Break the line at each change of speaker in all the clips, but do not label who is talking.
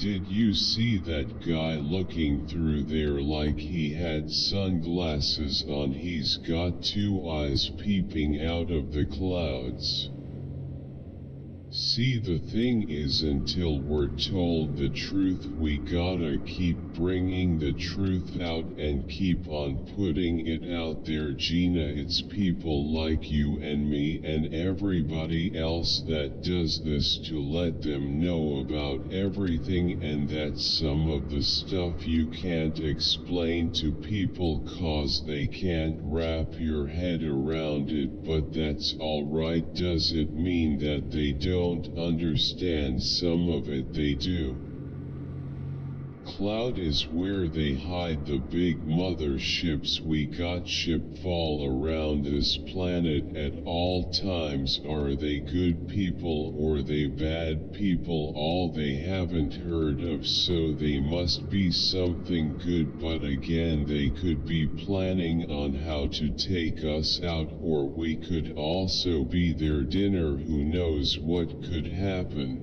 Did you see that guy looking through there like he had sunglasses on? He's got two eyes peeping out of the clouds. See, the thing is, until we're told the truth, we gotta keep bringing the truth out and keep on putting it out there, Gina. It's people like you and me and everybody else that does this to let them know about everything, and that's some of the stuff you can't explain to people cause they can't wrap your head around it. But that's alright. Does it mean that they don't understand some of it? They do. Cloud is where they hide the big motherships. We got shipfall around this planet at all times. Are they good people or they bad people? All they haven't heard of, so they must be something good. But again, they could be planning on how to take us out, or we could also be their dinner. Who knows what could happen?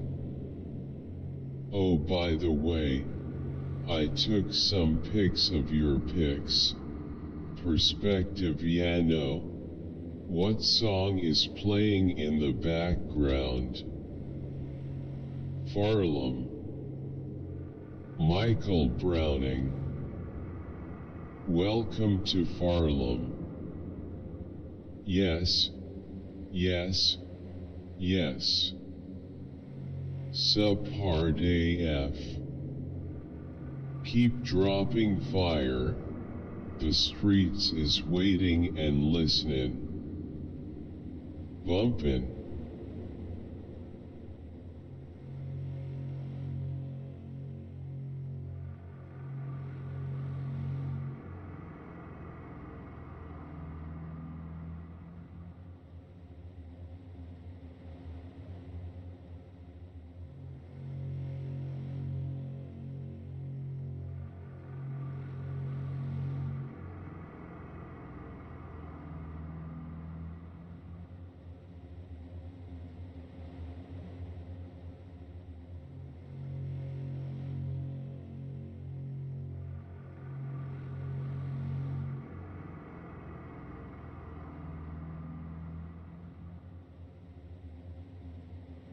Oh, by the way, I took some pics of your pics. Perspective, Yano. What song is playing in the background? Farlam. Michael Browning. Welcome to Farlam. Yes. Yes. Yes. Subhard AF. Keep dropping fire. The streets is waiting and listening. Bumpin'.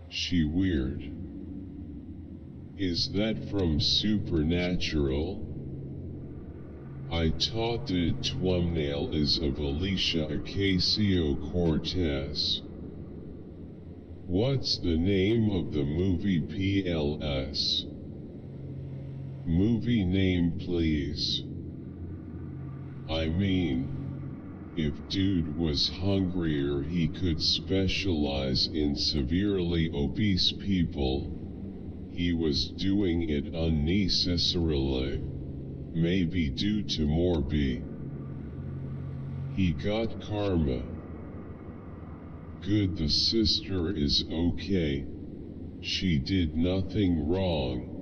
She weird. Is that from Supernatural? I thought the thumbnail is of Alicia Ocasio-Cortez. What's the name of the movie? PLS. Movie name, please. I mean, if dude was hungrier, he could specialize in severely obese people. He was doing it unnecessarily. Maybe due to Morbi. He got karma. Good, the sister is okay. She did nothing wrong.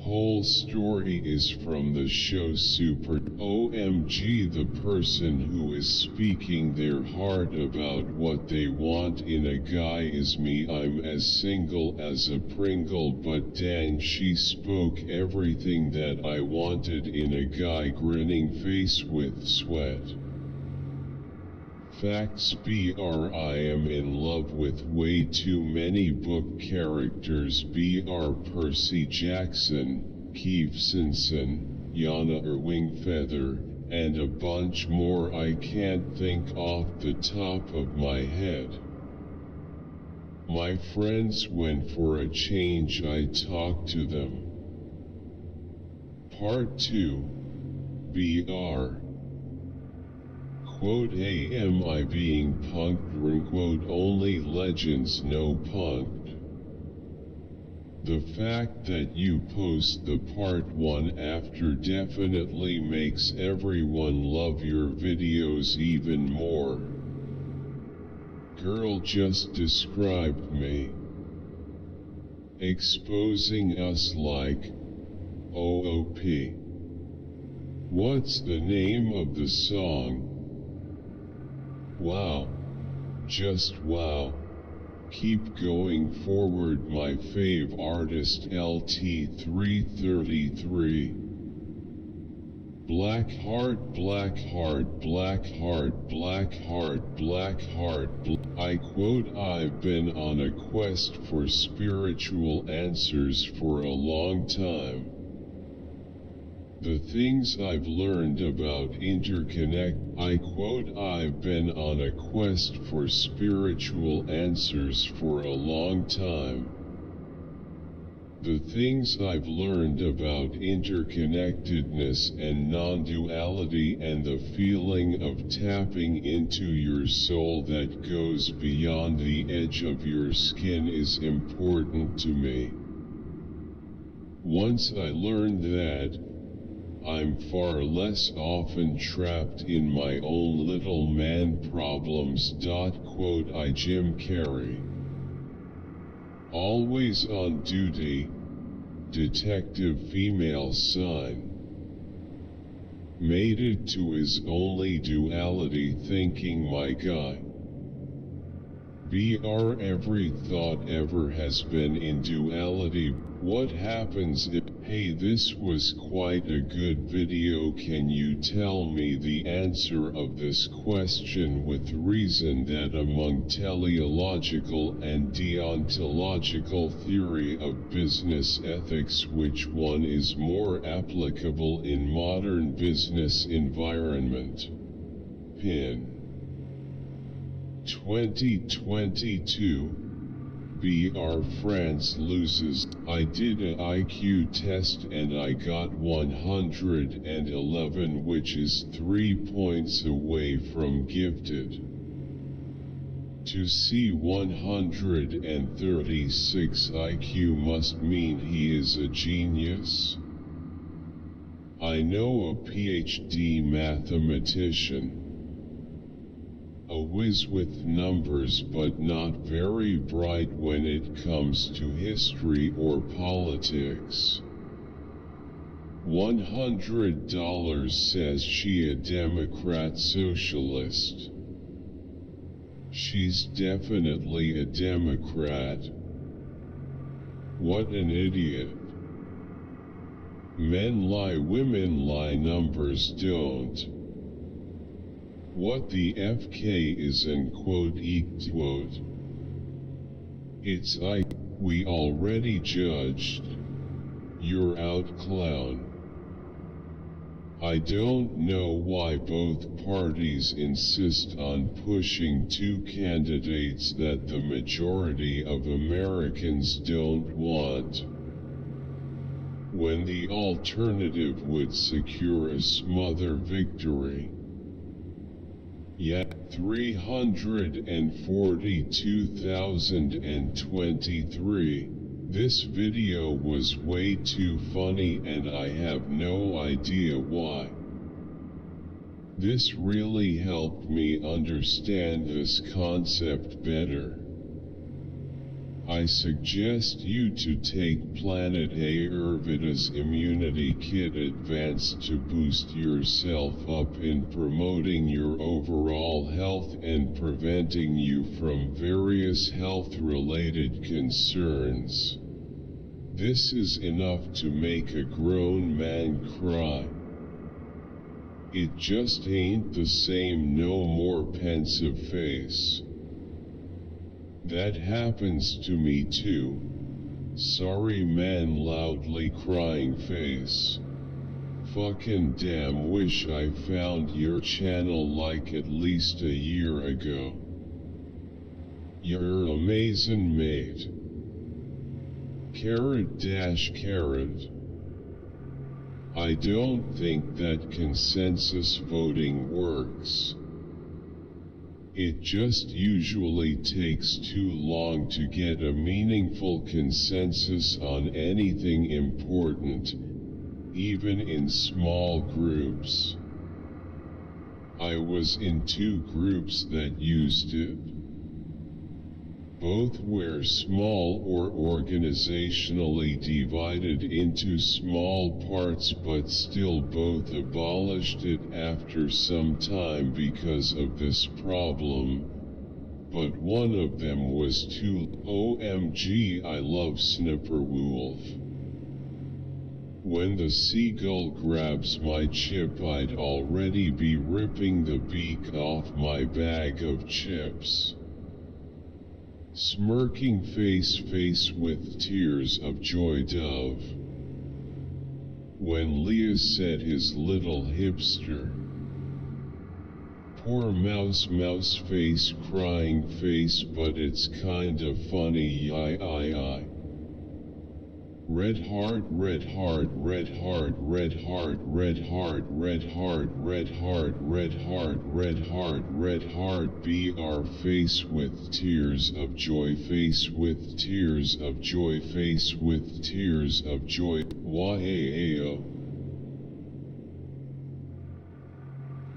Whole story is from the show Super. OMG, the person who is speaking their heart about what they want in a guy is me. I'm as single as a Pringle, but dang, she spoke everything that I wanted in a guy. Grinning face with sweat. Facts. BR, I am in love with way too many book characters. BR, Percy Jackson, Keith Simpson, Yana Wingfeather, and a bunch more I can't think off the top of my head. My friends went for a change, I talked to them. Part 2. BR. Quote, am I being punked? Quote, only legends know punked. The fact that you post the part 1 after definitely makes everyone love your videos even more. Girl just described me. Exposing us like OOP. What's the name of the song? Wow. Just wow. Keep going forward, my fave artist LT333. Black heart, black heart, black heart, black heart, black heart. I quote, I've been on a quest for spiritual answers for a long time. The things I've learned about I quote, I've been on a quest for spiritual answers for a long time. The things I've learned about interconnectedness and non-duality and the feeling of tapping into your soul that goes beyond the edge of your skin is important to me. Once I learned that, I'm far less often trapped in my own little man problems. Quote, I Jim Carrey. Always on duty, detective female sign. Made it to his only duality thinking, my guy. BR every thought ever has been in duality. What happens if, hey, this was quite a good video, can you tell me the answer of this question with reason that among teleological and deontological theory of business ethics, which one is more applicable in modern business environment? Pin 2022 BR France loses. I did an IQ test and I got 111, which is 3 points away from gifted. To see 136 IQ must mean he is a genius. I know a PhD mathematician. A whiz with numbers but not very bright when it comes to history or politics. $100 says she a Democrat socialist. She's definitely a Democrat. What an idiot. Men lie, women lie, numbers don't. What the FK is an quote quote. It's we already judged. You're out, clown. I don't know why both parties insist on pushing two candidates that the majority of Americans don't want, when the alternative would secure a smother victory. Yet 342,023. This video was way too funny and I have no idea why. This really helped me understand this concept better. I suggest you to take Planet Ayurveda's Immunity Kit Advanced to boost yourself up in promoting your overall health and preventing you from various health-related concerns. This is enough to make a grown man cry. It just ain't the same no more pensive face. That happens to me too. Sorry man, loudly crying face. Fucking damn, wish I found your channel like at least a year ago. You're amazing, mate. Carrot. I don't think that consensus voting works. It just usually takes too long to get a meaningful consensus on anything important, even in small groups. I was in 2 groups that used it. Both were small or organizationally divided into small parts, but still both abolished it after some time because of this problem. but one of them was too. OMG, I love Snipper Wolf. When the seagull grabs my chip, I'd already be ripping the beak off my bag of chips. Smirking face with tears of joy dove. When Leah said his little hipster. Poor mouse face crying face, but it's kinda funny, I. Red heart, red heart, red heart, red heart, red heart, red heart, red heart, red heart, red heart, red heart, BR face with tears of joy, face with tears of joy, face with tears of joy, YAAO.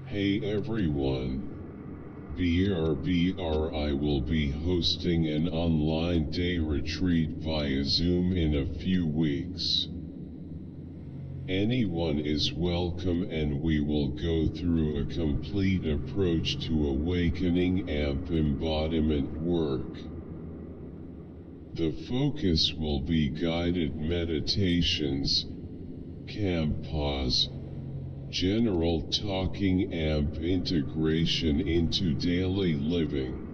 Hey everyone. BR, I will be hosting an online day retreat via Zoom in a few weeks. Anyone is welcome, and we will go through a complete approach to awakening AMP embodiment work. The focus will be guided meditations, camp pause, general talking, AMP integration into daily living.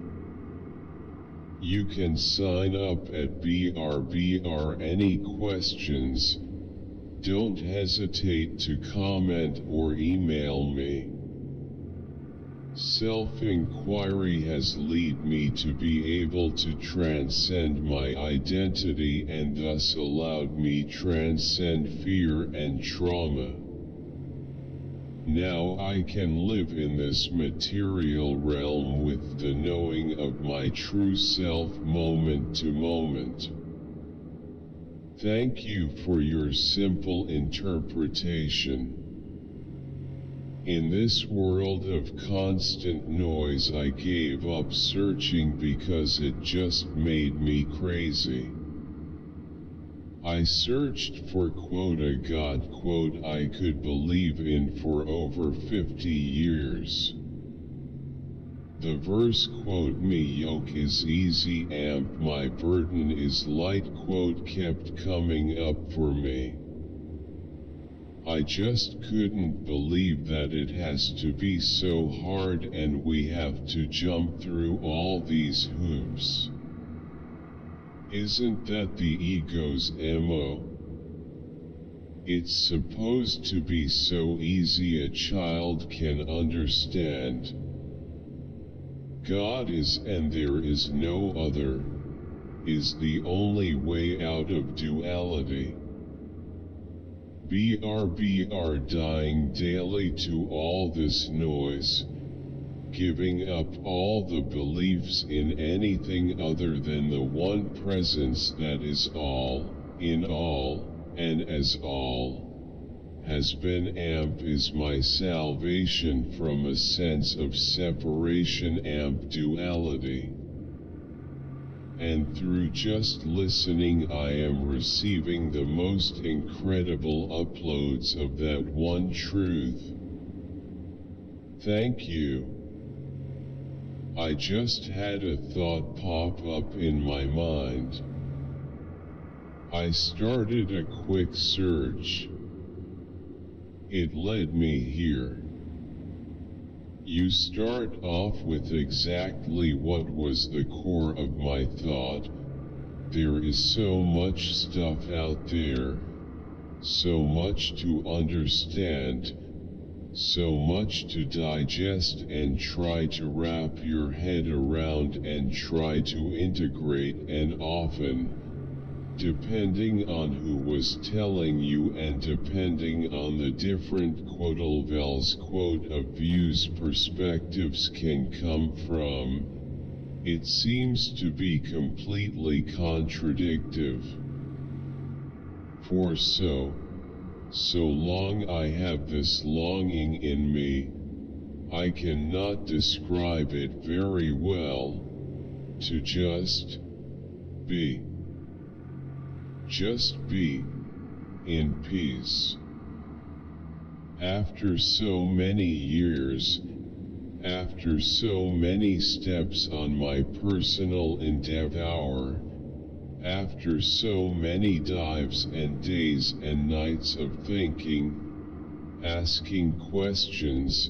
You can sign up at BRBR. Any questions? Don't hesitate to comment or email me. Self-inquiry has led me to be able to transcend my identity, and thus allowed me transcend fear and trauma. Now I can live in this material realm with the knowing of my true self moment to moment. Thank you for your simple interpretation. In this world of constant noise, I gave up searching because it just made me crazy. I searched for quote a God quote I could believe in for over 50 years. The verse quote me yoke is easy, AMP my burden is light quote kept coming up for me. I just couldn't believe that it has to be so hard and we have to jump through all these hoops. Isn't that the ego's MO? It's supposed to be so easy a child can understand. God is and there is no other, is the only way out of duality. BR dying daily to all this noise, giving up all the beliefs in anything other than the one presence that is all, in all, and as all, has been AMP is my salvation from a sense of separation AMP duality. And through just listening I am receiving the most incredible uploads of that one truth. Thank you. I just had a thought pop up in my mind. I started a quick search. It led me here. You start off with exactly what was the core of my thought. There is so much stuff out there, so much to understand, so much to digest and try to wrap your head around and try to integrate, and often, depending on who was telling you and depending on the different quote-levels quote of views perspectives can come from, it seems to be completely contradictive. For so long I have this longing in me, I cannot describe it very well, to just be. Just be in peace. After so many years, After so many steps on my personal endeavor, after so many dives and days and nights of thinking, asking questions,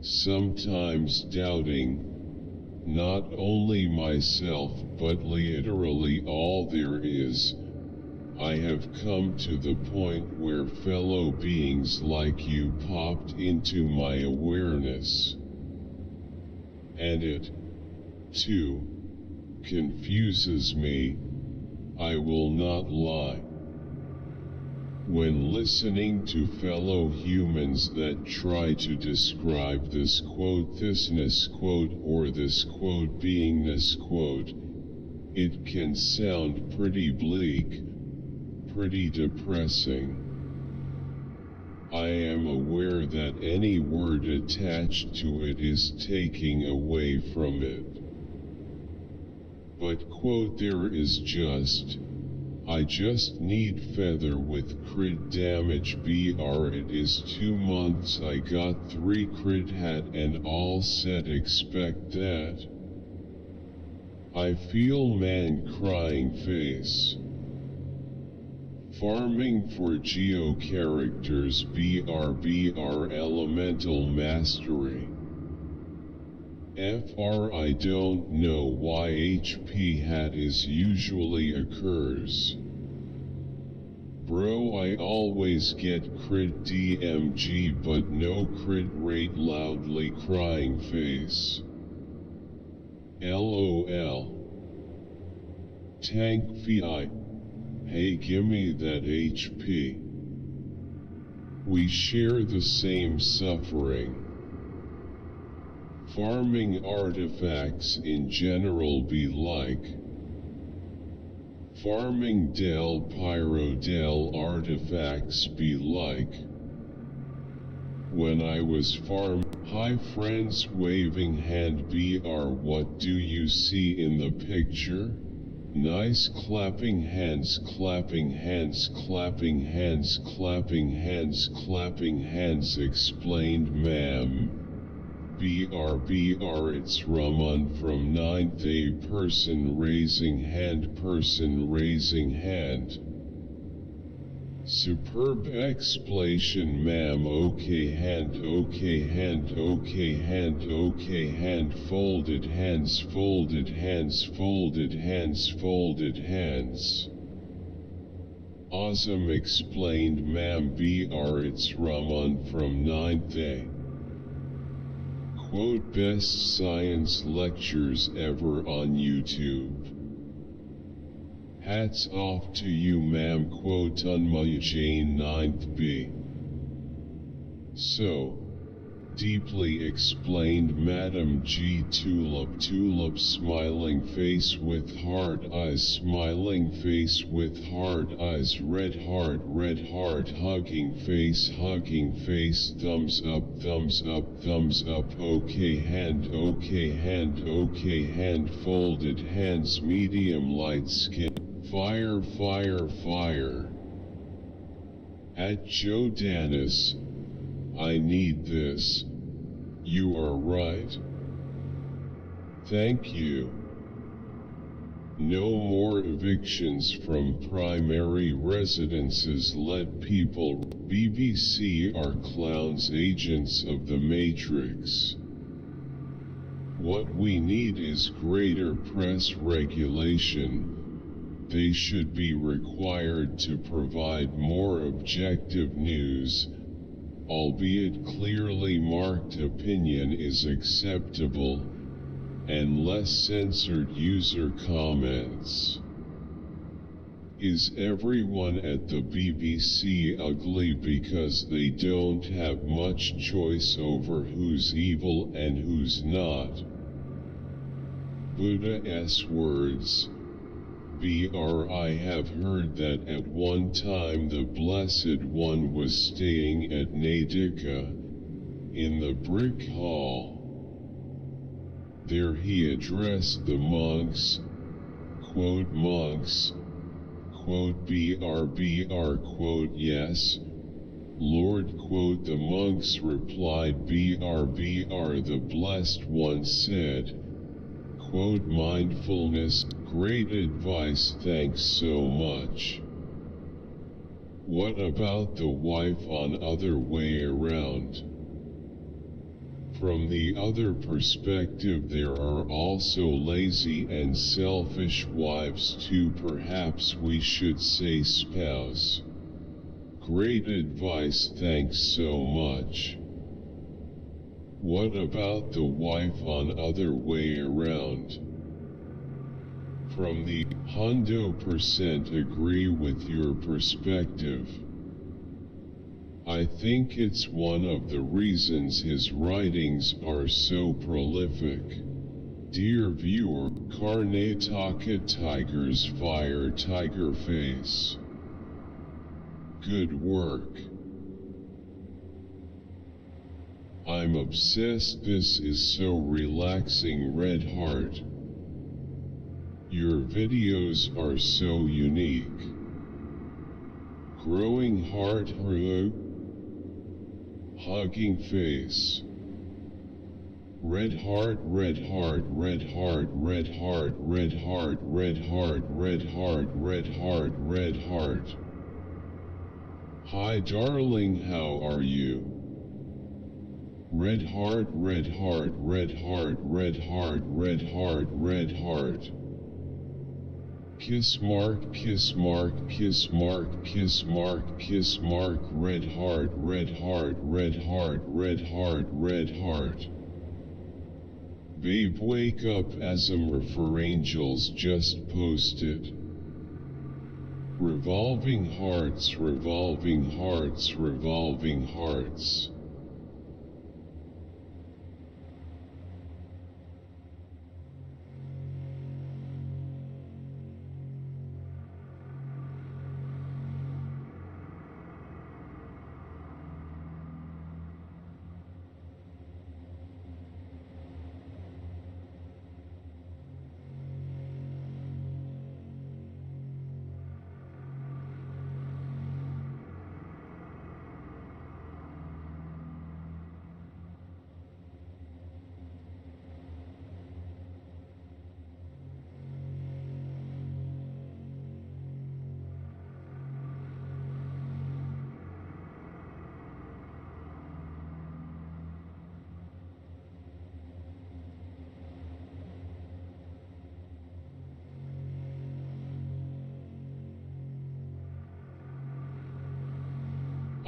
sometimes doubting, not only myself but literally all there is, I have come to the point where fellow beings like you popped into my awareness. And it, too, confuses me, I will not lie. When listening to fellow humans that try to describe this quote thisness quote or this quote beingness quote, it can sound pretty bleak, pretty depressing. I am aware that any word attached to it is taking away from it. But quote there is just, I just need feather with crit damage br it is 2 months I got 3 crit hat and all set expect that. I feel man crying face. Farming for geo characters BR elemental mastery. FR I don't know why HP hat is usually occurs. Bro I always get crit DMG but no crit rate loudly crying face. LOL. Tank VI. Hey gimme that HP. We share the same suffering. Farming artifacts in general be like. Farming Del Pyro Del artifacts be like. When I was hi friends waving hand BR what do you see in the picture? Nice clapping hands clapping hands clapping hands clapping hands clapping hands explained ma'am. BR it's Raman from 9th A person raising hand. Superb explanation ma'am okay hand folded hands Awesome explained ma'am BR it's Raman from 9th A. Quote best science lectures ever on YouTube. Hats off to you ma'am quote Unma Jane 9th B. So, deeply explained Madam G tulip smiling face with hard eyes smiling face with hard eyes red heart hugging face thumbs up okay hand folded hands medium light skin fire at Joe Danis. I need this. You are right. Thank you. No more evictions from primary residences. Let people. BBC are clowns, agents of the Matrix. What we need is greater press regulation. They should be required to provide more objective news, albeit clearly marked opinion is acceptable, and less censored user comments. Is everyone at the BBC ugly because they don't have much choice over who's evil and who's not? Buddha's words. I have heard that at one time the Blessed One was staying at Nadika, in the Brick Hall. There he addressed the monks, quote BR, quote yes, Lord, quote, the monks replied, BR, the Blessed One said, quote, mindfulness, great advice, thanks so much. What about the wife on other way around? From the other perspective, there are also lazy and selfish wives too, perhaps we should say spouse. Great advice, thanks so much. What about the wife on other way around? From the 100% agree with your perspective. I think it's one of the reasons his writings are so prolific. Dear viewer, Karnataka Tigers fire Tiger Face. Good work. I'm obsessed. This is so relaxing. Red Heart. Your videos are so unique. Growing heart. Hugging face. Red heart, red heart, red heart, red heart, red heart, red heart, red heart, red heart, red heart. Hi darling, how are you? Red heart, red heart, red heart, red heart, red heart, red heart. Kiss mark, kiss mark, kiss mark, kiss mark, kiss mark, red heart, red heart, red heart, red heart, red heart. Babe, wake up, Asmr for Angels just posted. Revolving hearts, revolving hearts, revolving hearts.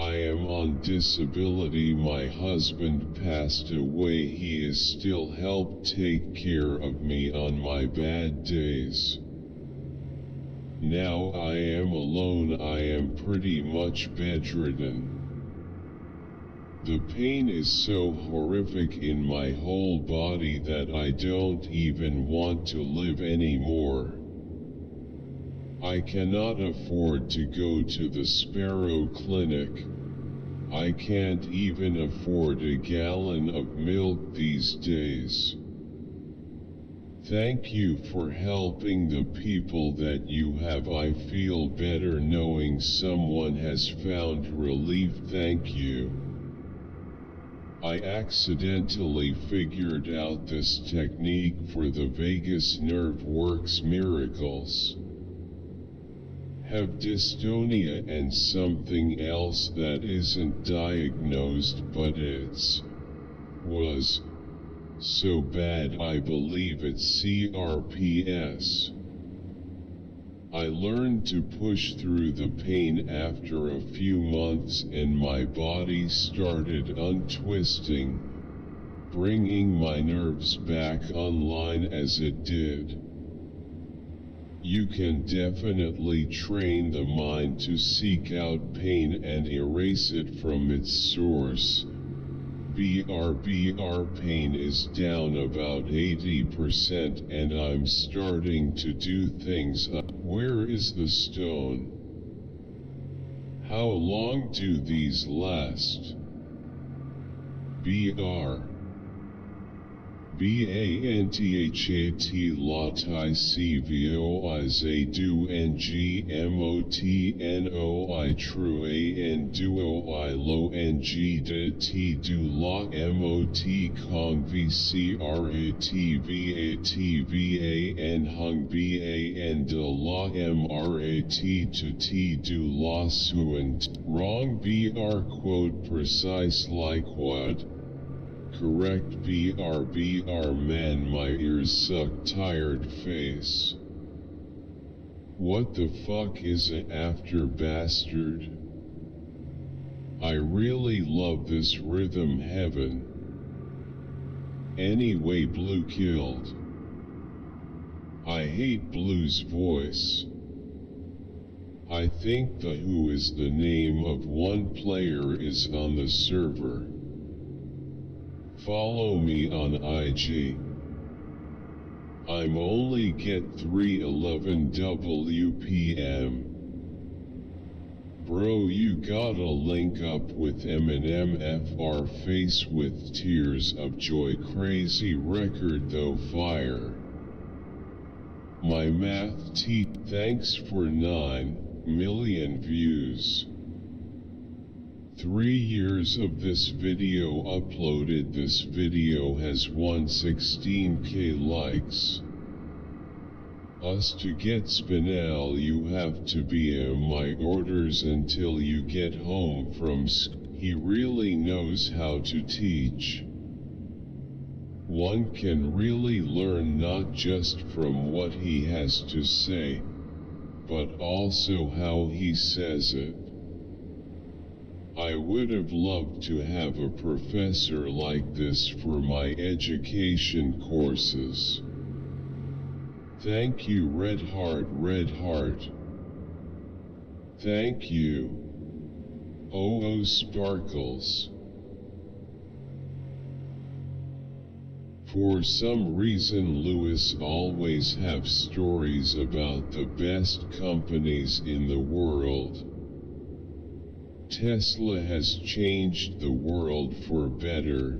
I am on disability. My husband passed away. He is still helped take care of me on my bad days. Now I am alone. I am pretty much bedridden. The pain is so horrific in my whole body that I don't even want to live anymore. I cannot afford to go to the Sparrow Clinic. I can't even afford a gallon of milk these days. Thank you for helping the people that you have. I feel better knowing someone has found relief. Thank you. I accidentally figured out this technique for the vagus nerve. Works miracles. Have dystonia and something else that isn't diagnosed, but was so bad I believe it's CRPS. I learned to push through the pain after a few months and my body started untwisting, bringing my nerves back online as it did. You can definitely train the mind to seek out pain and erase it from its source. BR pain is down about 80% and I'm starting to do things. Where is the stone? How long do these last? BR Banthat latai cvoiz du ngmotnoi true an duo I lo ng de t du la mot kong vcratvan hung ban de la mrat to t du la suent wrong br quote precise like what. Correct BR man my ears suck tired face. What the fuck is an after bastard? I really love this rhythm heaven. Anyway Blue killed. I hate Blue's voice. I think the Who is the name of one player is on the server. Follow me on IG. I'm only get 311 WPM. Bro you gotta link up with Eminem FR face with tears of joy crazy record though fire. My math T thanks for 9 million views. 3 years of this video uploaded. This video has 116k likes. Us to get Spinel you have to be in my orders until you get home from he really knows how to teach. One can really learn not just from what he has to say, but also how he says it. I would have loved to have a professor like this for my education courses. Thank you Red Heart. Thank you. Oh Sparkles. For some reason Lewis always have stories about the best companies in the world. Tesla has changed the world for better.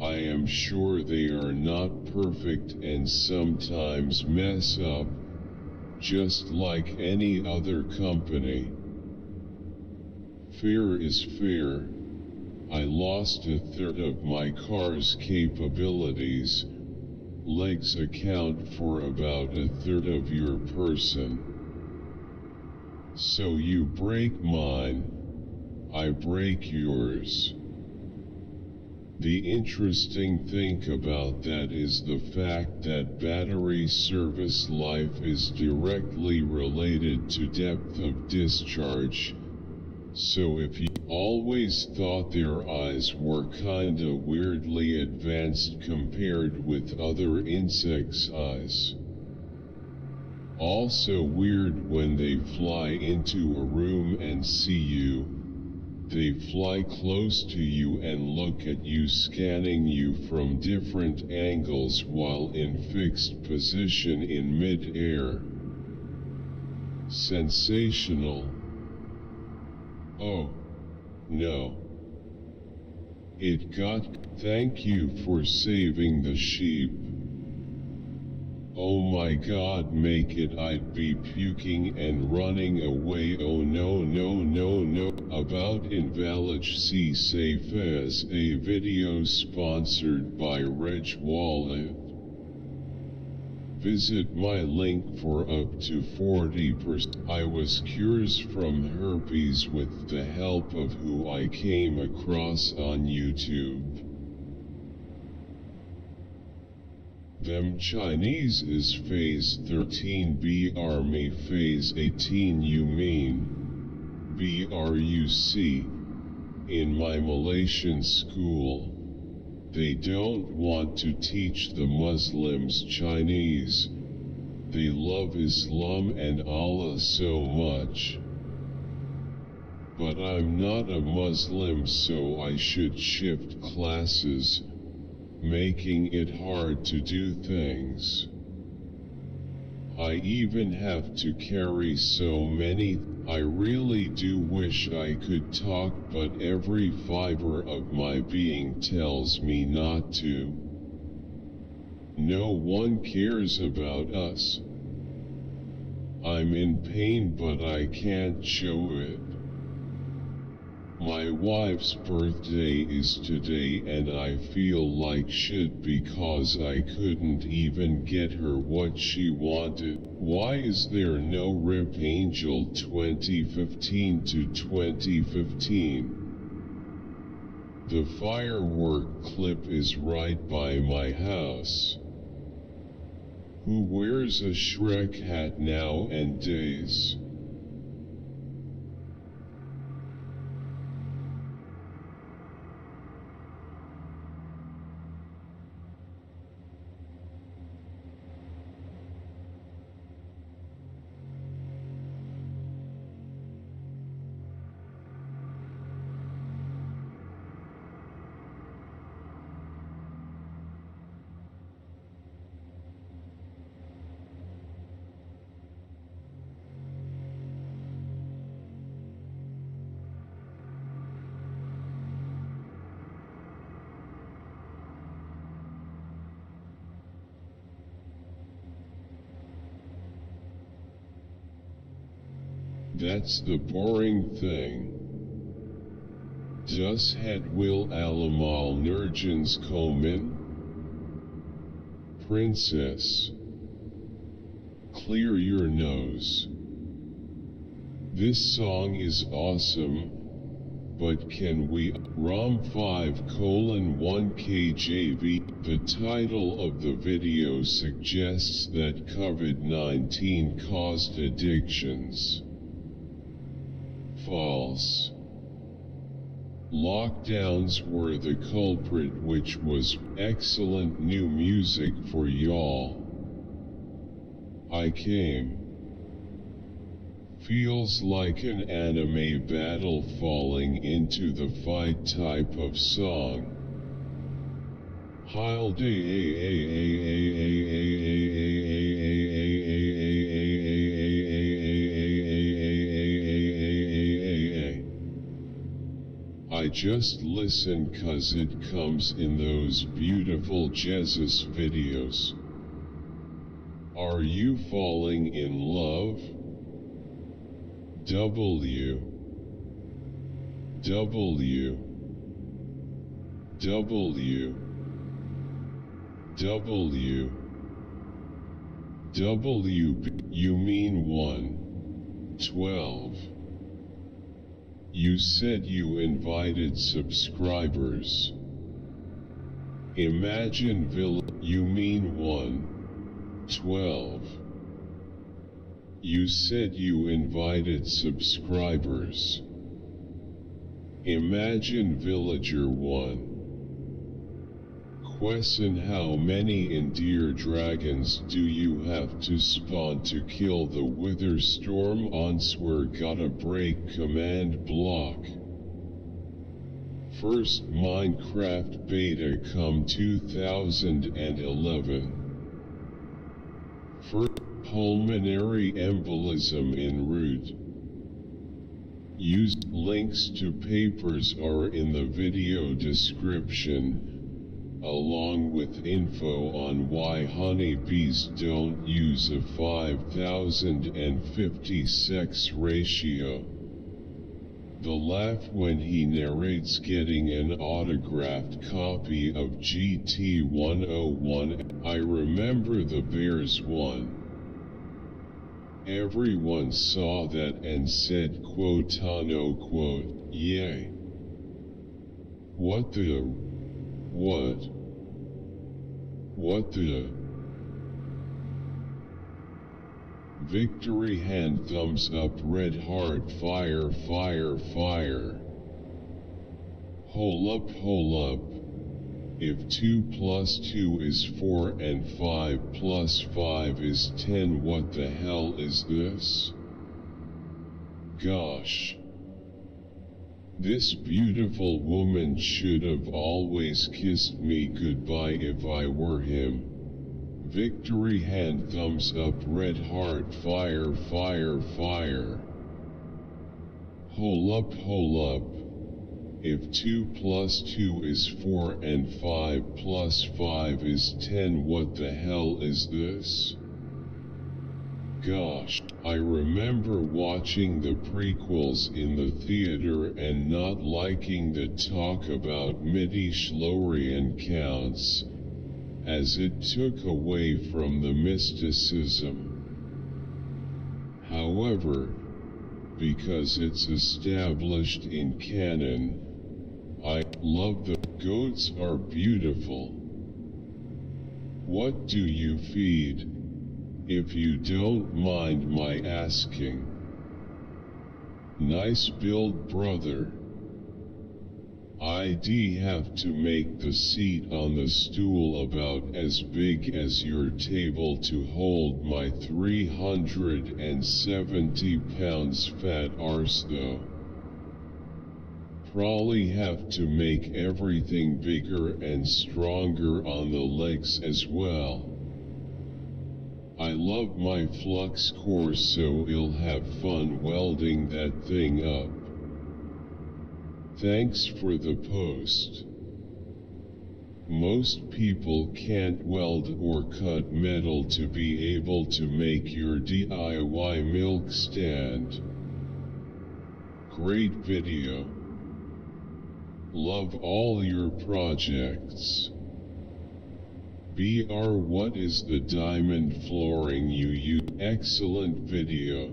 I am sure they are not perfect and sometimes mess up, just like any other company. Fair is fair. I lost a third of my car's capabilities. Legs account for about a third of your person. So you break mine, I break yours. The interesting thing about that is the fact that battery service life is directly related to depth of discharge. So if you always thought their eyes were kinda weirdly advanced compared with other insects' eyes. Also weird when they fly into a room and see you. They fly close to you and look at you, scanning you from different angles while in fixed position in mid-air. Sensational. Oh, no. It got. Thank you for saving the sheep. Oh my god, make it, I'd be puking and running away. Oh no. About Invalid C Safe as a video sponsored by Reg Wallet. Visit my link for up to 40%. I was cures from herpes with the help of who I came across on YouTube. Them Chinese is phase 13 BR me phase 18 you mean. BRUC. In my Malaysian school, they don't want to teach the Muslims Chinese. They love Islam and Allah so much. But I'm not a Muslim, so I should shift classes, making it hard to do things. I even have to carry so many. I really do wish I could talk, but every fiber of my being tells me not to. No one cares about us. I'm in pain but I can't show it. My wife's birthday is today and I feel like shit because I couldn't even get her what she wanted. Why is there no Rip Angel 2015 to 2015? The firework clip is right by my house. Who wears a Shrek hat nowadays? That's the boring thing. Dus het wil allemaal nergens komen. Princess. Clear your nose. This song is awesome, but can we ROM 5:1 KJV? The title of the video suggests that COVID-19 caused addictions. False. Lockdowns were the culprit, which was excellent new music for y'all. I came. Feels like an anime battle falling into the fight type of song. Heil I just listen cause it comes in those beautiful Jesus videos. Are you falling in love? W W W W W You mean 1:12. You said you invited subscribers. Imagine You mean 1:12. You said you invited subscribers. Imagine Villager 1. Question: how many Endear dragons do you have to spawn to kill the Wither Storm? Answer: gotta break command block. First Minecraft beta come 2011. First pulmonary embolism en route. Use links to papers are in the video description, along with info on why honeybees don't use a 5050 sex ratio. The laugh when he narrates getting an autographed copy of GT 101. I remember the Bears one. Everyone saw that and said quote unquote, yay. What the? Victory hand thumbs up red heart fire fire fire. Hold up. If 2 plus 2 is 4 and 5 plus 5 is 10, what the hell is this? Gosh. This beautiful woman should have always kissed me goodbye if I were him. Victory hand thumbs up red heart fire fire fire. Hold up. if 2 plus 2 is 4 and 5 plus 5 is 10, what the hell is this? Gosh, I remember watching the prequels in the theater and not liking the talk about midi-chlorian counts, as it took away from the mysticism. However, because it's established in canon, I love the goats are beautiful. What do you feed? If you don't mind my asking. Nice build, brother. I'd have to make the seat on the stool about as big as your table to hold my 370 pounds fat arse though. Probably have to make everything bigger and stronger on the legs as well. I love my flux core, so you'll have fun welding that thing up. Thanks for the post. Most people can't weld or cut metal to be able to make your DIY milk stand. Great video. Love all your projects. BR, what is the diamond flooring you use? Excellent video.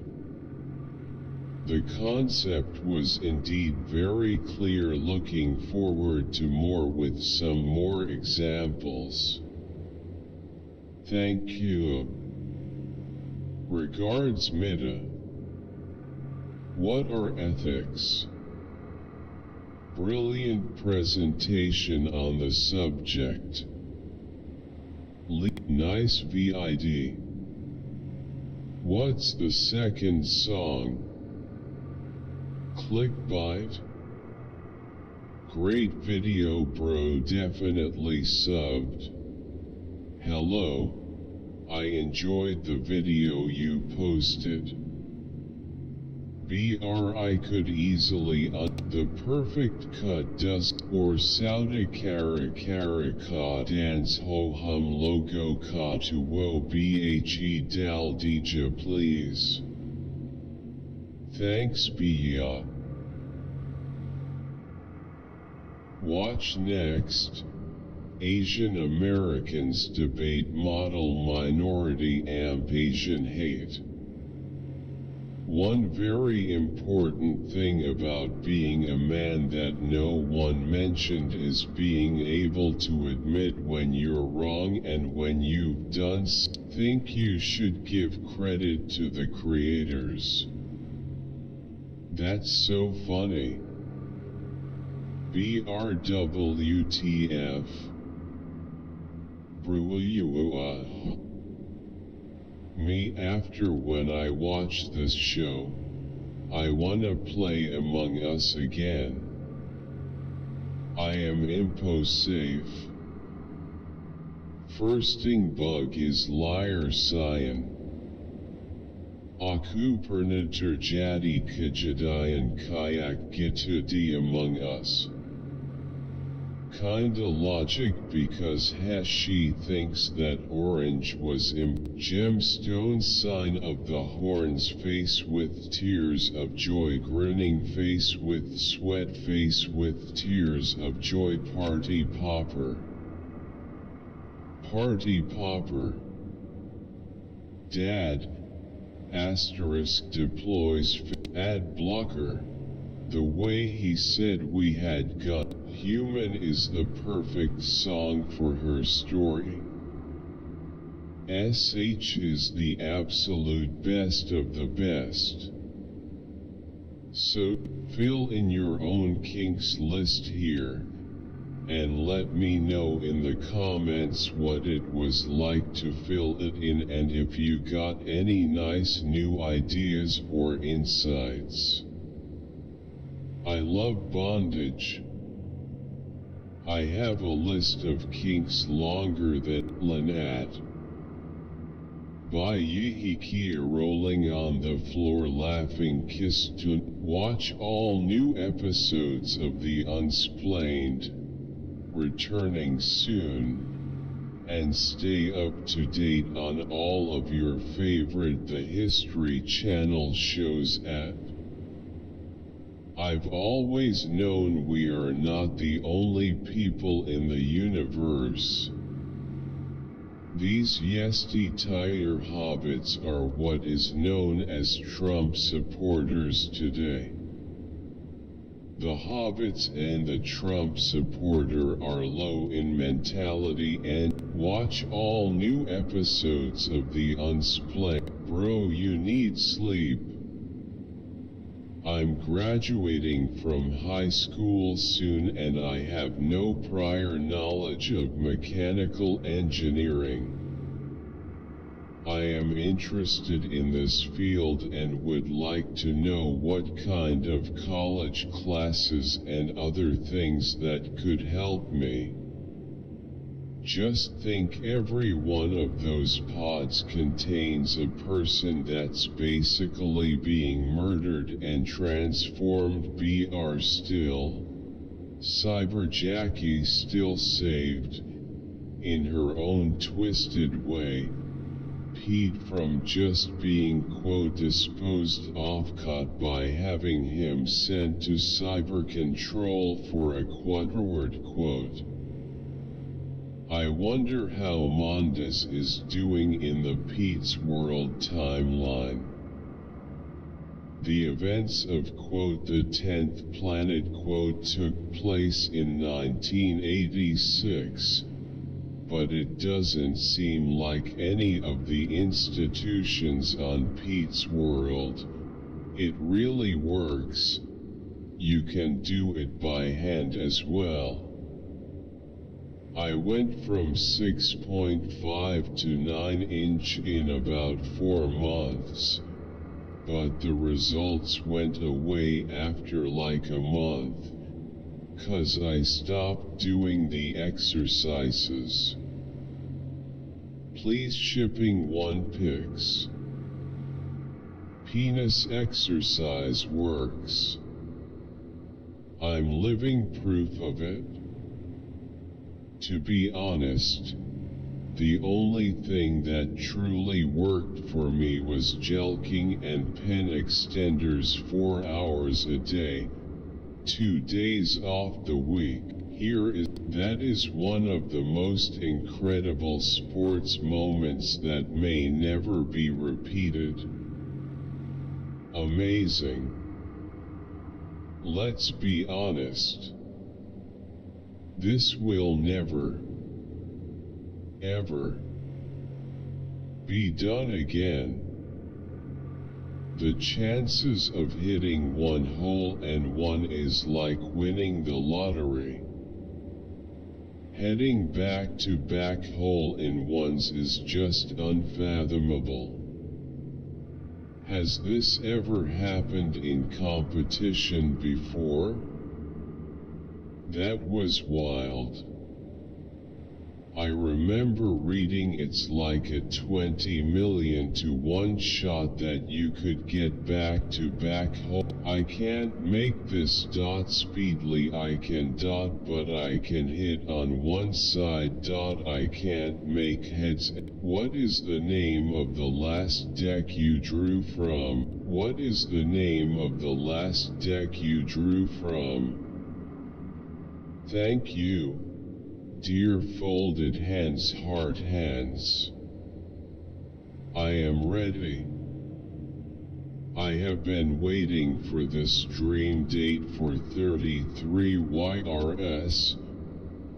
The concept was indeed very clear. Looking forward to more with some more examples. Thank you. Regards, Mita. What are ethics? Brilliant presentation on the subject. Nice vid. What's the second song? Clickbait? Great video, bro, definitely subbed. Hello. I enjoyed the video you posted. BR, I could easily the perfect cut does or Saudi kara ka dance ho hum logo ka to wo bhe dal dija please. Thanks BR. Watch next. Asian Americans debate model minority amp Asian hate. One very important thing about being a man that no one mentioned is being able to admit when you're wrong and when you've done think you should give credit to the creators. That's so funny. BRWTF. Me after when I watch this show, I wanna play Among Us again. I am impo safe. Firsting bug is liar cyan. Aku pernah terjadi kejadian kayak gitu di Among Us. Kinda logic because she thinks that orange was gemstone sign of the horns, face with tears of joy, grinning face with sweat, face with tears of joy, party popper. Party popper. Dad. Asterisk deploys ad blocker. The way he said we had got human is the perfect song for her story. SH is the absolute best of the best. So, fill in your own kinks list here, and let me know in the comments what it was like to fill it in and if you got any nice new ideas or insights. I love bondage. I have a list of kinks longer than Lynette. By Yihiki rolling on the floor laughing Kistun. Watch all new episodes of The Unsplained, returning soon, and stay up to date on all of your favorite The History Channel shows at. I've always known we are not the only people in the universe. These yesty-tire hobbits are what is known as Trump supporters today. The hobbits and the Trump supporter are low in mentality and watch all new episodes of The Unsplained. Bro, you need sleep. I'm graduating from high school soon and I have no prior knowledge of mechanical engineering. I am interested in this field and would like to know what kind of college classes and other things that could help me. Just think every one of those pods contains a person that's basically being murdered and transformed. Br still. Cyber Jackie still saved, in her own twisted way, Pete from just being quote disposed of caught by having him sent to cyber control for a quadword quote. I wonder how Mondas is doing in the Pete's World timeline. The events of quote the 10th planet quote took place in 1986, but it doesn't seem like any of the institutions on Pete's World. It really works. You can do it by hand as well. I went from 6.5 to 9 inch in about 4 months, but the results went away after like a month, 'cause I stopped doing the exercises. Please shipping 1 pics. Penis exercise works. I'm living proof of it. To be honest, the only thing that truly worked for me was jelqing and pen extenders 4 hours a day, 2 days off the week. That is one of the most incredible sports moments that may never be repeated. Amazing. Let's be honest. This will never, ever be done again. The chances of hitting 1 hole and 1 is like winning the lottery. Heading back-to-back hole-in-ones is just unfathomable. Has this ever happened in competition before? That was wild. I remember reading it's like a 20 million to 1 shot that you could get back-to-back hole. I can't make this dot speedily. I can dot but I can hit on 1 side dot. I can't make heads. What is the name of the last deck you drew from? What is the name of the last deck you drew from? Thank you. Dear folded hands, heart hands. I am ready. I have been waiting for this dream date for 33 YRS.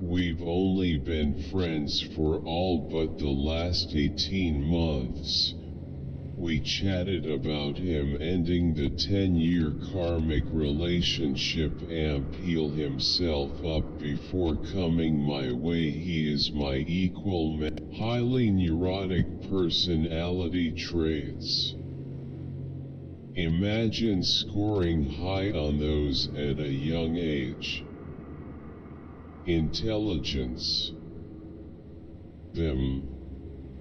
We've only been friends for all but the last 18 months. We chatted about him ending the 10-year karmic relationship and heal himself up before coming my way. He is my equal man. Highly neurotic personality traits. Imagine scoring high on those at a young age. Intelligence.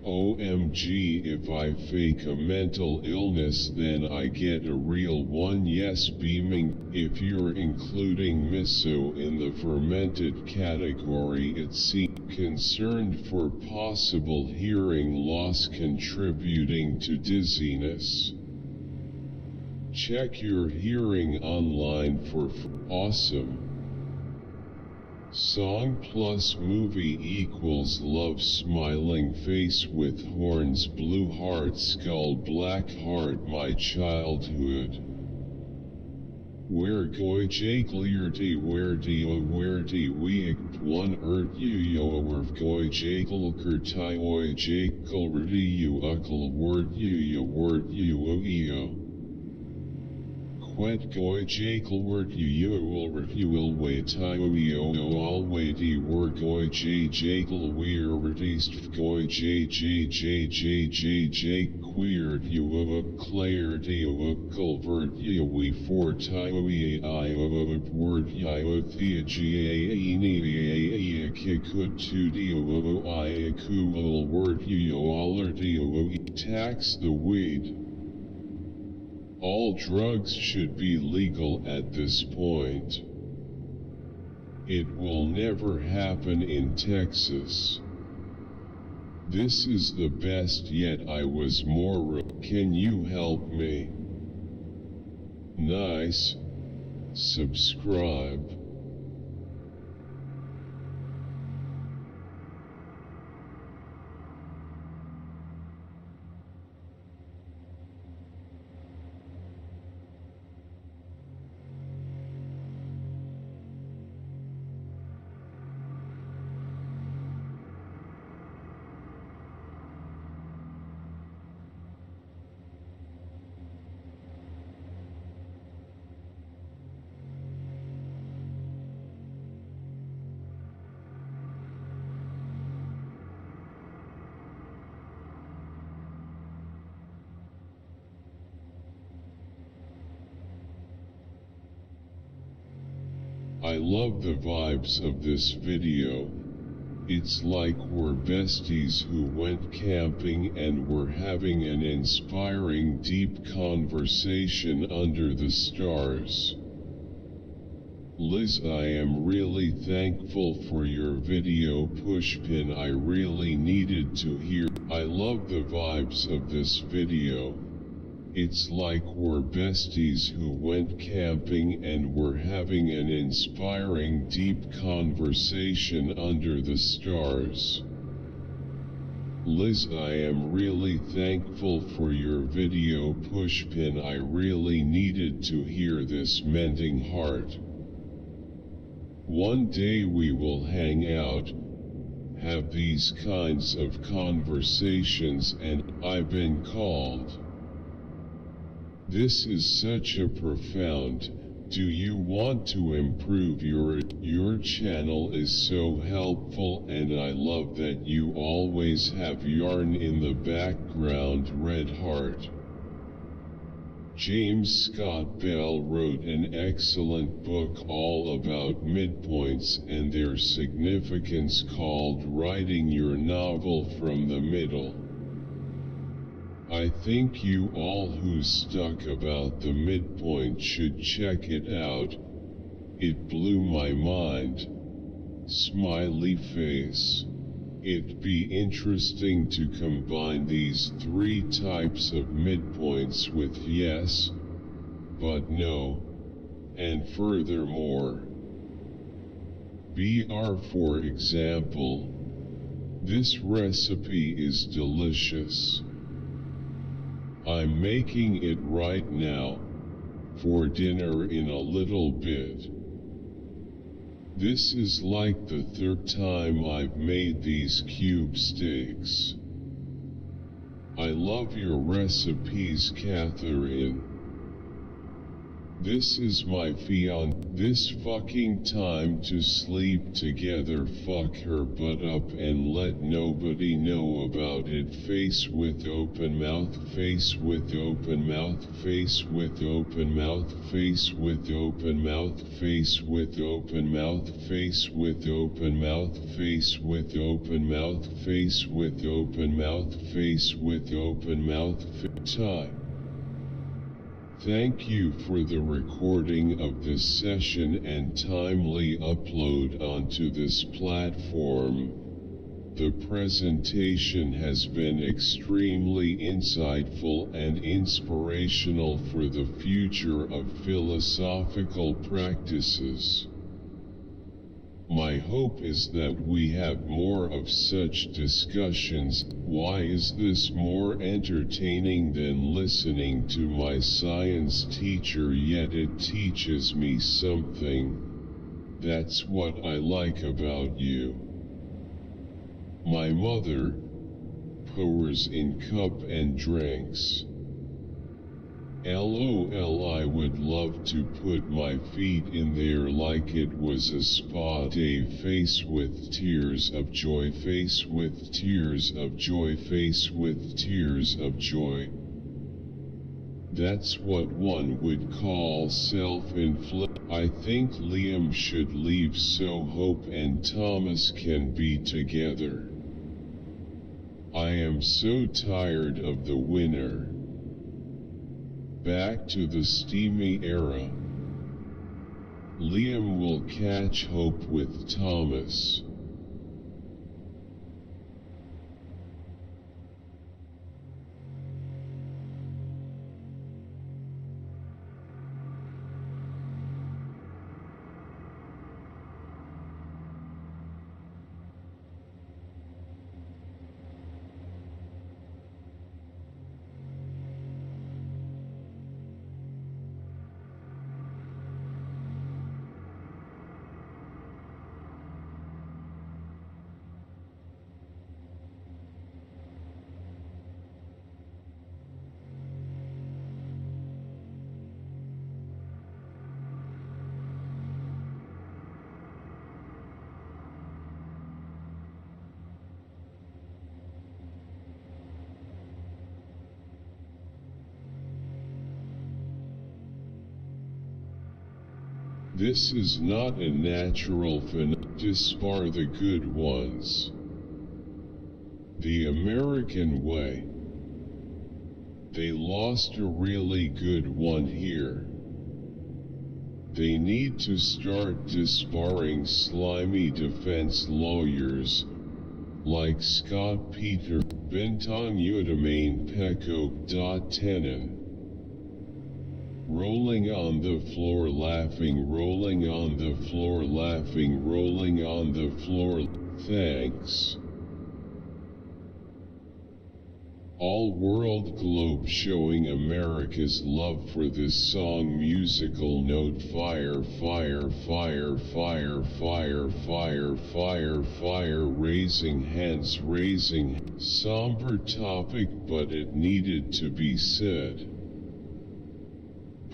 OMG, if I fake a mental illness then I get a real one. Yes, beaming. If you're including miso in the fermented category, it's concerned for possible hearing loss contributing to dizziness. Check your hearing online for awesome. Song plus movie equals love, smiling face with horns, blue heart, skull, black heart, my childhood. Where goy jaglirty, where do we one you yo goy jaglkerti oi jaglirty you uckle word you yo. Quet goy jagleword you will wait yo already were goy jagle weir reduced goy queered you cleared you culvert you we for I word yo thea could to dio I cool word you already tax the weed. All drugs should be legal at this point. It will never happen in Texas. This is the best yet. I was more. Can you help me? Nice. Subscribe. I love the vibes of this video. It's like we're besties who went camping and we're having an inspiring deep conversation under the stars. Liz, I am really thankful for your video pushpin. I really needed to hear. I love the vibes of this video. It's like we're besties who went camping and we're having an inspiring deep conversation under the stars. Liz, I am really thankful for your video pushpin. I really needed to hear this mending heart. One day we will hang out, have these kinds of conversations, and I've been called. This is such a profound. Do you want to improve your channel is so helpful, and I love that you always have yarn in the background. Red heart. James Scott Bell wrote an excellent book all about midpoints and their significance called Writing Your Novel from the Middle. I think you all who's stuck about the midpoint should check it out. It blew my mind. Smiley face. It'd be interesting to combine these three types of midpoints with yes, but no, and furthermore. BR, for example. This recipe is delicious. I'm making it right now, for dinner in a little bit. This is like the third time I've made these cube steaks. I love your recipes, Catherine. This is my fiance. This fucking time to sleep together. Fuck her butt up and let nobody know about it. Face with open mouth. Face with open mouth. Face with open mouth. Face with open mouth. Face with open mouth. Face with open mouth. Face with open mouth. Face with open mouth. Face with open mouth. Time. Thank you for the recording of this session and timely upload onto this platform. The presentation has been extremely insightful and inspirational for the future of philosophical practices. My hope is that we have more of such discussions. Why is this more entertaining than listening to my science teacher? Yet it teaches me something. That's what I like about you. My mother pours in cup and drinks. LOL, I would love to put my feet in there like it was a spa day. Face with tears of joy. Face with tears of joy. Face with tears of joy. That's what one would call self-inflicted. I think Liam should leave so Hope and Thomas can be together. I am so tired of the winner. Back to the steamy era. Liam will catch Hope with Thomas. This is not a natural phenomenon. Dispar the good ones. The American way. They lost a really good one here. They need to start disbarring slimy defense lawyers like Scott Peter, Bentong Udamain Peko. Tenon. Rolling on the floor laughing, rolling on the floor laughing, rolling on the floor. Thanks. All world globe showing America's love for this song. Musical note. Fire, fire, fire, fire, fire, fire, fire, fire. Raising hands, raising. Somber topic, but it needed to be said.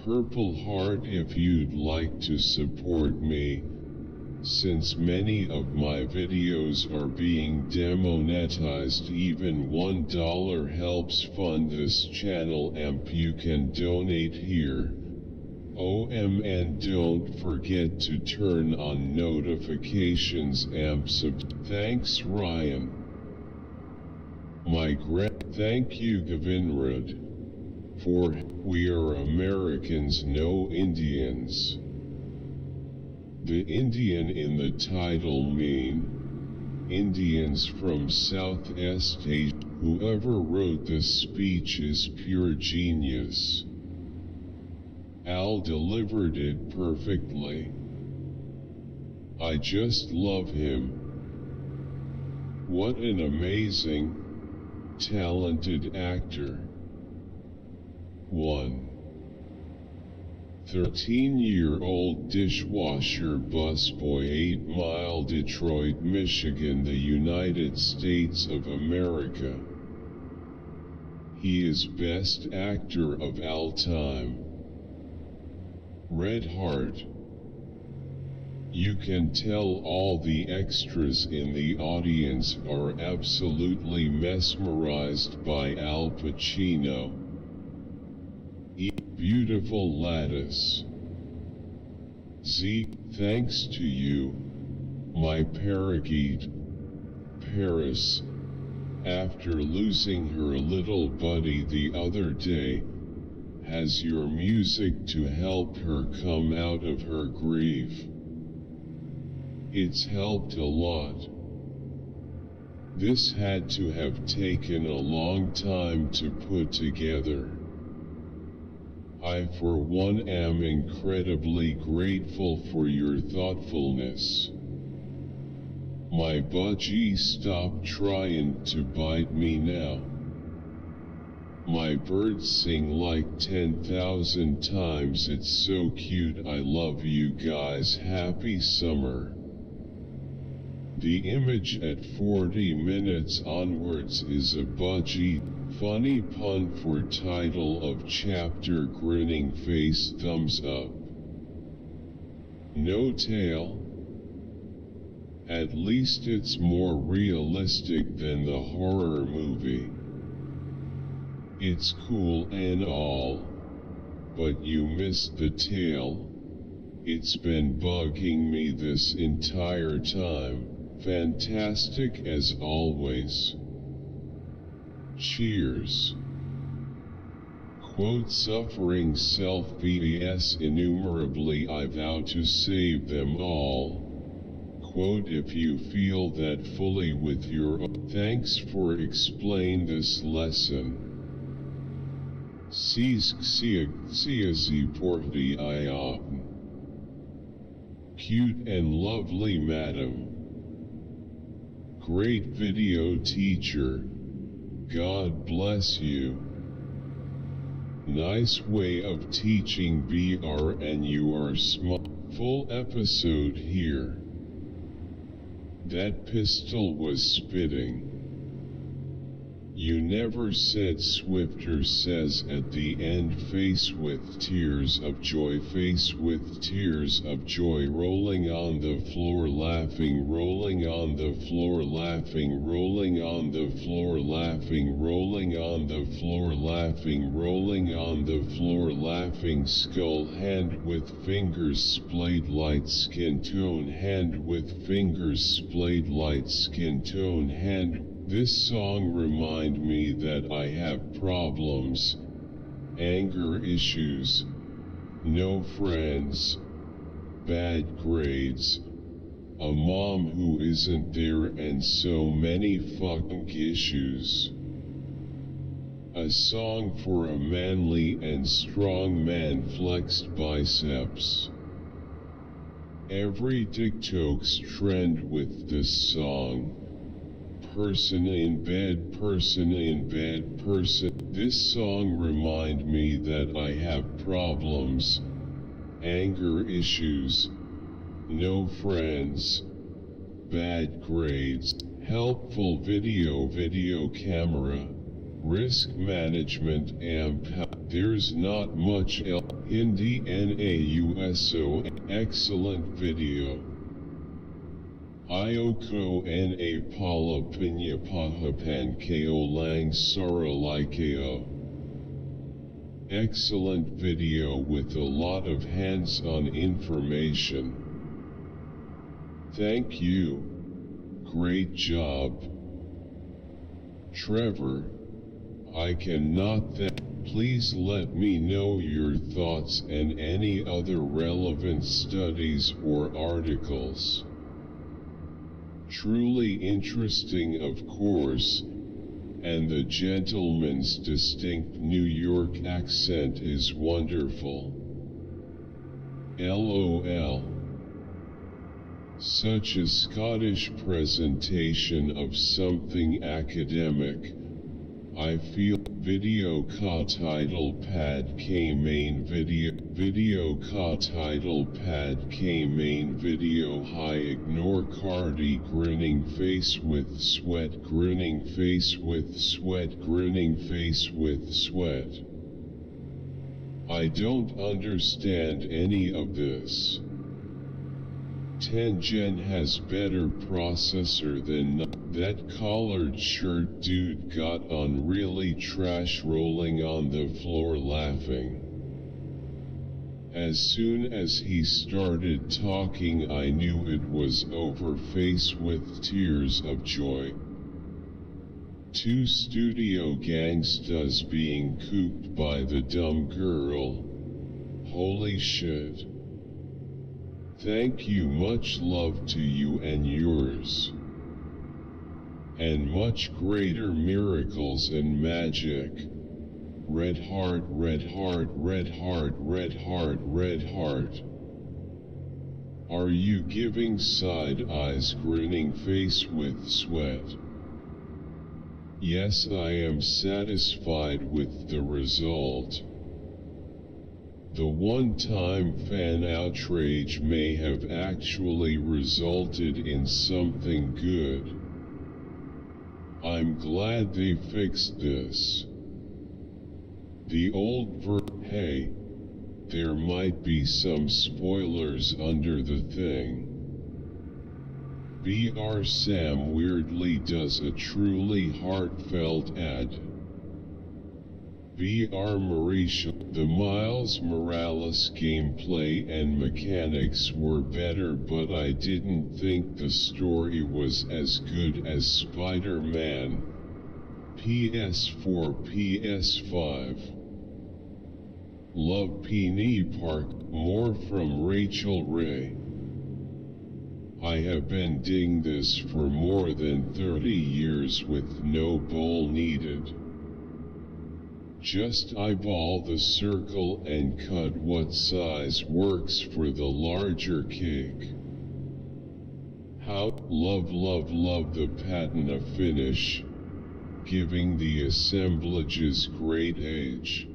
Purple heart if you'd like to support me, since many of my videos are being demonetized. Even $1 helps fund this channel. You can donate here. And don't forget to turn on notifications. Thanks Ryan. Thank you Gavinrud. For we are Americans, no Indians. The Indian in the title mean Indians from Southeast Asia. Whoever wrote this speech is pure genius. Al delivered it perfectly. I just love him. What an amazing, talented actor. 1. 13-year-old dishwasher busboy, 8 Mile, Detroit, Michigan, the United States of America. He is best actor of all time. Red heart. You can tell all the extras in the audience are absolutely mesmerized by Al Pacino. Beautiful lattice. Z. Thanks to you, my parakeet, Paris, after losing her little buddy the other day, has your music to help her come out of her grief. It's helped a lot. This had to have taken a long time to put together. I for one am incredibly grateful for your thoughtfulness. My budgie, stop trying to bite me now. My birds sing like 10,000 times. It's so cute. I love you guys. Happy summer. The image at 40 minutes onwards is a budgie. Funny pun for title of chapter. Grinning face, thumbs up. No tail. At least it's more realistic than the horror movie. It's cool and all, but you missed the tail. It's been bugging me this entire time. Fantastic as always. Cheers. Quote, suffering self-BS innumerably, I vow to save them all. Quote, if you feel that fully with your thanks for explain this lesson. Porti I cute and lovely madam. Great video teacher. God bless you. Nice way of teaching BR and you are smart. Full episode here. That pistol was spitting. You never said. Swifter says at the end, face with tears of joy, face with tears of joy, rolling on the floor laughing, rolling on the floor laughing, rolling on the floor laughing, rolling on the floor laughing, rolling on the floor laughing, skull hand with fingers splayed, light skin tone hand with fingers splayed, light skin tone hand. This song remind me that I have problems, anger issues, no friends, bad grades, a mom who isn't there and so many fucking issues. A song for a manly and strong man, flexed biceps. Every TikTok's trend with this song. Person in bed, person in bed, person. This song remind me that I have problems, anger issues, no friends, bad grades, helpful video camera, risk management amp. There's not much Hindi NAUSO, excellent video. Ioko na pala pinya pahapan ko lang saralikeo. Excellent video with a lot of hands-on information. Thank you. Great job. Trevor, I cannot thank. Please let me know your thoughts and any other relevant studies or articles. Truly interesting, of course, and the gentleman's distinct New York accent is wonderful. LOL. Such a Scottish presentation of something academic. I feel. Video ka title pad k main video ka title pad k main video. Hi, ignore Cardi, grinning face with sweat, grinning face with sweat, grinning face with sweat. I don't understand any of this. 10 Gen has better processor than that collared shirt dude got on, really trash, rolling on the floor laughing. As soon as he started talking I knew it was over, face with tears of joy. 2 studio gangstas being cooped by the dumb girl. Holy shit. Thank you, much love to you and yours. And much greater miracles and magic. Red heart, red heart, red heart, red heart, red heart. Are you giving side eyes, grinning face with sweat? Yes, I am satisfied with the result. The one-time fan outrage may have actually resulted in something good. I'm glad they fixed this. The old hey, there might be some spoilers under the thing. BR Sam weirdly does a truly heartfelt ad. BR Mauricio, the Miles Morales gameplay and mechanics were better, but I didn't think the story was as good as Spider-Man. PS4, PS5. Love Peony Park, more from Rachel Ray. I have been ding this for more than 30 years with no bowl needed. Just eyeball the circle and cut what size works for the larger cake. How love the patina finish, giving the assemblages great age.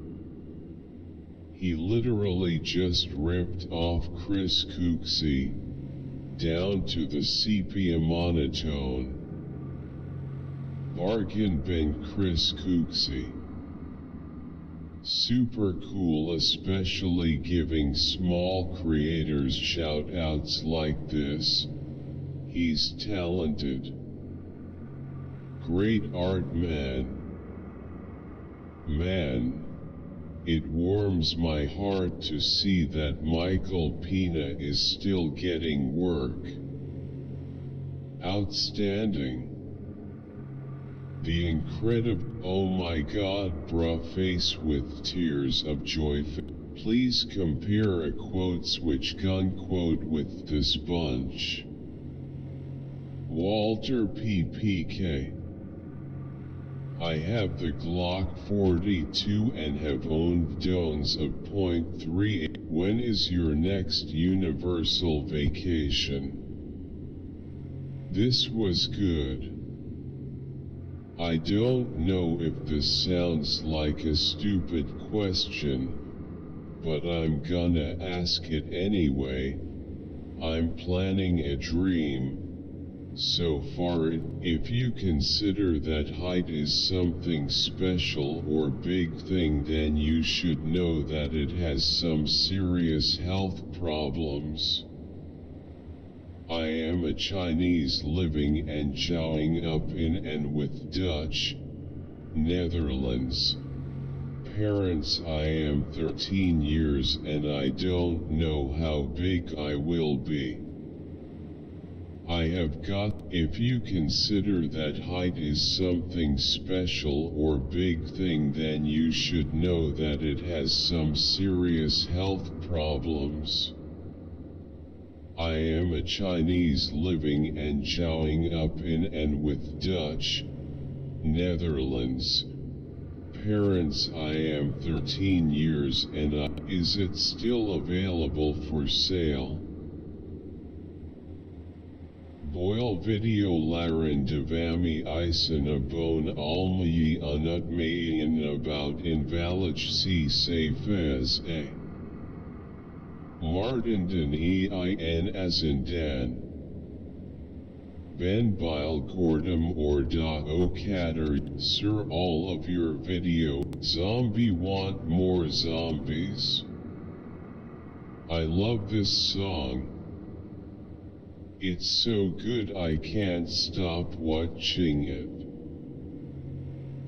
He literally just ripped off Chris Cooksey, down to the sepia monotone. Bargain bin Chris Cooksey. Super cool, especially giving small creators shout-outs like this. He's talented. Great art, man. Man, it warms my heart to see that Michael Pina is still getting work. Outstanding. The incredible, oh my god, bruh, face with tears of joy. Please compare a quote switch gun quote with this bunch. Walter PPK. I have the Glock 42 and have owned drones of .38. When is your next universal vacation? This was good. I don't know if this sounds like a stupid question, but I'm gonna ask it anyway. I'm planning a dream. So far, if you consider that height is something special or big thing, then you should know that it has some serious health problems. I am a Chinese living and chowing up in and with Dutch, Netherlands. Parents, I am 13 years and I don't know how big I will be. I have got, if you consider that height is something special or big thing, then you should know that it has some serious health problems. I am a Chinese living and chowing up in and with Dutch, Netherlands. Parents, I am 13 years and is it still available for sale? Boil video Laren Devami Isen a bone almayi unutmayin about invalid si safe as a Martindon ein as in Dan. Ben Bile Gordam or Da Okader, sir, all of your video. Zombie want more zombies. I love this song. It's so good I can't stop watching it.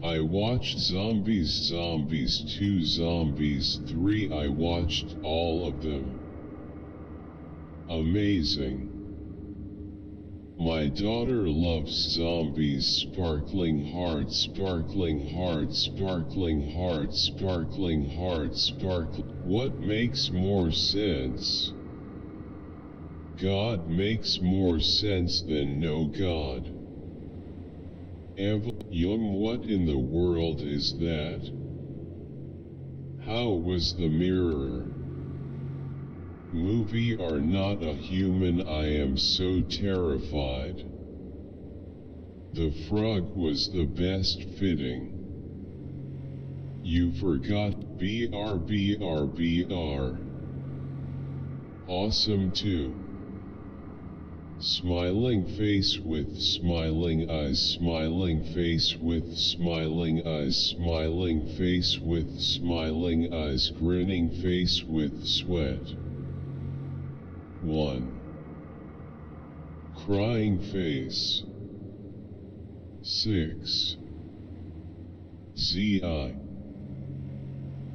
I watched Zombies 2, Zombies 3, I watched all of them. Amazing. My daughter loves zombies. Sparkling heart, sparkling heart, sparkling heart, sparkling heart, What makes more sense? God makes more sense than no God. Young, what in the world is that? How was the mirror? Movie are not a human, I am so terrified. The frog was the best fitting. You forgot BR. Awesome too. Smiling face with smiling eyes, smiling face with smiling eyes, smiling face with smiling eyes, grinning face with sweat. 1. Crying face. 6. ZI.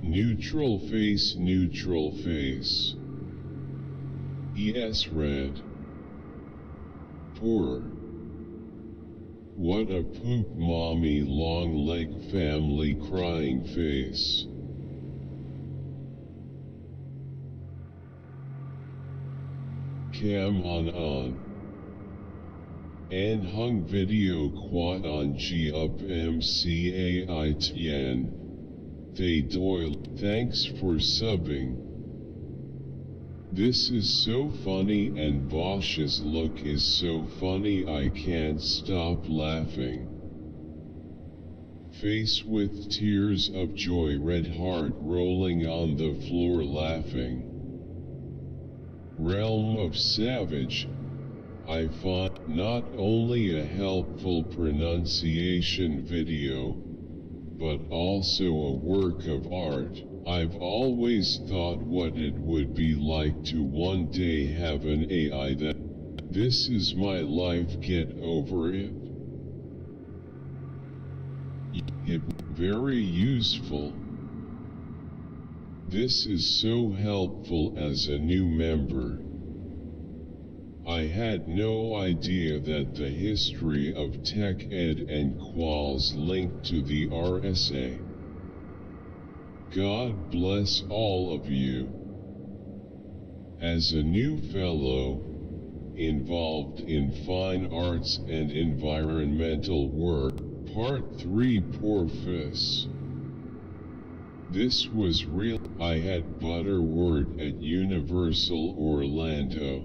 Neutral face, neutral face. ES red. Poor. What a poop mommy, long leg family, crying face. Cam on. And hung video quad on G up MCAI Tien. They Doyle, thanks for subbing. This is so funny and Bosch's look is so funny I can't stop laughing. Face with tears of joy, red heart rolling on the floor laughing. Realm of Savage, I find not only a helpful pronunciation video, but also a work of art. I've always thought what it would be like to one day have an AI that, this is my life, get over it. Very useful. This is so helpful as a new member. I had no idea that the history of tech ed and quals linked to the RSA. God bless all of you. As a new fellow, involved in fine arts and environmental work, Part 3 Porpoise. This was real. I had Butterwort at Universal Orlando.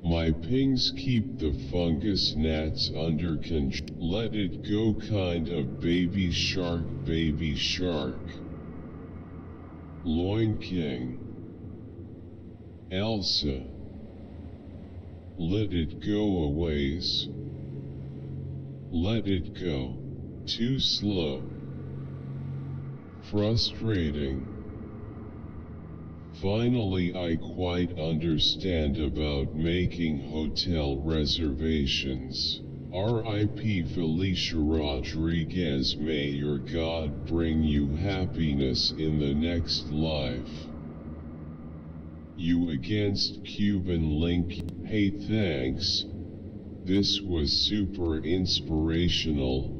My pings keep the fungus gnats under control. Let it go, kind of baby shark, baby shark. Loin King. Elsa. Let it go a ways. Let it go. Too slow. Frustrating. Finally, I quite understand about making hotel reservations. R.I.P. Felicia Rodriguez. May your God bring you happiness in the next life. You against Cuban Link. Hey, thanks. This was super inspirational.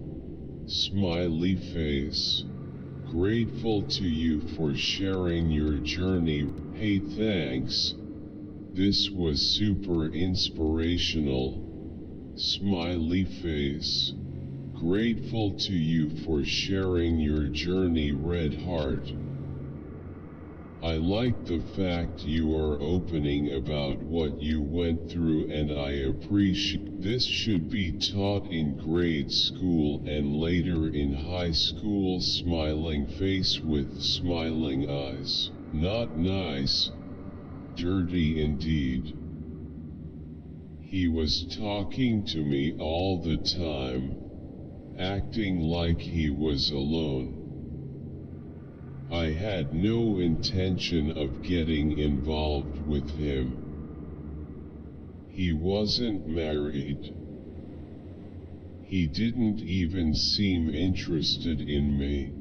Smiley face. Grateful to you for sharing your journey. Hey, thanks. This was super inspirational. Smiley face. Grateful to you for sharing your journey, red heart. I like the fact you are opening about what you went through, and I appreciate. This should be taught in grade school and later in high school. Smiling face with smiling eyes. Not nice. Dirty indeed. He was talking to me all the time, acting like he was alone. I had no intention of getting involved with him. He wasn't married. He didn't even seem interested in me.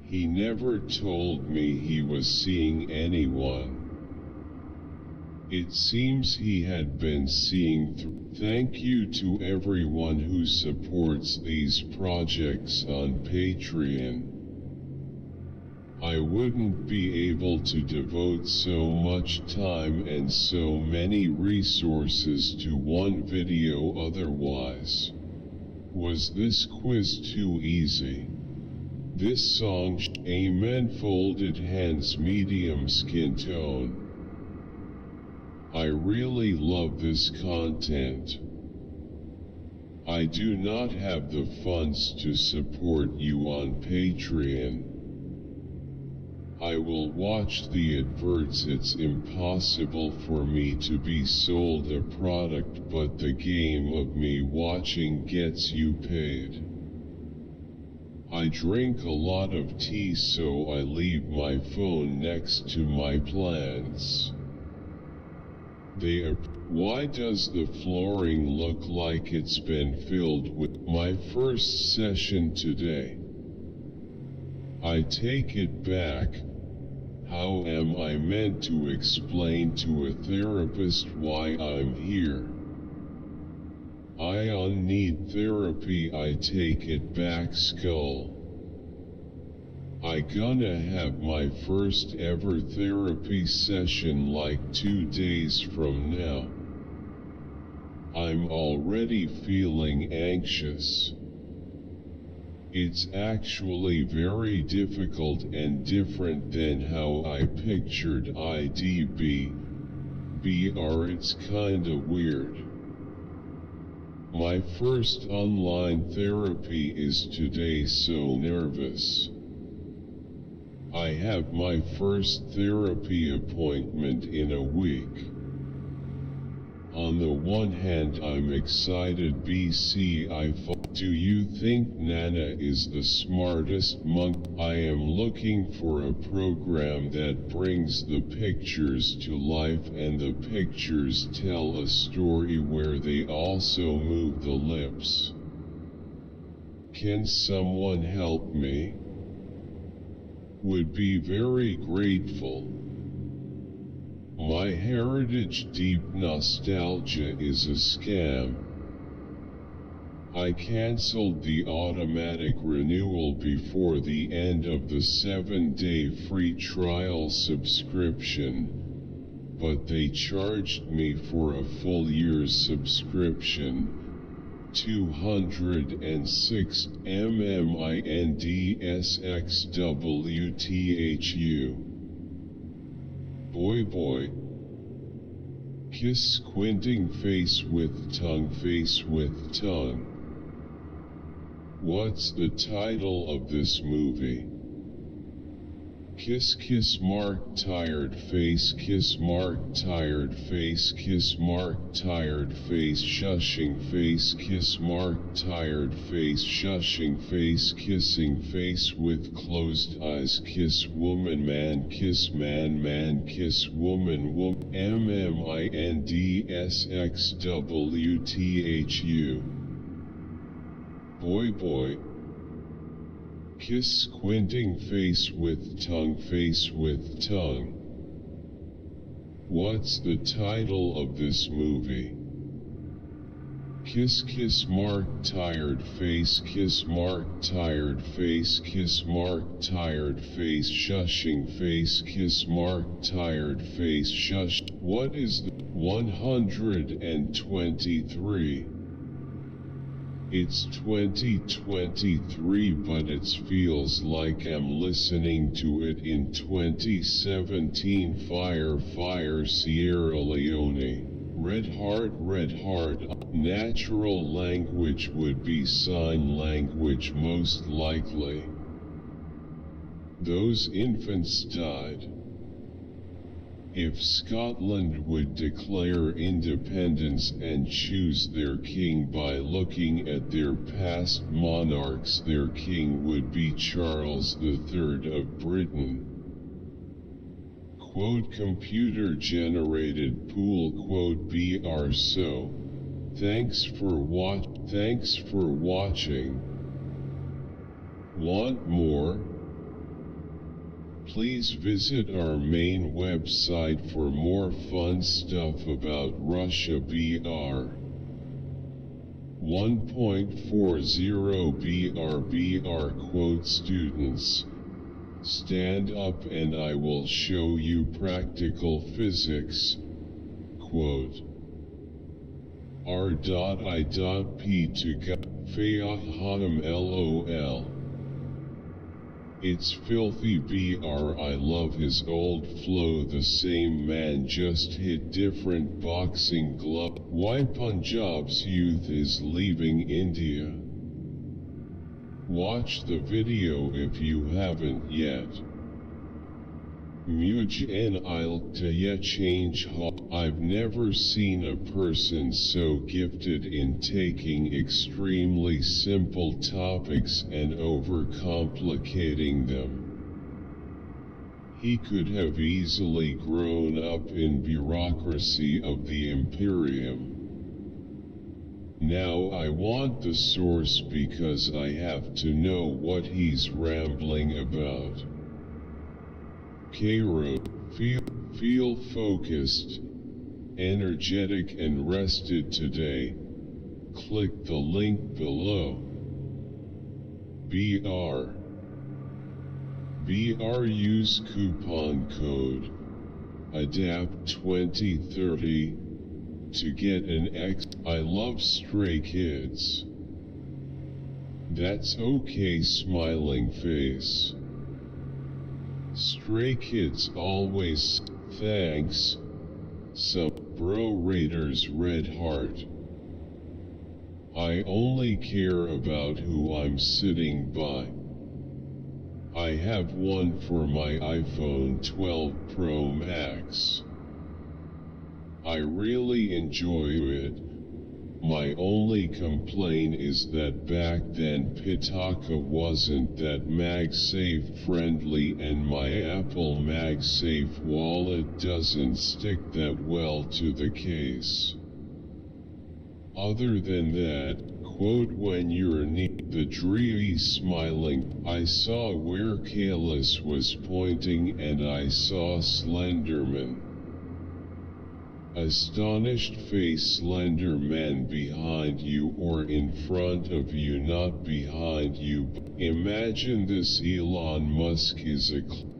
He never told me he was seeing anyone. It seems he had been seeing through. Thank you to everyone who supports these projects on Patreon. I wouldn't be able to devote so much time and so many resources to one video otherwise. Was this quiz too easy? This song, Amen, folded hands, medium skin tone. I really love this content. I do not have the funds to support you on Patreon. I will watch the adverts. It's impossible for me to be sold a product, but the game of me watching gets you paid. I drink a lot of tea, so I leave my phone next to my plants. Why does the flooring look like it's been filled with my first session today? I take it back. How am I meant to explain to a therapist why I'm here? I need therapy. I take it back, skull. I gonna have my first ever therapy session like 2 days from now. I'm already feeling anxious. It's actually very difficult and different than how I pictured IDB. It's kinda weird. My first online therapy is today, so nervous. I have my first therapy appointment in a week. On the one hand, I'm excited. Do you think Nana is the smartest monk? I am looking for a program that brings the pictures to life and the pictures tell a story where they also move the lips. Can someone help me? Would be very grateful. My heritage deep nostalgia is a scam. I cancelled the automatic renewal before the end of the 7-day free trial subscription, but they charged me for a full year's subscription, 206 MMINDSXWTHU. Boy. Kiss squinting face with tongue. What's the title of this movie? Kiss mark tired face, kiss mark tired face, kiss mark tired face, shushing face, kiss mark tired face, shushing face, kissing face with closed eyes, kiss woman man, kiss man, kiss woman MMINDSXWTHU. Boy. Kiss squinting face with tongue. What's the title of this movie? Kiss mark tired face, kiss mark tired face, kiss mark tired face, shushing face, kiss mark tired face, shush. What is the 123? It's 2023, but it feels like I'm listening to it in 2017. Fire, Sierra Leone. Red heart. Natural language would be sign language most likely. Those infants died. If Scotland would declare independence and choose their king by looking at their past monarchs, their king would be Charles III of Britain. Quote, computer-generated pool, quote, BR. So, thanks for watching. Want more? Please visit our main website for more fun stuff about Russia. BR 1.40 BR quote, students, stand up and I will show you practical physics, quote. R.I.P to Fayaham LOL. It's filthy BR. I love his old flow. The same man just hit different boxing glove. Why Punjab's youth is leaving India? Watch the video if you haven't yet. Muj I'll change. I've never seen a person so gifted in taking extremely simple topics and overcomplicating them. He could have easily grown up in bureaucracy of the Imperium. Now I want the source because I have to know what he's rambling about. Cairo, feel focused, energetic and rested today. Click the link below. BR use coupon code ADAPT2030 to get an X. I love Stray Kids. That's okay, smiling face. Stray Kids always, thanks. Some bro Raiders red heart. I only care about who I'm sitting by. I have one for my iPhone 12 Pro Max. I really enjoy it. My only complaint is that back then Pitaka wasn't that MagSafe friendly and my Apple MagSafe wallet doesn't stick that well to the case. Other than that, quote, when you're the dreary smiling, I saw where Kalis was pointing and I saw Slenderman. Astonished face, Slender Man behind you or in front of you, not behind you. Imagine this. Elon Musk is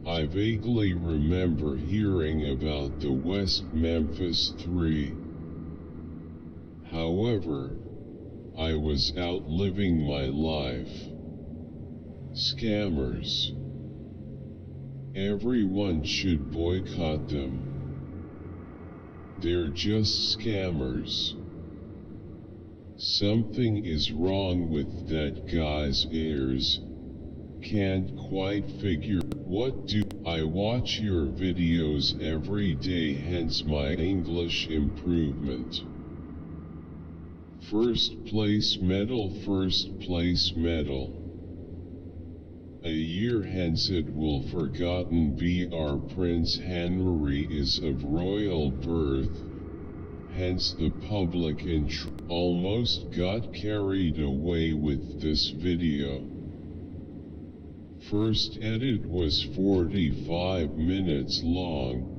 I vaguely remember hearing about the West Memphis 3. However, I was out living my life. Scammers. Everyone should boycott them. They're just scammers. Something is wrong with that guy's ears. Can't quite figure what do. I watch your videos every day, hence my English improvement. First place medal. A year hence it will forgotten be. Our Prince Henry is of royal birth, hence the public almost got carried away with this video. First edit was 45 minutes long.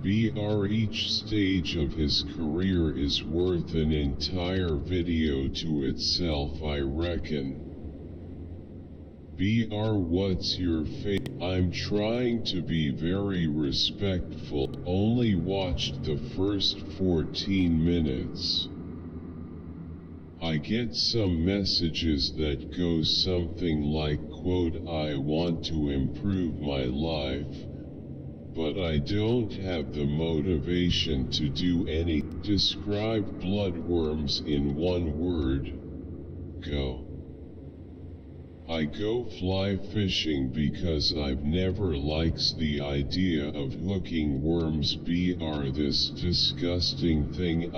BR each stage of his career is worth an entire video to itself, I reckon. BR what's your fate? I'm trying to be very respectful, only watched the first 14 minutes. I get some messages that go something like, quote, I want to improve my life, but I don't have the motivation to do any. Describe bloodworms in one word. Go. I go fly fishing because I've never liked the idea of hooking worms. This disgusting thing.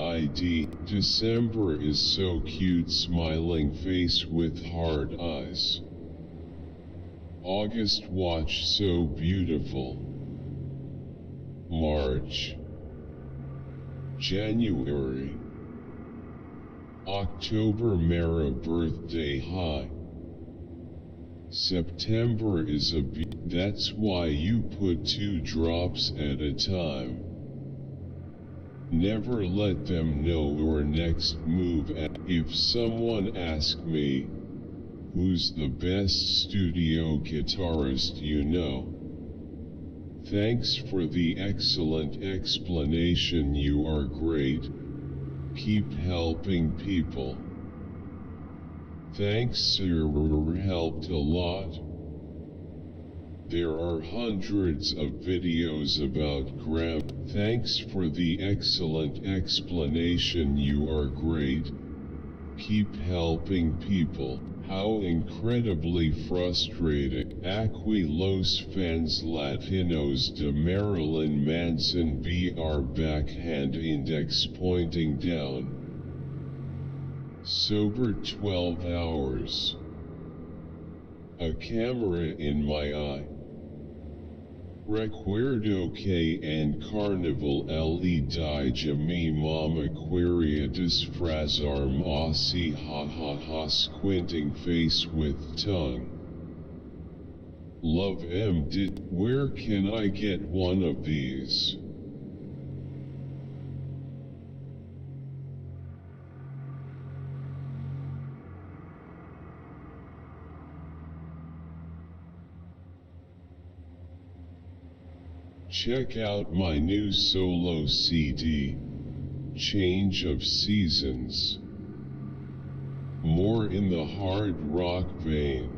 December is so cute, smiling face with hard eyes. August watch so beautiful. March, January, October Mara birthday high. September is that's why you put 2 drops at a time. Never let them know your next move. If someone asks me, who's the best studio guitarist you know? Thanks for the excellent explanation. You are great. Keep helping people. Thanks, sir, helped a lot. There are hundreds of videos about gram. Thanks for the excellent explanation. You are great. Keep helping people. How incredibly frustrating. Aquí los fans latinos de Marilyn Manson. Br backhand index pointing down. Sober 12 hours. A camera in my eye. Recuerdo que en carnaval le dije mi mama quería disfrazarme así, ha ha ha, squinting face with tongue. Love did. Where can I get one of these? Check out my new solo CD, Change of Seasons. More in the hard rock vein.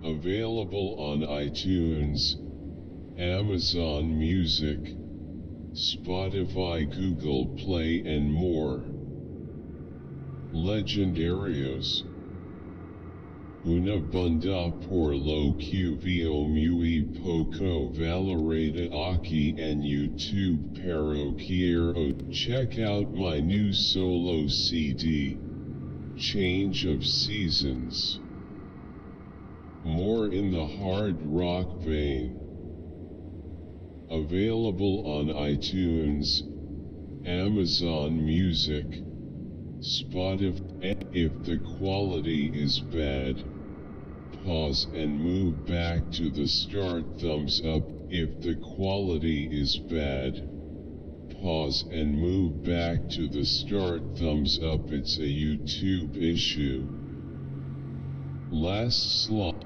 Available on iTunes, Amazon Music, Spotify, Google Play and more. Legendarios. Una bunda por lo que vio muy poco valorada aquí en YouTube, pero quiero. Check out my new solo CD, Change of Seasons. More in the hard rock vein. Available on iTunes, Amazon Music, Spotify. If the quality is bad, pause and move back to the start. Thumbs up. If the quality is bad, pause and move back to the start. Thumbs up. It's a YouTube issue. Last slot.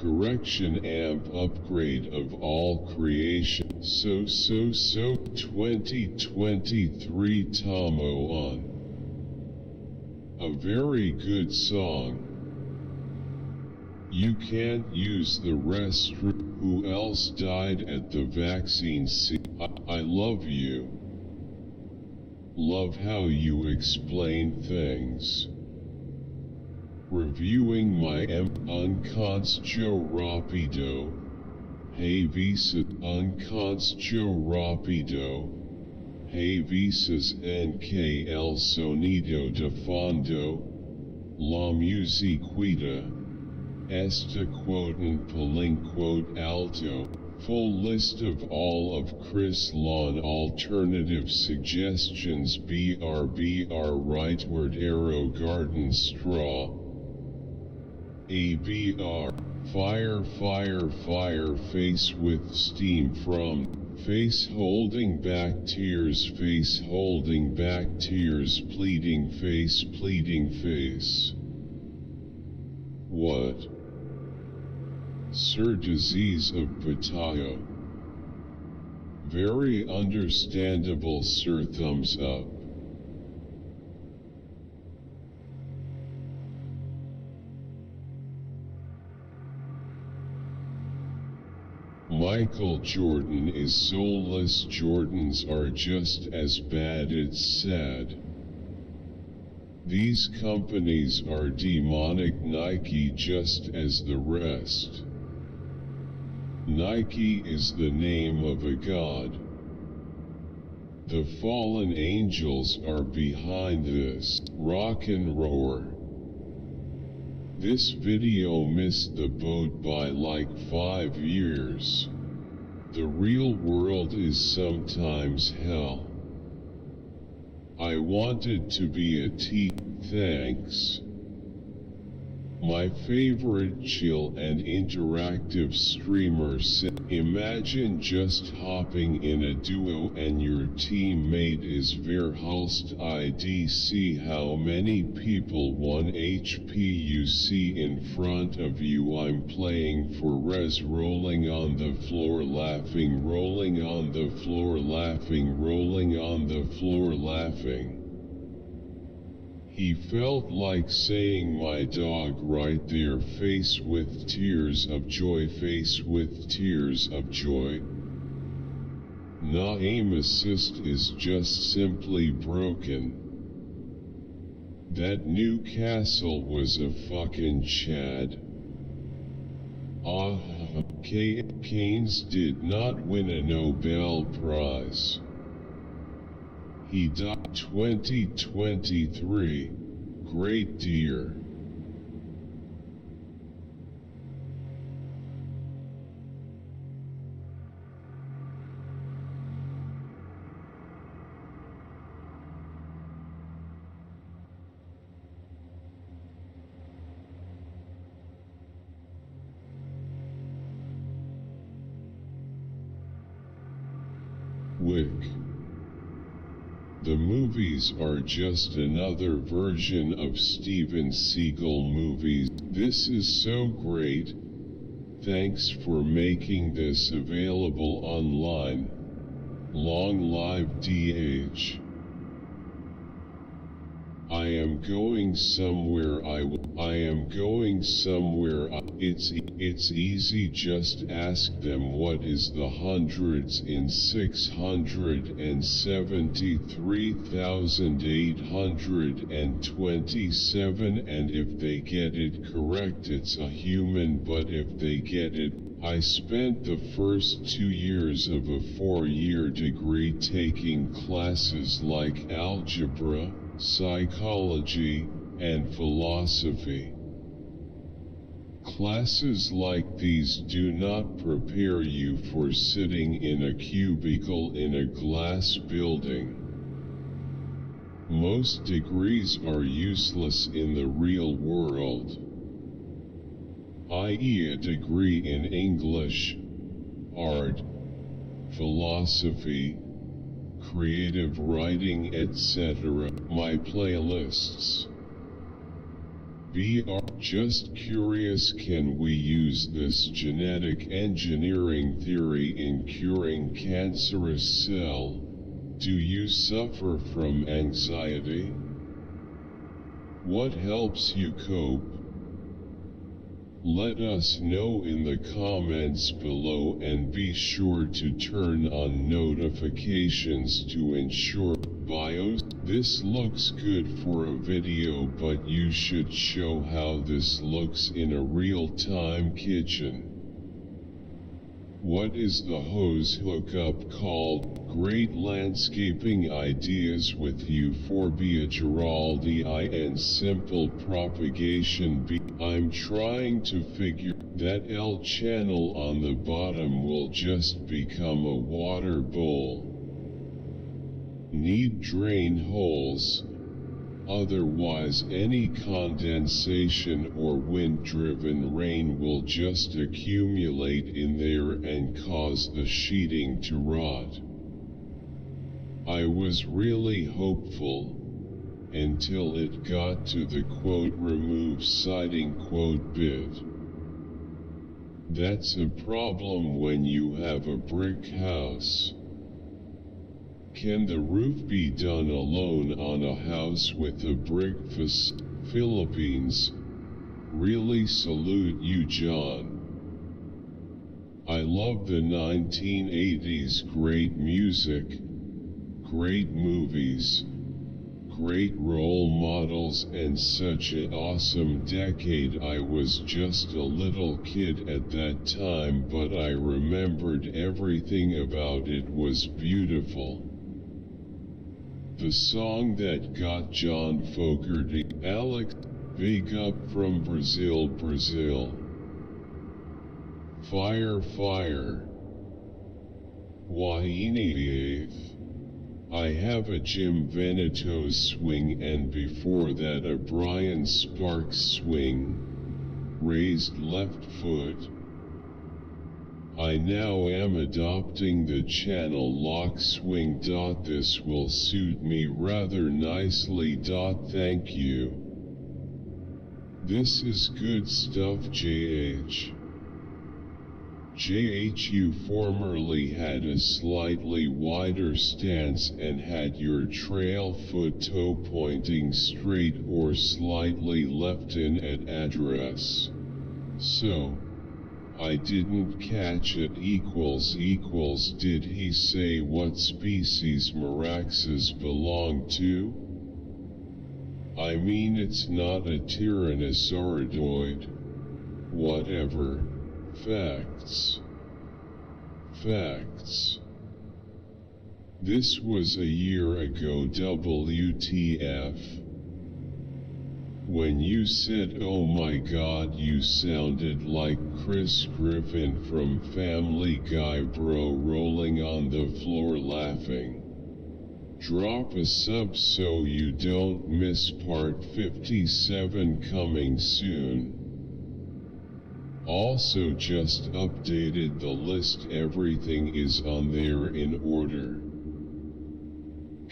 Correction amp upgrade of all creation. So 2023 Tomo on. A very good song. You can't use the restroom. Who else died at the vaccine scene? I love you. Love how you explain things. Reviewing my Unconstio Rapido. Hey Visa Unconstio Rapido. Hey Visas NK el sonido de fondo. La musiquita. Esta quoten palinquote alto. Full list of all of Chris Lawn alternative suggestions. BR rightward arrow garden straw. ABR. Fire face with steam from. Face holding back tears. Face holding back tears. Pleading face. What? Sir disease of Patayo. Very understandable, sir. Thumbs up. Michael Jordan is soulless. Jordans are just as bad. It's sad. These companies are demonic. Nike just as the rest. Nike is the name of a god. The fallen angels are behind this. Rock and roar. This video missed the boat by like 5 years. The real world is sometimes hell. I wanted to be a thanks. My favorite chill and interactive streamer said, imagine just hopping in a duo and your teammate is Verhulst ID. See how many people 1 HP you see in front of you. I'm playing for res, rolling on the floor laughing, rolling on the floor laughing, rolling on the floor laughing. He felt like saying my dog right there, face with tears of joy, face with tears of joy. Nah, aim assist is just simply broken. That Newcastle was a fucking Chad. Keynes did not win a Nobel Prize. He died 2023. Great dear. Wick. The movies are just another version of Steven Seagal movies. This is so great. Thanks for making this available online. Long live DH. I am going somewhere. I am going somewhere. It's easy, just ask them what is the hundreds in 673,827, and if they get it correct it's a human, but if they get it, I spent the first 2 years of a 4-year degree taking classes like algebra, psychology, and philosophy. Classes like these do not prepare you for sitting in a cubicle in a glass building. Most degrees are useless in the real world, i.e. a degree in English, art, philosophy, creative writing, etc. My playlists. BR. Just curious, can we use this genetic engineering theory in curing cancerous cell? Do you suffer from anxiety? What helps you cope? Let us know in the comments below, and be sure to turn on notifications to ensure bios. This looks good for a video, but you should show how this looks in a real-time kitchen. What is the hose hookup called? Great landscaping ideas with Euphorbia giraldii and simple propagation. I'm trying to figure that L channel on the bottom will just become a water bowl. Need drain holes. Otherwise any condensation or wind-driven rain will just accumulate in there and cause the sheeting to rot. I was really hopeful, until it got to the quote remove siding quote bit. That's a problem when you have a brick house. Can the roof be done alone on a house with a brick Philippines? Really salute you, John. I love the 1980s, great music, great movies, great role models and such an awesome decade. I was just a little kid at that time, but I remembered everything about it was beautiful. The song that got John Fogerty, Alex, big up from Brazil, Brazil. Fire, fire. Wahine. I have a Jim Veneto swing and before that a Brian Sparks swing. Raised left foot. I now am adopting the channel lock swing. This will suit me rather nicely. Thank you. This is good stuff. JH. You formerly had a slightly wider stance and had your trail foot toe pointing straight or slightly left in at address. So, I didn't catch it. Did he say what species Meraxes belong to? I mean, it's not a tyrannosauridoid. Whatever. Facts. Facts. This was a year ago. WTF. When you said oh my god, you sounded like Chris Griffin from Family Guy, bro, rolling on the floor laughing. Drop a sub so you don't miss part 57 coming soon. Also just updated the list, everything is on there in order.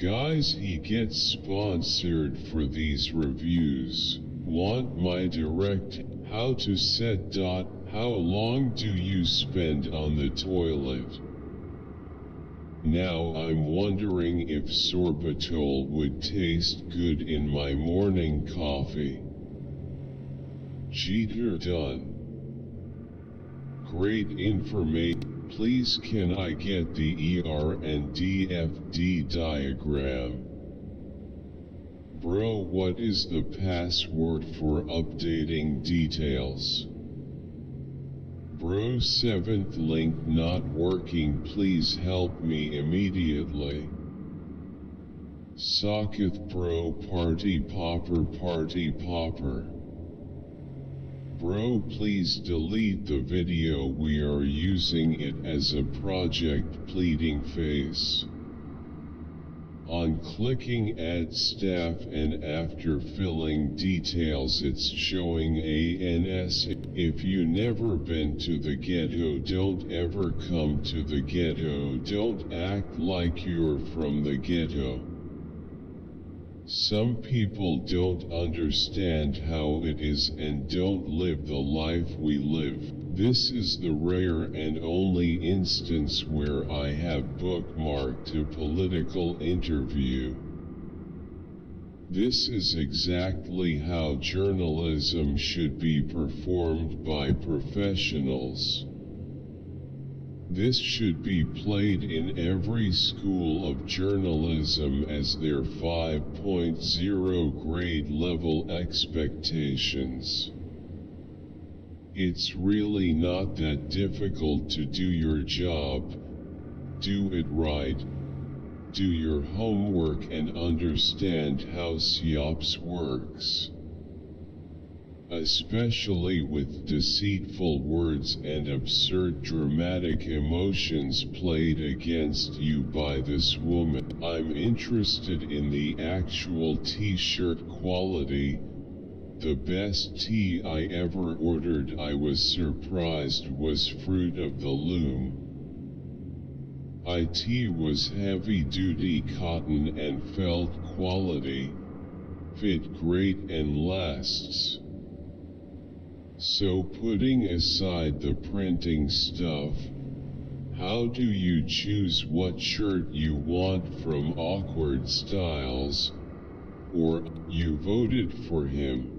Guys, he gets sponsored for these reviews. Want my direct how to set. How long do you spend on the toilet? Now I'm wondering if sorbitol would taste good in my morning coffee. Jeter done. Great information. Please can I get the ER and DFD diagram? Bro, what is the password for updating details? Bro, 7th link not working, please help me immediately. Socketh bro, party popper. Bro, please delete the video, we are using it as a project. Pleading face. On clicking add staff and after filling details it's showing ANS. If you never been to the ghetto, don't ever come to the ghetto. Don't act like you're from the ghetto. Some people don't understand how it is and don't live the life we live. This is the rare and only instance where I have bookmarked a political interview. This is exactly how journalism should be performed by professionals. This should be played in every school of journalism as their 5.0 grade level expectations. It's really not that difficult to do your job. Do it right. Do your homework and understand how SIOPS works. Especially with deceitful words and absurd dramatic emotions played against you by this woman. I'm interested in the actual t-shirt quality. The best tea I ever ordered, I was surprised, was Fruit of the Loom. IT was heavy-duty cotton and felt quality. Fit great and lasts. So putting aside the printing stuff, how do you choose what shirt you want from Awkward Styles? Or, you voted for him?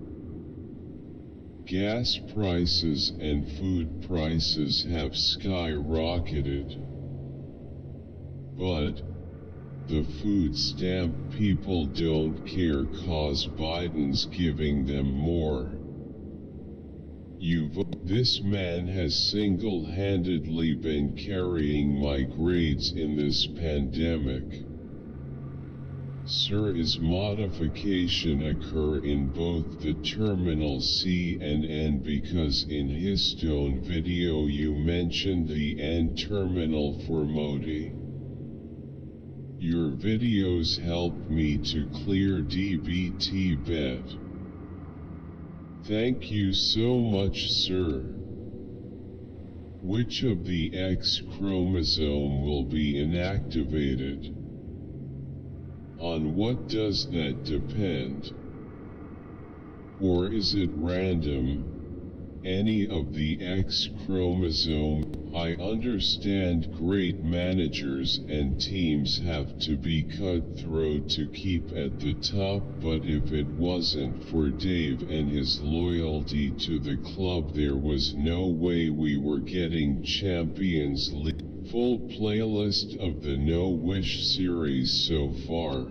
Gas prices and food prices have skyrocketed. But, the food stamp people don't care 'cause Biden's giving them more. This man has single-handedly been carrying my grades in this pandemic. Sir, is modification occur in both the terminal C and N, because in histone video you mentioned the N terminal for Modi. Your videos help me to clear DBT bet. Thank you so much, sir. Which of the X chromosome will be inactivated? On what does that depend? Or is it random? Any of the X chromosome? I understand great managers and teams have to be cutthroat to keep at the top, but if it wasn't for Dave and his loyalty to the club, there was no way we were getting Champions League. Full playlist of the No Wish series so far.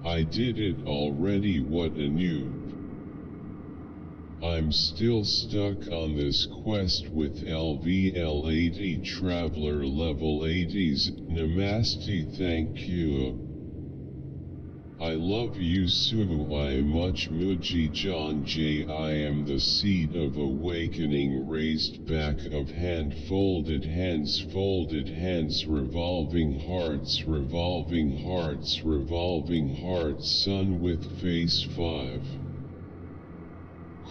I did it already, what a noob. I'm still stuck on this quest with LVL80 Traveler level 80s. Namaste, thank you. I love you so much, Muji John J. I am the seed of awakening, raised back of hand, folded hands, revolving hearts, revolving hearts, revolving hearts, sun with face 5.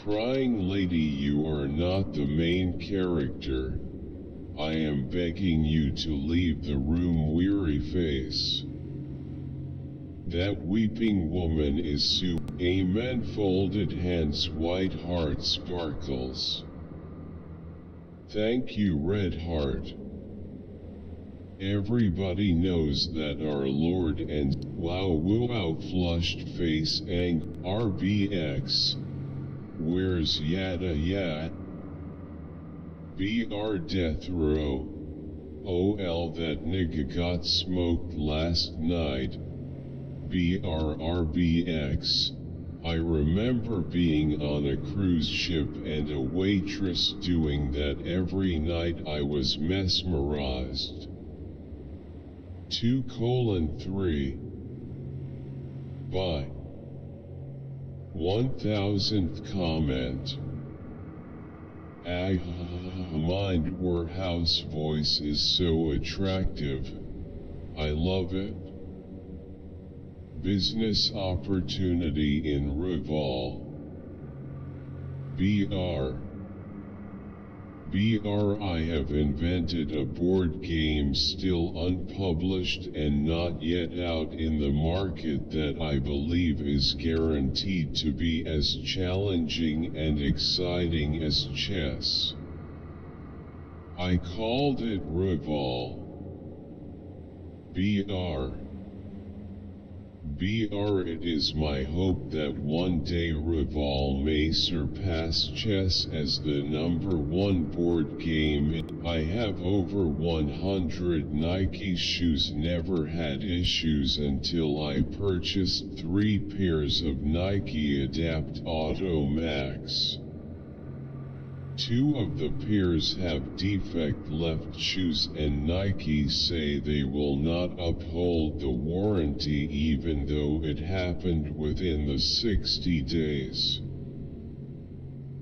Crying lady, you are not the main character. I am begging you to leave the room, weary face. That weeping woman is Sue. Amen. Folded hands, white heart sparkles. Thank you, red heart. Everybody knows that our Lord and wow flushed face ang RBX. Where's yada yat? BR death row. OL, that nigga got smoked last night. BRRBX. I remember being on a cruise ship and a waitress doing that every night. I was mesmerized. 2:3. Bye. 1000th comment. Mind warehouse voice is so attractive. I love it. Business opportunity in Reval. I have invented a board game still unpublished and not yet out in the market that I believe is guaranteed to be as challenging and exciting as chess. I called it Reval. It is my hope that one day Reval may surpass chess as the #1 board game. I have over 100 Nike shoes, never had issues until I purchased 3 pairs of Nike Adapt Auto Max. 2 of the pairs have defect left shoes, and Nike say they will not uphold the warranty even though it happened within the 60 days.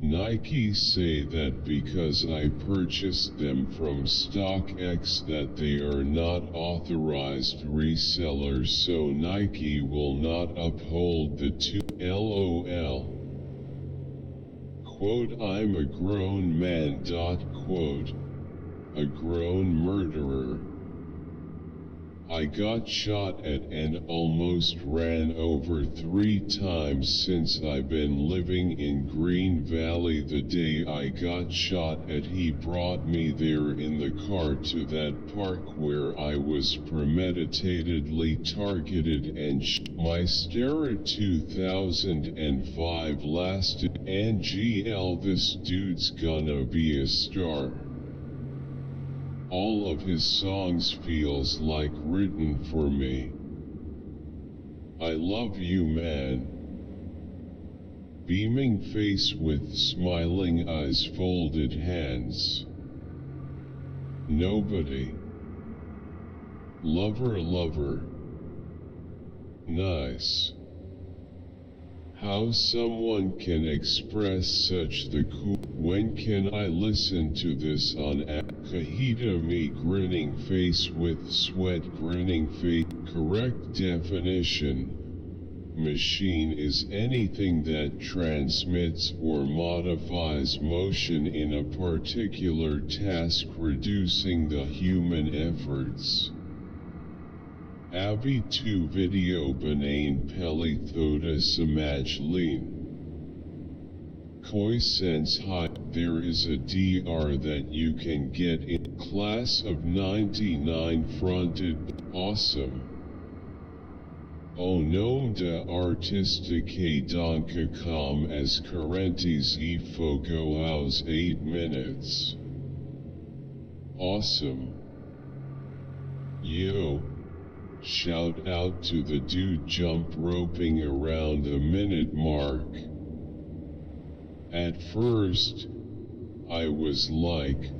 Nike say that because I purchased them from StockX that they are not authorized resellers, so Nike will not uphold the 2. LOL. Quote, I'm a grown man. Quote, a grown murderer. I got shot at and almost ran over 3 times since I've been living in Green Valley. The day I got shot at, he brought me there in the car to that park where I was premeditatedly targeted and my stare at 2005 lasted. NGL, this dude's gonna be a star. All of his songs feels like written for me. I love you, man. Beaming face with smiling eyes, folded hands. Nobody. Lover, lover. Nice. How someone can express such the cool. When can I listen to this on app? Kahita me grinning face with sweat grinning face. Correct definition. Machine is anything that transmits or modifies motion in a particular task, reducing the human efforts. Abi 2 video banain peli thoda samajlin. Koi sense high. There is a DR that you can get in class of 99 fronted. Awesome. O nome de artistique donkacom as currentes e fogo aos 8 minutes. Awesome. Yo. Shout out to the dude jump roping around the minute mark. At first, I was like,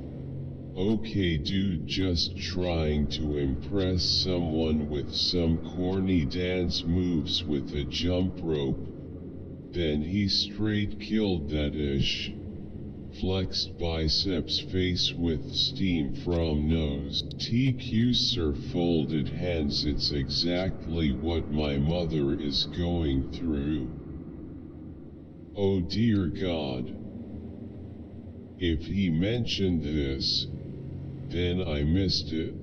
okay dude, just trying to impress someone with some corny dance moves with a jump rope. Then he straight killed that ish. Flexed biceps, face with steam from nose. TQ sir, folded hands. It's exactly what my mother is going through. Oh dear God. If he mentioned this, then I missed it.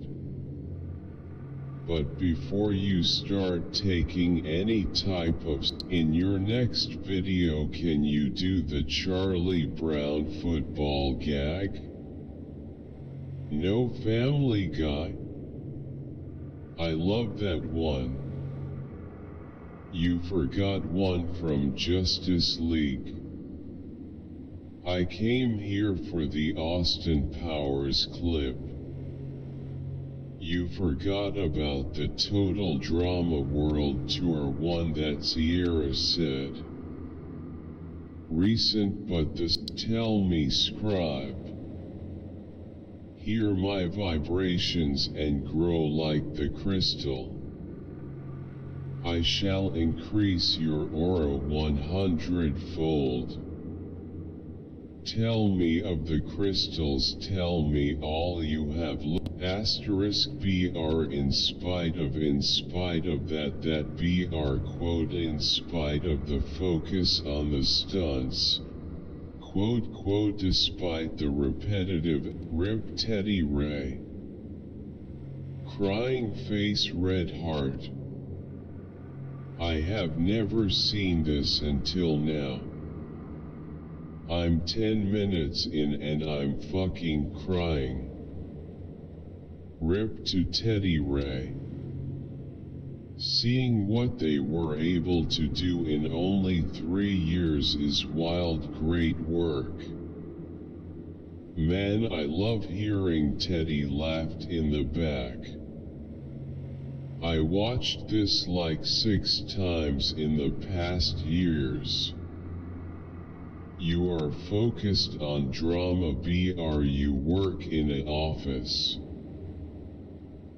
But before you start taking any type of in your next video, can you do the Charlie Brown football gag? No, Family Guy. I love that one. You forgot one from Justice League. I came here for the Austin Powers clip. You forgot about the Total Drama World Tour one that Sierra said. Recent but this. Tell me, scribe. Hear my vibrations and grow like the crystal. I shall increase your aura 100-fold. Tell me of the crystals, tell me all you have. Asterisk BR in spite of that BR quote in spite of the focus on the stunts. Quote despite the repetitive. Rip Teddy Ray. Crying face red heart. I have never seen this until now. I'm 10 minutes in and I'm fucking crying. Rip to Teddy Ray. Seeing what they were able to do in only 3 years is wild. Great work. Man, I love hearing Teddy laughed in the back. I watched this like 6 times in the past years. You are focused on drama BR, you work in an office.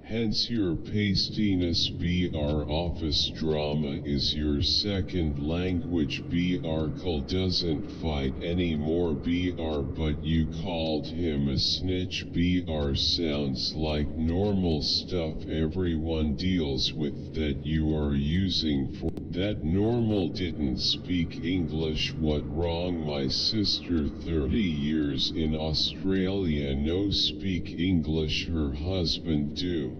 Hence your pastiness BR, office drama is your second language. BR Cole doesn't fight anymore BR, but you called him a snitch BR. Sounds like normal stuff everyone deals with that you are using for that. Normal didn't speak English. What wrong? My sister 30 years in Australia no speak English, her husband do.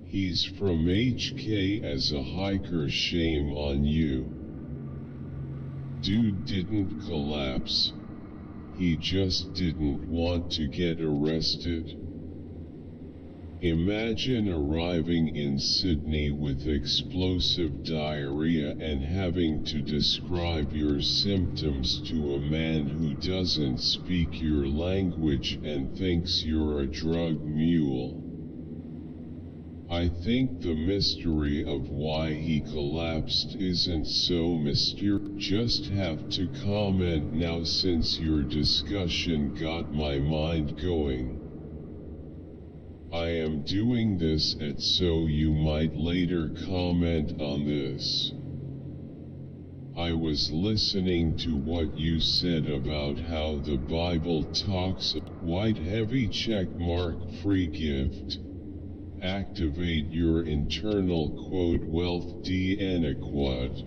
He's from HK as a hiker, shame on you. Dude didn't collapse. He just didn't want to get arrested. Imagine arriving in Sydney with explosive diarrhea and having to describe your symptoms to a man who doesn't speak your language and thinks you're a drug mule. I think the mystery of why he collapsed isn't so mysterious. Just have to comment now since your discussion got my mind going. I am doing this so you might later comment on this. I was listening to what you said about how the Bible talks white heavy checkmark free gift. Activate your internal quote wealth DNA quote.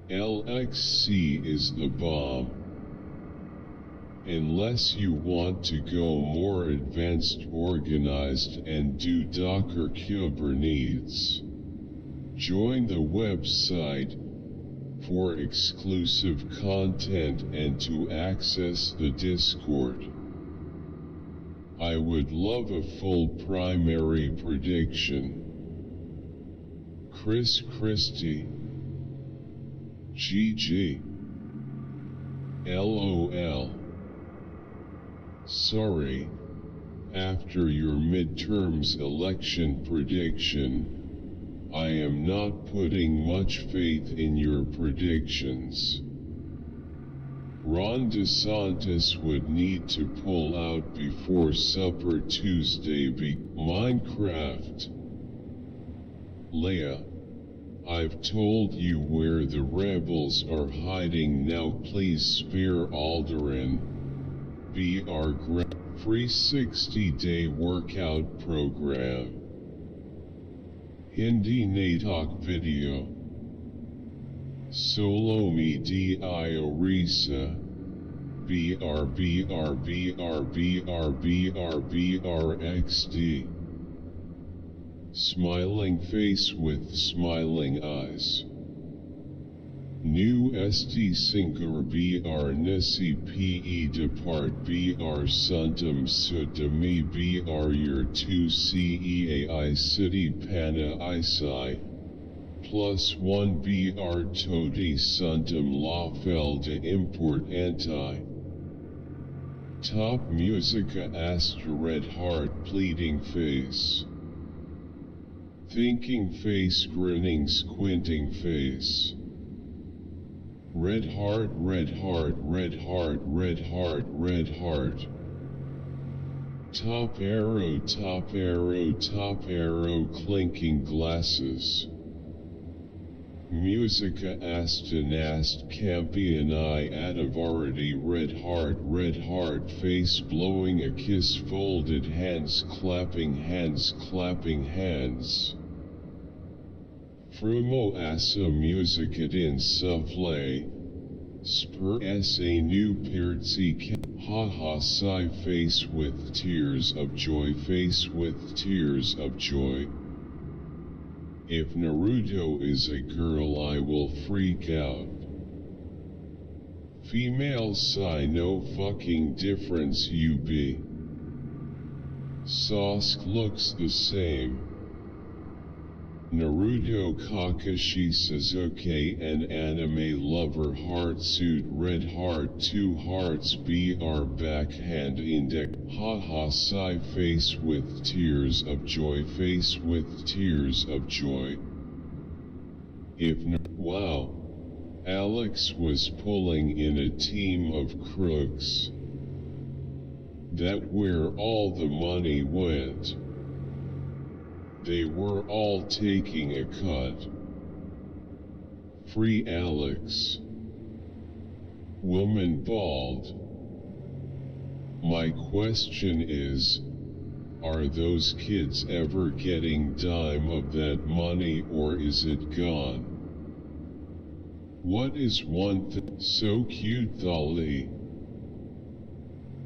LXC is the bomb. Unless you want to go more advanced, organized, and do Docker Kubernetes. Join the website for exclusive content and to access the Discord. I would love a full primary prediction. Chris Christie. GG. LOL. Sorry, after your midterms election prediction, I am not putting much faith in your predictions. Ron DeSantis would need to pull out before Super Tuesday. Minecraft. Leia, I've told you where the rebels are hiding now. Please spare Alderaan. Our free 60-day workout program. Hindi Natak video. Solo me di Orisa. BRBRBRBRBRBRXD. Smiling face with smiling eyes. New St Singur Br Nisi Pe Depart Br Suntum Sudami Br Year 2 CEAI City Pana Isai. +1 Br Todi Suntum Lafelde Import Anti. Top Musica Astra Red Heart Pleading Face. Thinking Face Grinning Squinting Face. Red heart, red heart, red heart, red heart, red heart. Top arrow, top arrow, top arrow, clinking glasses. Musica Aston Ast Campion I Adavarity red heart, face blowing a kiss, folded hands, clapping hands, clapping hands. Frumo asa musicat in souffle. Spur sa new pertzi haha sigh face with tears of joy, face with tears of joy. If Naruto is a girl I will freak out. Females sigh no fucking difference UB. Sasuke looks the same. Naruto Kakashi Sasuke an anime lover heart suit red heart 2 hearts BR backhand index haha sigh face with tears of joy, face with tears of joy. If wow, Alex was pulling in a team of crooks. That where all the money went. They were all taking a cut. Free Alex. Woman bald. My question is, are those kids ever getting dime of that money or is it gone? What is one thing so cute Thali?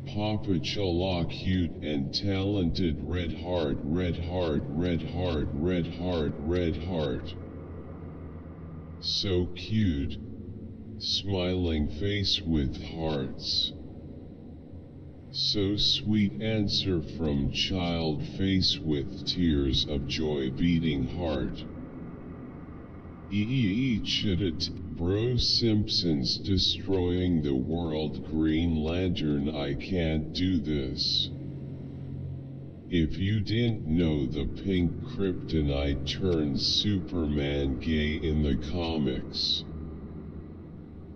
Papa Chala cute and talented red heart, red heart, red heart, red heart, red heart. So cute. Smiling face with hearts. So sweet answer from child face with tears of joy beating heart. Eat bro Simpsons destroying the world Green Lantern I can't do this. If you didn't know the pink kryptonite turns Superman gay in the comics.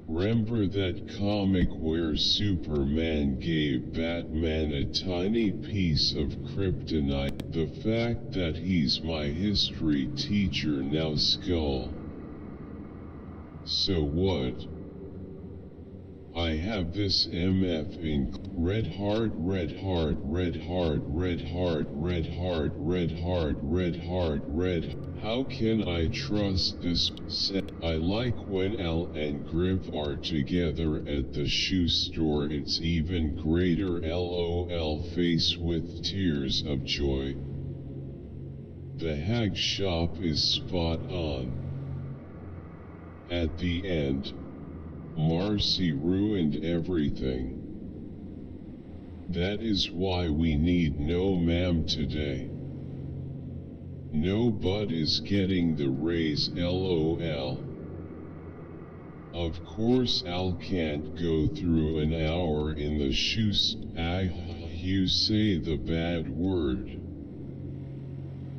Remember that comic where Superman gave Batman a tiny piece of kryptonite? The fact that he's my history teacher now skull. So what? I have this MF in red heart, red heart, red heart, red heart, red heart, red heart, red heart, red. How can I trust this set? I like when Al and Griff are together at the shoe store. It's even greater. LOL face with tears of joy. The hag shop is spot on. At the end, Marcy ruined everything. That is why we need no ma'am today. No bud is getting the raise LOL. Of course Al can't go through an hour in the shoes. You say the bad word.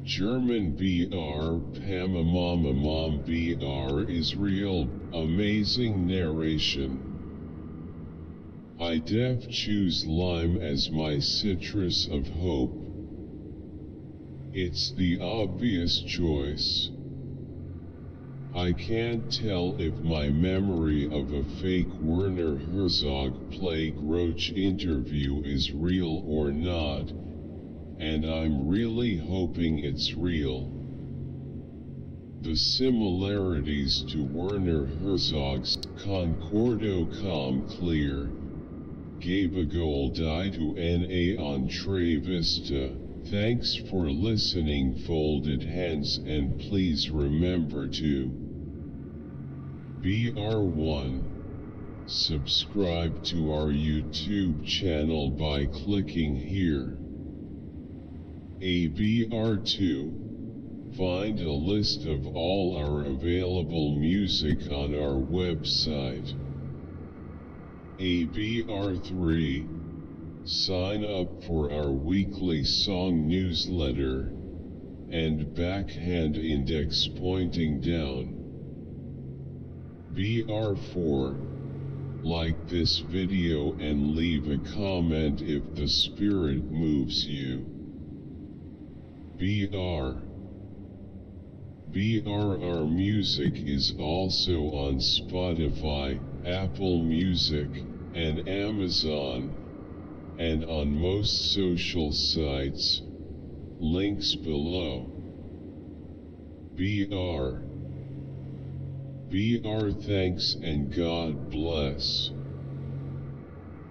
German BR Pamamamamam BR Israel. Amazing narration. I def choose lime as my citrus of hope. It's the obvious choice. I can't tell if my memory of a fake Werner Herzog Plague Roach interview is real or not, and I'm really hoping it's real. The similarities to Werner Herzog's Concordo com clear. Gaoler died to NA on Tre Vista. Thanks for listening. Folded hands, and please remember to BR1. Subscribe to our YouTube channel by clicking here. BR2. Find a list of all our available music on our website. BR3. Sign up for our weekly song newsletter and backhand index pointing down. BR4. Like this video and leave a comment if the spirit moves you. Our music is also on Spotify, Apple Music, and Amazon, and on most social sites. Links below. BR thanks and God bless.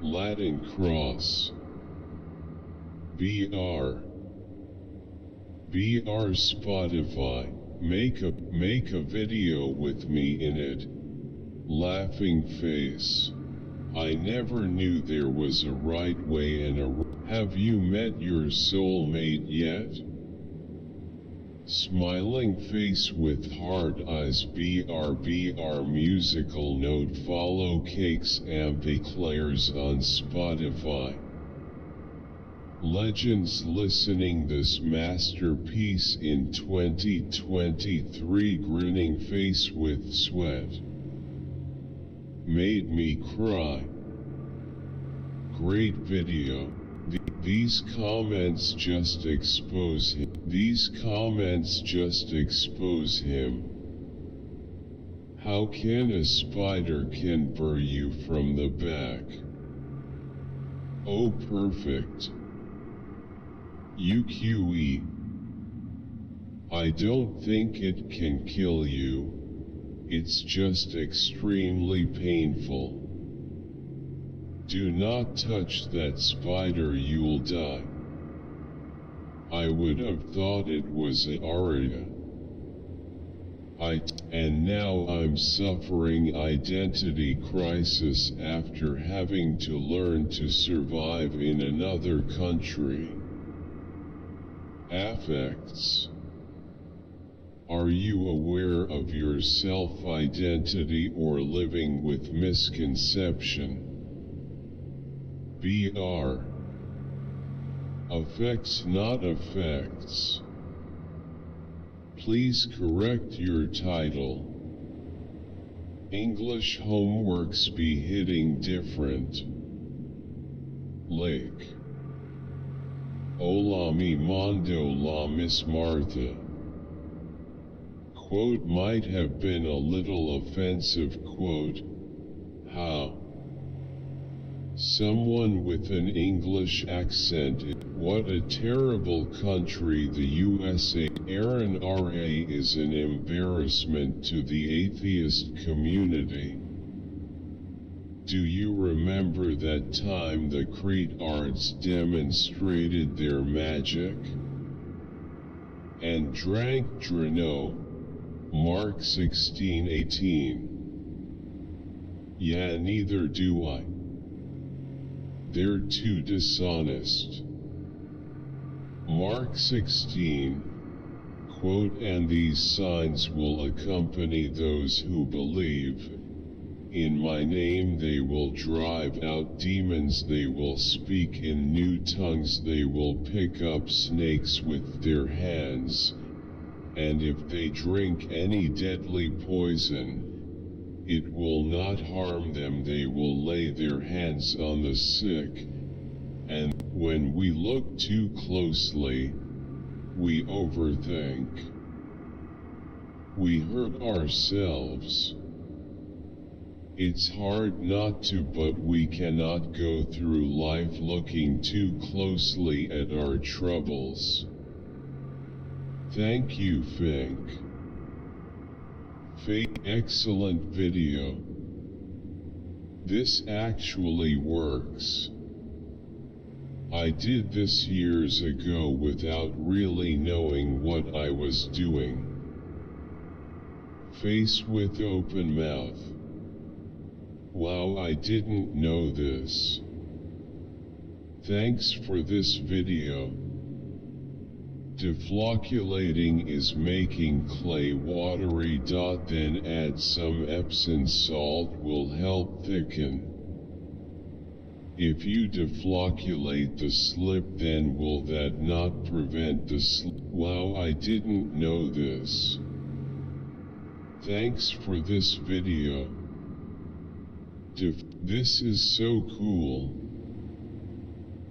Latin Cross. BR Spotify. Make a video with me in it. Laughing face. I never knew there was a right way and a Have you met your soulmate yet? Smiling face with hard eyes. BR musical note. Follow Cakes Amp Eclairs on Spotify. Legends listening this masterpiece in 2023. Grinning face with sweat. Made me cry. Great video. These comments just expose him. How can a spider can burr you from the back? Oh, perfect. UQE. I don't think it can kill you. It's just extremely painful. Do not touch that spider, you'll die. I would have thought it was an aria. and now I'm suffering identity crisis after having to learn to survive in another country. Affects. Are you aware of your self-identity or living with misconception? BR. Affects, not effects. Please correct your title. English homeworks be hitting different. Lake. Hola mi mundo la Miss Martha. Quote might have been a little offensive. Quote, how? Someone with an English accent. What a terrible country the USA. Aaron R.A. is an embarrassment to the atheist community. Do you remember that time the Crete Arts demonstrated their magic? And drank Drano, Mark 16:18. Yeah, neither do I. They're too dishonest. Mark 16, quote, and these signs will accompany those who believe. In my name they will drive out demons, they will speak in new tongues, they will pick up snakes with their hands, and if they drink any deadly poison, it will not harm them, they will lay their hands on the sick, and when we look too closely, we overthink. We hurt ourselves. It's hard not to, but we cannot go through life looking too closely at our troubles. Thank you, Fink. Excellent video. This actually works. I did this years ago without really knowing what I was doing. Face with open mouth. Wow, I didn't know this. Thanks for this video. Deflocculating is making clay watery. Then add some Epsom salt will help thicken. If you deflocculate the slip, then will that not prevent the slip? Wow, I didn't know this. Thanks for this video. This is so cool.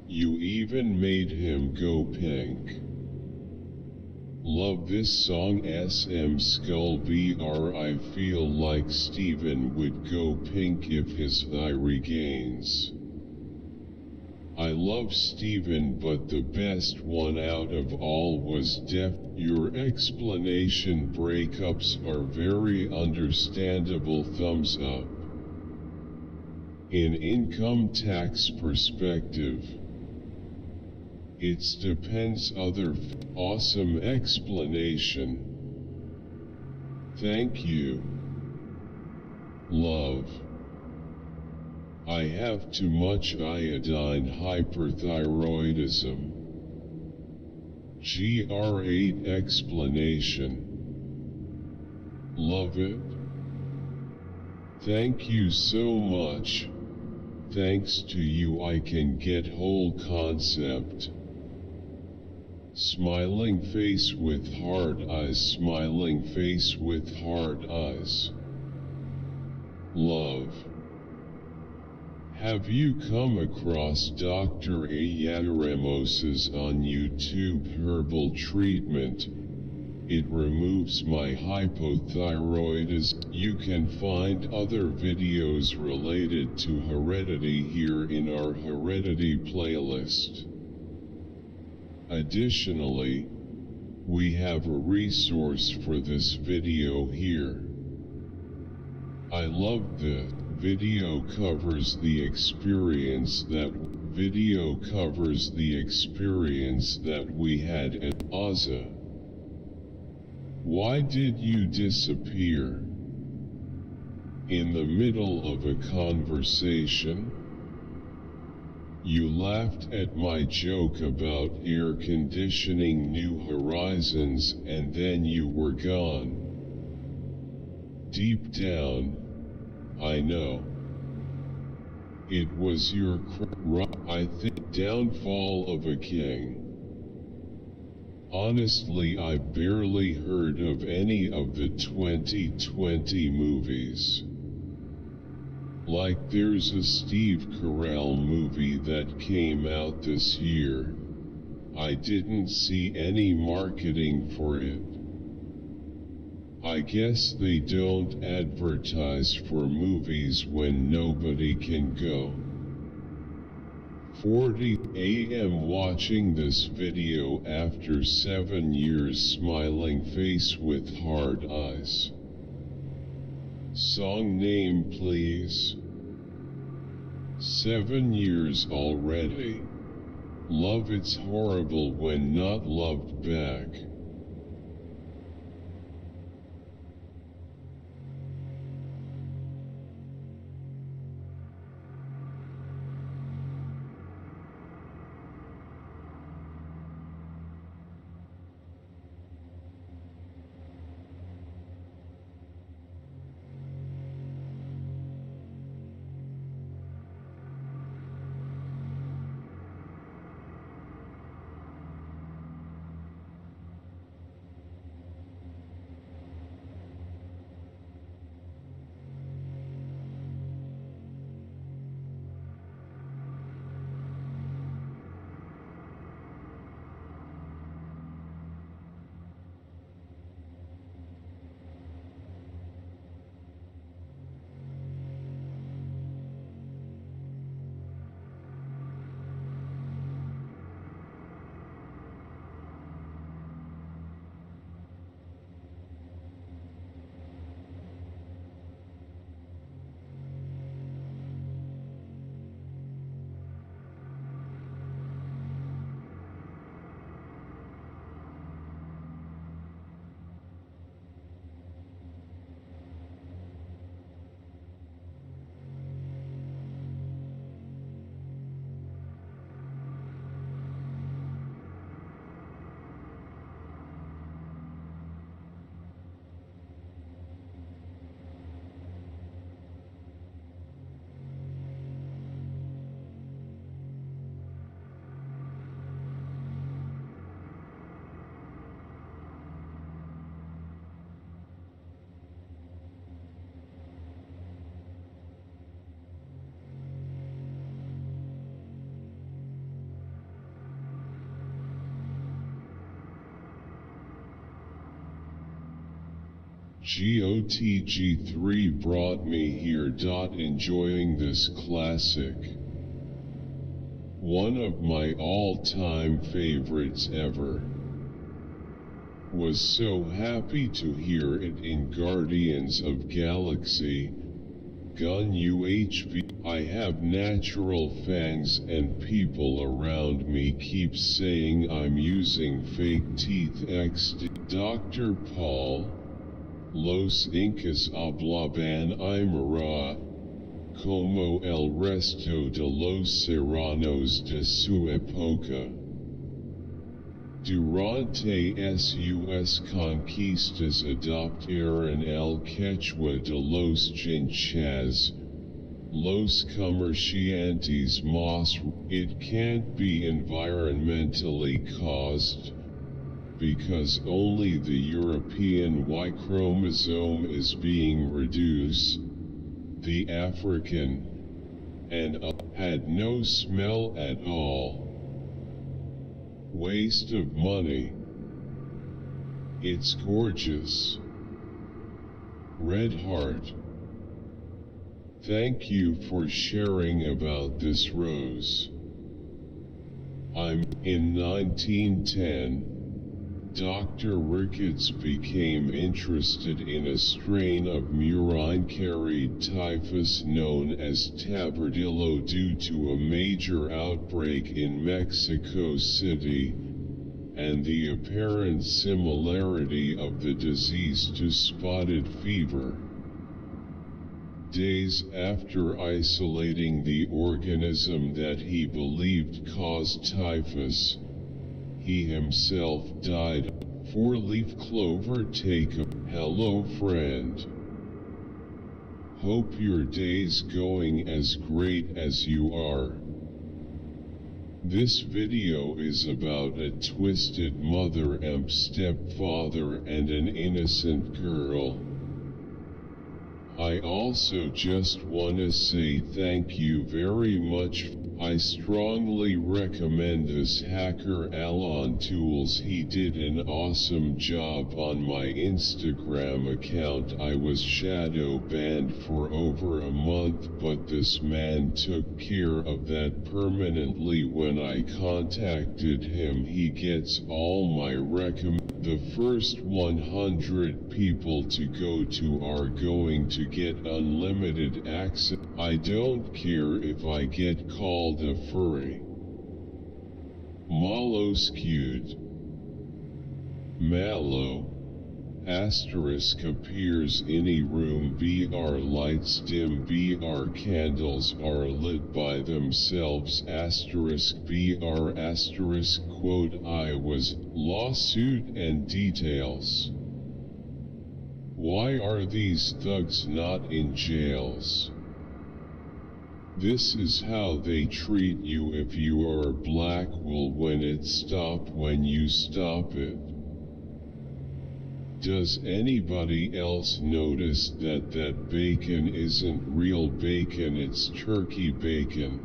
You even made him go pink. Love this song. SM Skull BR. I feel like Steven would go pink if his eye regains. I love Steven, but the best one out of all was Def. Your explanation breakups are very understandable. Thumbs up. In income tax perspective, it depends. Other awesome explanation. Thank you. Love. I have too much iodine hyperthyroidism. GR8 explanation. Love it. Thank you so much. Thanks to you I can get whole concept. Smiling face with hard eyes. Smiling face with hard eyes. Love. Have you come across Dr. Ayaramos's on YouTube herbal treatment? It removes my hypothyroidism. You can find other videos related to heredity here in our heredity playlist. Additionally, we have a resource for this video here. I love this. Video covers the experience that we had at Oza. Why did you disappear? In the middle of a conversation? You laughed at my joke about air conditioning New Horizons and then you were gone. Deep down, I know. It was your I think downfall of a king. Honestly, I barely heard of any of the 2020 movies. Like there's a Steve Carell movie that came out this year. I didn't see any marketing for it. I guess they don't advertise for movies when nobody can go. 40 AM watching this video after 7 years, smiling face with hard eyes. Song name please. 7 years already. Love it's horrible when not loved back. GOTG3 brought me here. Enjoying this classic. One of my all-time favorites ever. Was so happy to hear it in Guardians of Galaxy. Gun UHV. I have natural fangs and people around me keep saying I'm using fake teeth. Dr. Paul. Los Incas hablaban Aymara, como el resto de los serranos de su época. Durante sus conquistas adoptaron el quechua de los chinchas, los comerciantes más. It can't be environmentally caused, because only the European Y chromosome is being reduced. The African and had no smell at all. Waste of money. It's gorgeous. Red heart. Thank you for sharing about this rose. In 1910. Dr. Ricketts became interested in a strain of murine-carried typhus known as tabardillo due to a major outbreak in Mexico City. and the apparent similarity of the disease to spotted fever. Days after isolating the organism that he believed caused typhus, he himself died. 4-leaf clover take a hello friend. Hope your day's going as great as you are. This video is about a twisted mother and stepfather and an innocent girl. I also just wanna say thank you very much. I strongly recommend this hacker Alon Tools. He did an awesome job on my Instagram account. I was shadow banned for over a month, but this man took care of that permanently. When I contacted him, he gets all my The first 100 people to go to are going to get unlimited access. I don't care if I get called a furry. Malo skewed. Mallow. Asterisk appears any room. BR lights dim. BR candles are lit by themselves. Asterisk BR asterisk quote I was lawsuit and details. Why are these thugs not in jails? This is how they treat you if you are black. Will when it stop when you stop it. Does anybody else notice that bacon isn't real bacon, it's turkey bacon?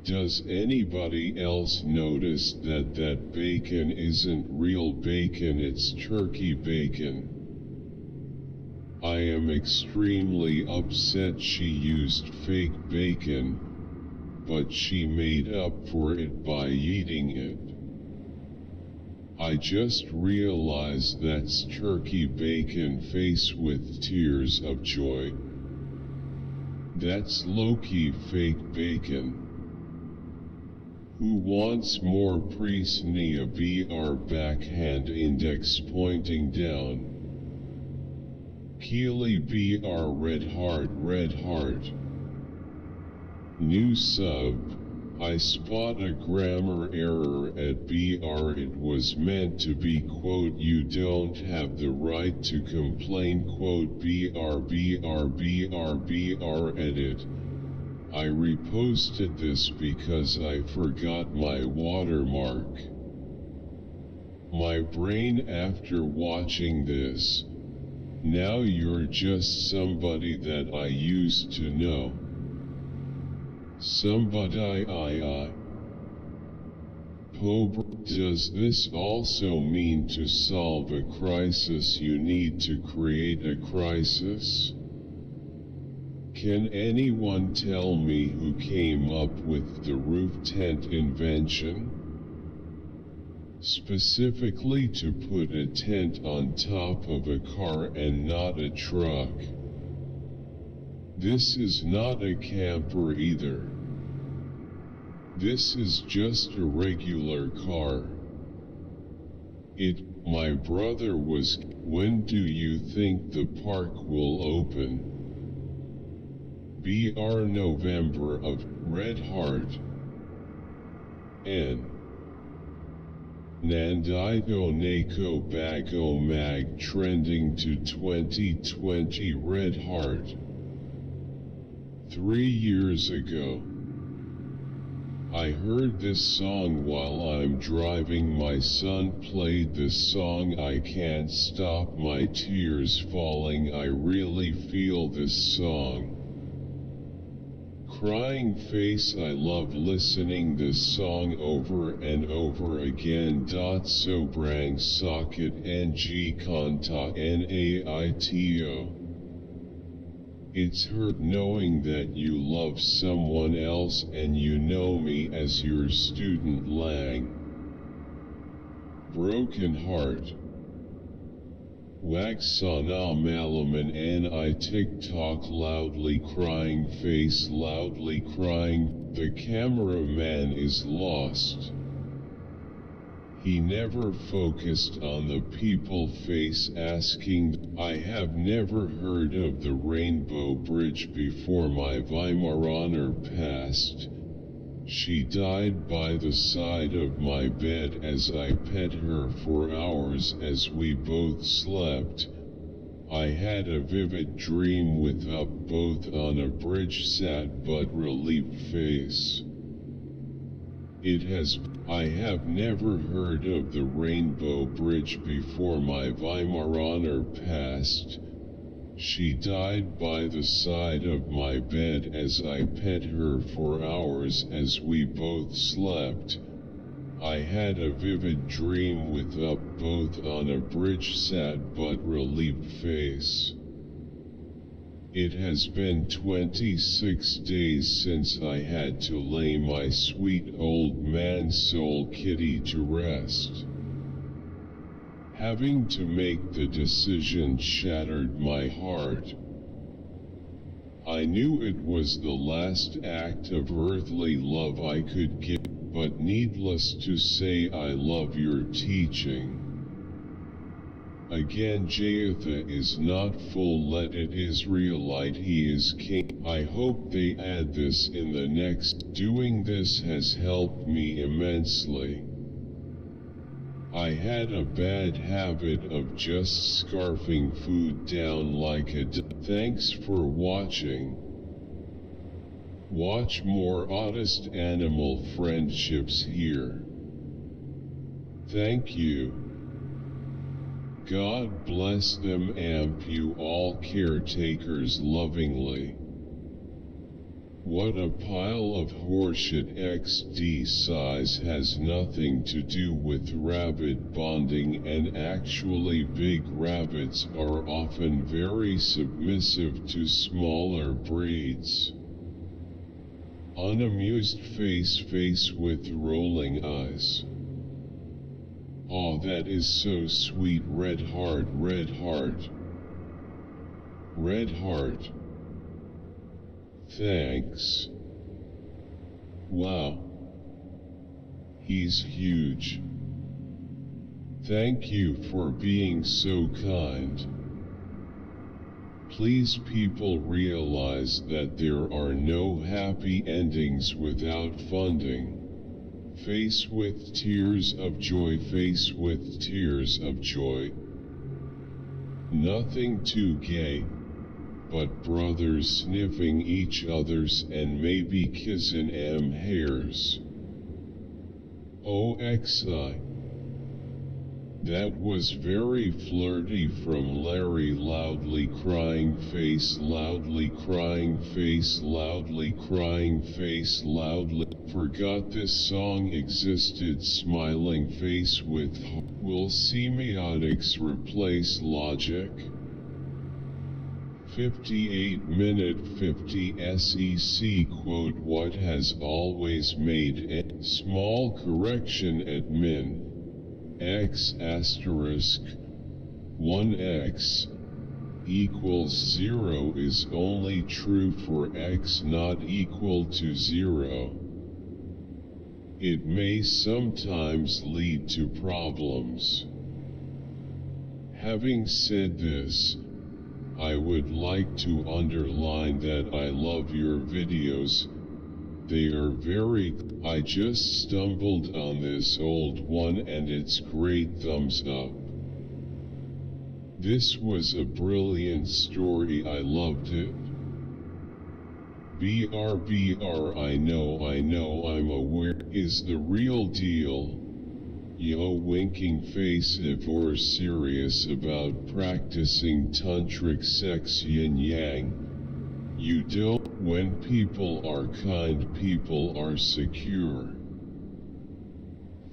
Does anybody else notice that bacon isn't real bacon, it's turkey bacon? I am extremely upset she used fake bacon, but she made up for it by eating it. I just realized that's turkey bacon face with tears of joy. That's low-key fake bacon. Who wants more Presnia BR backhand index pointing down. Keely BR red heart. New sub. I spot a grammar error at BR. It was meant to be quote you don't have the right to complain quote BR edit. I reposted this because I forgot my watermark. My brain after watching this. Now you're just somebody that I used to know. Somebody Does this also mean to solve a crisis you need to create a crisis? Can anyone tell me who came up with the roof tent invention? Specifically to put a tent on top of a car and not a truck. This is not a camper either. This is just a regular car. My brother was. When do you think the park will open? BR November of Red Heart. N. Nandito Nako Bago Mag trending to 2020 Red Heart. 3 years ago. I heard this song while I'm driving. My son played this song. I can't stop my tears falling. I really feel this song. Crying face. I love listening this song over and over again. Sobrang socket ng konta naito. It's hurt knowing that you love someone else and you know me as your student lang. Broken heart. Wagsana malaman and I TikTok loudly crying face loudly crying. The cameraman is lost. He never focused on the people face asking, I have never heard of the Rainbow Bridge before my Weimaraner passed. She died by the side of my bed as I pet her for hours as we both slept. I had a vivid dream with up both on a bridge sad but relieved face. I have never heard of the Rainbow Bridge before my Weimaraner passed. She died by the side of my bed as I pet her for hours as we both slept. I had a vivid dream with up both on a bridge sad but relieved face. It has been 26 days since I had to lay my sweet old man soul kitty to rest. Having to make the decision shattered my heart. I knew it was the last act of earthly love I could give, but needless to say I love your teaching. Again Jephthah is not full-leaded Israelite, he is king. I hope they add this in the next. Doing this has helped me immensely. I had a bad habit of just scarfing food down like a Thanks for watching. Watch more honest animal friendships here. Thank you. God bless them and you all caretakers lovingly. What a pile of horseshit. XD size has nothing to do with rabbit bonding, and actually big rabbits are often very submissive to smaller breeds. Unamused face with rolling eyes. Aw, that is so sweet. Red heart. Thanks. Wow. He's huge. Thank you for being so kind. Please people realize that there are no happy endings without funding. Face with tears of joy. Face with tears of joy. Nothing too gay, but brothers sniffing each other's and maybe kissin' hairs. OXI. That was very flirty from Larry. Loudly crying face. Loudly crying face. Loudly crying face. Loudly. Forgot this song existed. Smiling face with. Will semiotics replace logic? 58-minute 50 SEC quote. What has always made a small correction admin. X asterisk 1x equals 0 is only true for x not equal to 0. It may sometimes lead to problems. Having said this, I would like to underline that I love your videos. They are very. I just stumbled on this old one and it's great. Thumbs up. This was a brilliant story. I loved it. BR I know I'm aware is the real deal. Yo, winking face. If you're serious about practicing tantric sex yin yang, you don't. When people are kind, people are secure.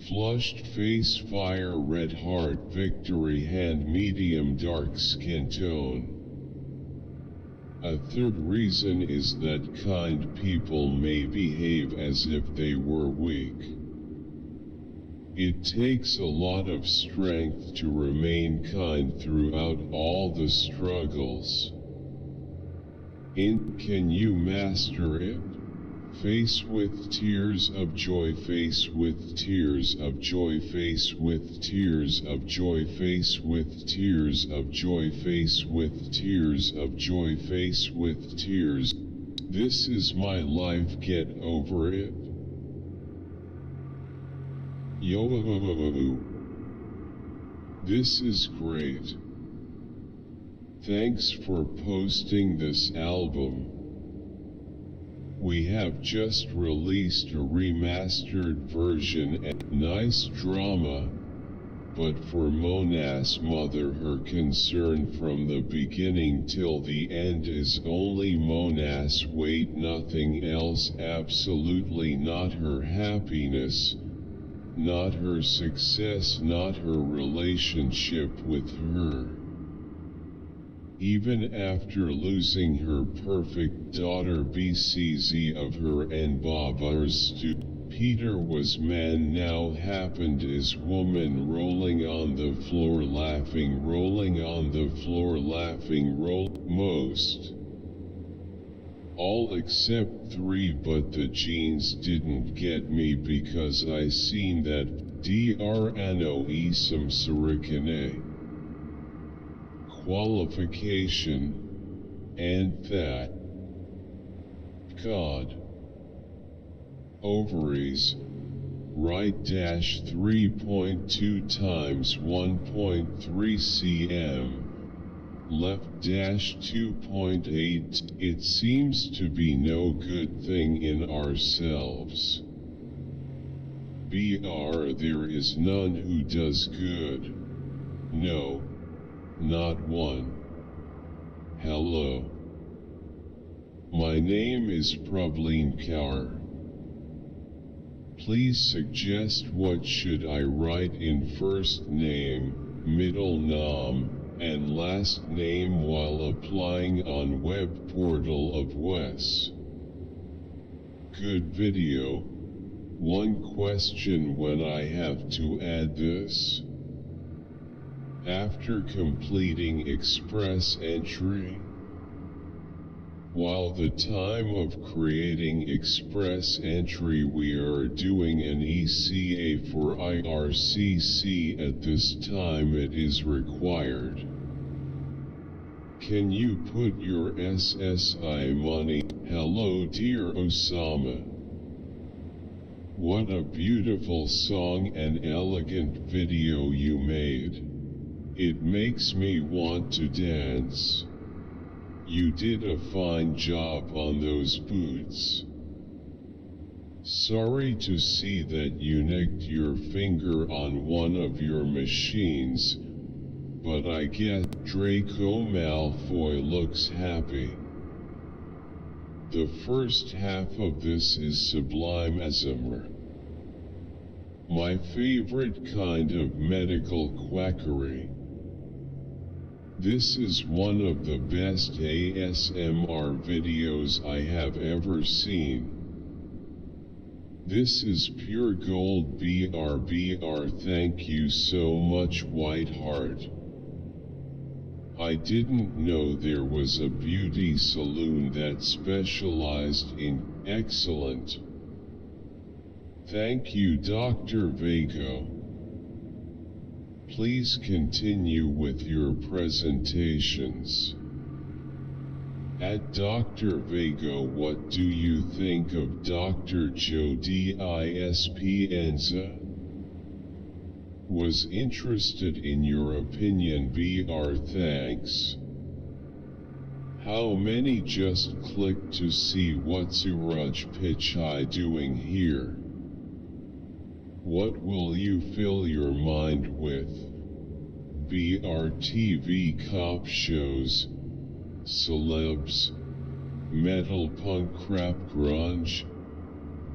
Flushed face. Fire. Red heart. Victory hand. Medium dark skin tone. A third reason is that kind people may behave as if they were weak. It takes a lot of strength to remain kind throughout all the struggles. Can you master it? Face with tears of joy, face with tears of joy, face with tears of joy, face with tears of joy, face with tears of joy, face with tears. This is my life, get over it. Yo, this is great. Thanks for posting this album. We have just released a remastered version and nice drama, but for Mona's mother, her concern from the beginning till the end is only Mona's weight, nothing else, absolutely not her happiness, not her success, not her relationship with her. Even after losing her perfect daughter BCZ of her and Babar's Peter was man, now happened is woman, rolling on the floor laughing, rolling on the floor laughing, most. All except 3, but the jeans didn't get me because I seen that Drano Isam Sarikane qualification, and that God ovaries right dash 3.2 times 1.3 cm left dash 2.8. It seems to be no good thing in ourselves. There is none who does good. No. Not one. Hello. My name is Pravleen Kaur. Please suggest what should I write in first name, middle name, and last name while applying on web portal of Wes. Good video. One question when I have to add this. After completing express entry. While the time of creating express entry we are doing an ECA for IRCC at this time it is required. Can you put your SSI money? Hello dear Osama. What a beautiful song and elegant video you made. It makes me want to dance. You did a fine job on those boots. Sorry to see that you nicked your finger on one of your machines, but I guess Draco Malfoy looks happy. The first half of this is sublime ASMR. My favorite kind of medical quackery. This is one of the best ASMR videos I have ever seen. This is pure gold BRBR. Thank you so much Whiteheart. I didn't know there was a beauty salon that specialized in excellent. Thank you Dr. Vago. Please continue with your presentations. At Dr. Vago, what do you think of Dr. Joe Dispenza? Was interested in your opinion BR. Thanks. How many just clicked to see what Suraj Pichai doing here? What will you fill your mind with? BRTV cop shows, celebs, metal punk crap grunge,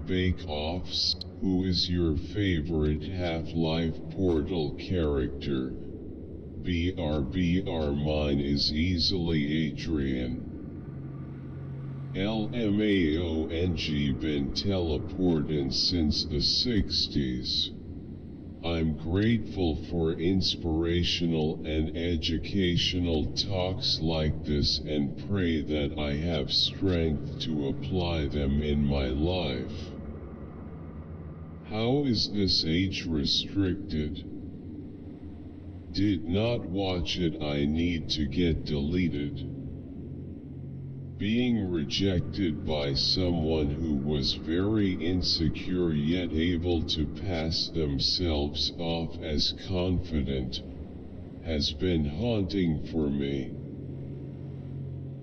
bake-offs. Who is your favorite Half-Life Portal character? BRBR. Mine is easily Adrian. LMAONG been teleporting since the 60s. I'm grateful for inspirational and educational talks like this and pray that I have strength to apply them in my life. How is this age restricted? Did not watch it. I need to get deleted. Being rejected by someone who was very insecure yet able to pass themselves off as confident has been haunting for me.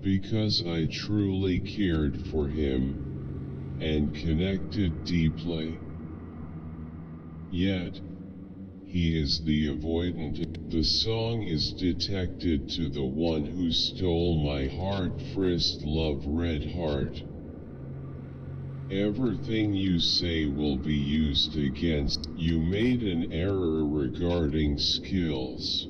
Because I truly cared for him and connected deeply. Yet, he is the avoidant. The song is detected to the one who stole my heart. First love, red heart. Everything you say will be used against you. Made an error regarding skills.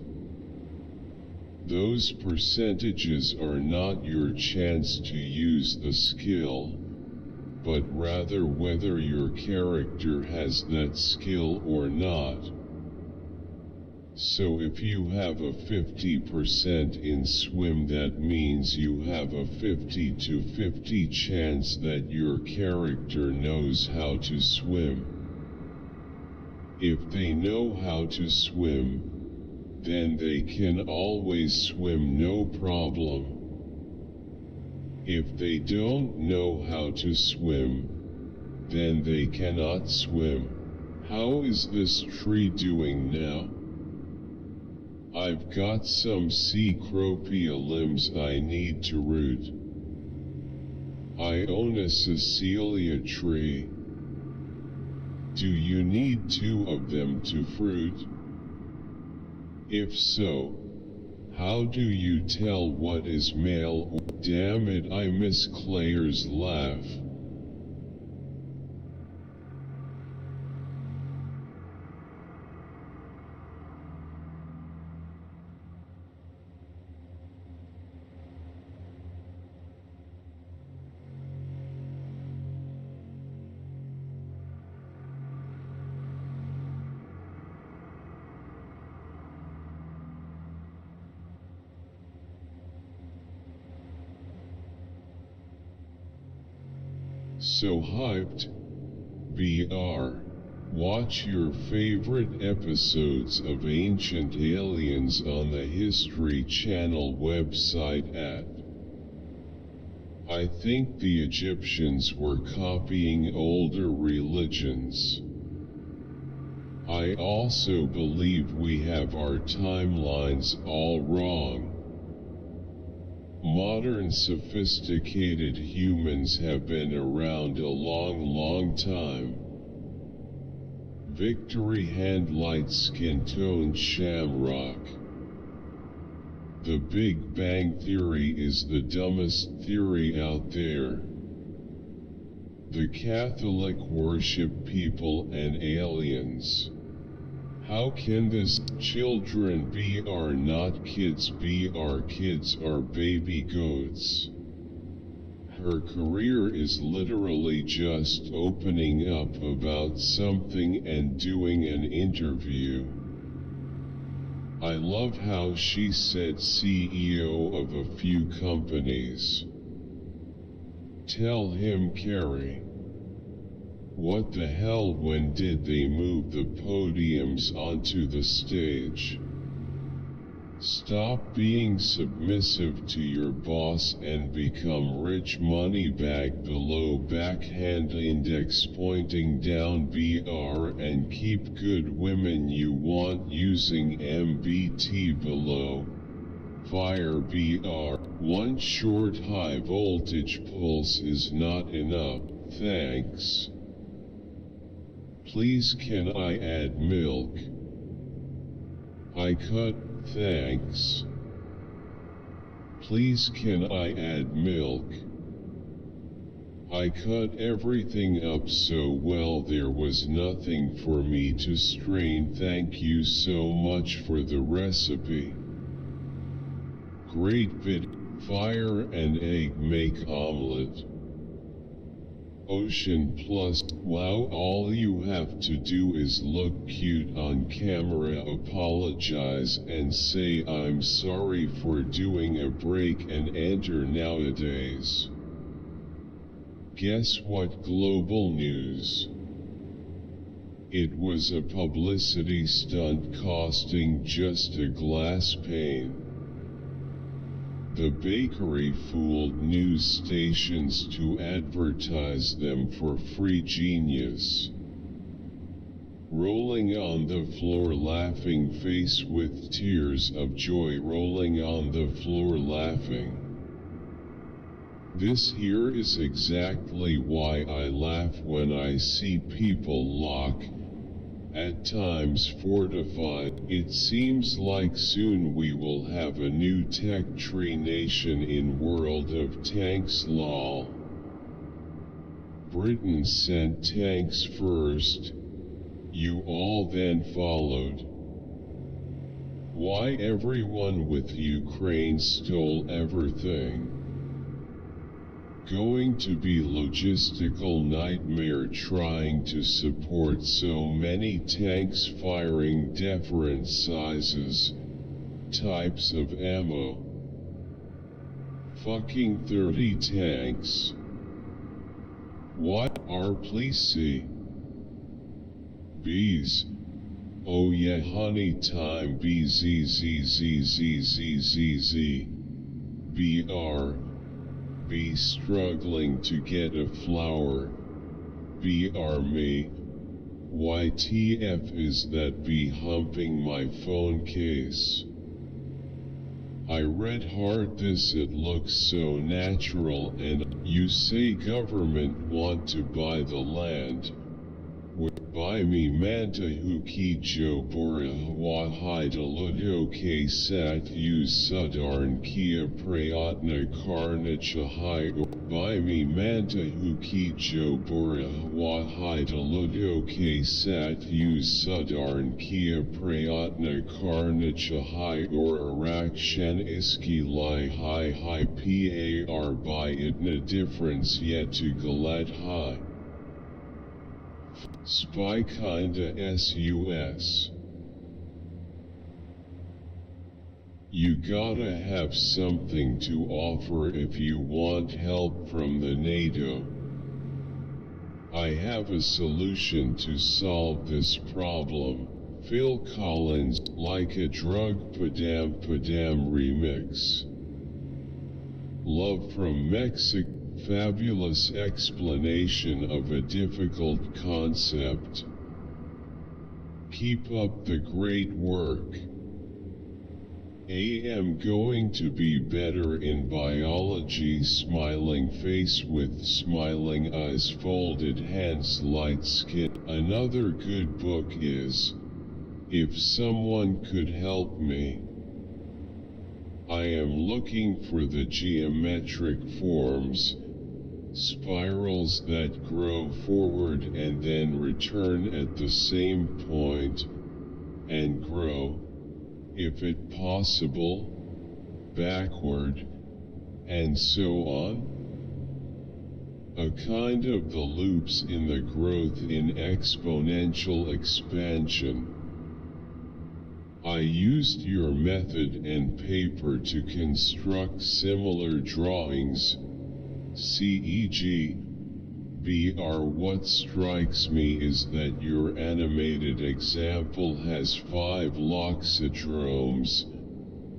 Those percentages are not your chance to use the skill, but rather whether your character has that skill or not. So if you have a 50% in swim, that means you have a 50 to 50 chance that your character knows how to swim. If they know how to swim, then they can always swim, no problem. If they don't know how to swim, then they cannot swim. How is this tree doing now? I've got some Cecropia limbs I need to root. I own a Cecilia tree. Do you need 2 of them to fruit? If so, how do you tell what is male? Damn it, I miss Claire's laugh. So hyped. BR. Watch your favorite episodes of Ancient Aliens on the History Channel website at. I think the Egyptians were copying older religions. I also believe we have our timelines all wrong. Modern sophisticated humans have been around a long time. Victory hand light skin tone shamrock. The Big Bang Theory is the dumbest theory out there. The Catholic worship people and aliens. How can this? Children are not kids, kids are baby goats. Her career is literally just opening up about something and doing an interview. I love how she said CEO of a few companies. Tell him, Carrie. What the hell, when did they move the podiums onto the stage? Stop being submissive to your boss and become rich. Money bag below, backhand index pointing down BR, and keep good women you want using MBT below. Fire BR. One short high voltage pulse is not enough, thanks. Please can I add milk? I cut, thanks. Please can I add milk? I cut everything up so well there was nothing for me to strain. Thank you so much for the recipe. Great vid. Fire and egg make omelet. Ocean Plus, wow, all you have to do is look cute on camera, apologize and say I'm sorry for doing a break and enter nowadays. Guess what? Global news. It was a publicity stunt costing just a glass pane. The bakery fooled news stations to advertise them for free. Genius. Rolling on the floor laughing face with tears of joy, rolling on the floor laughing. This here is exactly why I laugh when I see people lock, at times fortified. It seems like soon we will have a new tech tree nation in world of tanks lol. Britain sent tanks first, you all then followed. Why everyone with Ukraine stole everything. Going to be logistical nightmare trying to support so many tanks firing different sizes, types of ammo. Fucking 30 tanks. What are please see? Bees. Oh yeah honey time BZZZZZZZ. BR. Be struggling to get a flower. BR me. YTF is that be humping my phone case. I read hard this, it looks so natural, and you say government want to buy the land. Buy me manta huki jo bora wahida ludoke sat use sudarn kia prayatna karna chahai. Buy me manta huki jo bora wahida ludoke sat use sudarn kia prayatna karna chahai or arakshan iski lai hi par by itna difference yet to galat high. Spy kinda sus. You gotta have something to offer if you want help from the NATO. I have a solution to solve this problem. Phil Collins, like a drug padam padam remix. Love from Mexico. Fabulous explanation of a difficult concept. Keep up the great work. I am going to be better in biology. Smiling face with smiling eyes, folded hands, light skin. Another good book is If Someone Could Help Me. I am looking for the geometric forms, spirals that grow forward and then return at the same point, and grow, if it possible, backward, and so on. A kind of the loops in the growth in exponential expansion. I used your method and paper to construct similar drawings. CEG. BR. What strikes me is that your animated example has 5 loxodromes,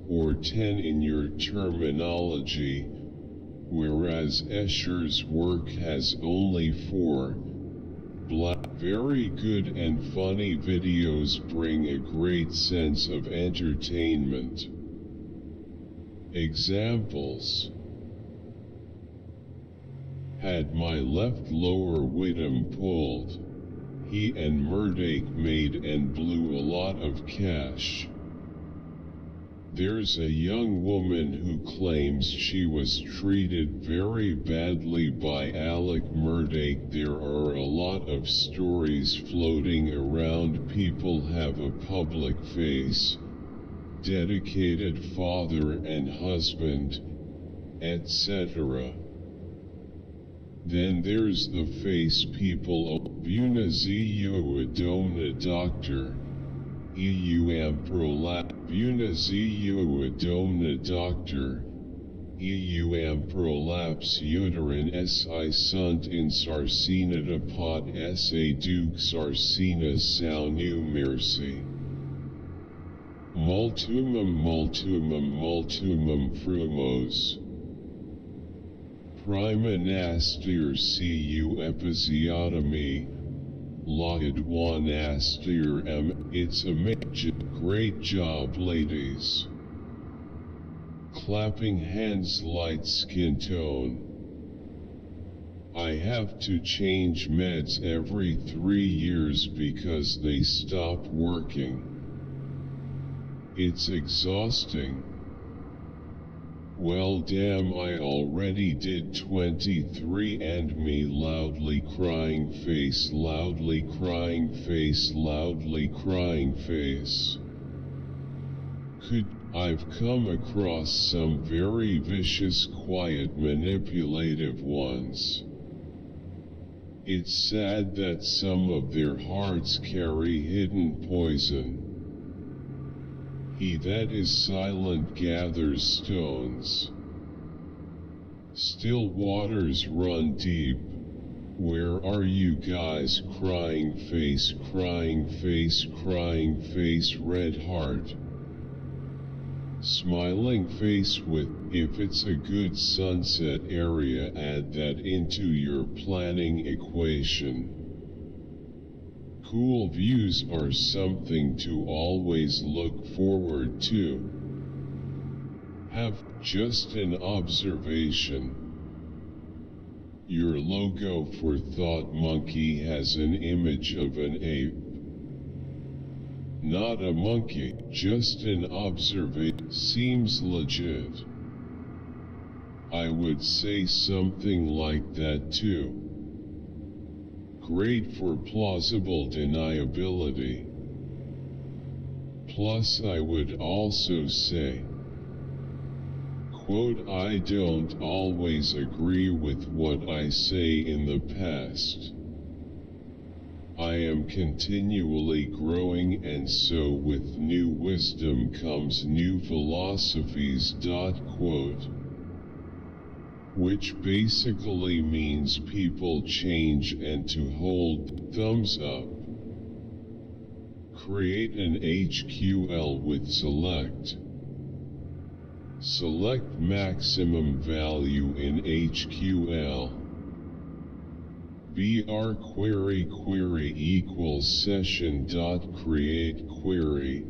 or 10 in your terminology, whereas Escher's work has only 4. Very good and funny videos bring a great sense of entertainment. Examples. Had my left lower Widom pulled, he and Murdoch made and blew a lot of cash. There's a young woman who claims she was treated very badly by Alec Murdoch. There are a lot of stories floating around. People have a public face, dedicated father and husband, etc. Then there's the face people. Buna zu adona doctor. Eu prolap. Buna zu adona doctor. Eu prolaps uterin si sunt in sarcina pot sa duc sarcina saunu mercy. Multumum frumos. Prima nastir cu episiotomy. Laud one nastir It's a great job, ladies. Clapping hands, light skin tone. I have to change meds every 3 years because they stop working. It's exhausting. Well damn, I already did 23 and me loudly crying face, loudly crying face, loudly crying face. I've come across some very vicious, quiet, manipulative ones. It's sad that some of their hearts carry hidden poison. He that is silent gathers stones. Still waters run deep. Where are you guys? Crying face, crying face, crying face, red heart. Smiling face with, if it's a good sunset area, add that into your planning equation. Cool views are something to always look forward to. Have just an observation. Your logo for Thought Monkey has an image of an ape. Not a monkey, just an observation. Seems legit. I would say something like that too. Great for plausible deniability. Plus I would also say, quote, I don't always agree with what I say in the past. I am continually growing, and so with new wisdom comes new philosophies. Quote. Which basically means people change, and to hold thumbs up. Create an HQL with select. Select maximum value in HQL. BR query equals session dot create query,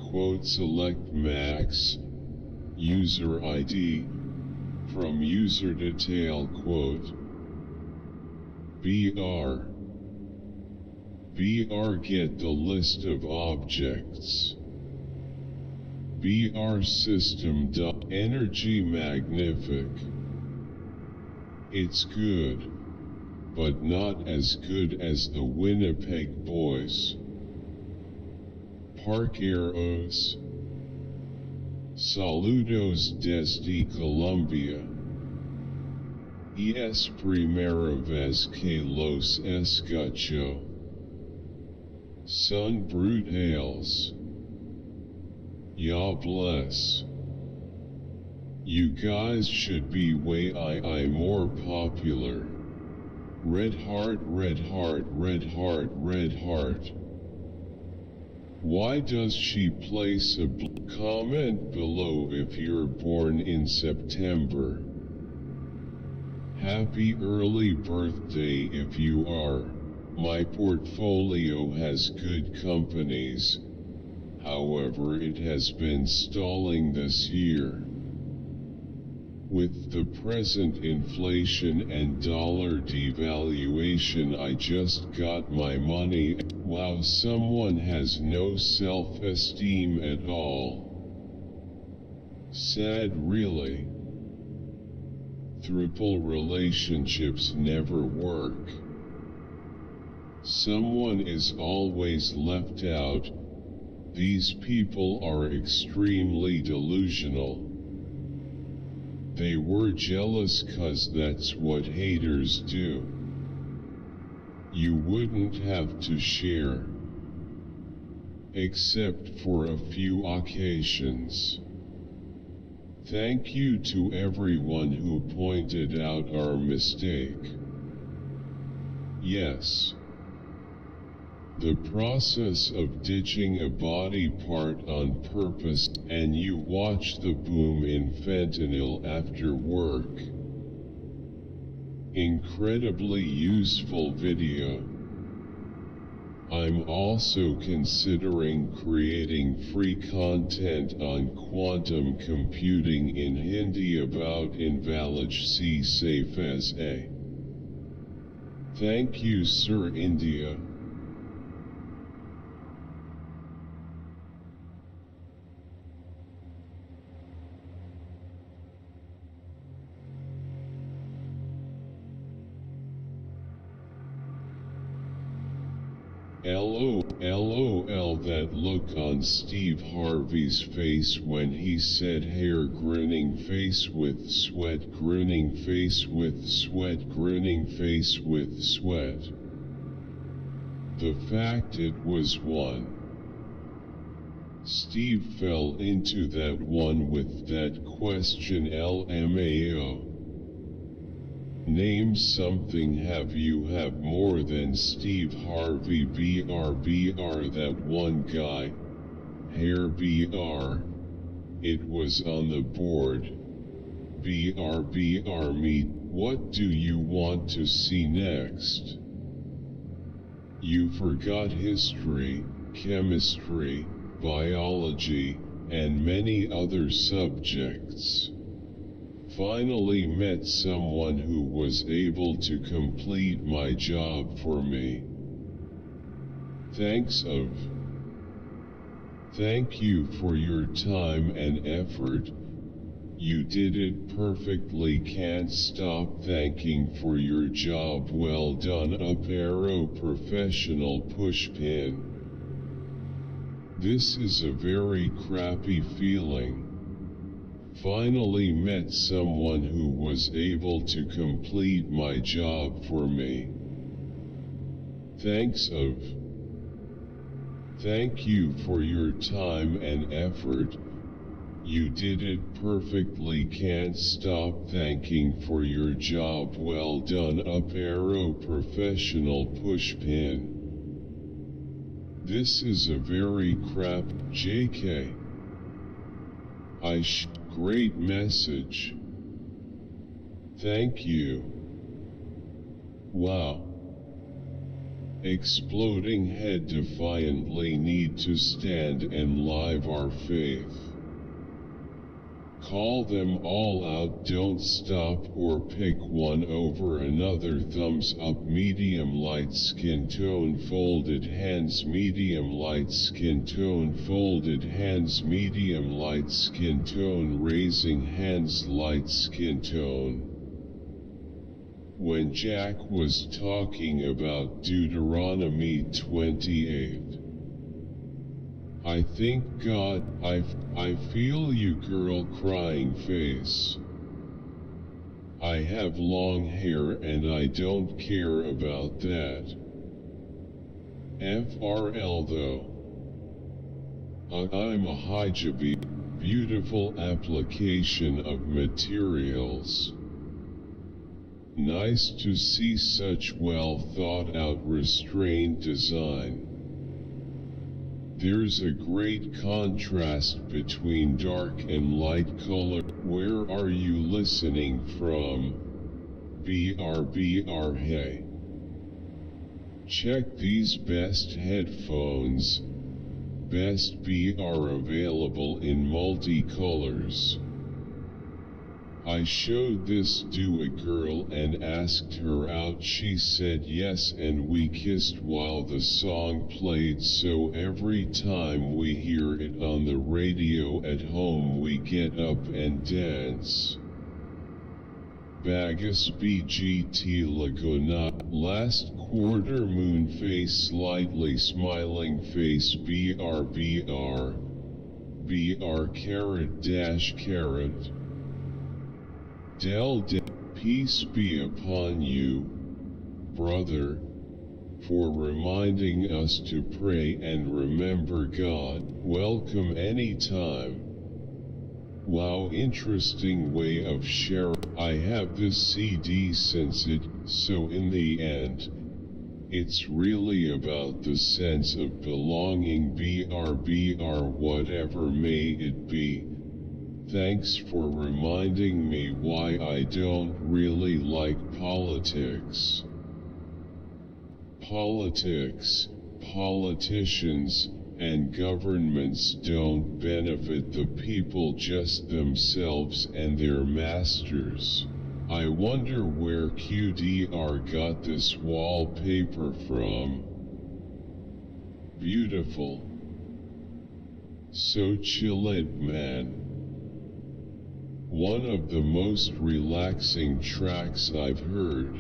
quote, select max user ID from user detail, quote, BR get the list of objects. BR system dot energy magnific. It's good, but not as good as the Winnipeg Boys. Park arrows. Saludos desde Colombia. Es primera vez que los escucho. Son brutales. Ya bless. You guys should be way more popular. Red heart, red heart, red heart, red heart. Why does she place a comment below if you're born in September? Happy early birthday if you are. My portfolio has good companies. However, it has been stalling this year. With the present inflation and dollar devaluation, I just got my money. Wow, someone has no self-esteem at all. Sad, really. Throuple relationships never work. Someone is always left out. These people are extremely delusional. They were jealous 'cause that's what haters do. You wouldn't have to share, except for a few occasions. Thank you to everyone who pointed out our mistake. Yes. The process of ditching a body part on purpose, and you watch the boom in fentanyl after work. Incredibly useful video. I'm also considering creating free content on quantum computing in Hindi about invalid C safe as a. Thank you, Sir India. LOL, that look on Steve Harvey's face when he said hair, grinning face with sweat, grinning face with sweat, grinning face with sweat. The fact it was one. Steve fell into that one with that question LMAO. Name something have more than Steve Harvey BR that one guy. Hair BR. It was on the board. BR me. What do you want to see next? You forgot history, chemistry, biology, and many other subjects. Finally met someone who was able to complete my job for me. Thank you for your time and effort. You did it perfectly. Can't stop thanking for your job. Well done. Up arrow professional push pin. This is a very crappy feeling. Finally met someone who was able to complete my job for me. Thank you for your time and effort. You did it perfectly. Can't stop thanking for your job. Well done. Up arrow professional push pin. This is a very crap JK. Great message. Thank you. Wow. Exploding head defiantly need to stand and live our faith. Call them all out, don't stop or pick one over another. Thumbs up, medium light skin tone, folded hands, medium light skin tone, folded hands, medium light skin tone, raising hands, light skin tone. When Jack was talking about Deuteronomy 28, I think God, I feel you, girl, crying face. I have long hair and I don't care about that. FRL though. I'm a hijabi, beautiful application of materials. Nice to see such well thought out restrained design. There's a great contrast between dark and light color. Where are you listening from? BR hey. Check these best headphones. Best BR available in multicolors. I showed this to a girl and asked her out. She said yes and we kissed while the song played, so every time we hear it on the radio at home we get up and dance. Bagus BGT Laguna, last quarter moon face, slightly smiling face, BR carat dash carat. Peace be upon you, brother, for reminding us to pray and remember God. Welcome anytime. Wow, interesting way of sharing. I have this CD since so in the end, it's really about the sense of belonging, BR whatever may it be. Thanks for reminding me why I don't really like politics. Politics, politicians, and governments don't benefit the people, just themselves and their masters. I wonder where QDR got this wallpaper from. Beautiful. So chilled, man. One of the most relaxing tracks I've heard.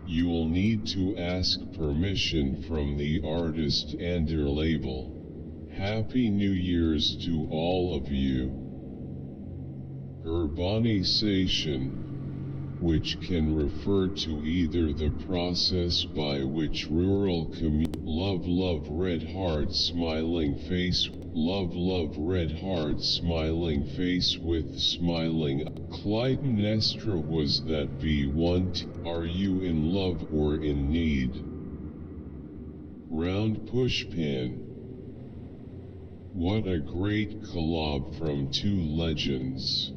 You'll need to ask permission from the artist and their label. Happy New Year's to all of you. Urbanization, which can refer to either the process by which rural love red heart smiling face, love red heart smiling face with smiling Clytemnestra, was that B1 are you in love or in need? Round pushpin. What a great collab from two legends.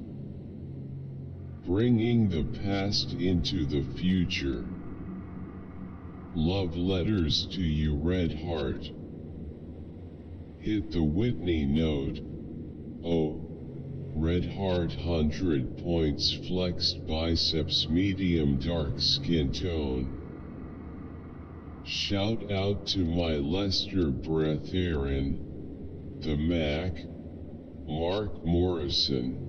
Bringing the past into the future. Love letters to you, red heart. Hit the Whitney note. Oh, red heart 100 points, flexed biceps, medium dark skin tone. Shout out to my Lester breath Aaron, the Mac, Mark Morrison.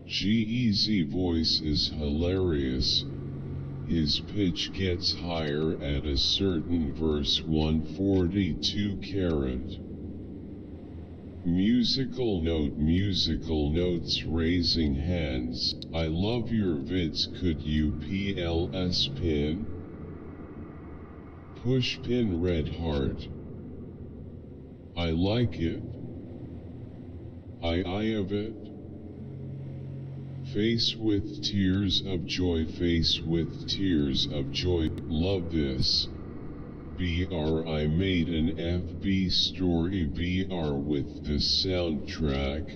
G-Eazy voice is hilarious. His pitch gets higher at a certain verse, 142 carat. Musical notes, raising hands. I love your vids, could you PLS pin? Push pin red heart. I like it. I of it. Face with tears of joy, face with tears of joy. Love this. BR I made an FB story, BR with the soundtrack.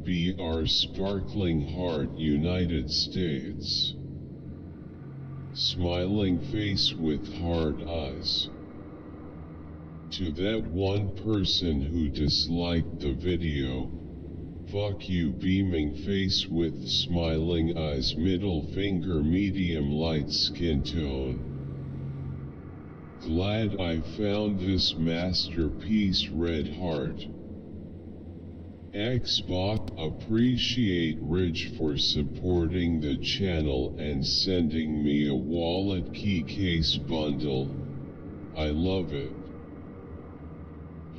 BR sparkling heart, United States. Smiling face with hard eyes. To that one person who disliked the video, fuck you, beaming face with smiling eyes, middle finger, medium light skin tone. Glad I found this masterpiece, red heart. Xbox, appreciate Ridge for supporting the channel and sending me a wallet key case bundle. I love it.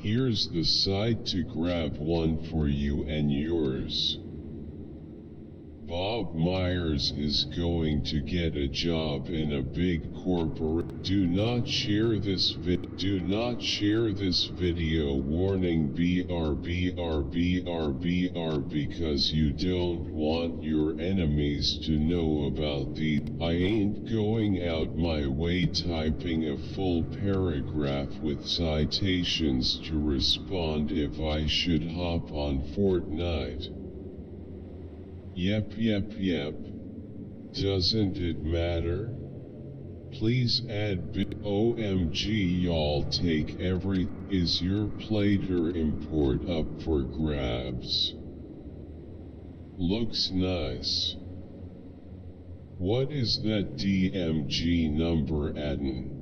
Here's the site to grab one for you and yours. Bob Myers is going to get a job in a big corporate. Do not share this video, warning BR because you don't want your enemies to know about the. I ain't going out my way typing a full paragraph with citations to respond if I should hop on Fortnite. Yep. Doesn't it matter? Please add OMG, y'all take every. Is your plater import up for grabs? Looks nice. What is that DMG number, Adden?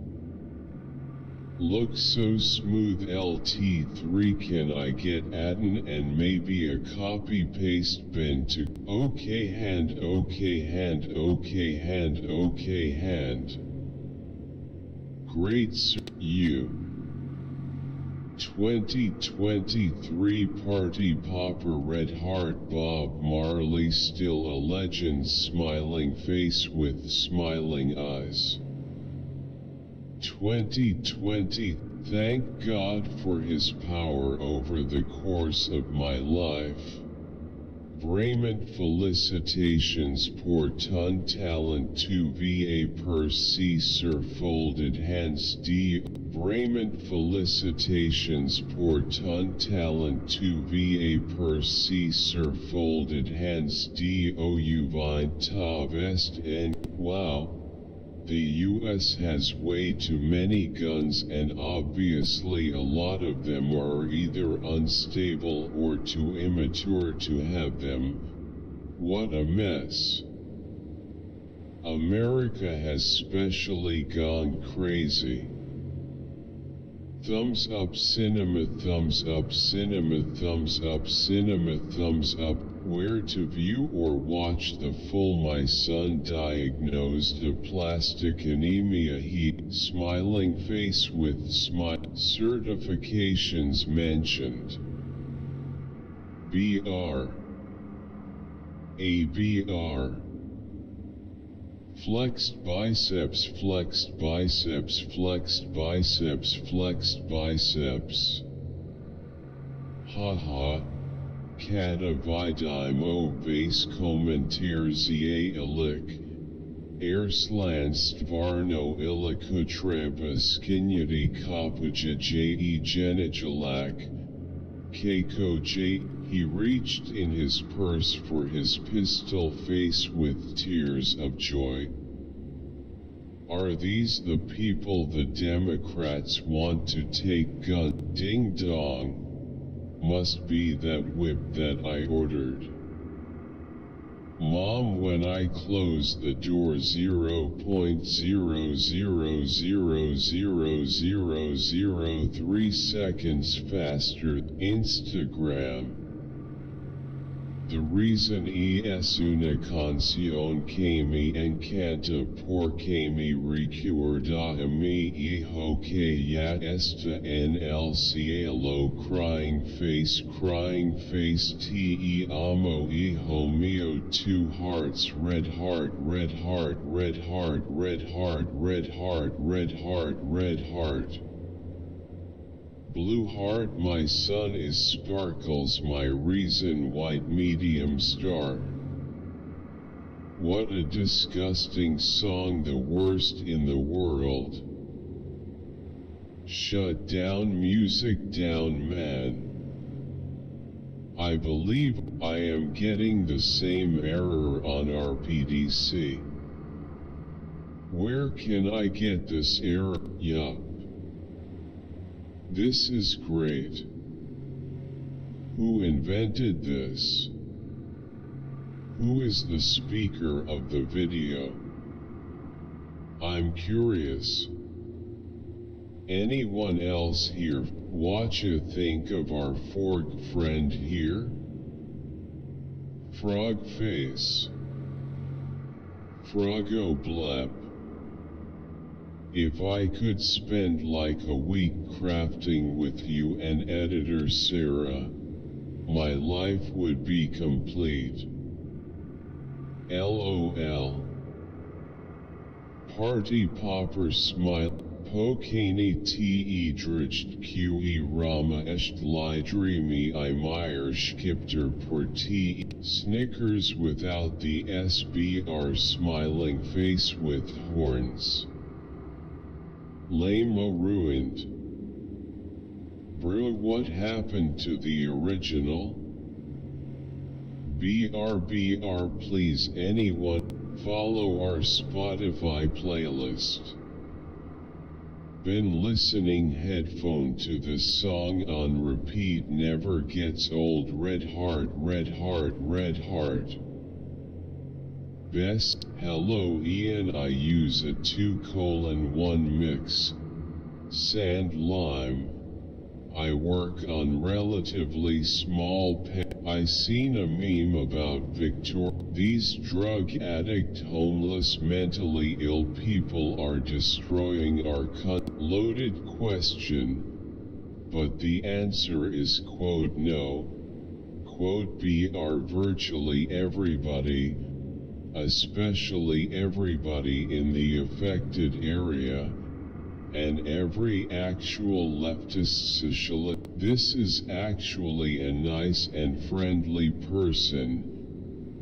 Looks so smooth. LT3, can I get Adden and maybe a copy paste bin to okay hand. Great sir, you. 2023 Party Popper Red Heart Bob Marley still a legend, smiling face with smiling eyes. 2020, thank God for his power over the course of my life. Bremen felicitations pour ton talent to va per C sir folded hands D. Bremen felicitations pour ton talent to va per C sir folded hands D. ou vine ta vest and wow. The US has way too many guns and obviously a lot of them are either unstable or too immature to have them. What a mess. America has specially gone crazy. Thumbs up cinema, thumbs up cinema, thumbs up cinema, thumbs up. Where to view or watch the full My son diagnosed of plastic anemia smiling face with smile. Certifications mentioned. BR ABR Flexed biceps, flexed biceps, flexed biceps, flexed biceps. Haha. Kada vidimo base komentarzie ilik. Ersland stvarno iliku treba skinjati kapuja je genijalak. Keiko J. He reached in his purse for his pistol face with tears of joy. Are these the people the Democrats want to take gun? Ding dong. Must be that whip that I ordered. Mom, when I close the door 0.0000003 seconds faster, Instagram. The reason es una canción que me encanta porque me recuerda a mi hijo que ya está en el cielo crying face te amo hijo mío 2 hearts red heart red heart red heart red heart red heart red heart red heart. Blue heart my son is sparkles my reason white medium star. What a disgusting song, the worst in the world. Shut down music down man. I believe I am getting the same error on RPDC. Where can I get this error? Yup. This is great. Who invented this? Who is the speaker of the video? I'm curious. Anyone else here watch a think of our fork friend here? Frog face. Frogo blep. If I could spend like a week crafting with you and editor Sarah, my life would be complete. LOL. Party popper smile. Pokani te dricht que rama est dreamy I meyer skipter por te. Snickers without the SBR smiling face with horns. Lame-o ruined. Brew, what happened to the original? BR please anyone, follow our Spotify playlist. Been listening headphone to this song on repeat, never gets old. Red heart, red heart, red heart. Best, hello Ian, I use a 2:1 mix. Sand lime. I work on relatively small I seen a meme about Victor. These drug addict, homeless, mentally ill people are destroying our Loaded question. but the answer is quote no. Quote B are virtually everybody, especially everybody in the affected area, and every actual leftist socialist. This is actually a nice and friendly person.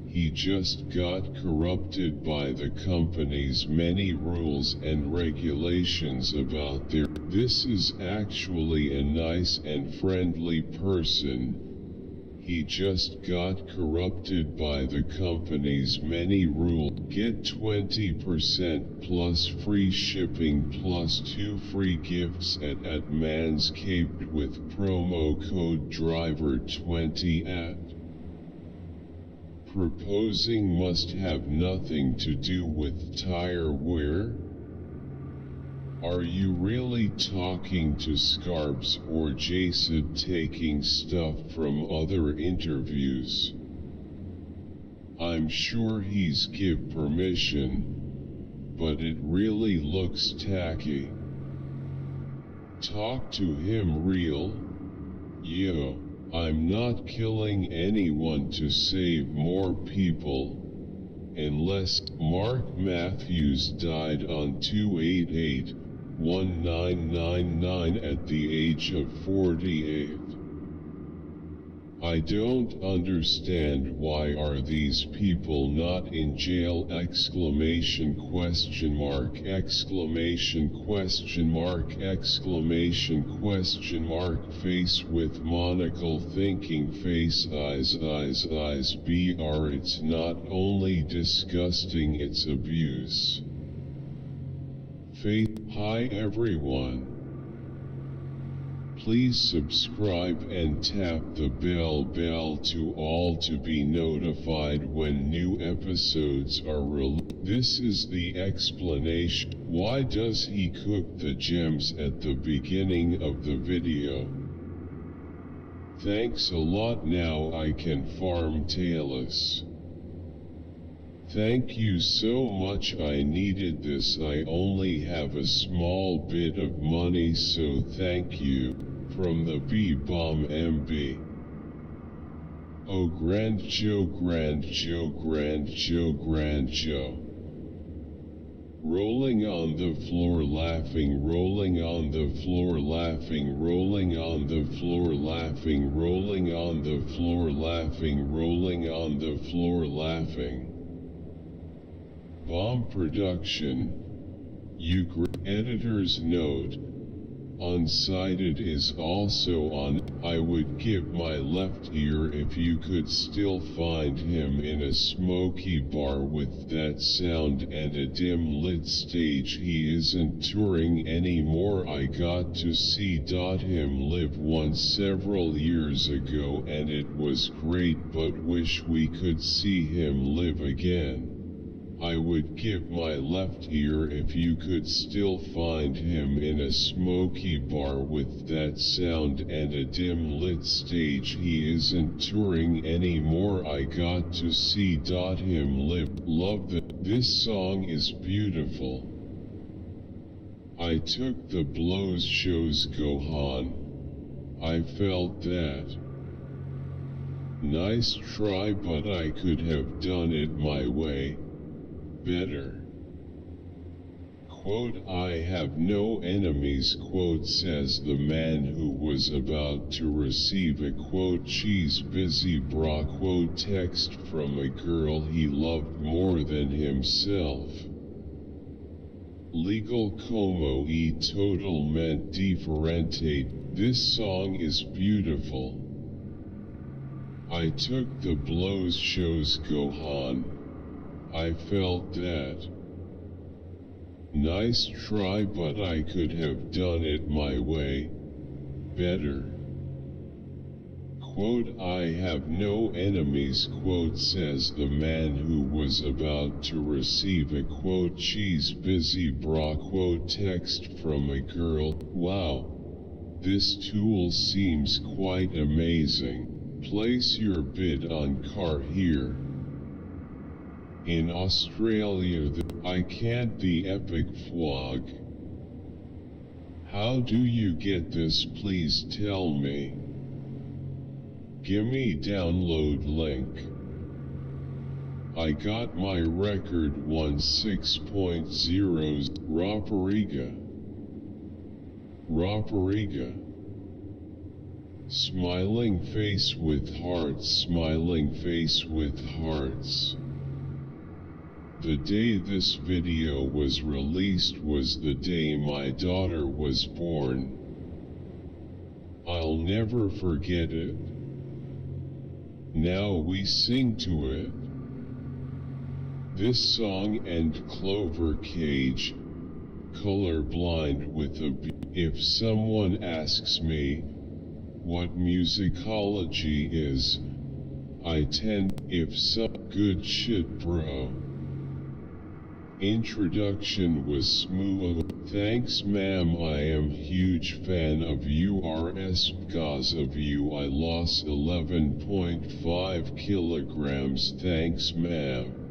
He just got corrupted by the company's many rules and regulations about their. This is actually a nice and friendly person. He just got corrupted by the company's many rules. Get 20% plus free shipping plus 2 free gifts at Manscaped with promo code DRIVER20 at. Proposing must have nothing to do with tire wear? Are you really talking to Scarbs or Jason taking stuff from other interviews? I'm sure he's give permission, but it really looks tacky. Talk to him real? Yo, I'm not killing anyone to save more people. Unless Mark Matthews died on 2/8/1999 at the age of 48. I don't understand why are these people not in jail exclamation question mark exclamation question mark exclamation question mark face with monocle thinking face eyes br. It's not only disgusting, it's abuse. Face. Hi everyone. Please subscribe and tap the bell to all to be notified when new episodes are released. This is the explanation. Why does he cook the gems at the beginning of the video? Thanks a lot, now I can farm Talus. Thank you so much, I needed this. I only have a small bit of money, so thank you. From the B-Bomb MB. Oh Grand Joe, Grand Joe, Grand Joe, Grand Joe. Rolling on the floor laughing, rolling on the floor laughing, rolling on the floor laughing, rolling on the floor laughing, rolling on the floor laughing. Bomb production. Editor's note. Unsighted is also on. I would give my left ear if you could still find him in a smoky bar with that sound and a dim lit stage. He isn't touring anymore. I got to see him live once several years ago and it was great, but wish we could see him live again. I would give my left ear if you could still find him in a smoky bar with that sound and a dim lit stage. He isn't touring anymore. I got to see him live. Love that. This song is beautiful. I took the blows shows Gohan. I felt that. Nice try, but I could have done it my way. Better. Quote, I have no enemies, quote, says the man who was about to receive a quote, she's busy bra, quote, text from a girl he loved more than himself. Legal como e totalmente differente. This song is beautiful. I took the blows shows Gohan. I felt that. Nice try, but I could have done it my way. Better. Quote, I have no enemies, quote, says the man who was about to receive a quote, she's busy bra, quote, text from a girl. Wow. This tool seems quite amazing. Place your bid on car here. In Australia, I can't the epic vlog. How do you get this? Please tell me. Gimme download link. I got my record 16.0. Rapariga. Smiling face with hearts, smiling face with hearts. The day this video was released was the day my daughter was born. I'll never forget it. Now we sing to it. This song and Clover Cage, colorblind with a B. If someone asks me what musicology is, I tend, if some good shit bro. Introduction was smooth. Thanks ma'am, I am huge fan of yours. Because of you I lost 11.5 kilograms. Thanks ma'am.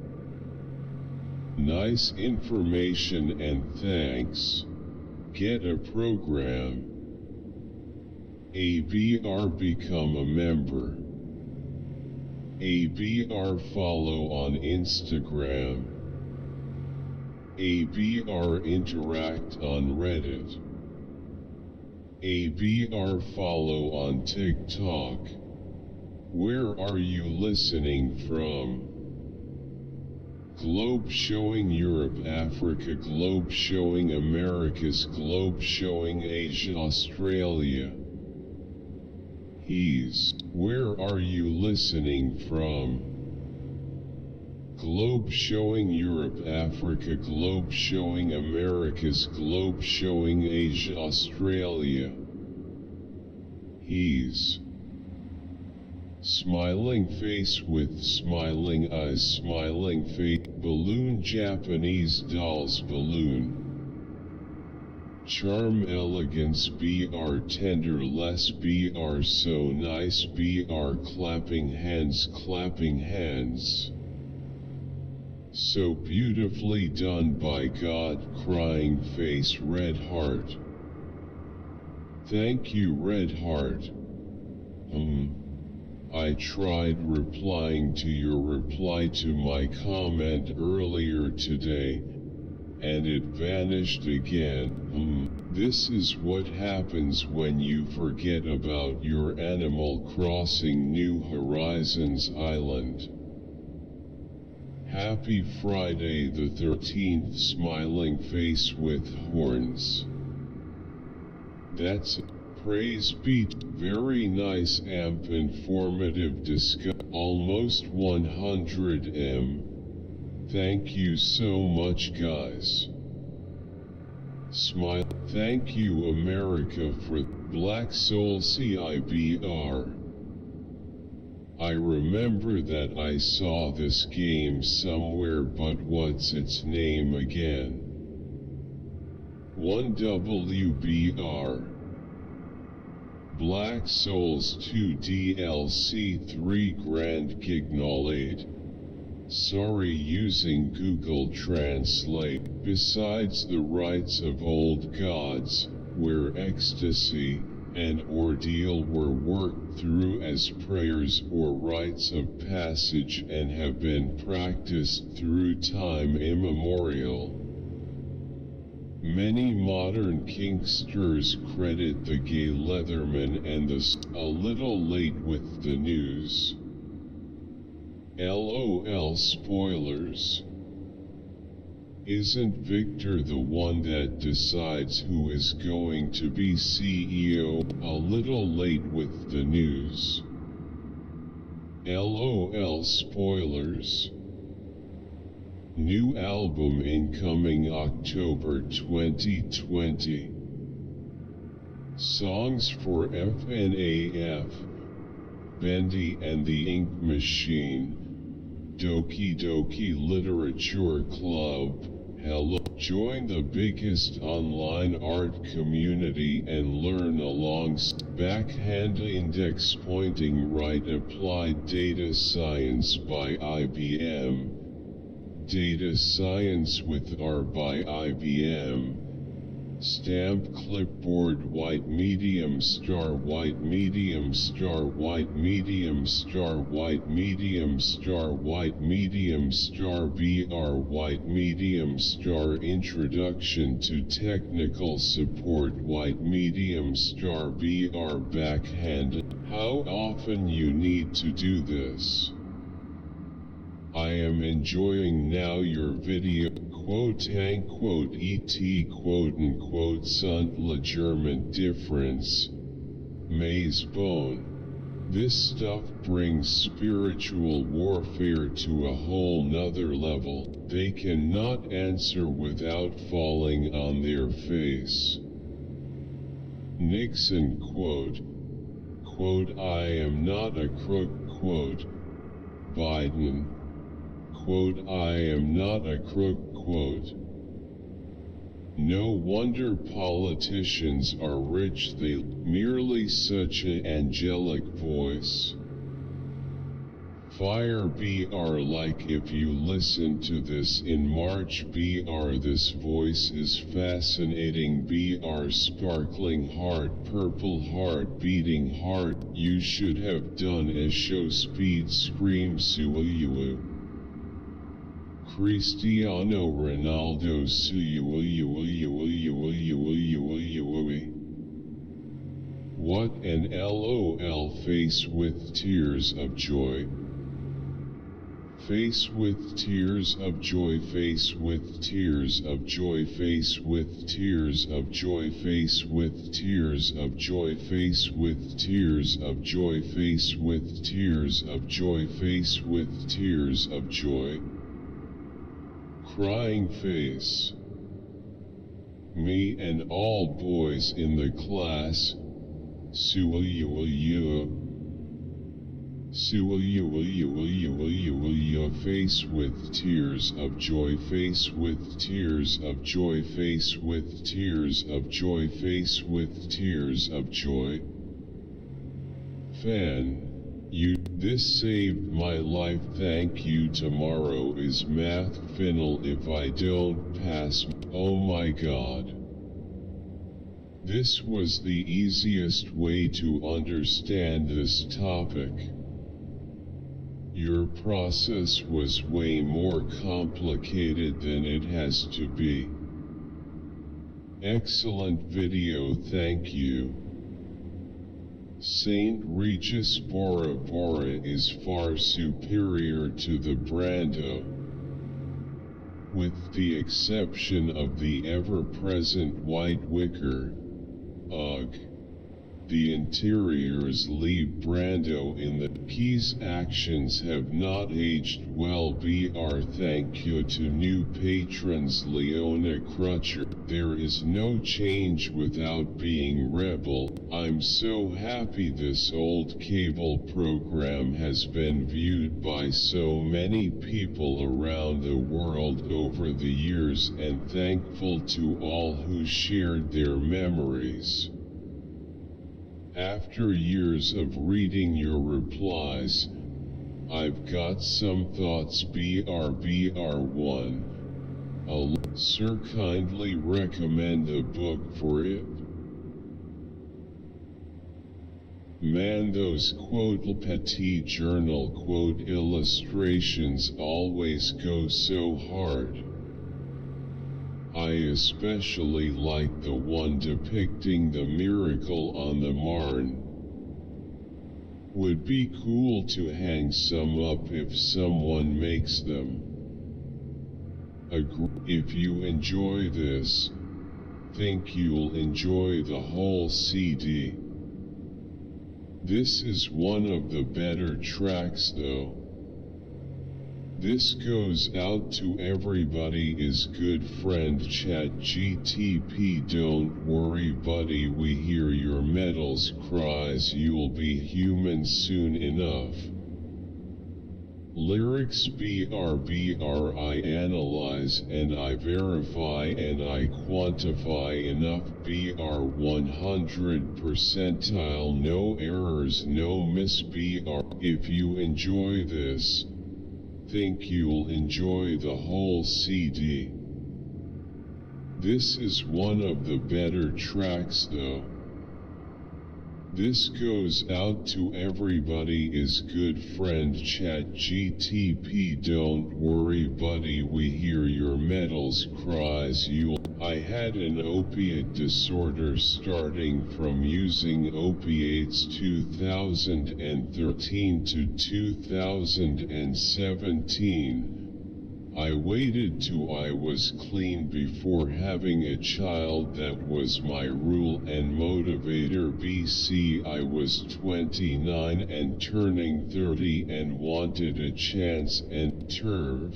Nice information and thanks. Get a program. ABR become a member. ABR follow on Instagram. ABR interact on Reddit. ABR follow on TikTok. Where are you listening from? Globe showing Europe, Africa, globe showing Americas, globe showing Asia, Australia. Where are you listening from? Globe showing Europe, Africa, globe showing Americas, globe showing Asia, Australia. Smiling face with smiling eyes, smiling face, balloon, Japanese dolls, balloon. Charm, elegance, BR tender, less BR so nice, BR clapping hands, clapping hands. So beautifully done by God, crying face, red heart. Thank you, red heart. I tried replying to your reply to my comment earlier today, and it vanished again. This is what happens when you forget about your Animal Crossing New Horizons island. Happy Friday the 13th, smiling face with horns. That's it. Praise be. Very nice amp, informative discuss. Almost 100 M. Thank you so much guys. Smile. Thank you America for Black Soul CIBR. I remember that I saw this game somewhere, but what's its name again? 1WBR. Black Souls 2 DLC 3 Grand Gignolade. Sorry, using Google Translate. Besides the rites of old gods, where ecstasy and ordeal were worked through as prayers or rites of passage and have been practiced through time immemorial. Many modern kinksters credit the gay Leatherman and the a little late with the news. LOL spoilers. Isn't Victor the one that decides who is going to be CEO? A little late with the news. LOL spoilers. New album incoming October 2020. Songs for FNAF, Bendy and the Ink Machine, Doki Doki Literature Club. Hello. Join the biggest online art community and learn along. Backhand index pointing right, applied data science by IBM. Data Science with R by IBM. Stamp clipboard white medium star white medium star white medium star white medium star white medium star BR white medium star introduction to technical support white medium star BR backhand. How often you need to do this? I am enjoying now your video quote unquote et quote unquote sunt la German difference Maze bone. This stuff brings spiritual warfare to a whole nother level. They cannot answer without falling on their face. Nixon quote I am not a crook quote Biden quote I am not a crook quote. No wonder politicians are rich, they merely such an angelic voice. Fire BR like if you listen to this in March BR this voice is fascinating BR sparkling heart purple heart beating heart you should have done a show speed scream suyu. Cristiano Ronaldo What an LOL face with tears of joy. Face with tears of joy, face with tears of joy, face with tears of joy, face with tears of joy, face with tears of joy, face with tears of joy, face with tears of joy. Crying face. Me and all boys in the class. Face with tears of joy, face with tears of joy, face with tears of joy, face with tears of joy. Fan. This saved my life, thank you. Tomorrow is math final if I don't pass. Oh my god. This was the easiest way to understand this topic. Your process was way more complicated than it has to be. Excellent video, thank you. St. Regis Bora Bora is far superior to the Brando. With the exception of the ever-present white wicker. Ugh. The interiors leave Brando in the Key's actions have not aged well. BR thank you to new patrons Leona Crutcher. There is no change without being rebel. I'm so happy this old cable program has been viewed by so many people around the world over the years and thankful to all who shared their memories. After years of reading your replies, I've got some thoughts. BR1. Sir, kindly recommend a book for it. Man, those quote petit journal quote illustrations always go so hard. I especially like the one depicting the miracle on the Marne. Would be cool to hang some up if someone makes them. If you enjoy this, think you'll enjoy the whole CD. This is one of the better tracks though. This goes out to everybody. Is good friend ChatGTP. Don't worry buddy, we hear your medals cries, you'll be human soon enough. Lyrics BR I analyze and I verify and I quantify enough. BR 100 percentile, no errors, no miss. BR if you enjoy this, think you'll enjoy the whole CD. This is one of the better tracks though. This goes out to everybody is good friend ChatGTP. Don't worry buddy, we hear your metals cries you. I had an opiate disorder starting from using opiates 2013 to 2017. I waited till I was clean before having a child. That was my rule and motivator. BC I was 29 and turning 30 and wanted a chance and turf.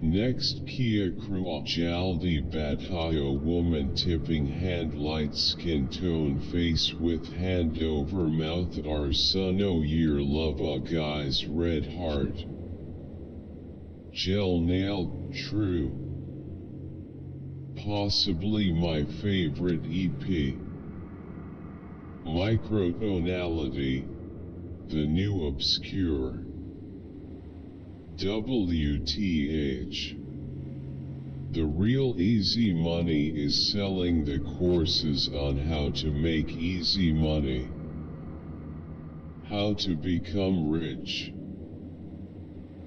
Next Kia Jaldi Batayo woman tipping hand light skin tone face with hand over mouth Arsuno year love a guy's red heart. Gel nail, true. Possibly my favorite EP. Microtonality, the new obscure. WTH. The real easy money is selling the courses on how to make easy money. How to become rich.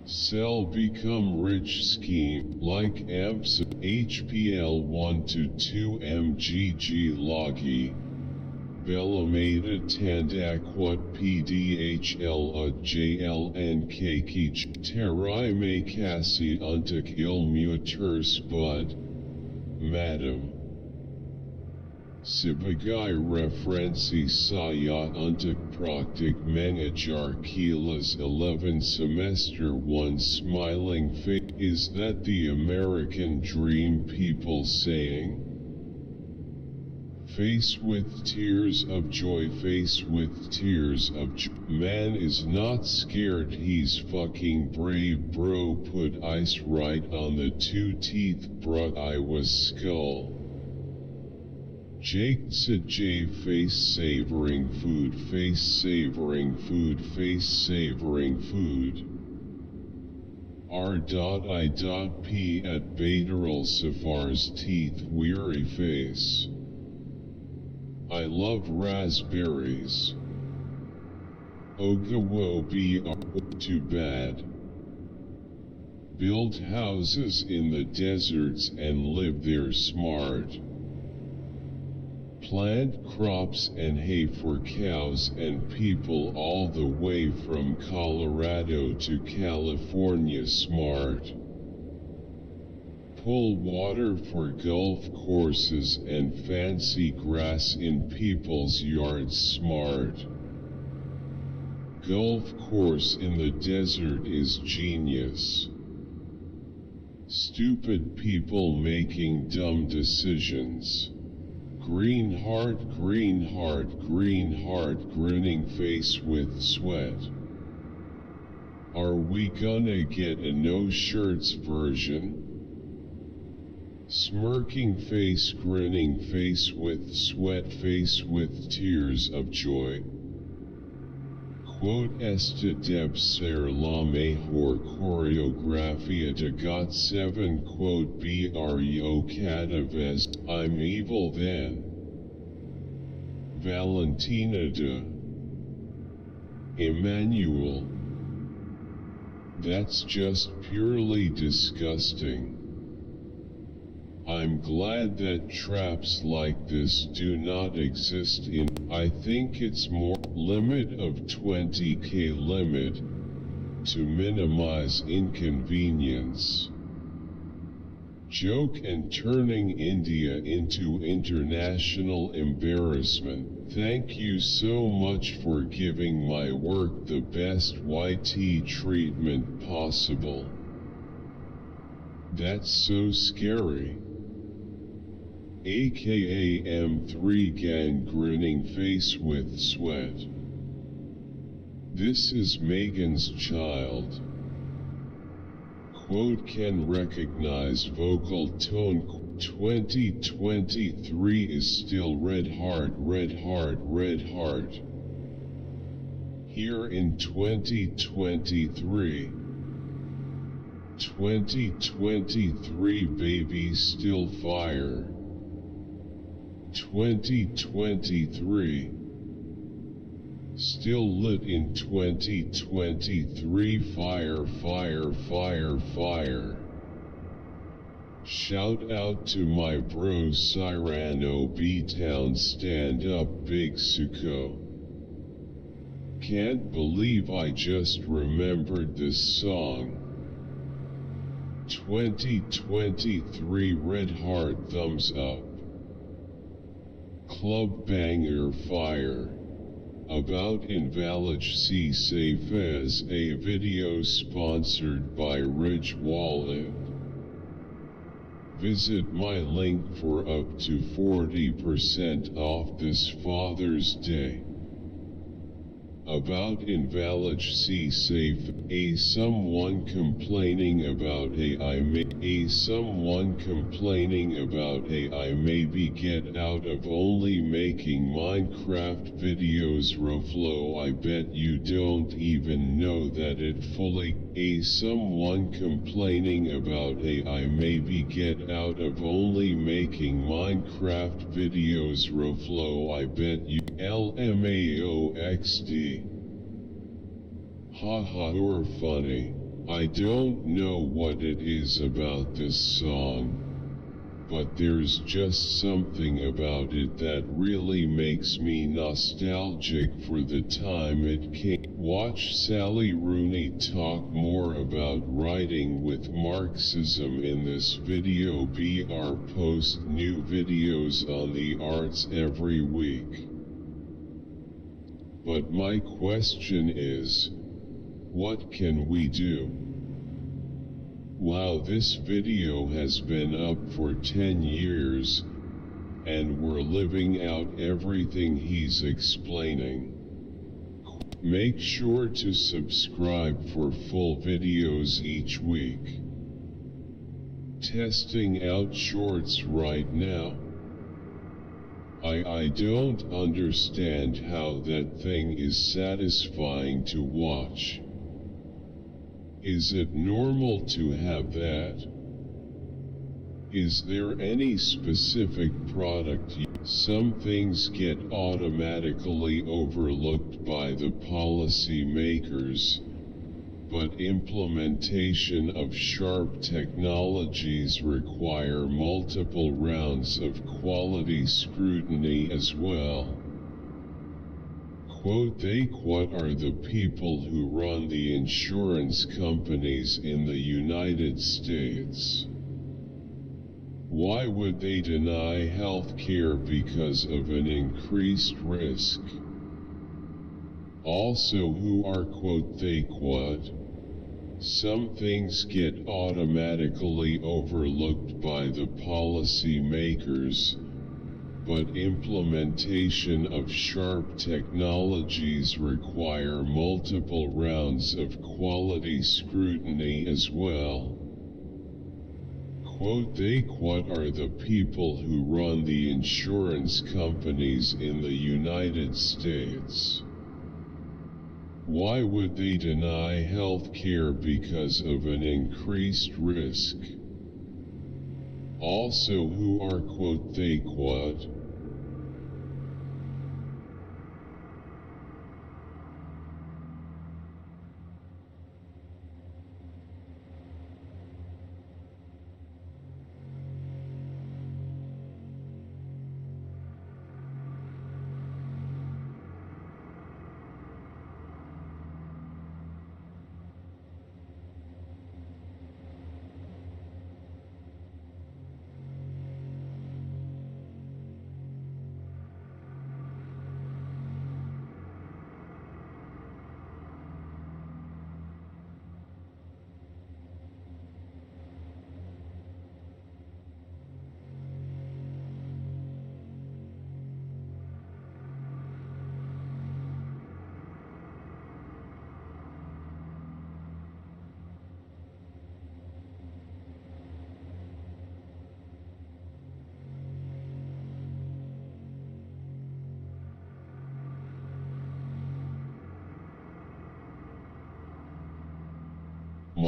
Sell become rich scheme like AMPS HPL 1 to 2 MGG Logi Bellameda Tandaquat PDHL JLN Keki Terai Makasi Untuk Ilmuter Spud Madam Sebagai referensi saya untuk praktik mengajar kelas 11 semester 1 smiling face. Is that the American dream people saying? Face with tears of joy, face with tears of joy. Man is not scared, he's fucking brave bro. Put ice right on the 2 teeth bruh, I was skull. Jake said J face savoring food, face savoring food, face savoring food. R.I.P at Baderil Safar's teeth weary face. I love raspberries. Ogawo be too bad. Build houses in the deserts and live there smart. Plant crops and hay for cows and people all the way from Colorado to California smart. Pull water for golf courses and fancy grass in people's yards smart. Golf course in the desert is genius. Stupid people making dumb decisions. Green heart, green heart, green heart, grinning face with sweat. Are we gonna get a no shirts version? Smirking face, grinning face with sweat, face with tears of joy. Quote Esta deb ser la mejor choreografía de got 7 quote bro cada vez I'm evil then. Valentina de Emmanuel. That's just purely disgusting. I'm glad that traps like this do not exist in. I think it's more limit of 20k limit to minimize inconvenience. Joke and turning India into international embarrassment. Thank you so much for giving my work the best YT treatment possible. That's so scary. AKA M3 gang grinning face with sweat. This is Megan's child. Quote can recognize vocal tone. 2023 is still red heart, red heart, red heart. Here in 2023. 2023 baby still fire. 2023 still lit in 2023 fire fire fire fire. Shout out to my bro Cyrano B-Town, stand up Big Suko. Can't believe I just remembered this song. 2023 red heart thumbs up. Club banger fire. About Invalid C Safe as a video sponsored by Ridge Wallet. Visit my link for up to 40% off this Father's Day. About Invalid C Safe, someone complaining about AI maybe get out of only making Minecraft videos. Roflo, I bet you don't even know that it fully. Someone complaining about AI maybe get out of only making Minecraft videos. Roflo, I bet you. LMAOXD. Haha, you're funny. I don't know what it is about this song, but there's just something about it that really makes me nostalgic for the time it came. Watch Sally Rooney talk more about writing with Marxism in this video. BR post new videos on the arts every week. But my question is, what can we do? Wow, this video has been up for 10 years, and we're living out everything he's explaining. Make sure to subscribe for full videos each week. Testing out shorts right now. I don't understand how that thing is satisfying to watch. Is it normal to have that? Is there any specific product? Some things get automatically overlooked by the policy makers, but implementation of sharp technologies require multiple rounds of quality scrutiny as well. Quote, what are the people who run the insurance companies in the United States? Why would they deny health care because of an increased risk? Also, who are quote, some things get automatically overlooked by the policy makers, but implementation of sharp technologies require multiple rounds of quality scrutiny as well. Quote, what are the people who run the insurance companies in the United States? Why would they deny health care because of an increased risk? Also, who are quote,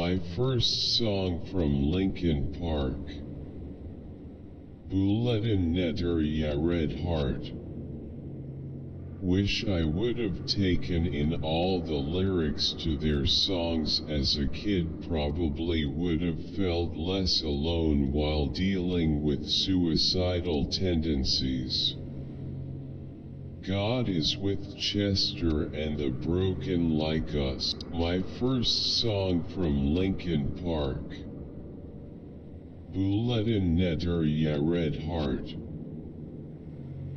My first song from Linkin Park. Bulletin netter ya red heart. Wish I would have taken in all the lyrics to their songs as a kid. Probably would have felt less alone while dealing with suicidal tendencies. God is with Chester and the broken like us. My first song from Linkin Park. Bulletin netter ya red heart.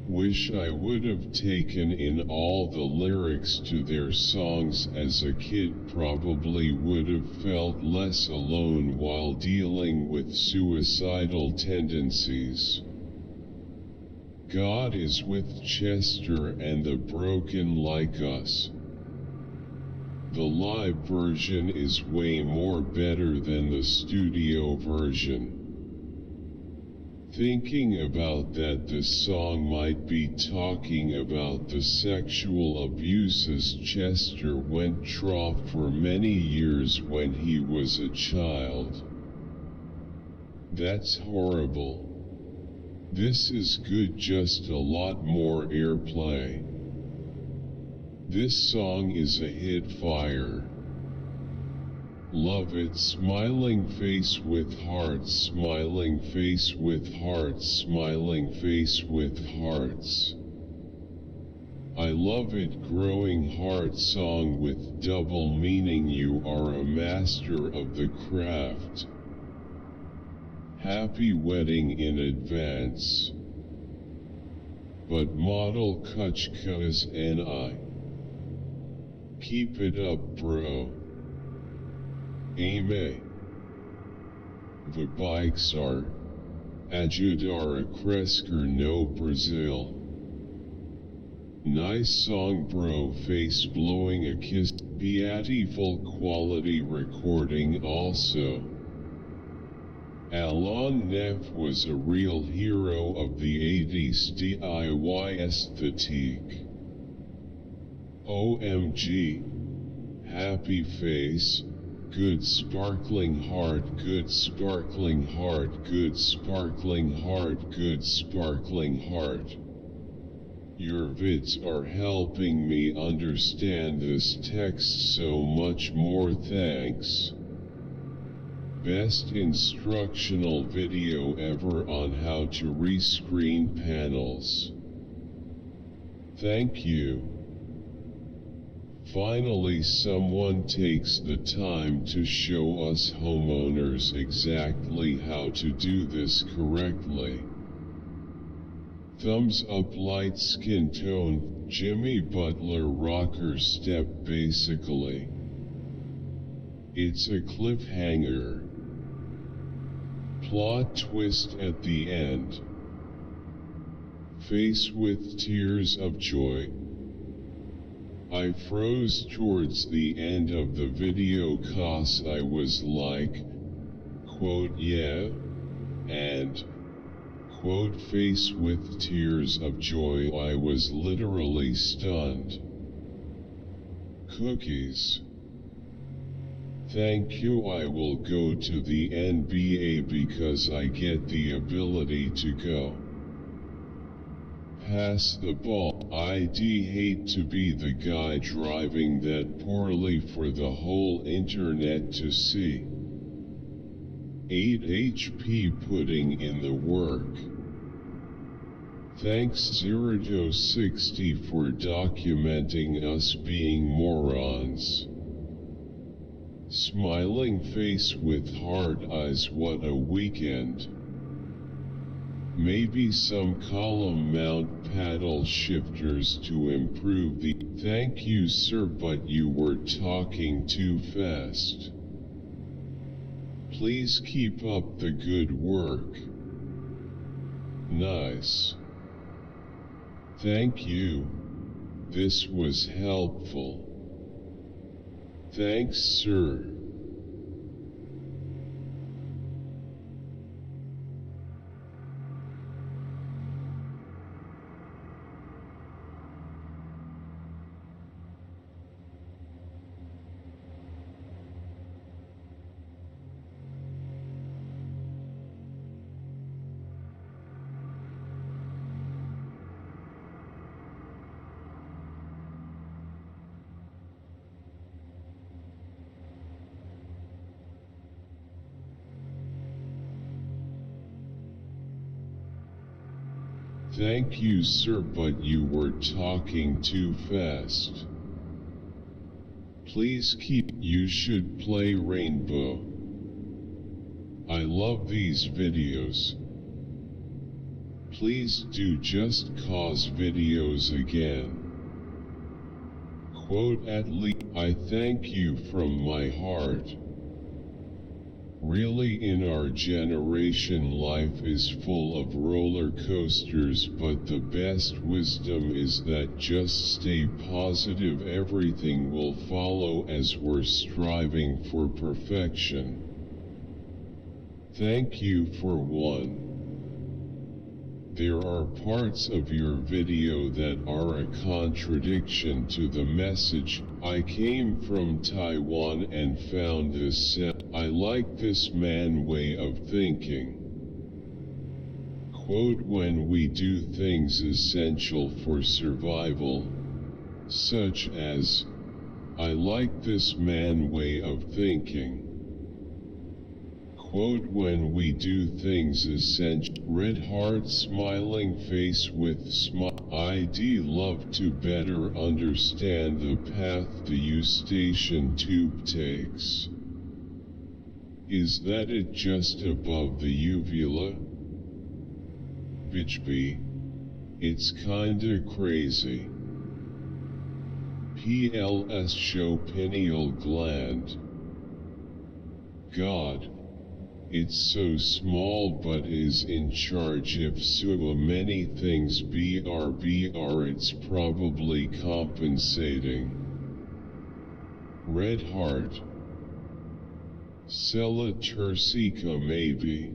Wish I would have taken in all the lyrics to their songs as a kid. Probably would have felt less alone while dealing with suicidal tendencies. God is with Chester and the broken like us. The live version is way more better than the studio version. Thinking about that, this song might be talking about the sexual abuses Chester went through for many years when he was a child. That's horrible. This is good, just a lot more airplay. This song is a hit fire. Love it. Smiling face with hearts, smiling face with hearts, smiling face with hearts. I love it. Growing heart song with double meaning. You are a master of the craft. Happy wedding in advance. But model Kuchkas and I. Keep it up, bro. Amen. The bikes are ajudar a crescer no Brazil. Nice song, bro. Face blowing a kiss. Beautiful quality recording also. Alain Neff was a real hero of the 80s DIY aesthetic. OMG. Happy face. Good sparkling heart, good sparkling heart, good sparkling heart, good sparkling heart. Your vids are helping me understand this text so much more. Thanks. Best instructional video ever on how to rescreen panels. Thank you. Finally, someone takes the time to show us homeowners exactly how to do this correctly. Thumbs up. Light skin tone, Jimmy Butler rocker step. Basically, it's a cliffhanger. Plot twist at the end. Face with tears of joy. I froze towards the end of the video cause I was like, quote, yeah, and, quote, face with tears of joy. I was literally stunned. Cookies. Thank you. I will go to the NBA because I get the ability to go pass the ball. I'd hate to be the guy driving that poorly for the whole internet to see. 8 HP putting in the work. Thanks 0-60 for documenting us being morons. Smiling face with hard eyes. What a weekend. Maybe some column mount paddle shifters to improve the. Thank you, sir, but you were talking too fast. Please keep up the good work. Nice. Thank you. This was helpful. Thanks, sir. Thank you, sir, but you were talking too fast. Please keep. You should play Rainbow. I love these videos. Please do just cause videos again. Quote, at least I thank you from my heart. Really, in our generation, life is full of roller coasters, but the best wisdom is that just stay positive. Everything will follow as we're striving for perfection. Thank you for one. There are parts of your video that are a contradiction to the message. I came from Taiwan and found this. I like this man way of thinking. Quote, when we do things essential for survival, such as, I like this man way of thinking. Quote, when we do things essential. Red heart, smiling face with smile. I'd love to better understand the path the Eustachian tube takes. Is that it just above the uvula? Bitchby. It's kinda crazy. PLS show pineal gland. God. It's so small but is in charge. If so many things BR it's probably compensating. Red heart. Sella turcica maybe.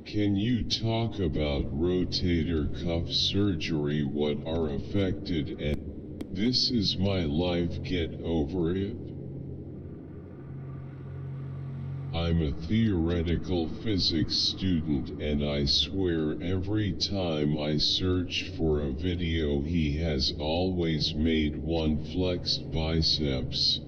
Can you talk about rotator cuff surgery? What are affected? And this is my life, get over it. I'm a theoretical physics student, and I swear every time I search for a video he has always made one flexed biceps.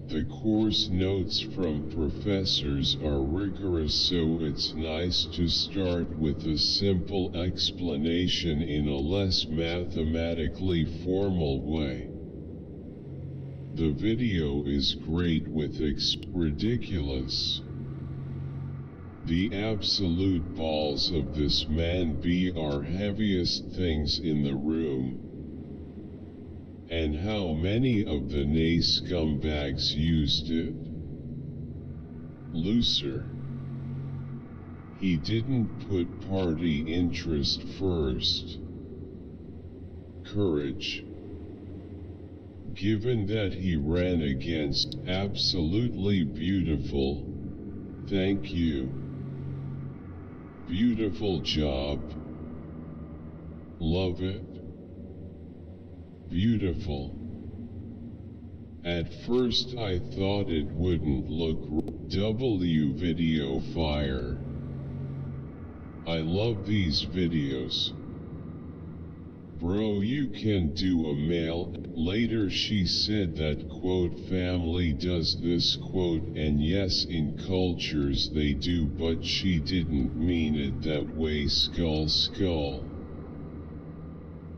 The course notes from professors are rigorous, so it's nice to start with a simple explanation in a less mathematically formal way. The video is great with ridiculous. The absolute balls of this man are heaviest things in the room. And how many of the nay scumbags used it? Looser. He didn't put party interest first. Courage. Given that he ran against absolutely beautiful. Thank you. Beautiful job. Love it. Beautiful. At first I thought it wouldn't look W video fire. I love these videos. Bro, you can do a male. Later she said that, quote, family does this, quote, and yes, in cultures they do, but she didn't mean it that way, skull.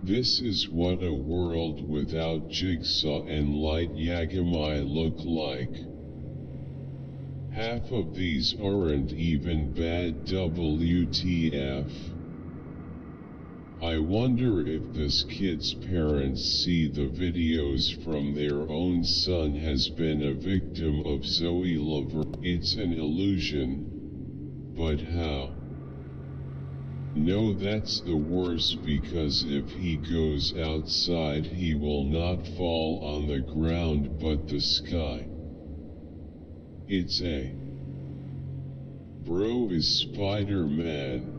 This is what a world without Jigsaw and Light Yagami look like. Half of these aren't even bad, WTF. I wonder if this kid's parents see the videos from their own son has been a victim of Zoe Laverne. It's an illusion. But how? No, that's the worst, because if he goes outside he will not fall on the ground but the sky. It's a bro is Spider-Man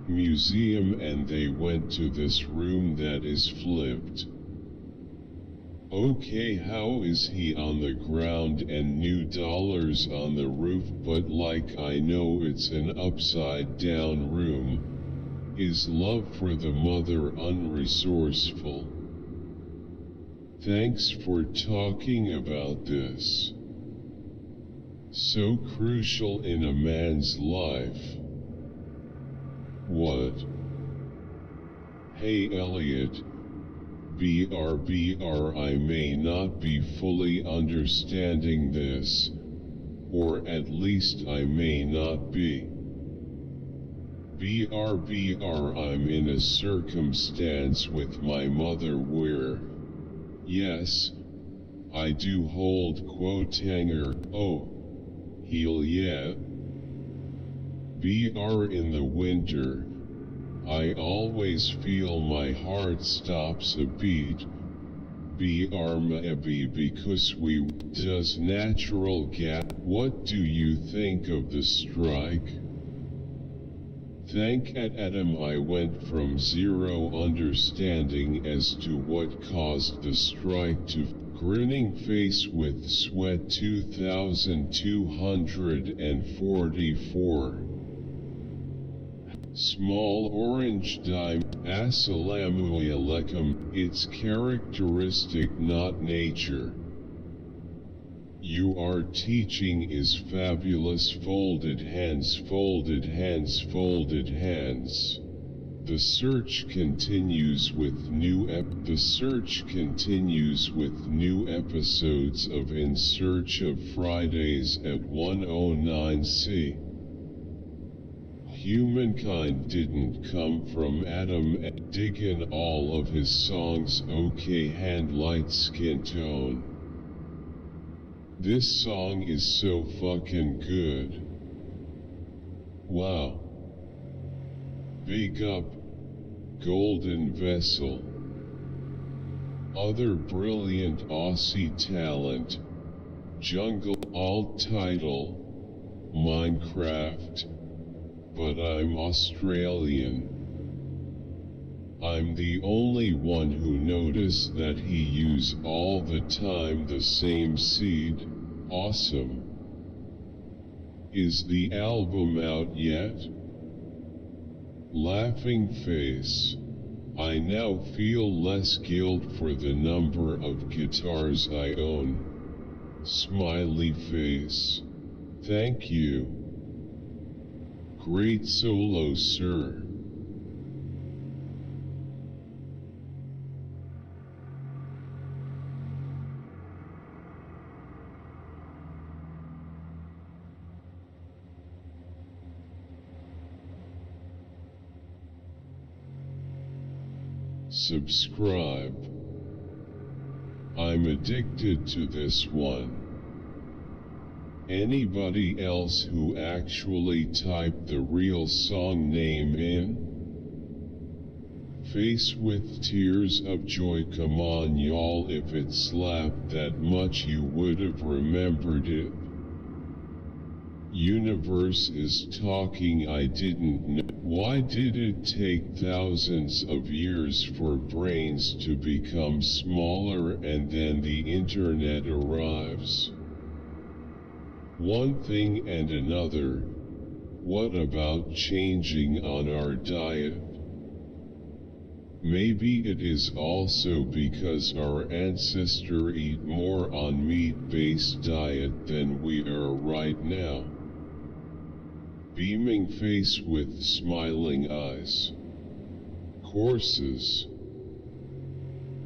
museum and they went to this room that is flipped. Okay, how is he on the ground and new dollars on the roof? But like, I know it's an upside down room. Is love for the mother unresourceful? Thanks for talking about this. So crucial in a man's life. What? Hey Elliot. BR I may not be fully understanding this, or at least I may not be. BR I'm in a circumstance with my mother where, yes, I do hold quote hanger, oh, heel yeah. BR in the winter, I always feel my heart stops a beat. BR maybe because we does natural gas. What do you think of the strike? Thank Adam I went from zero understanding as to what caused the strike to grinning face with sweat 2244. Small orange dime, assalamu alaikum, it's characteristic not nature. Your teaching is fabulous. Folded hands, folded hands, folded hands. The search continues with new episodes of In Search of Fridays at 109C. Humankind didn't come from Adam. Dig in all of his songs. Okay, hand light skin tone. This song is so fucking good. Wow. Big up, Golden Vessel. Other brilliant Aussie talent. Jungle alt title. Minecraft. But I'm Australian. I'm the only one who noticed that he use all the time the same seed. Awesome. Is the album out yet? Laughing face. I now feel less guilt for the number of guitars I own. Smiley face. Thank you. Great solo, sir. Subscribe. I'm addicted to this one. Anybody else who actually typed the real song name in? Face with tears of joy. Come on y'all, if it slapped that much you would have remembered it. Universe is talking. I didn't know. Why did it take thousands of years for brains to become smaller and then the internet arrives? One thing and another. What about changing on our diet? Maybe it is also because our ancestors eat more on meat-based diet than we are right now. Beaming face with smiling eyes. Courses.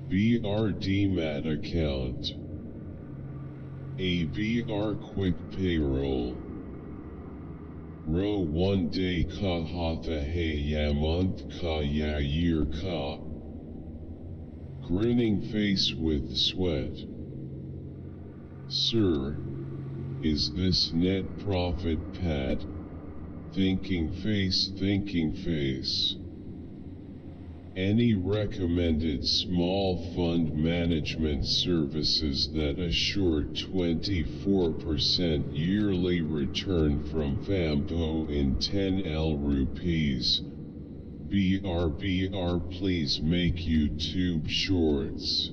BRD Mat account. ABR quick payroll. Row 1 day ka hatha hey ya month ka ya year ka. Grinning face with sweat. Sir, is this net profit pad? Thinking face. Any recommended small fund management services that assure 24% yearly return from FAMPO in 10L rupees? BR please make YouTube shorts.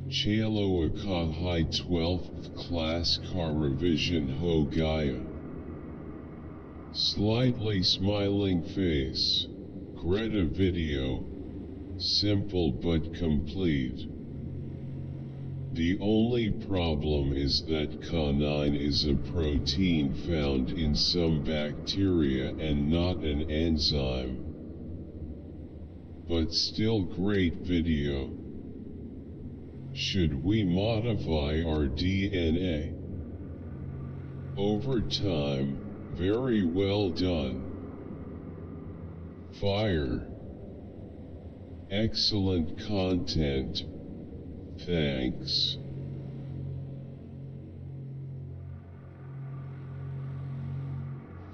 Chalo Aka High 12th class car revision Ho Gaya. Slightly smiling face. Greta video. Simple but complete. The only problem is that canine is a protein found in some bacteria and not an enzyme. But still great video. Should we modify our DNA? Over time, very well done. Fire. Excellent content. Thanks.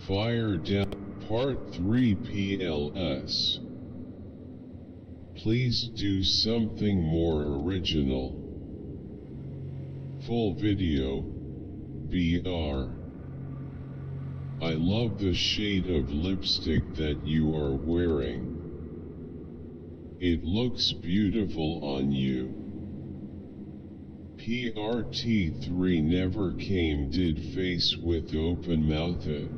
Fire down. Part 3 PLS. Please do something more original. Full video. BR. I love the shade of lipstick that you are wearing. It looks beautiful on you. PRT3 never came did face with open-mouthed.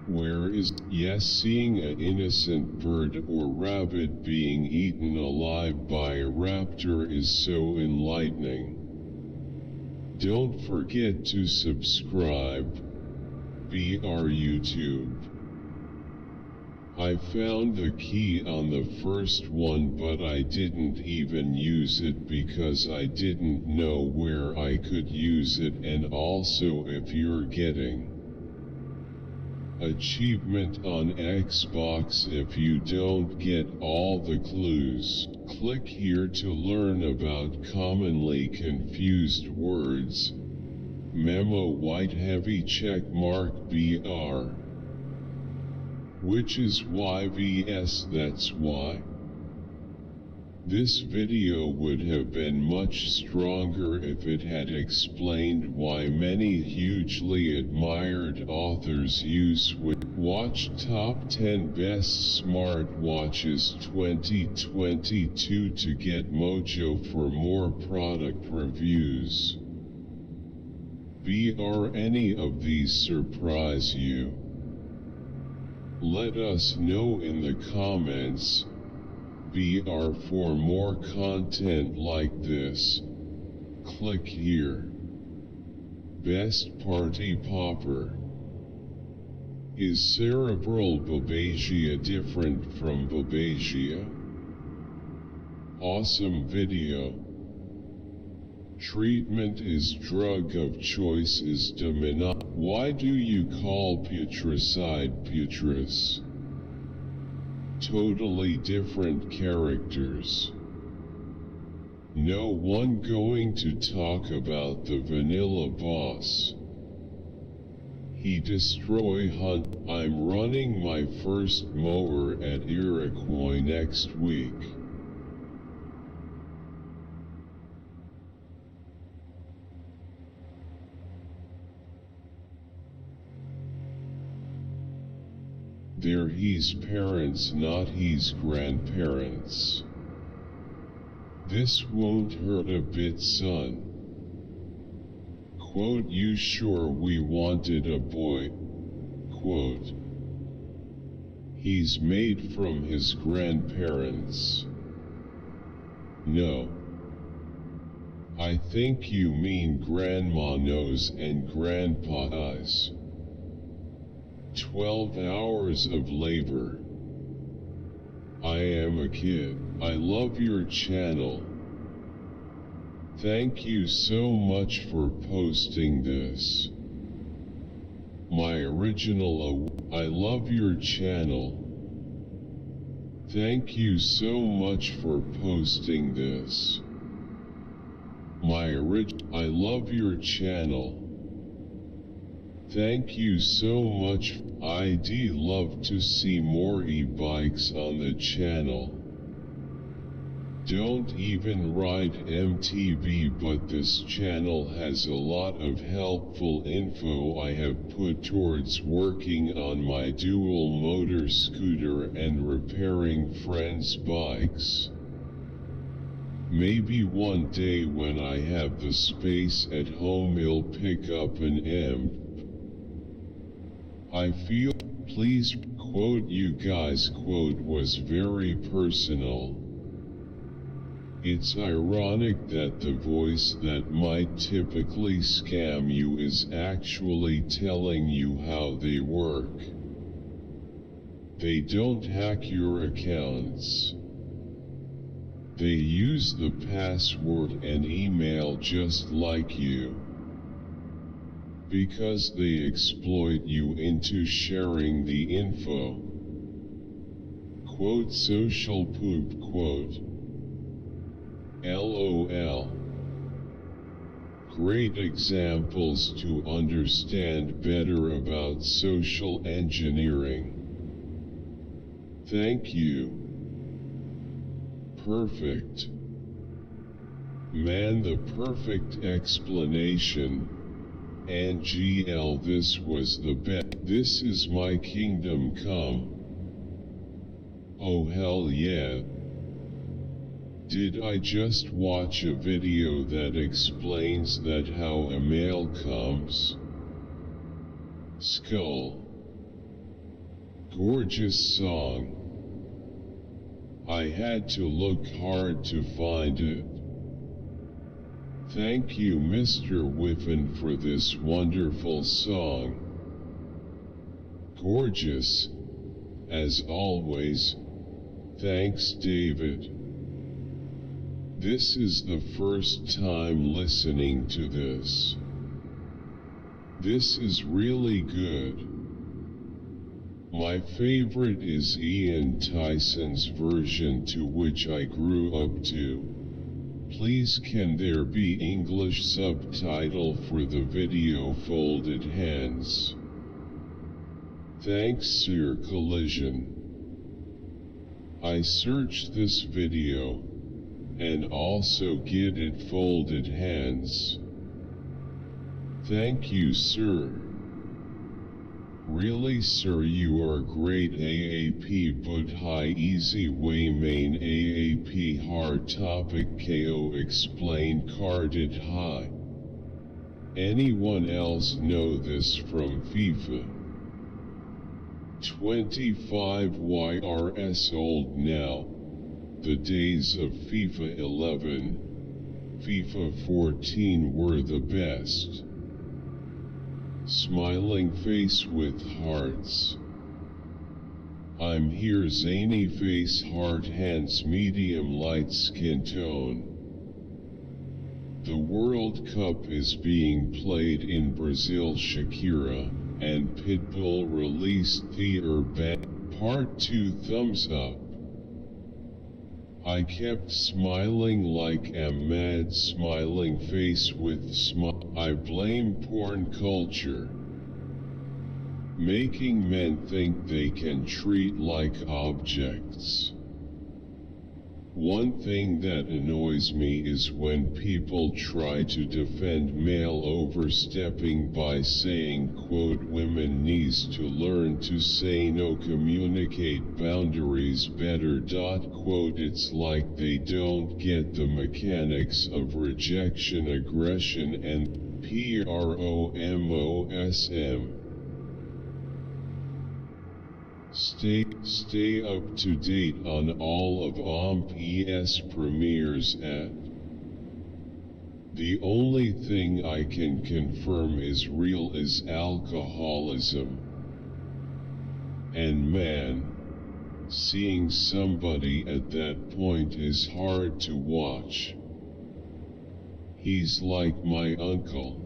Where is, yes, seeing an innocent bird or rabbit being eaten alive by a raptor is so enlightening. Don't forget to subscribe. BR YouTube. I found the key on the first one, but I didn't even use it because I didn't know where I could use it. And also, if you're getting achievement on Xbox if you don't get all the clues, click here to learn about commonly confused words. Memo white heavy check mark BR. Which is YVS, that's why. This video would have been much stronger if it had explained why many hugely admired authors use Watch Top 10 Best Smartwatches 2022 to get mojo for more product reviews. Are any of these surprise you? Let us know in the comments. BR for more content like this. Click here. Best Party Popper. Is cerebral babesia different from babesia? Awesome video. Treatment is drug of choice is dominant. Why do you call putricide putrus? Totally different characters. No one going to talk about the vanilla boss. He destroy hunt. I'm running my first mower at Iroquois next week. They're his parents, not his grandparents. This won't hurt a bit, son. Quote, you sure we wanted a boy? Quote, he's made from his grandparents. No. I think you mean grandma knows and grandpa eyes. 12 hours of labor. I am a kid. I love your channel. Thank you so much for posting this. My original I love your channel. Thank you so much for posting this. I love your channel. Thank you so much. I'd love to see more e-bikes on the channel. Don't even ride MTB, but this channel has a lot of helpful info I have put towards working on my dual motor scooter and repairing friends' bikes. Maybe one day when I have the space at home I'll pick up an M. I feel, please, quote, you guys, quote, was very personal. It's ironic that the voice that might typically scam you is actually telling you how they work. They don't hack your accounts. They use the password and email just like you. Because they exploit you into sharing the info. Quote social poop quote. LOL. Great examples to understand better about social engineering. Thank you. Perfect. Man, the perfect explanation. NGL, this was the best. This is my kingdom come. Oh hell yeah. Did I just watch a video that explains that how a male comes? Skull. Gorgeous song. I had to look hard to find it. Thank you Mr. Whiffen for this wonderful song. Gorgeous. As always. Thanks David. This is the first time listening to this. This is really good. My favorite is Ian Tyson's version, to which I grew up to. Please can there be English subtitle for the video? Folded hands. Thanks Sir Collision. I searched this video, and also get it folded hands. Thank you sir. Really sir, you are great AAP, but high easy way main AAP hard topic KO explain carded high. Anyone else know this from FIFA? 25 YRS old now. The days of FIFA 11, FIFA 14 were the best. Smiling face with hearts. I'm here zany face hard hands medium light skin tone. The World Cup is being played in Brazil. Shakira and Pitbull released Theater Band Part 2 thumbs up. I kept smiling like am mad smiling face with smile. I blame porn culture. Making men think they can treat like objects. One thing that annoys me is when people try to defend male overstepping by saying, quote, women needs to learn to say no, communicate boundaries better, quote, it's like they don't get the mechanics of rejection, aggression and PROMOSM. Stay up to date on all of OMP-ES premieres at. The only thing I can confirm is real is alcoholism. And man, seeing somebody at that point is hard to watch. He's like my uncle.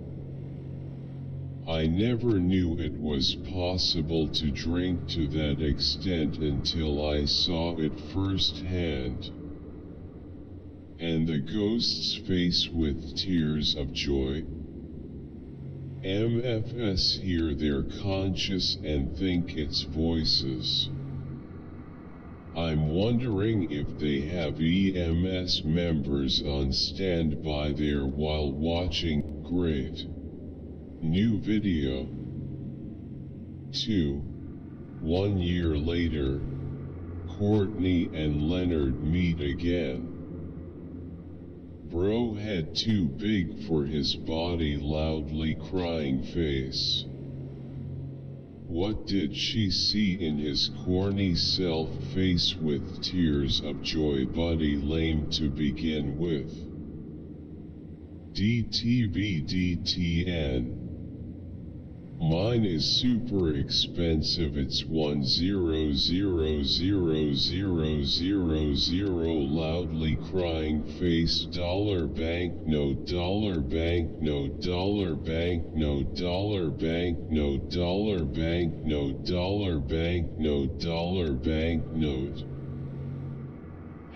I never knew it was possible to drink to that extent until I saw it firsthand. And the ghost's face with tears of joy. MFS hear their conscious and think it's voices. I'm wondering if they have EMS members on standby there while watching. Great. New video. 2. 1 year later, Courtney and Leonard meet again. Bro head too big for his body, loudly crying face. What did she see in his corny self-face with tears of joy? Buddy lame to begin with. DTN. Mine is super expensive, it's 1000000 loudly crying face. Dollar banknote, dollar banknote, dollar banknote, dollar banknote, dollar banknote, dollar banknote, dollar banknote.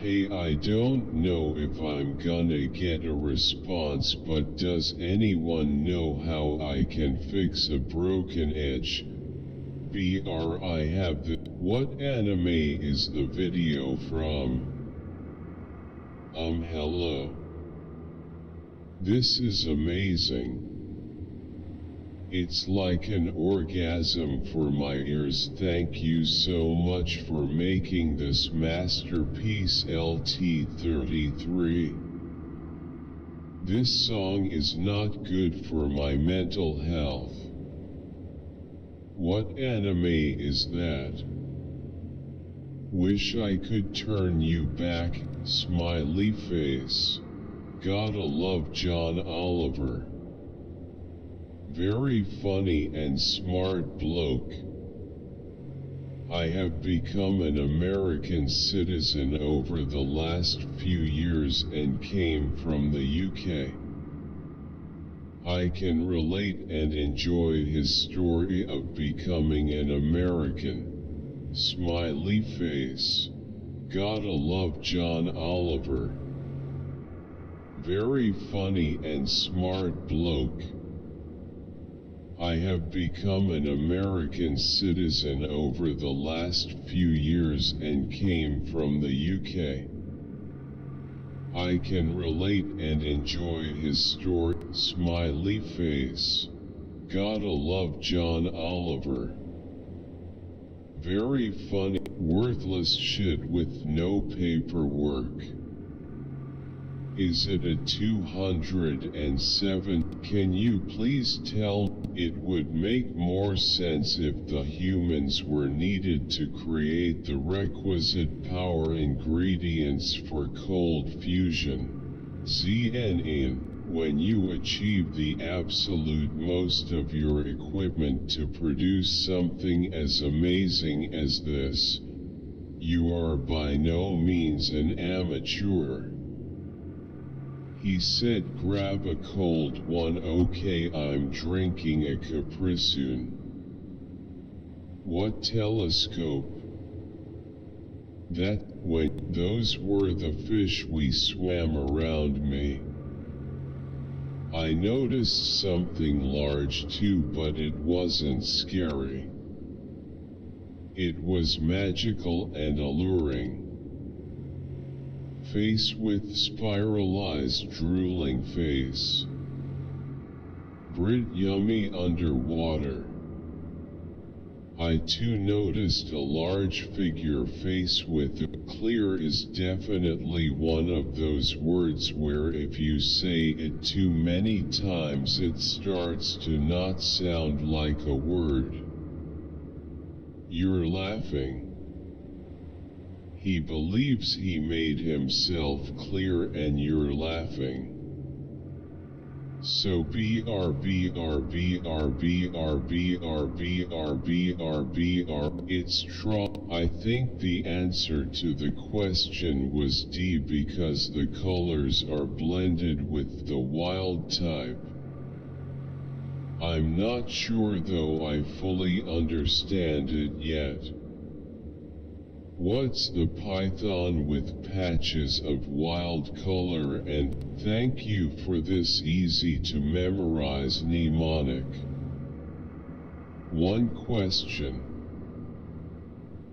Hey, I don't know if I'm gonna get a response, but does anyone know how I can fix a broken edge? I have the— What anime is the video from? Hello. This is amazing. It's like an orgasm for my ears. Thank you so much for making this masterpiece, LT33. This song is not good for my mental health. What anime is that? Wish I could turn you back, smiley face. Gotta love John Oliver. Very funny and smart bloke. I have become an American citizen over the last few years and came from the UK. I can relate and enjoy his story of becoming an American. Smiley face. Gotta love John Oliver. Very funny and smart bloke. I have become an American citizen over the last few years and came from the UK. I can relate and enjoy his story. Smiley face. Gotta love John Oliver. Very funny. Worthless shit with no paperwork. Is it a 207? Can you please tell? It would make more sense if the humans were needed to create the requisite power ingredients for cold fusion. ZN. When you achieve the absolute most of your equipment to produce something as amazing as this, you are by no means an amateur. He said, grab a cold one. Okay, I'm drinking a Capri Sun. What telescope? Those were the fish we swam around me. I noticed something large too, but it wasn't scary. It was magical and alluring. Face with spiralized drooling face. Brit yummy underwater. I too noticed a large figure. Face with clear is definitely one of those words where if you say it too many times it starts to not sound like a word. You're laughing. He believes he made himself clear and you're laughing. So it's true. I think the answer to the question was D because the colors are blended with the wild type. I'm not sure though I fully understand it yet. What's the python with patches of wild color? And thank you for this easy to memorize mnemonic. One question.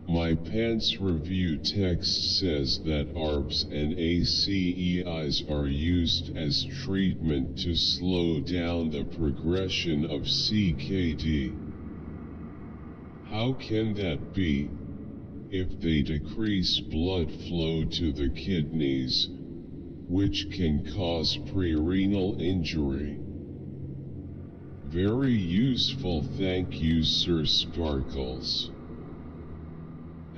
My pants review text says that ARBs and ACEIs are used as treatment to slow down the progression of CKD. How can that be? If they decrease blood flow to the kidneys, which can cause pre-renal injury. Very useful, thank you Sir Sparkles.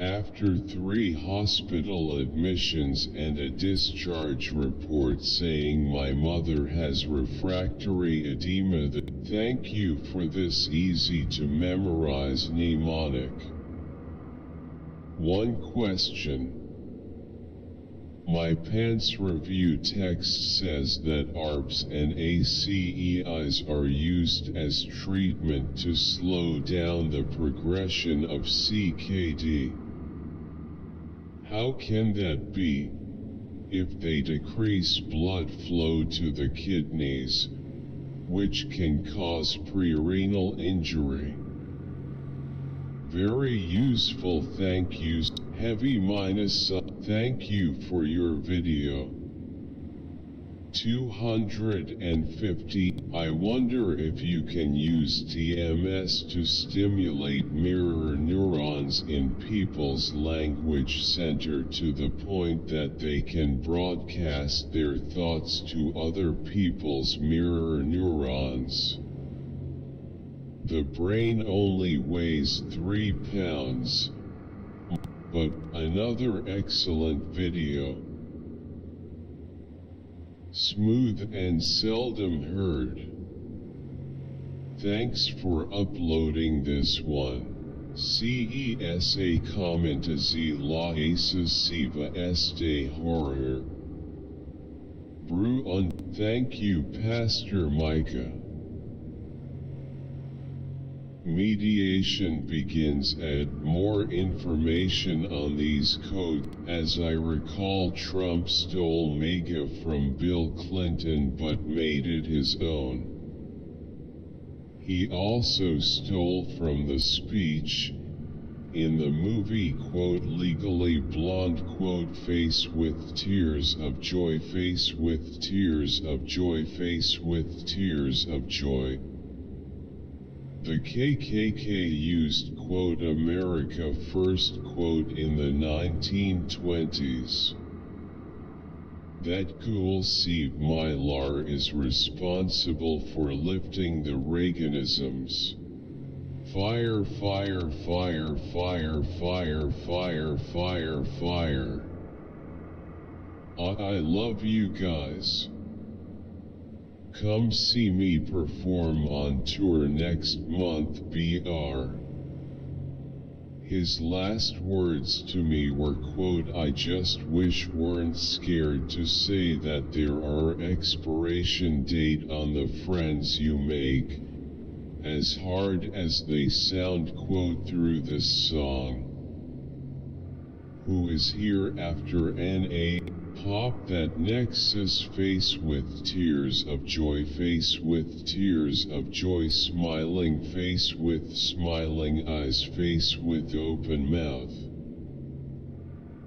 After 3 hospital admissions and a discharge report saying my mother has refractory edema, thank you for this easy to memorize mnemonic. One question. My pants review text says that ARBs and ACEIs are used as treatment to slow down the progression of CKD. How can that be, if they decrease blood flow to the kidneys, which can cause prerenal injury? Very useful, thank you. Heavy minus, thank you for your video. 250. I wonder if you can use TMS to stimulate mirror neurons in people's language center to the point that they can broadcast their thoughts to other people's mirror neurons. The brain only weighs 3 pounds. But another excellent video. Smooth and seldom heard. Thanks for uploading this one. CESA comment Z la excesiva este horror. Brew on. Thank you Pastor Micah. Mediation begins. Add more information on these codes. As I recall, Trump stole MAGA from Bill Clinton but made it his own. He also stole from the speech in the movie, quote, Legally Blonde, quote, face with tears of joy, face with tears of joy, face with tears of joy. The KKK used, quote, America First, quote, in the 1920s. That Ghoul Sieve Mylar is responsible for lifting the Reaganisms. Fire, fire, fire, fire, fire, fire, fire, fire. I love you guys. Come see me perform on tour next month, BR. His last words to me were, quote, I just wish weren't scared to say that there are expiration date on the friends you make, as hard as they sound, quote, through this song. Who is here after NA? Pop that nexus, face with tears of joy, face with tears of joy, smiling face with smiling eyes, face with open mouth.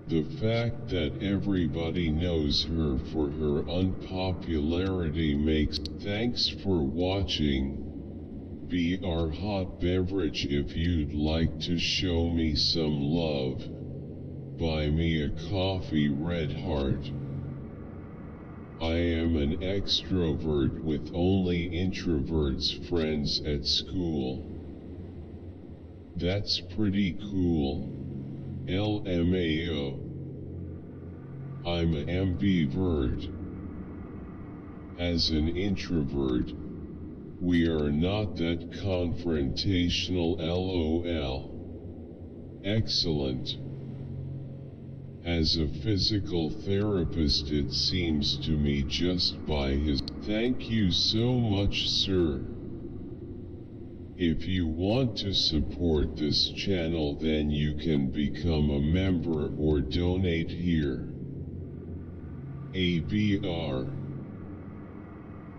The fact that everybody knows her for her unpopularity makes. Thanks for watching. BR Hot Beverage. If you'd like to show me some love, buy me a coffee, Red Heart. I am an extrovert with only introverts friends at school. That's pretty cool. LMAO. I'm an ambivert. As an introvert, we are not that confrontational, LOL. Excellent. As a physical therapist, it seems to me just by his. Thank you so much, sir. If you want to support this channel, then you can become a member or donate here. ABR.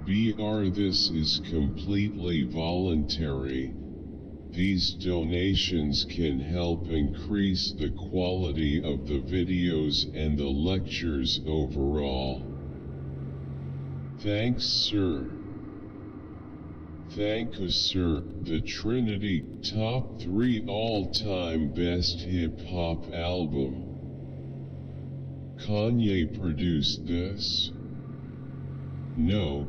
BR. This is completely voluntary. These donations can help increase the quality of the videos and the lectures overall. Thanks, sir. Thank you, sir. The Trinity Top 3 All-Time Best Hip-Hop Album. Kanye produced this? No.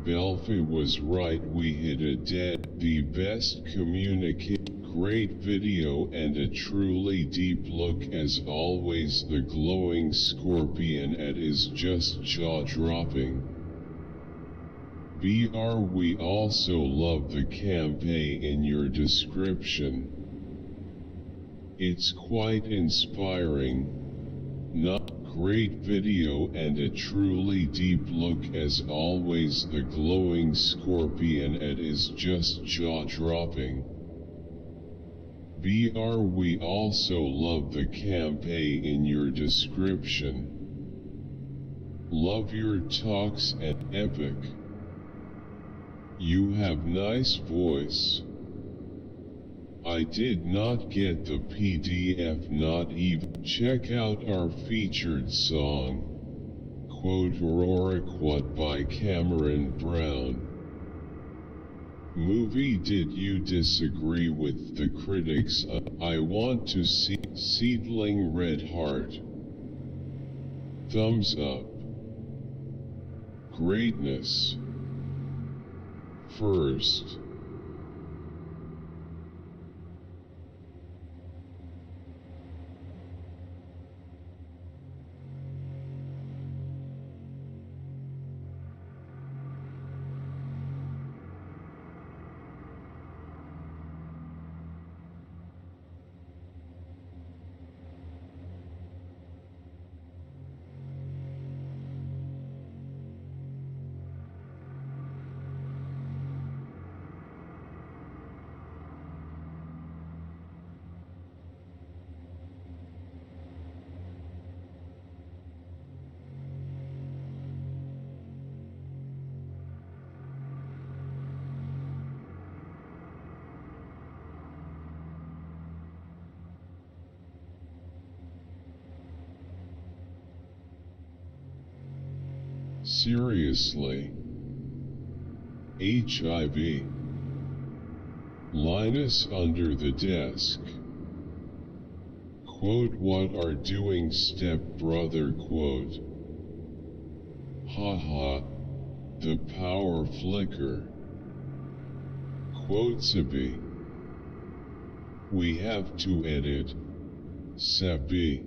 Belfi was right, we hit a dead, the best communicate, great video and a truly deep look as always. The glowing scorpion at is just jaw-dropping. BR we also love the campaign in your description. It's quite inspiring. Not great video and a truly deep look as always. The glowing scorpion at is just jaw-dropping. BR we also love the campaign in your description. Love your talks and epic. You have nice voice. I did not get the PDF, not even. Check out our featured song, quote Aurora Quote by Cameron Brown. Movie, did you disagree with the critics? I want to see Seedling Red Heart. Thumbs up. Greatness. First. Seriously. HIV. Linus under the desk. Quote what are doing stepbrother quote. Haha. The power flicker. Quote Sabi. We have to edit. Sabi.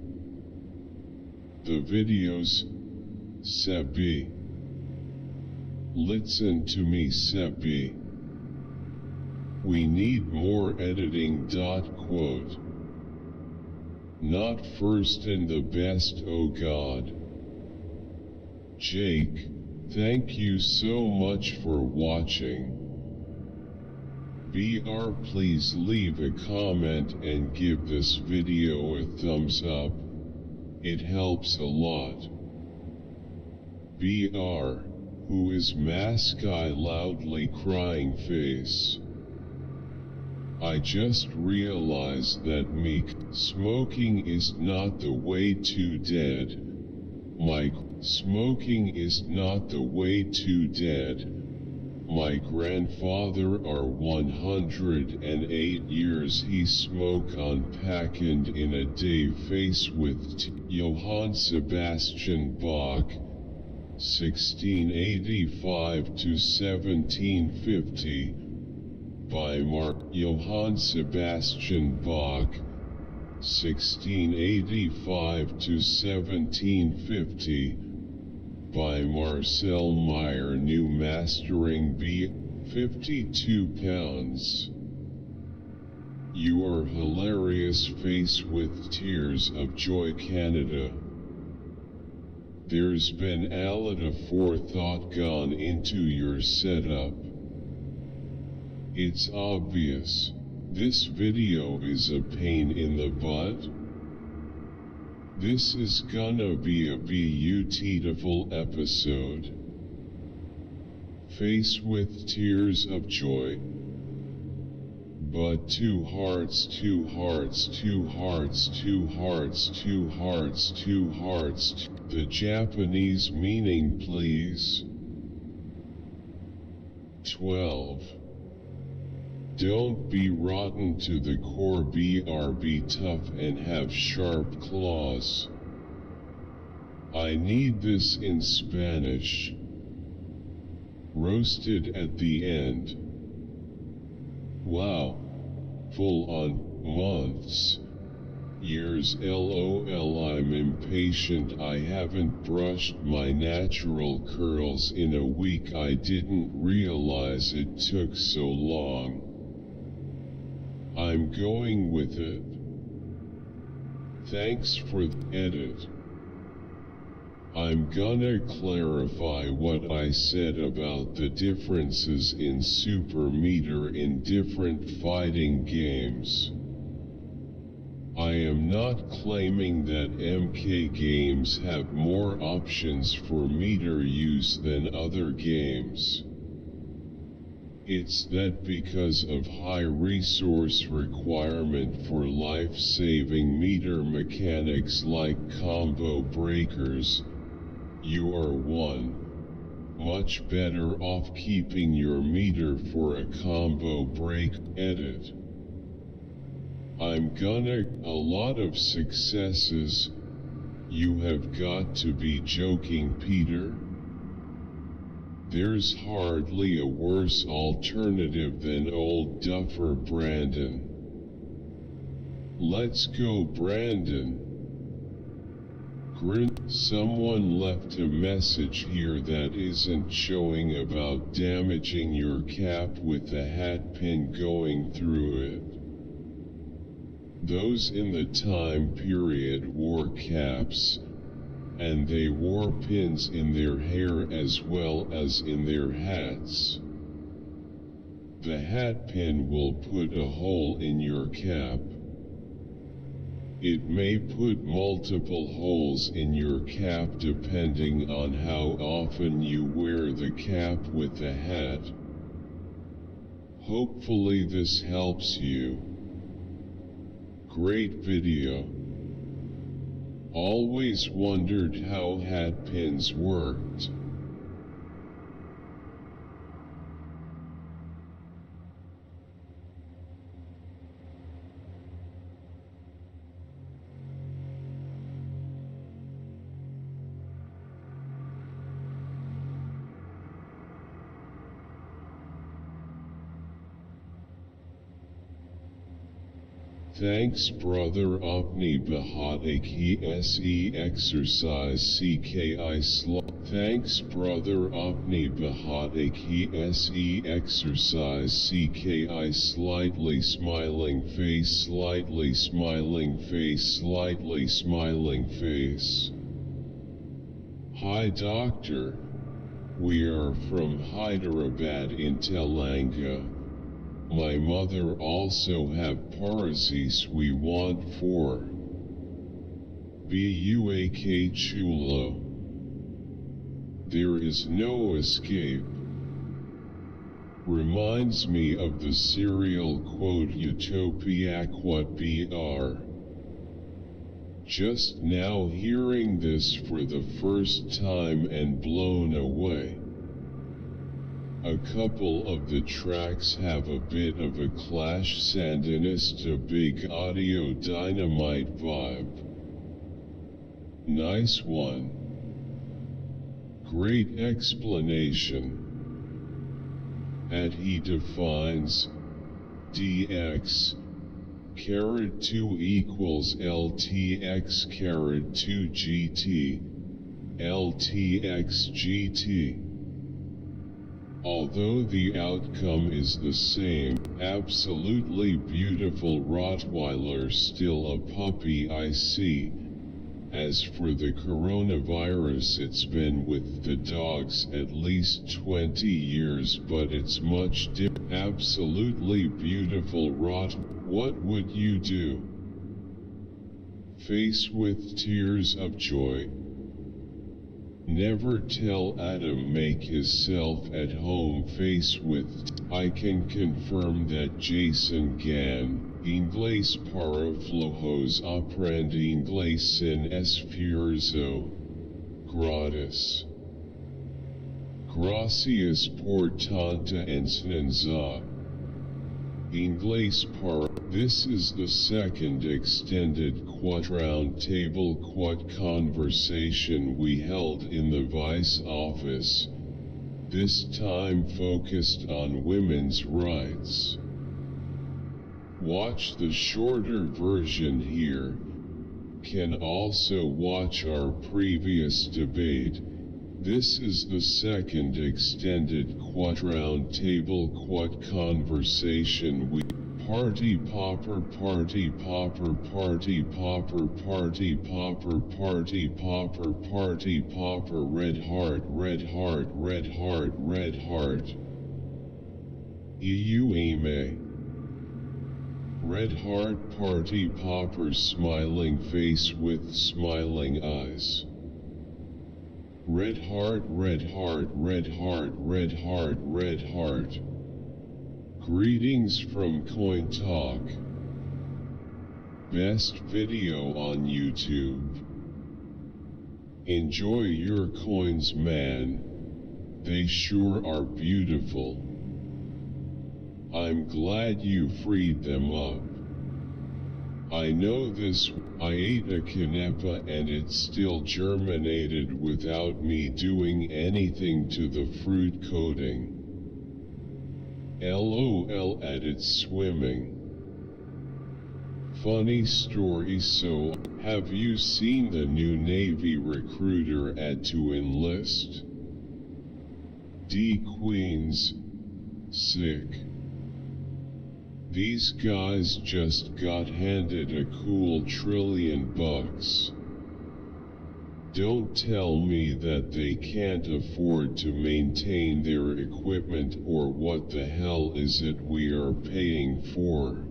The videos. Sabi. Listen to me Sabi. We need more editing. Quote. Not first and the best, oh God. Jake, thank you so much for watching. BR please leave a comment and give this video a thumbs up. It helps a lot. BR, who is mask guy loudly crying face. I just realized that Meek, smoking is not the way to dead. Mike, smoking is not the way to dead. My grandfather are 108 years he smoke unpacked in a day face with Johann Sebastian Bach, 1685 to 1750, by Mark Johann Sebastian Bach, 1685 to 1750, by Marcel Meyer. New mastering B. 52 pounds. You are hilarious face with tears of joy Canada. There's been a lot of forethought gone into your setup. It's obvious, this video is a pain in the butt. This is gonna be a beautiful episode. Face with tears of joy. But two hearts, two hearts, two hearts, two hearts, two hearts, two hearts. The Japanese meaning please. 12. Don't be rotten to the core. Be tough and have sharp claws. I need this in Spanish. roasted at the end. Wow. Full on, months. Years lol. I'm impatient. I haven't brushed my natural curls in a week. I didn't realize it took so long. I'm going with it. Thanks for the edit. I'm gonna clarify what I said about the differences in super meter in different fighting games. I am not claiming that MK games have more options for meter use than other games. It's that because of high resource requirement for life-saving meter mechanics like combo breakers, you are much better off keeping your meter for a combo break. Edit. I'm gonna a lot of successes. You have got to be joking, Peter. There's hardly a worse alternative than old duffer Brandon. Let's go, Brandon. Someone left a message here that isn't showing about damaging your cap with the hat pin going through it. Those in the time period wore caps, and they wore pins in their hair as well as in their hats. The hat pin will put a hole in your cap. It may put multiple holes in your cap depending on how often you wear the cap with the hat. Hopefully this helps you. Great video. Always wondered how hat pins worked. Thanks brother Opni Bahatik SE exercise CKI Thanks brother Opni Bahatik SE exercise CKI slightly smiling face slightly smiling face slightly smiling face. Hi doctor. We are from Hyderabad in Telangana. My mother also have parasis we want for Buak chulo. There is no escape. Reminds me of the serial quote Utopia what br. Just now hearing this for the first time and blown away. A couple of the tracks have a bit of a Clash Sandinista big audio dynamite vibe. Nice one. Great explanation. And he defines dx caret 2 equals ltx caret 2 gt ltx gt. Although the outcome is the same, absolutely beautiful Rottweiler, still a puppy I see. As for the coronavirus, it's been with the dogs at least 20 years, but it's much different. Absolutely beautiful What would you do? Face with tears of joy. Never tell Adam make hisself at home face with. I can confirm that Jason Gan, inglés para flojos aprende inglés sin esfuerzo. Gratis. Gracias por tanta enseñanza. Inglés para. This is the second extended round table conversation we held in the Vice office. this time focused on women's rights. Watch the shorter version here. Can also watch our previous debate. This is the second extended quad-round table quad conversation with Party Popper, Party Popper, Party Popper, Party Popper, Party Popper, Party Popper, Red Heart, Red Heart, Red Heart, Red Heart. EU Aime. Red Heart Party Popper, smiling face with smiling eyes. Red Heart, Red Heart, Red Heart, Red Heart, Red Heart. Greetings from Coin Talk. Best video on YouTube. Enjoy your coins, man. They sure are beautiful. I'm glad you freed them up. I know this. I ate a canepa and it still germinated without me doing anything to the fruit coating. LOL at it swimming. Funny story. So, have you seen the new Navy recruiter ad to enlist? D Queens. Sick. These guys just got handed a cool $1 trillion. Don't tell me that they can't afford to maintain their equipment, or what the hell is it we are paying for?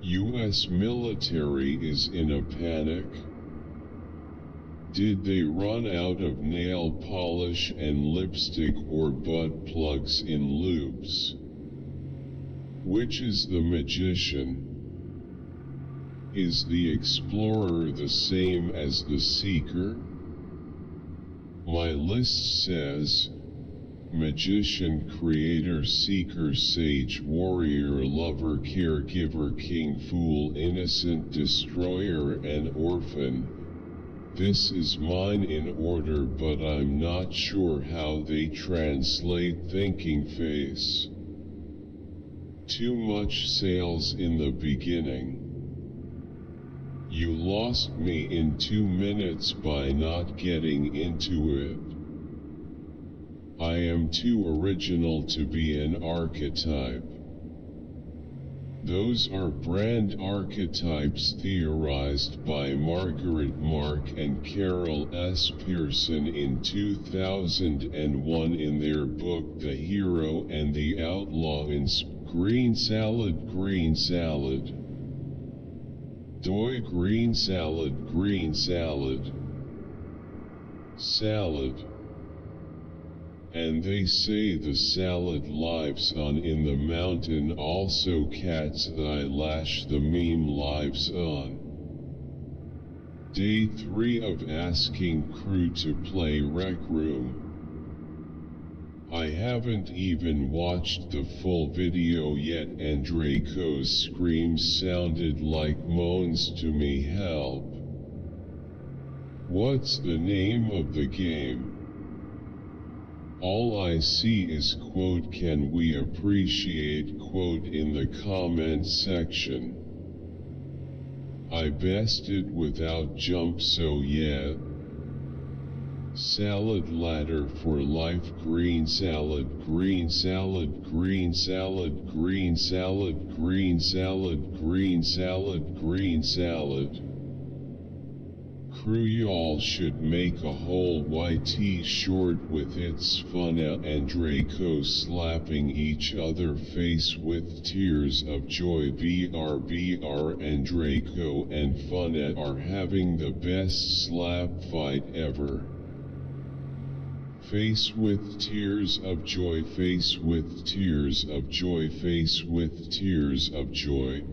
US military is in a panic. Did they run out of nail polish and lipstick or butt plugs in loops? Which is the magician? Is the explorer the same as the seeker? My list says, magician, creator, seeker, sage, warrior, lover, caregiver, king, fool, innocent, destroyer, and orphan. This is mine in order, but I'm not sure how they translate thinking face. Too much sales in the beginning. You lost me in 2 minutes by not getting into it. I am too original to be an archetype. Those are brand archetypes theorized by Margaret Mark and Carol S. Pearson in 2001 in their book The Hero and the Outlaw in Green Salad, Green Salad. Doi green salad, green salad. Salad. And they say the salad lives on in the mountain, also cat's eyelash the meme lives on. Day 3 of asking crew to play Rec Room. I haven't even watched the full video yet, and Draco's screams sounded like moans to me. Help. What's the name of the game? All I see is quote, can we appreciate quote in the comment section. I bested without jump, so yeah. Salad ladder for life, green salad, green salad, green salad, green salad, green salad, green salad, green salad. Crew, y'all should make a whole YT short with its Funna and Draco slapping each other face with tears of joy. BR and Draco and Funna are having the best slap fight ever. Face with tears of joy, face with tears of joy, face with tears of joy.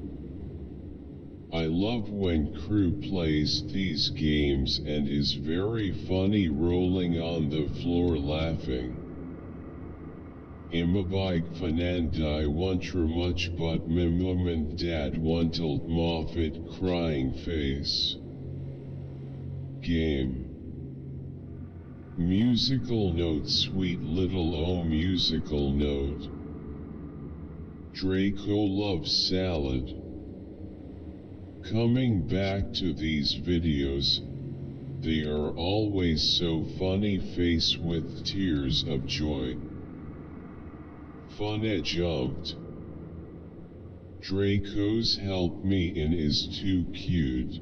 I love when crew plays these games and is very funny, rolling on the floor laughing. Imabike fanandai wantra much but mimament dad wantled Moffat crying face. Game. Musical note, sweet little oh musical note. Draco loves salad. Coming back to these videos, they are always so funny, face with tears of joy. Funny jumped. Draco's help me in is too cute.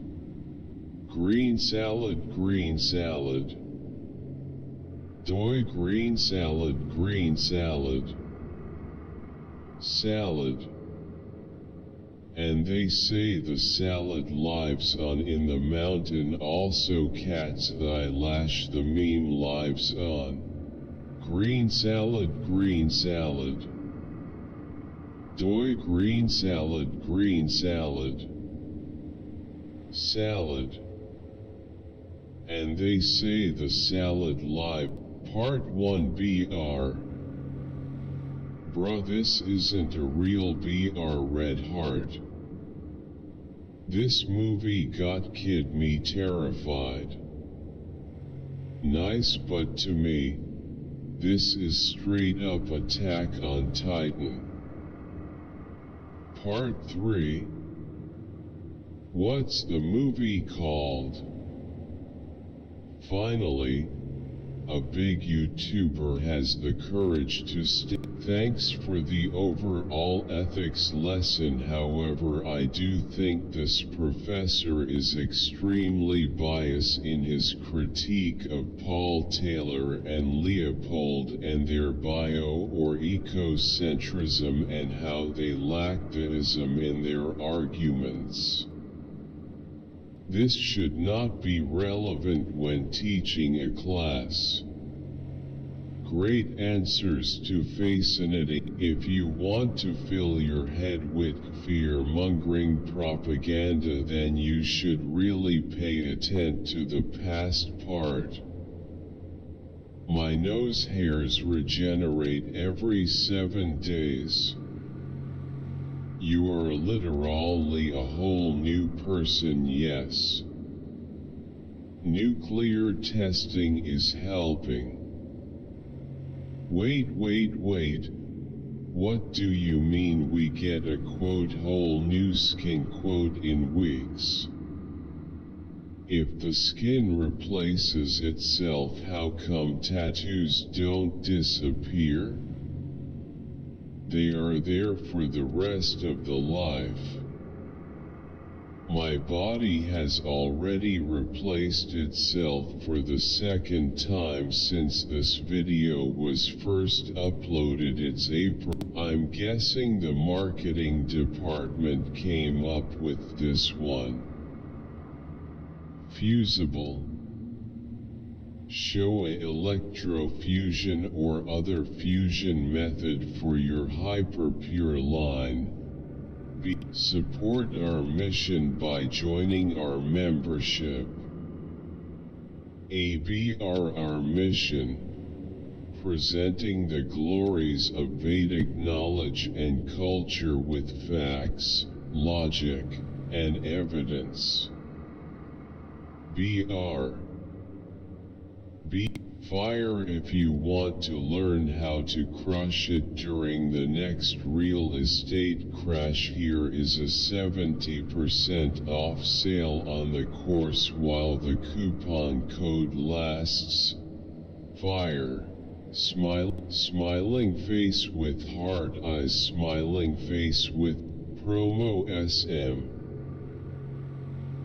Green salad, green salad. Doi green salad, green salad. Salad. And they say the salad lives on in the mountain, also cat's eyelash the meme lives on. Green salad, green salad. Doi green salad, green salad. Salad. And they say the salad live. Part 1 BR. Bruh, this isn't a real BR Red Heart. This movie got kid me terrified. Nice, but to me, this is straight up Attack on Titan. Part 3. What's the movie called? Finally, a big YouTuber has the courage to Thanks for the overall ethics lesson. However, I do think this professor is extremely biased in his critique of Paul Taylor and Leopold and their bio or ecocentrism and how they lack deism in their arguments. This should not be relevant when teaching a class. Great answers to fascinity. If you want to fill your head with fear-mongering propaganda, then you should really pay attention to the past part. My nose hairs regenerate every 7 days. You are literally a whole new person, yes. Nuclear testing is helping. Wait. What do you mean we get a quote whole new skin quote in weeks? If the skin replaces itself, how come tattoos don't disappear? They are there for the rest of the life. My body has already replaced itself for the 2nd time since this video was first uploaded. It's April. I'm guessing the marketing department came up with this one. Fusible. Show a electrofusion or other fusion method for your hyperpure line. B. Support our mission by joining our membership. ABR our mission, presenting the glories of Vedic knowledge and culture with facts, logic, and evidence. BR. B. Fire if you want to learn how to crush it during the next real estate crash. Here is a 70% off sale on the course while the coupon code lasts. Fire. Smiling face with heart eyes, smiling face with promo SM.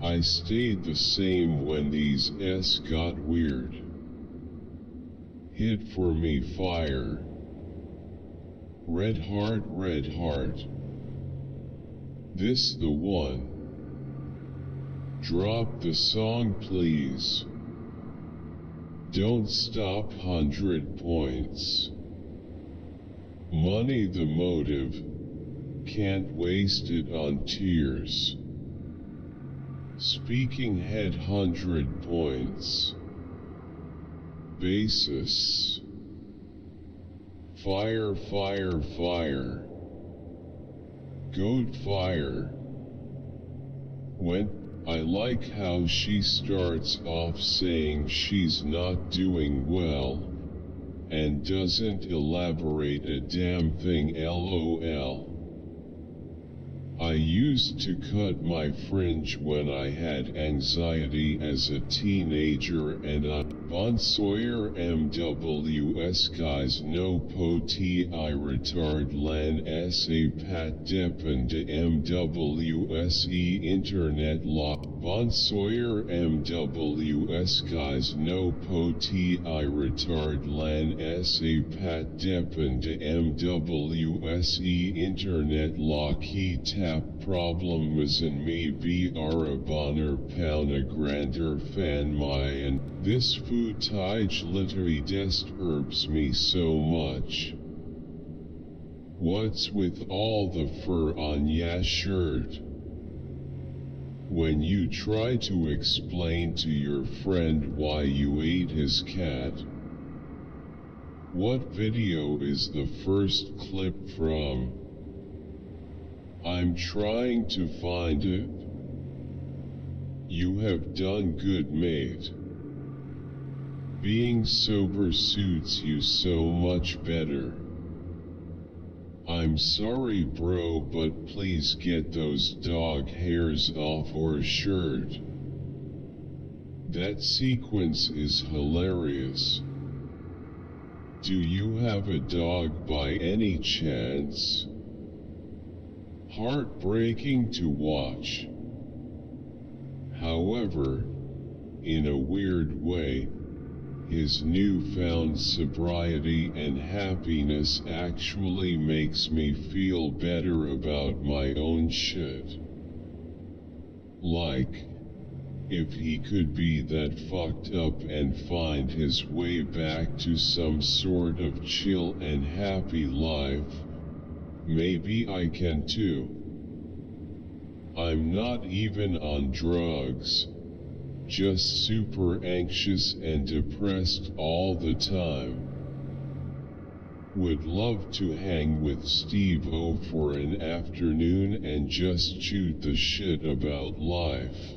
I stayed the same when these S got weird. Hit for me, fire. Red heart. This the one. Drop the song please. Don't stop 100 points. Money the motive. Can't waste it on tears. Speaking head 100 points. Basis. Fire. Goat fire. Went I like how she starts off saying she's not doing well, and doesn't elaborate a damn thing. LOL. I used to cut my fringe when I had anxiety as a teenager, and Bonsoir MWS guys no poti I retard lan sa pat depende MWSE internet la Bonsoir MWS guys no poti I retard lan sa pat depende MWSE internet la key tap problem was in me br a bonner pound a grander fan my and this footage literally disturbs me so much. What's with all the fur on ya shirt? When you try to explain to your friend why you ate his cat, what video is the first clip from? I'm trying to find it. You have done good, mate. Being sober suits you so much better. I'm sorry bro, but please get those dog hairs off your shirt. That sequence is hilarious. Do you have a dog by any chance? Heartbreaking to watch. However, in a weird way, his newfound sobriety and happiness actually makes me feel better about my own shit. Like, if he could be that fucked up and find his way back to some sort of chill and happy life, maybe I can too. I'm not even on drugs. Just super anxious and depressed all the time. Would love to hang with Steve-O for an afternoon and just shoot the shit about life.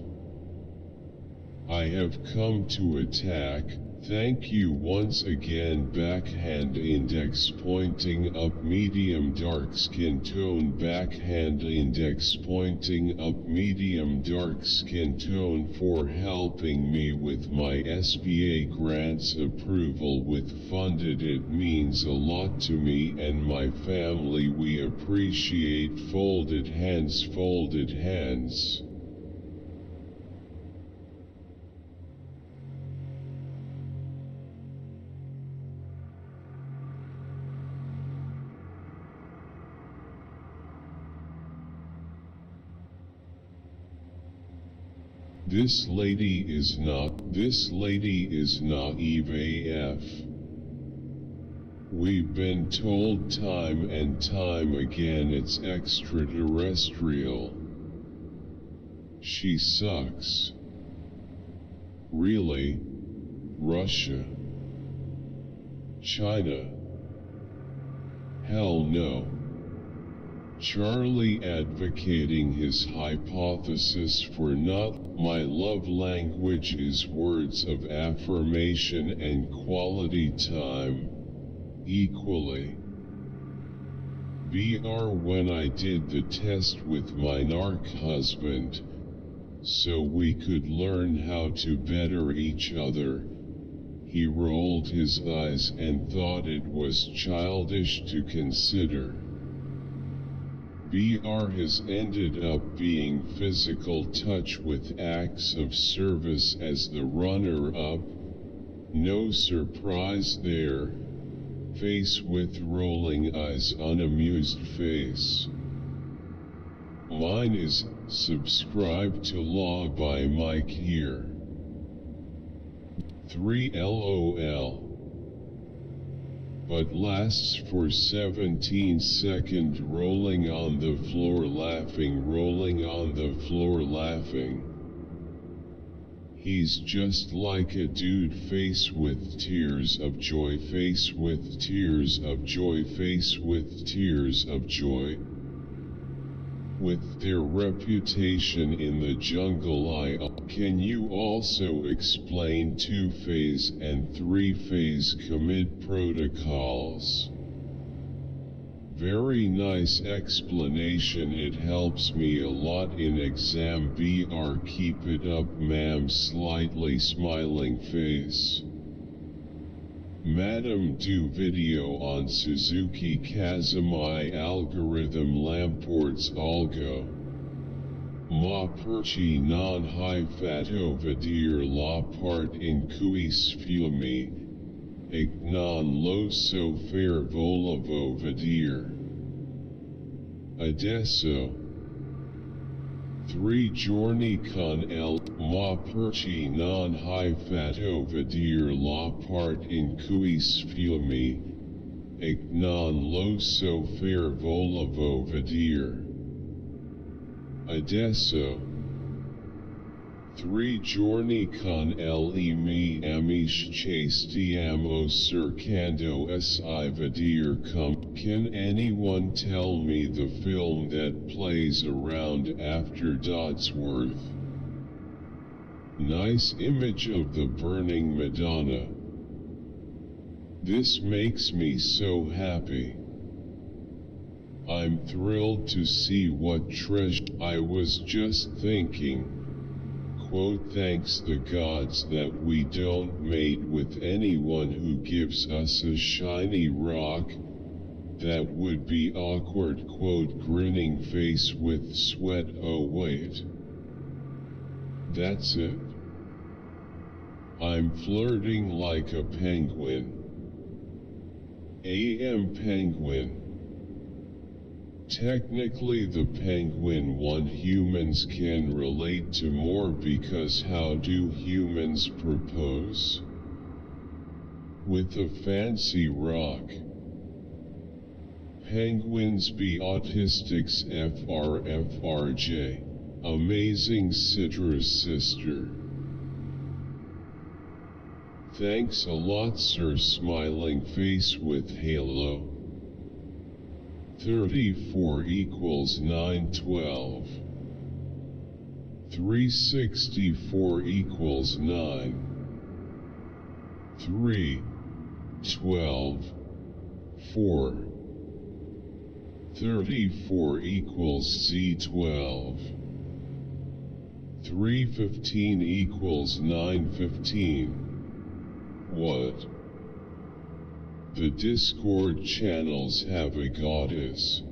I have come to attack. Thank you once again. Backhand index pointing up, medium dark skin tone, backhand index pointing up, medium dark skin tone, for helping me with my SBA grants approval with funded. It means a lot to me and my family. We appreciate. Folded hands, folded hands. This lady is naive AF. We've been told time and time again it's extraterrestrial. She sucks. Really? Russia? China? Hell no. Charlie advocating his hypothesis for not. My love language is words of affirmation and quality time. Equally. BR when I did the test with my narc husband, so we could learn how to better each other, he rolled his eyes and thought it was childish to consider. BR has ended up being physical touch with acts of service as the runner-up. No surprise there. Face with rolling eyes, unamused face. Mine is subscribe to Law by Mike here. 3 LOL. But lasts for 17 seconds. Rolling on the floor laughing, rolling on the floor laughing. He's just like a dude, face with tears of joy, face with tears of joy, face with tears of joy. With their reputation in the jungle, can you also explain two-phase and three-phase commit protocols? Very nice explanation, it helps me a lot in exam. BR keep it up ma'am, slightly smiling face. Madam, do video on Suzuki Kazumi algorithm Lamport's algo. Ma perci non hai fatto vedere la part in cui sfumi, e non lo so fare volevo vedere. Adesso 3 giorni con el, ma perci non hai fatto vedere la part in cui sfumi, e non lo so fare volevo vedere. Adesso 3 giorni con i miei amici stiamo cercando di vedere can anyone tell me the film that plays around after Dodsworth? Nice image of the burning Madonna. This makes me so happy. I'm thrilled to see what treasure. I was just thinking, quote, thanks the gods that we don't mate with anyone who gives us a shiny rock. That would be awkward, quote, grinning face with sweat. Oh wait. That's it. I'm flirting like a penguin. Penguin. Technically the penguin one humans can relate to more, because how do humans propose? With a fancy rock. Penguins be autistics FRFRJ. Amazing citrus sister. Thanks a lot sir, smiling face with halo. 34 equals 912. 364 equals 9. 3, 12, 4. 34 equals Z12. 315 equals 915. What? The Discord channels have a goddess.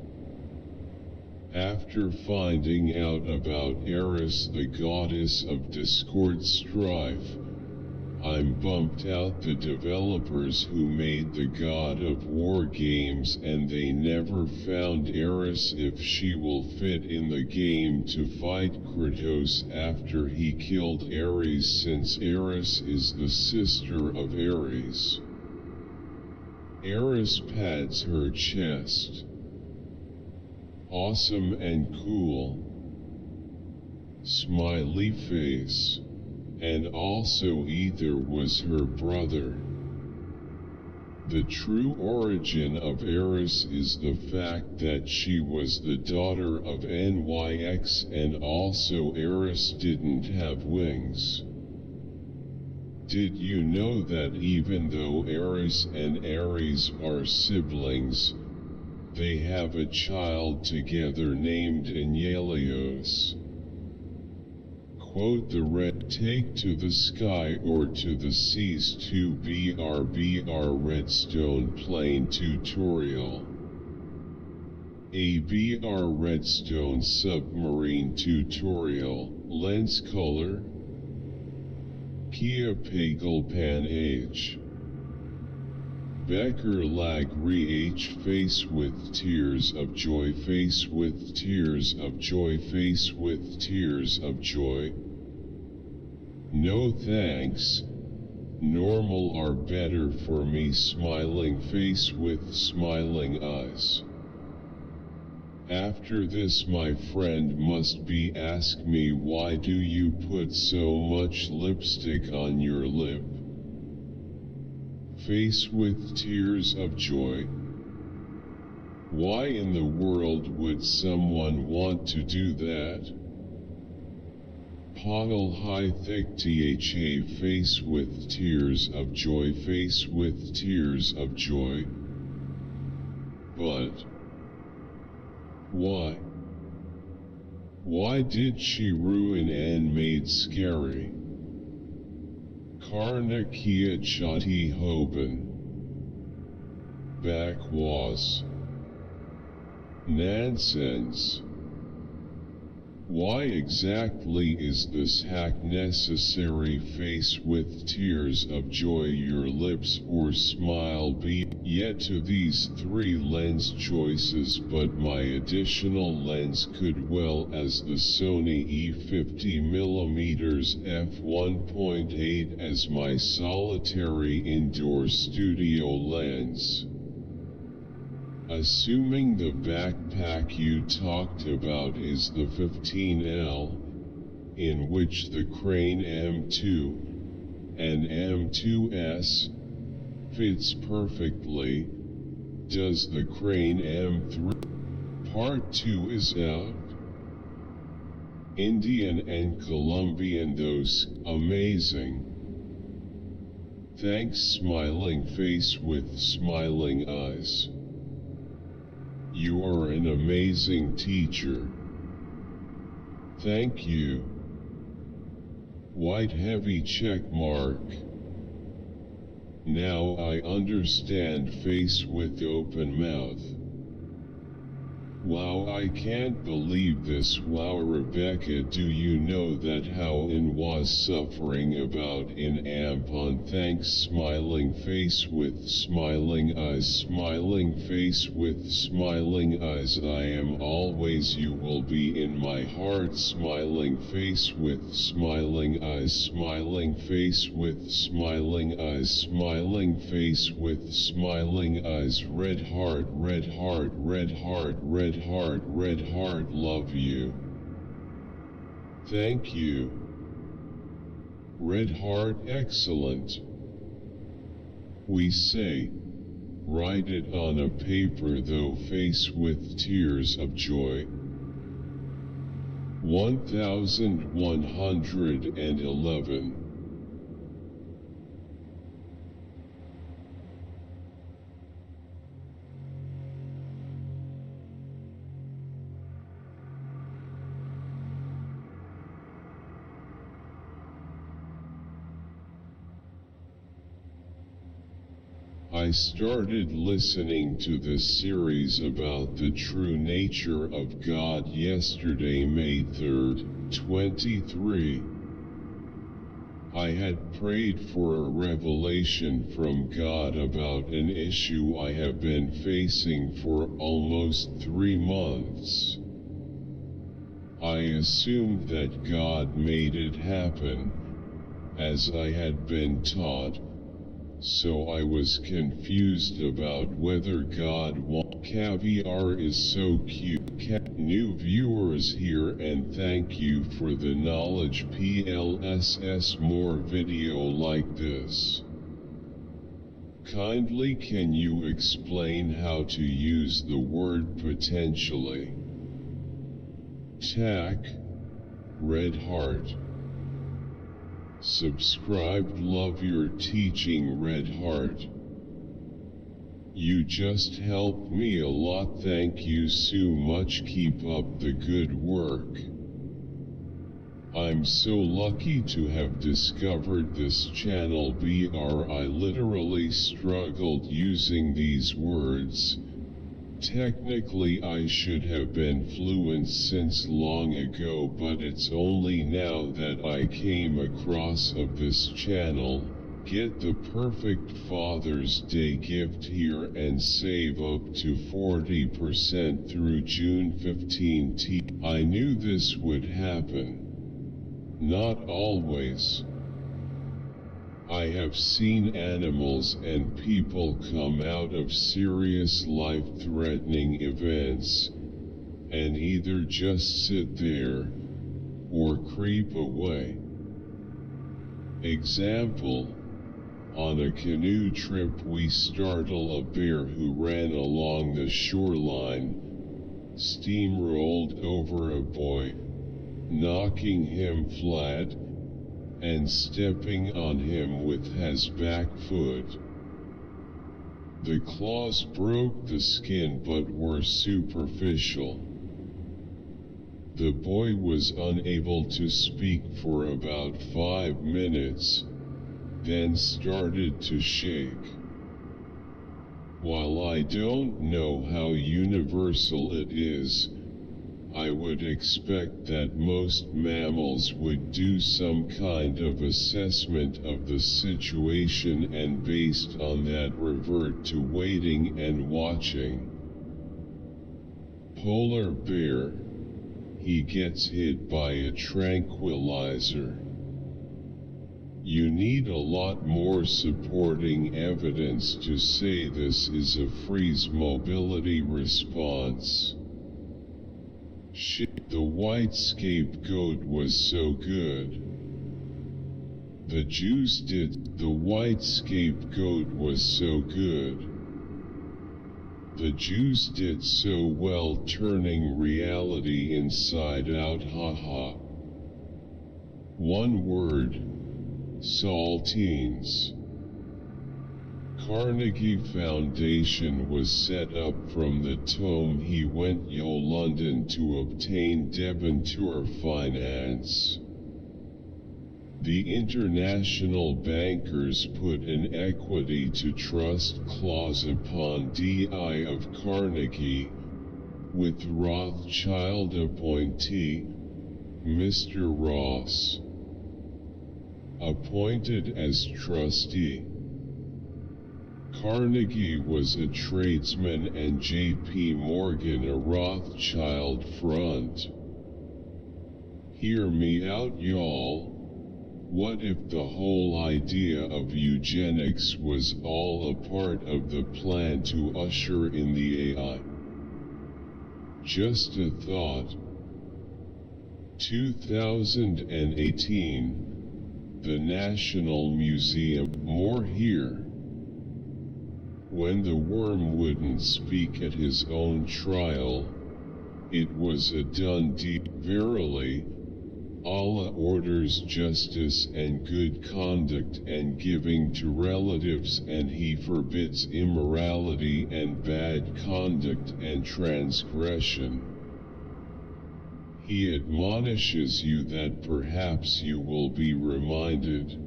After finding out about Eris, the goddess of Discord strife, I'm bumped out the developers who made the God of War games, and they never found Eris if she will fit in the game to fight Kratos after he killed Ares, since Eris is the sister of Ares. Eris pats her chest. Awesome and cool. Smiley face. And also either was her brother. The true origin of Eris is the fact that she was the daughter of Nyx, and also Eris didn't have wings. Did you know that even though Eris and Ares are siblings, they have a child together named Enyalios? Quote, the red take to the sky or to the seas to BRBR Redstone Plane Tutorial. A BR Redstone Submarine Tutorial, Lens Color, Kia Pagelpan H. Becker Lag Re H Face with Tears of Joy, Face with Tears of Joy, Face with Tears of Joy. No thanks, normal are better for me, smiling face with smiling eyes. After this my friend must be ask me, why do you put so much lipstick on your lip? Face with tears of joy. Why in the world would someone want to do that? Podal high thick tha face with tears of joy, face with tears of joy. But why? Why did she ruin and made scary? Karna kia chati hoban. Back was nonsense. Why exactly is this hack necessary? Face with tears of joy your lips or smile be yet to these three lens choices, but my additional lens could well as the Sony E50mm f1.8 as my solitary indoor studio lens. Assuming the backpack you talked about is the 15L, in which the Crane M2 and M2S fits perfectly, does the Crane M3 Part 2 is out? Indian and Colombian, those amazing. Thanks, smiling face with smiling eyes. You are an amazing teacher. Thank you. White heavy check mark. Now I understand face with open mouth. Wow, I can't believe this. Wow, Rebecca, do you know that how in was suffering about in Ampon? Thanks, smiling face with smiling eyes, smiling face with smiling eyes. I am always, you will be in my heart, smiling face with smiling eyes, smiling face with smiling eyes, smiling face with smiling eyes. Red heart, red heart, red heart, red heart, red heart, love you. Thank you. Red heart, excellent. We say, write it on a paper though, face with tears of joy. 1111. I started listening to this series about the true nature of God yesterday, May 3rd, 23. I had prayed for a revelation from God about an issue I have been facing for almost 3 months. I assumed that God made it happen, as I had been taught. So I was confused about whether God caviar is so cute. New viewers here, and thank you for the knowledge. PLSS, more video like this. Kindly can you explain how to use the word potentially? Tack, red heart. Subscribed, love your teaching, red heart. You just helped me a lot, thank you so much, keep up the good work. I'm so lucky to have discovered this channel. I literally struggled using these words. Technically I should have been fluent since long ago, but it's only now that I came across of this channel. Get the perfect Father's Day gift here and save up to 40% through June 15th. I knew this would happen. Not always. I have seen animals and people come out of serious life-threatening events, and either just sit there, or creep away. Example, On a canoe trip we startle a bear who ran along the shoreline, steamrolled over a boy, knocking him flat, and stepping on him with his back foot. The claws broke the skin but were superficial. The boy was unable to speak for about 5 minutes, then started to shake. While I don't know how universal it is, I would expect that most mammals would do some kind of assessment of the situation and based on that revert to waiting and watching. Polar bear, he gets hit by a tranquilizer. You need a lot more supporting evidence to say this is a freeze mobility response. Shit, the white scapegoat was so good. The white scapegoat was so good. The Jews did so well turning reality inside out, haha. One word. Saltines. Carnegie Foundation was set up from the time he went to London to obtain debenture finance. The international bankers put an equity to trust clause upon DI of Carnegie, with Rothschild appointee, Mr. Ross, appointed as trustee. Carnegie was a tradesman and J.P. Morgan a Rothschild front. Hear me out, y'all. What if the whole idea of eugenics was all a part of the plan to usher in the AI? Just a thought. 2018. The National Museum, more here. When the worm wouldn't speak at his own trial, it was a done deal. Verily, Allah orders justice and good conduct and giving to relatives, and he forbids immorality and bad conduct and transgression. He admonishes you that perhaps you will be reminded.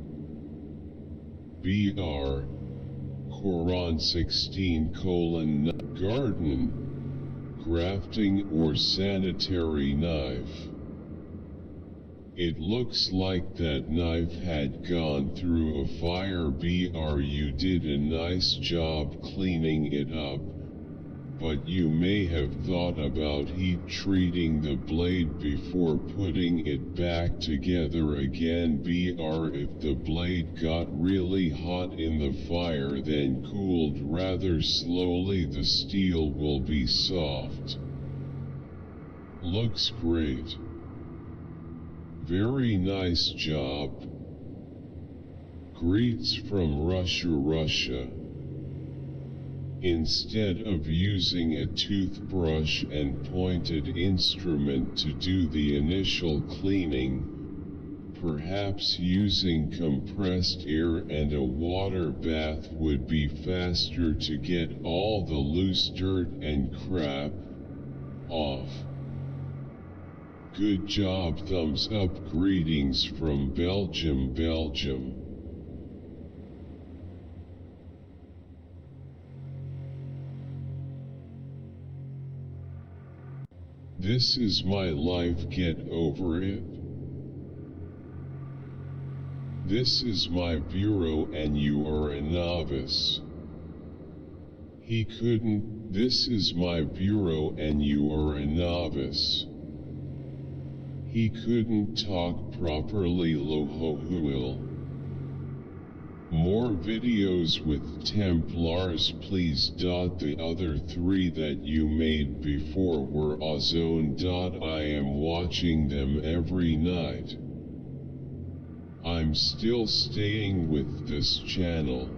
Br. Quran 16:9. Garden, grafting or sanitary knife. It looks like that knife had gone through a fire. You did a nice job cleaning it up, but you may have thought about heat treating the blade before putting it back together again. If the blade got really hot in the fire then cooled rather slowly, the steel will be soft. Looks great. Very nice job. Greets from Russia. Instead of using a toothbrush and pointed instrument to do the initial cleaning, perhaps using compressed air and a water bath would be faster to get all the loose dirt and crap off. Good job, thumbs up. Greetings from Belgium. This is my life, get over it. This is my bureau and you are a novice. This is my bureau and you are a novice. He couldn't talk properly. Lohohuil. More videos with Templars please. The other 3 that you made before were ozone. I am watching them every night. I'm still staying with this channel.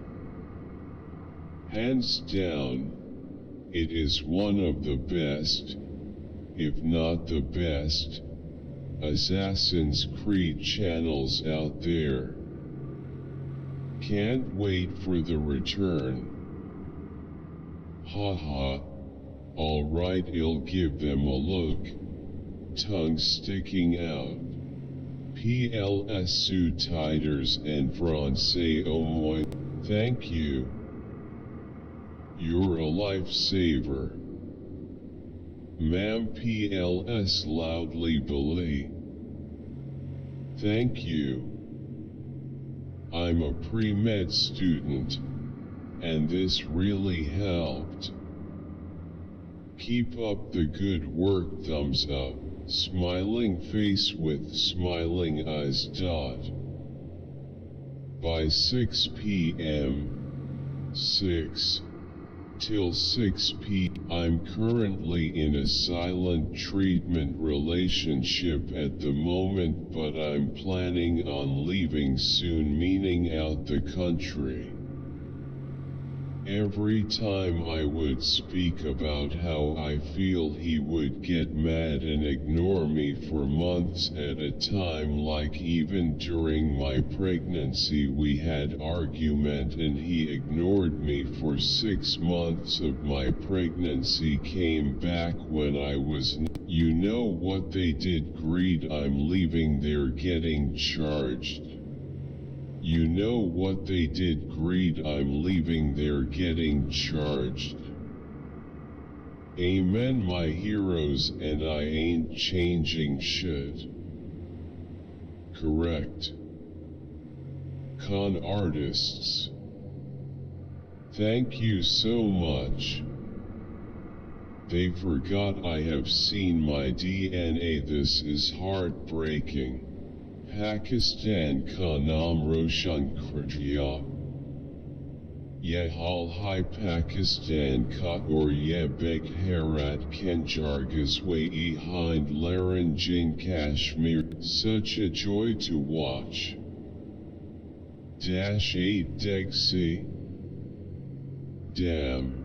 Hands down, it is one of the best, if not the best, Assassin's Creed channels out there. Can't wait for the return. Haha. Alright, I'll give them a look. Tongue sticking out. PLS sous-titles en français au moins. Thank you. You're a lifesaver. Ma'am PLS loudly belay. Thank you. I'm a pre-med student, and this really helped. Keep up the good work, thumbs up, smiling face with smiling eyes. By 6 p.m. 6 till 6 p.m. I'm currently in a silent treatment relationship at the moment, but I'm planning on leaving soon, meaning out the country. Every time I would speak about how I feel, he would get mad and ignore me for months at a time. Like even during my pregnancy we had argument and he ignored me for 6 months of my pregnancy. Came back when I was you know what they did? Greed. I'm leaving, they're getting charged. You know what they did? Greed. I'm leaving, they're getting charged. Amen, my heroes, and I ain't changing shit. Correct. Con artists. Thank you so much. They forgot I have seen my DNA. This is heartbreaking. Pakistan ka naam roshan kriya. Ye hal hai Pakistan ka or ye bek harat kenjargazwai hind Laranjin Kashmir. Such a joy to watch. -8 Degsi. Damn.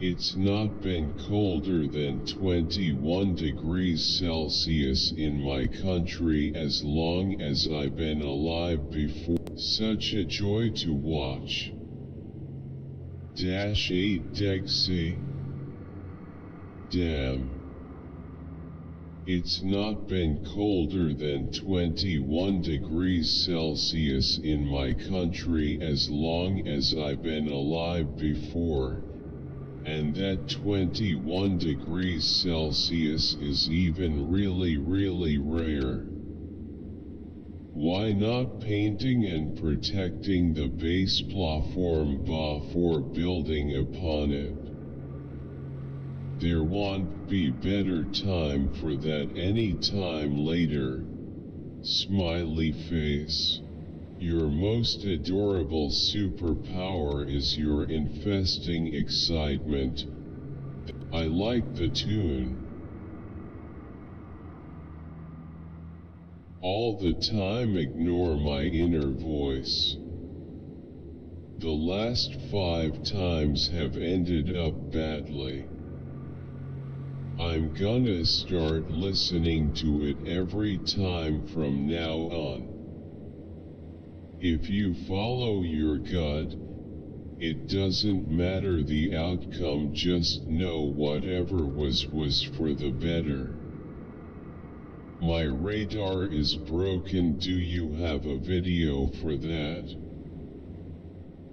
It's not been colder than 21 degrees Celsius in my country as long as I've been alive before. Such a joy to watch. -8 Degsi. Damn. It's not been colder than 21 degrees Celsius in my country as long as I've been alive before. And that 21 degrees Celsius is even really rare. Why not painting and protecting the base platform before building upon it? There won't be better time for that any time later. Smiley face. Your most adorable superpower is your infesting excitement. I like the tune. All the time ignore my inner voice. The last 5 times have ended up badly. I'm gonna start listening to it every time from now on. If you follow your gut, it doesn't matter the outcome, just know whatever was for the better. My radar is broken. Do you have a video for that?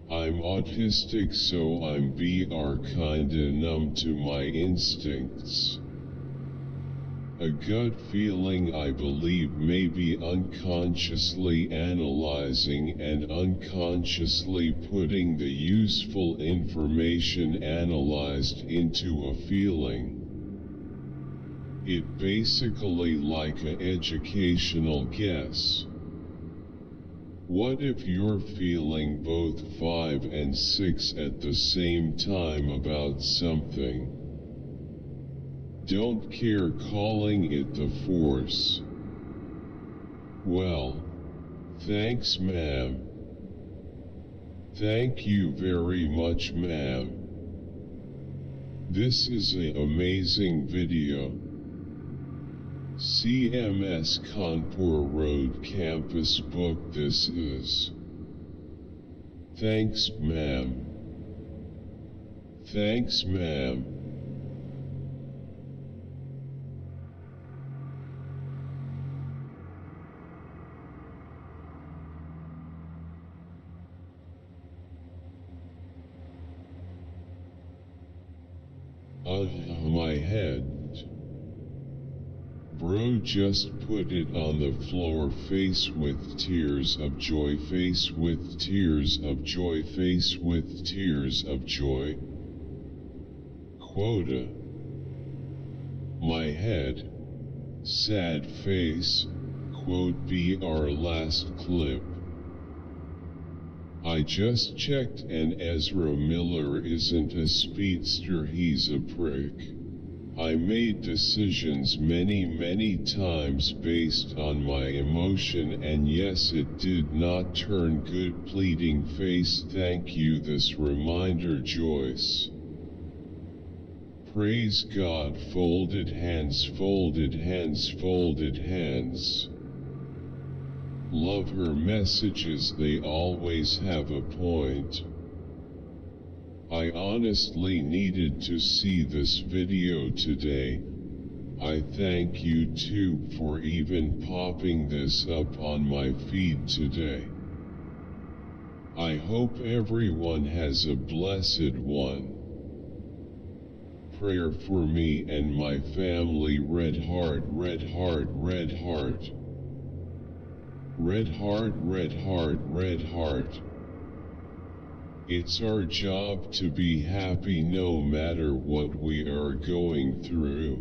I'm autistic, so I'm kinda numb to my instincts. A gut feeling, I believe, maybe unconsciously analyzing and unconsciously putting the useful information analyzed into a feeling. It basically like an educational guess. What if you're feeling both 5 and 6 at the same time about something? Don't care calling it the force. Well, Thanks, ma'am. Thank you very much, ma'am. This is an amazing video. CMS Kanpur Road Campus Book. This is. Thanks, ma'am. Thanks, ma'am. My head. Bro just put it on the floor, face with tears of joy, face with tears of joy, face with tears of joy. Quota. My head. Sad face. Quote be our last clip. I just checked and Ezra Miller isn't a speedster, he's a prick. I made decisions many times based on my emotion, and yes, it did not turn good. Pleading face. Thank you. This reminder, Joyce. Praise God. Folded hands, folded hands, folded hands. Love her messages, they always have a point. I honestly needed to see this video today. I thank you too for even popping this up on my feed today. I hope everyone has a blessed one. Prayer for me and my family. Red heart, red heart, red heart. Red heart, red heart, red heart. It's our job to be happy no matter what we are going through.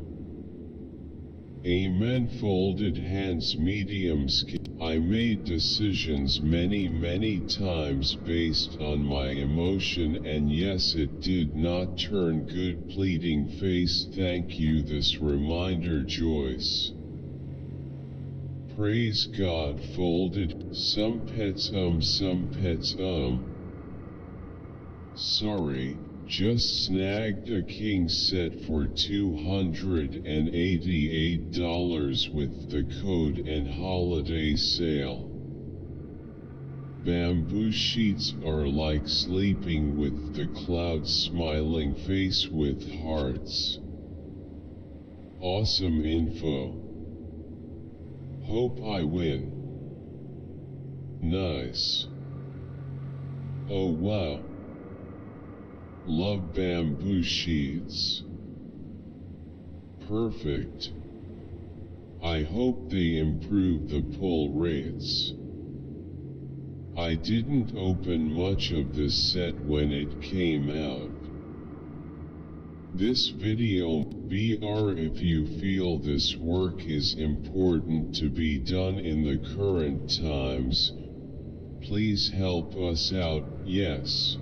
Amen. Folded hands, medium skin. I made decisions many times based on my emotion, and yes, it did not turn good. Pleading face. Thank you. This reminder, Joyce. Praise God. Folded. Some pets. Sorry, just snagged a king set for $288 with the code and holiday sale. Bamboo sheets are like sleeping with the clouds. Smiling face with hearts. Awesome info. Hope I win. Nice. Oh wow. Love bamboo sheets. Perfect. I hope they improve the pull rates. I didn't open much of this set when it came out. This video, BR, if you feel this work is important to be done in the current times, please help us out, yes.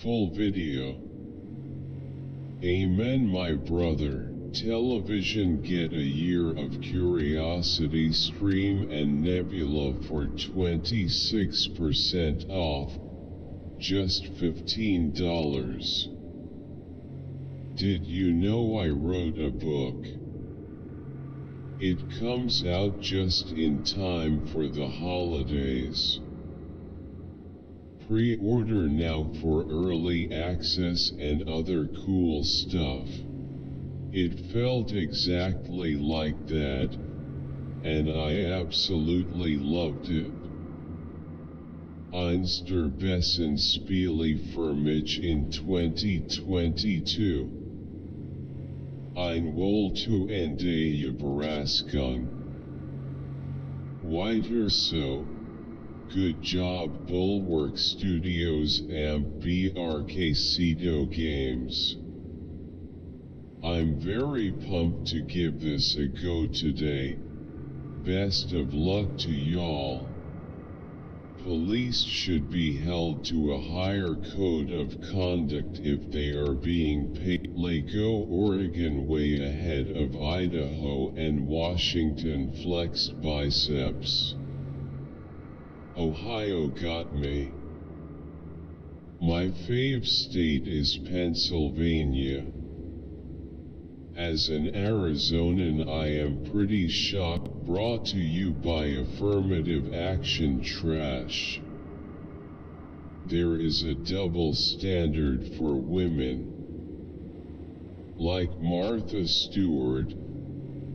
Full video. Amen, my brother. Television, get a year of Curiosity Stream and Nebula for 26% off, just $15. Did you know I wrote a book? It comes out just in time for the holidays. Pre-order now for early access and other cool stuff. It felt exactly like that, and I absolutely loved it. Einster Bessen Spiele für mich in 2022. Ein wollte Ende Überraschung. Weiter so. Good job, Bulwark Studios and BRK Cedo Games. I'm very pumped to give this a go today. Best of luck to y'all. Police should be held to a higher code of conduct if they are being paid. Lego, Oregon way ahead of Idaho and Washington flexed biceps. Ohio got me. My fave state is Pennsylvania. As an Arizonan, I am pretty shocked. Brought to you by Affirmative Action Trash. There is a double standard for women. Like Martha Stewart,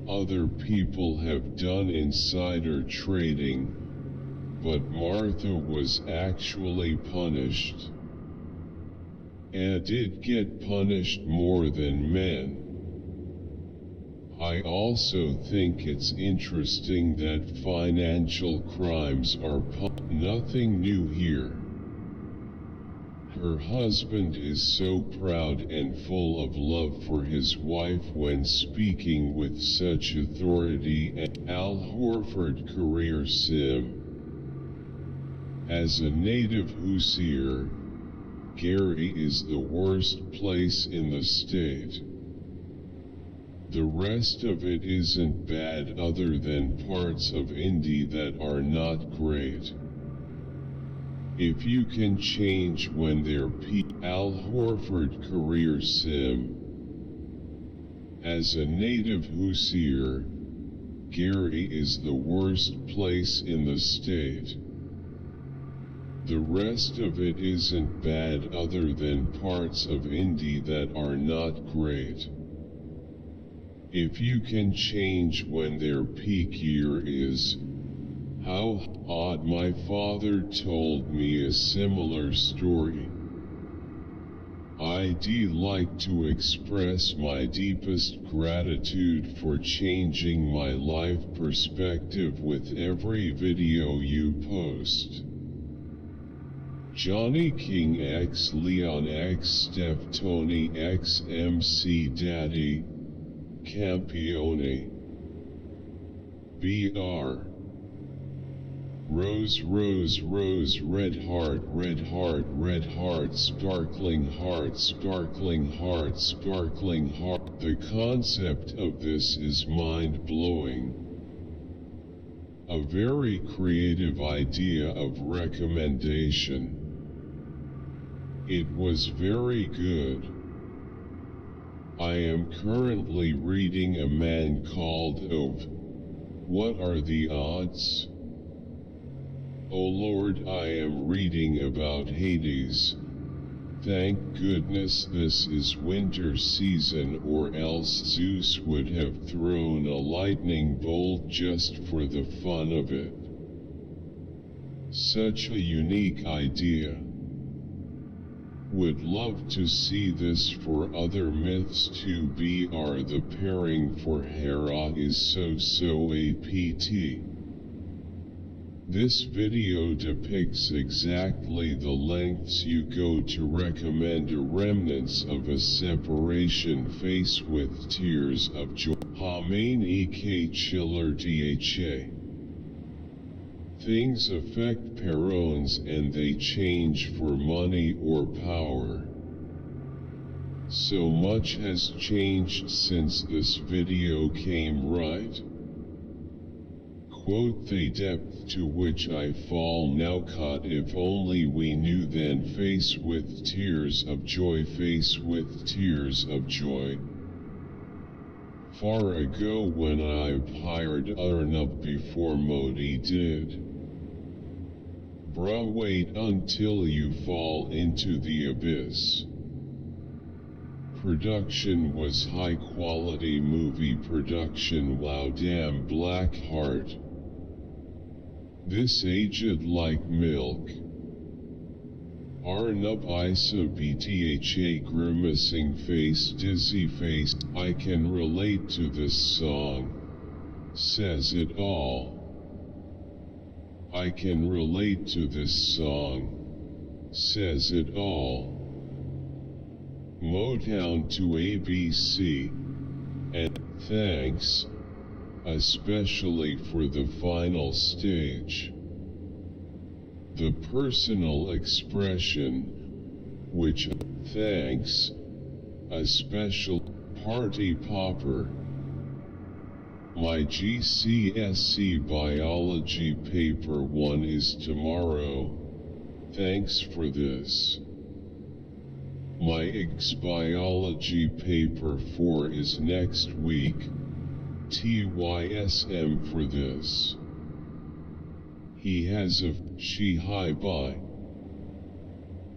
other people have done insider trading, but Martha was actually punished. And did get punished more than men. I also think it's interesting that financial crimes are nothing new here. Her husband is so proud and full of love for his wife when speaking with such authority. And Al Horford career sim. As a native Hoosier, Gary is the worst place in the state. The rest of it isn't bad other than parts of Indy that are not great. If you can change when they're Al Horford career sim. As a native Hoosier, Gary is the worst place in the state. The rest of it isn't bad other than parts of Indy that are not great. If you can change when their peak year is. How odd. My father told me a similar story. I'd like to express my deepest gratitude for changing my life perspective with every video you post. Johnny King X Leon X Steph Tony X MC Daddy Campione BR Rose Rose Rose Red Heart Red Heart Red Heart Sparkling Heart Sparkling Heart Sparkling Heart. The concept of this is mind-blowing. A very creative idea of recommendation. It was very good. I am currently reading A Man Called Ove. What are the odds? Oh Lord, I am reading about Hades. Thank goodness this is winter season, or else Zeus would have thrown a lightning bolt just for the fun of it. Such a unique idea. Would love to see this for other myths too. BR the pairing for Hera is so apt. This video depicts exactly the lengths you go to recommend a remnants of a separation face with tears of joy. Hamain Ek Chiller Dha. Things affect parents and they change for money or power. So much has changed since this video came, right? Quote, the depth to which I fall now caught, if only we knew then. Face with tears of joy, face with tears of joy. Far ago when I hired Arnab before Modi did. Bruh, wait until you fall into the abyss. Production was high quality movie production. Wow, damn, Black Heart. This aged like milk. Arnab Isa Btha grimacing face, dizzy face. I can relate to this song. Says it all. I can relate to this song. Says it all. Motown to ABC. And thanks, especially for the final stage. The personal expression, which, thanks, a special party popper. My GCSE biology paper 1 is tomorrow. Thanks for this. My IGS biology paper 4 is next week. TYSM for this. He has a she hi bye.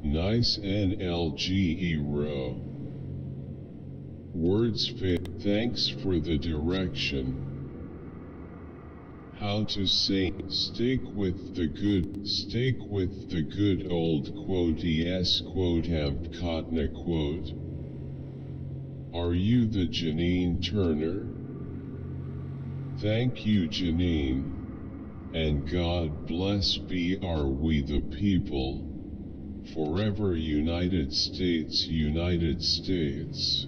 Nice NLGE row. Words fit. Thanks for the direction. How to say stick with the good old quote es quote amp cotna quote. Are you the Janine Turner? Thank you Janine. And God bless be are we the people. Forever United States, United States.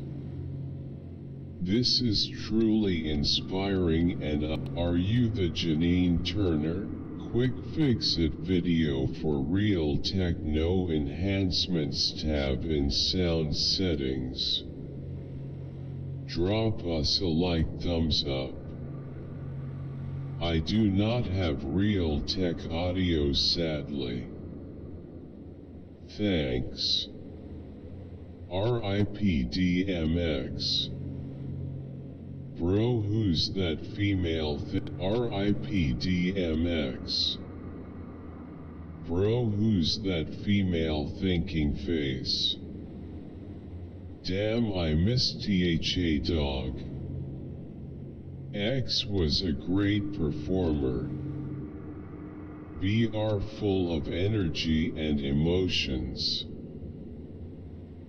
This is truly inspiring and are you the Janine Turner? Quick fix it video for real techno enhancements tab in sound settings. Drop us a like thumbs up. I do not have real tech audio sadly. Thanks. RIP DMX. Bro who's that female RIP DMX. Bro who's that female thinking face. Damn I miss THA dog. X was a great performer. BR full of energy and emotions.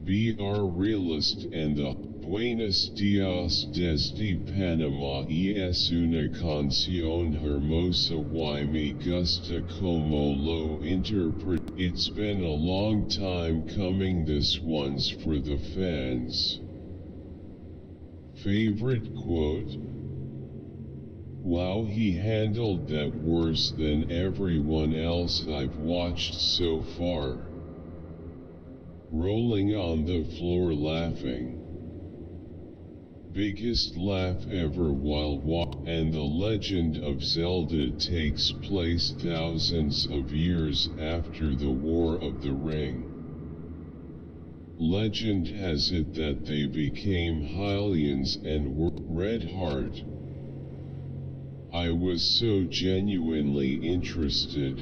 BR realist and the Buenos Dias desde Panama es una canción hermosa y me gusta como lo interpret. It's been a long time coming, this one's for the fans. Favorite quote? Wow, he handled that worse than everyone else I've watched so far. Rolling on the floor laughing. Biggest laugh ever while and the legend of Zelda takes place thousands of years after the War of the Ring. Legend has it that they became Hylians and were Red Heart. I was so genuinely interested.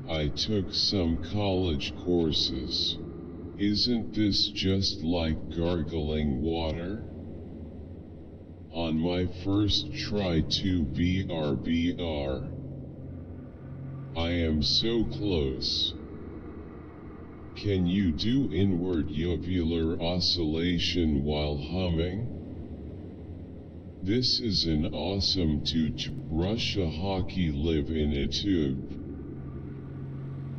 I took some college courses. Isn't this just like gargling water? On my first try to BRBR. I am so close. Can you do inward uvular oscillation while humming? This is an awesome toot. Russia hockey live in a tube.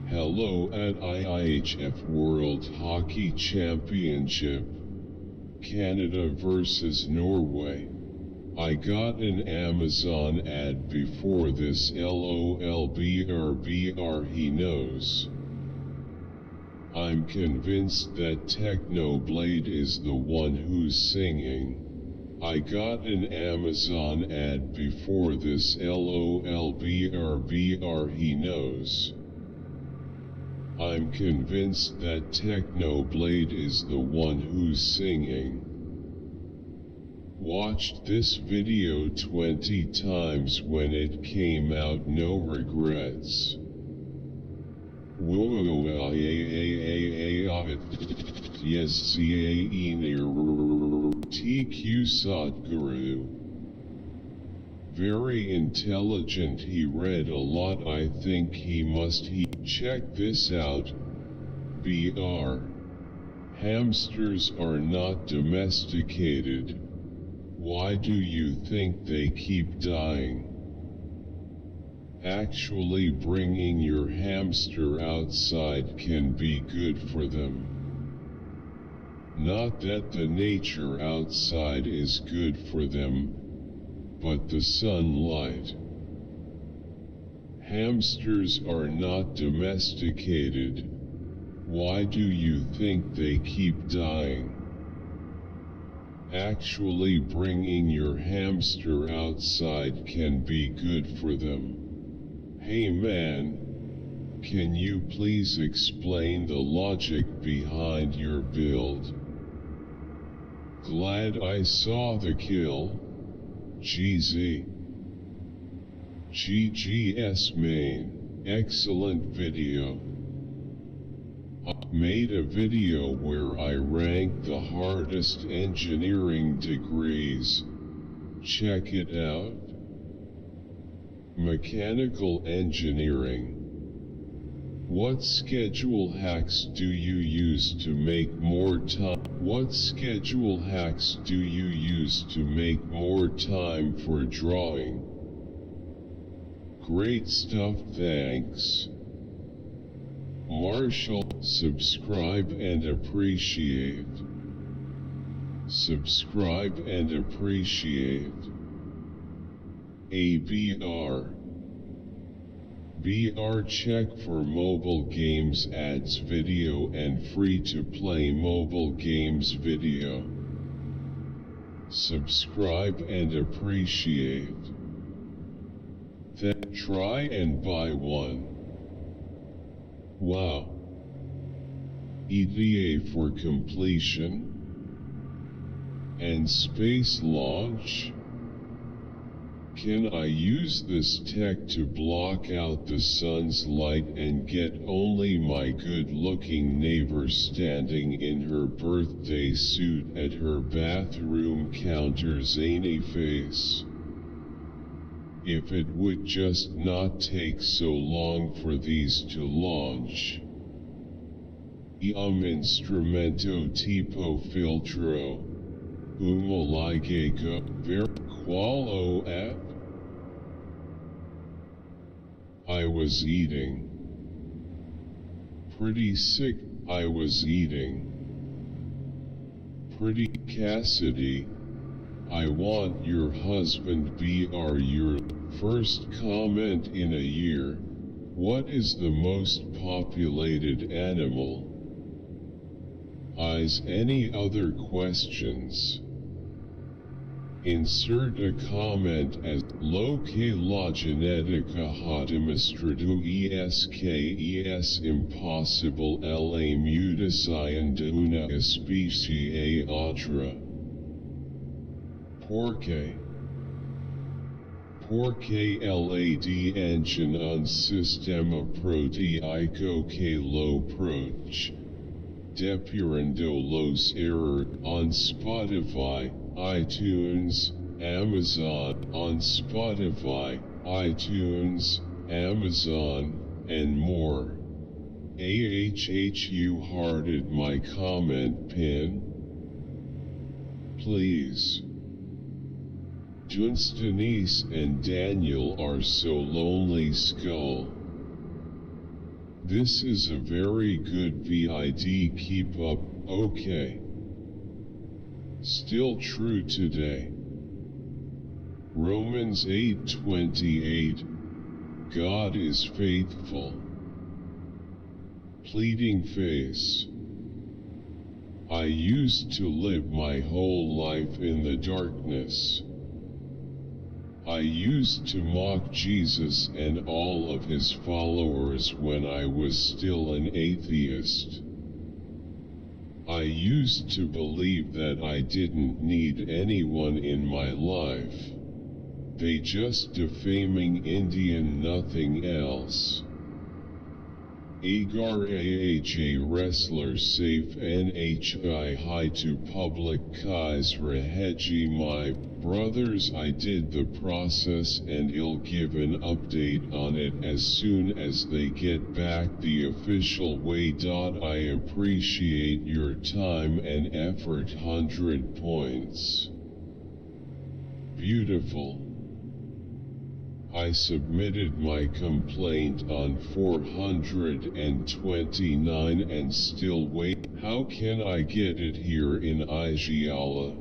Hello at IIHF World Hockey Championship. Canada versus Norway. I got an Amazon ad before this LOLBRBR he knows. I'm convinced that Technoblade is the one who's singing. I got an Amazon ad before this LOLBRBR he knows. I'm convinced that Technoblade is the one who's singing. Watched this video 20 times when it came out, no regrets. Yes, TQ Sadhguru. Very intelligent, he read a lot, I think he check this out. BR. Hamsters are not domesticated. Why do you think they keep dying? Actually, bringing your hamster outside can be good for them. Not that the nature outside is good for them, but the sunlight. Hamsters are not domesticated. Why do you think they keep dying? Actually, bringing your hamster outside can be good for them. Hey man, can you please explain the logic behind your build? Glad I saw the kill. GZ. GGS main, excellent video. I made a video where I ranked the hardest engineering degrees. Check it out. Mechanical engineering. What schedule hacks do you use to make more time? What schedule hacks do you use to make more time for drawing? Great stuff, thanks. Marshall, subscribe and appreciate. Subscribe and appreciate. ABR. BR check for mobile games ads video and free to play mobile games video. Subscribe and appreciate. Then try and buy one. Wow. EDA for completion and space launch. Can I use this tech to block out the sun's light and get only my good-looking neighbor standing in her birthday suit at her bathroom counter zany face? If it would just not take so long for these to launch. Instrumento tipo filtro. Umaligego ver qualo app. I was eating. Pretty sick, I was eating. Pretty Cassidy. I want your husband BR your first comment in a year. What is the most populated animal? Eyes any other questions? Insert a comment as Loke la genetica hotimestradu eskes impossible la mutación de una especie a otra. Porque LAD engine un sistema proteico que lo proch. Depurando los error on Spotify, iTunes, Amazon, on Spotify, iTunes, Amazon, and more. You hearted my comment pin? Please. Dunstanice and Daniel are so lonely skull. This is a very good vid, keep up, okay. Still true today. Romans 8:28, God is faithful. Pleading face. I used to live my whole life in the darkness. I used to mock Jesus and all of his followers when I was still an atheist. I used to believe that I didn't need anyone in my life. They just defaming Indian, nothing else. Agar AHA wrestler safe NHI hi to public Kais Reheji my brothers, I did the process and I'll give an update on it as soon as they get back the official way. I appreciate your time and effort, 100 points. Beautiful. I submitted my complaint on 429 and still wait. How can I get it here in Gaoler?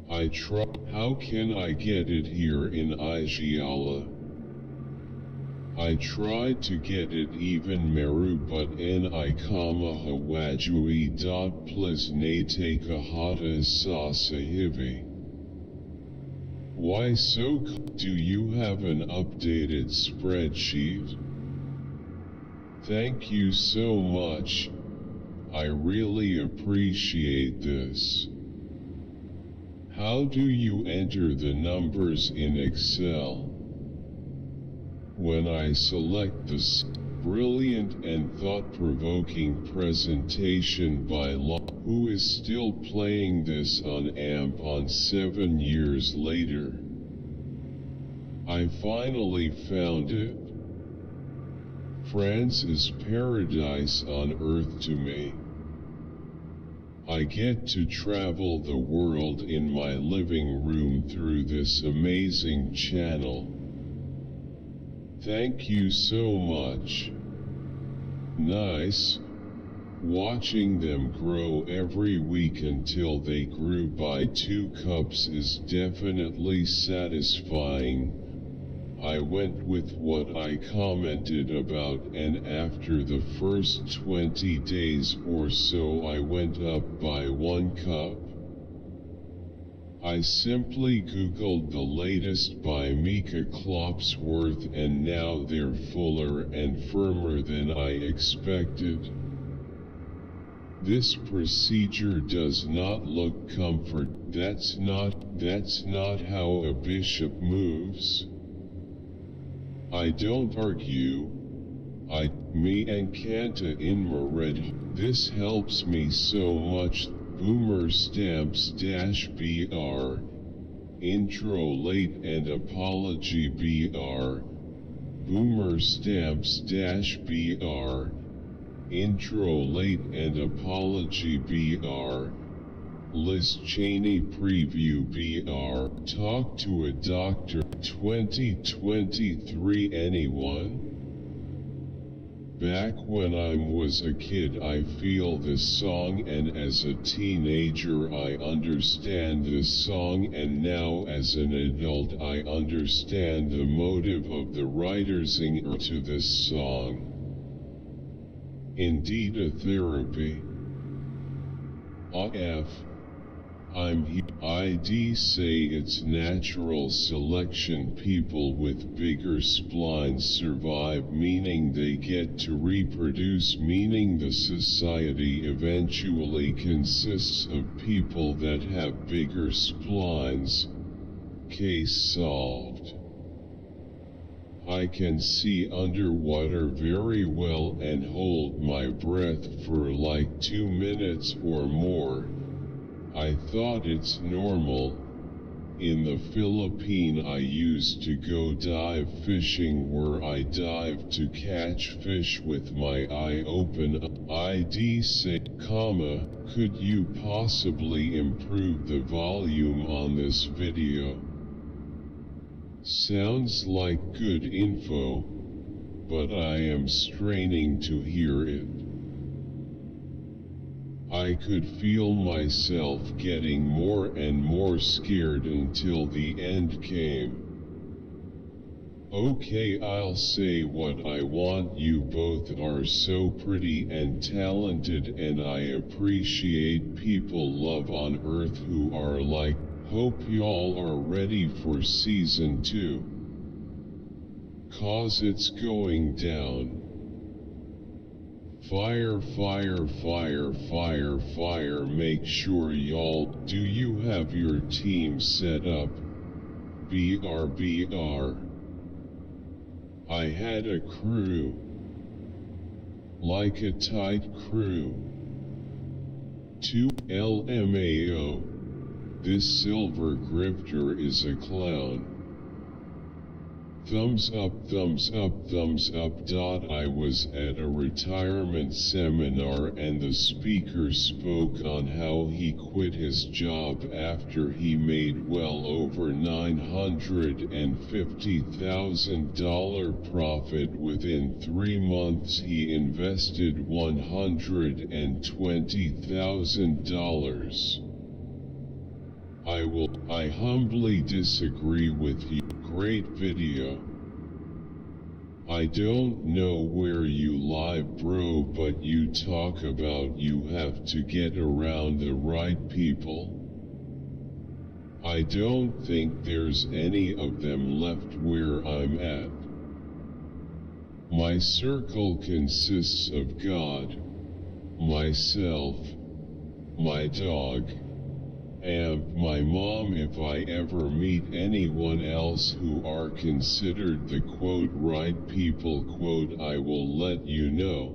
I try. How can I get it here in Gaoler? I tried to get it even meru but I hawajui dot plus nate kahata sasahivi. Why so? Do you have an updated spreadsheet? Thank you so much. I really appreciate this. How do you enter the numbers in Excel? When I select this brilliant and thought-provoking presentation by who is still playing this on AMP on 7 years later? I finally found it. France is paradise on earth to me. I get to travel the world in my living room through this amazing channel. Thank you so much. Nice. Watching them grow every week until they grew by 2 cups is definitely satisfying. I went with what I commented about, and after the first 20 days or so I went up by 1 cup. I simply Googled the latest by Mika Klopsworth and now they're fuller and firmer than I expected. This procedure does not look comfort. That's not how a bishop moves. I don't argue. Me and Kanta in Mered. This helps me so much. Boomer stamps -BR. Intro late and apology BR. Boomer stamps -BR. Intro late and apology BR. Liz Cheney preview BR. Talk to a doctor. 2023 anyone? Back when I was a kid I feel this song, and as a teenager I understand this song, and now as an adult I understand the motive of the writers to this song. Indeed a therapy. I'd say it's natural selection. People with bigger splines survive, meaning they get to reproduce, meaning the society eventually consists of people that have bigger splines. Case solved. I can see underwater very well and hold my breath for like 2 minutes or more. I thought it's normal. In the Philippines I used to go dive fishing where I dive to catch fish with my eye open. I'd say, could you possibly improve the volume on this video? Sounds like good info, but I am straining to hear it. I could feel myself getting more and more scared until the end came. Okay, I'll say what I want. You both are so pretty and talented, and I appreciate people love on earth who are like. Hope y'all are ready for season 2. 'Cause it's going down. Fire, fire, fire, fire, fire. Make sure y'all, do you have your team set up? BR. I had a crew. Like a tight crew. 2 LMAO. This silver grifter is a clown. Thumbs up, thumbs up, thumbs up. I was at a retirement seminar and the speaker spoke on how he quit his job after he made well over $950,000 profit. Within 3 months he invested $120,000. I humbly disagree with you. Great video. I don't know where you live, bro, but you talk about you have to get around the right people. I don't think there's any of them left where I'm at. My circle consists of God, myself, my dog, and my mom. If I ever meet anyone else who are considered the quote right people quote, I will let you know.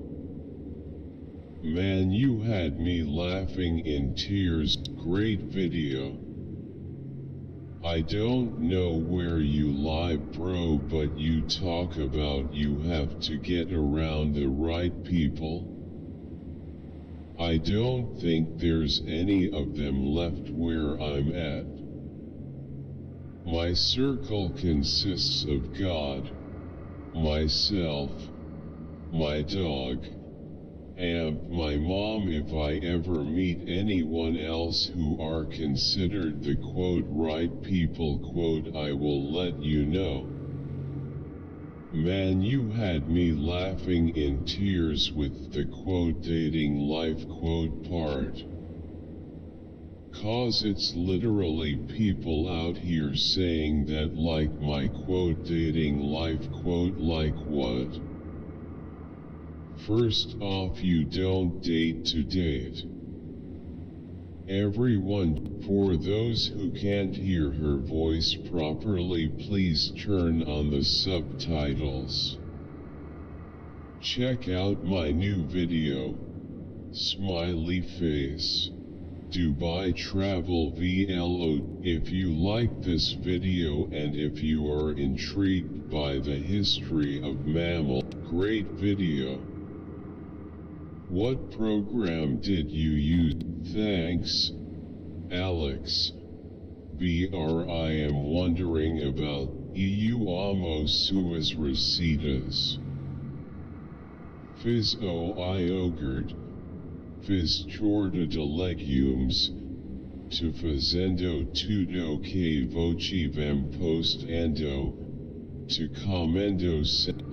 Man, you had me laughing in tears. Great video. I don't know where you live, bro, but you talk about you have to get around the right people. I don't think there's any of them left where I'm at. My circle consists of God, myself, my dog, and my mom. If I ever meet anyone else who are considered the quote right people quote, I will let you know. Man, you had me laughing in tears with the quote dating life quote part. 'Cause it's literally people out here saying that like my quote dating life quote. Like what? First off, you don't date to date. Everyone, for those who can't hear her voice properly, please turn on the subtitles. Check out my new video. Smiley face. Dubai Travel Vlog. If you like this video and if you are intrigued by the history of mammal, great video. What program did you use? Thanks, Alex. I am wondering about EU amo suas recetas. Fiz o iogurt. Fiz torta de legumes. To fazendo tudo que voce vam postando. To comendo.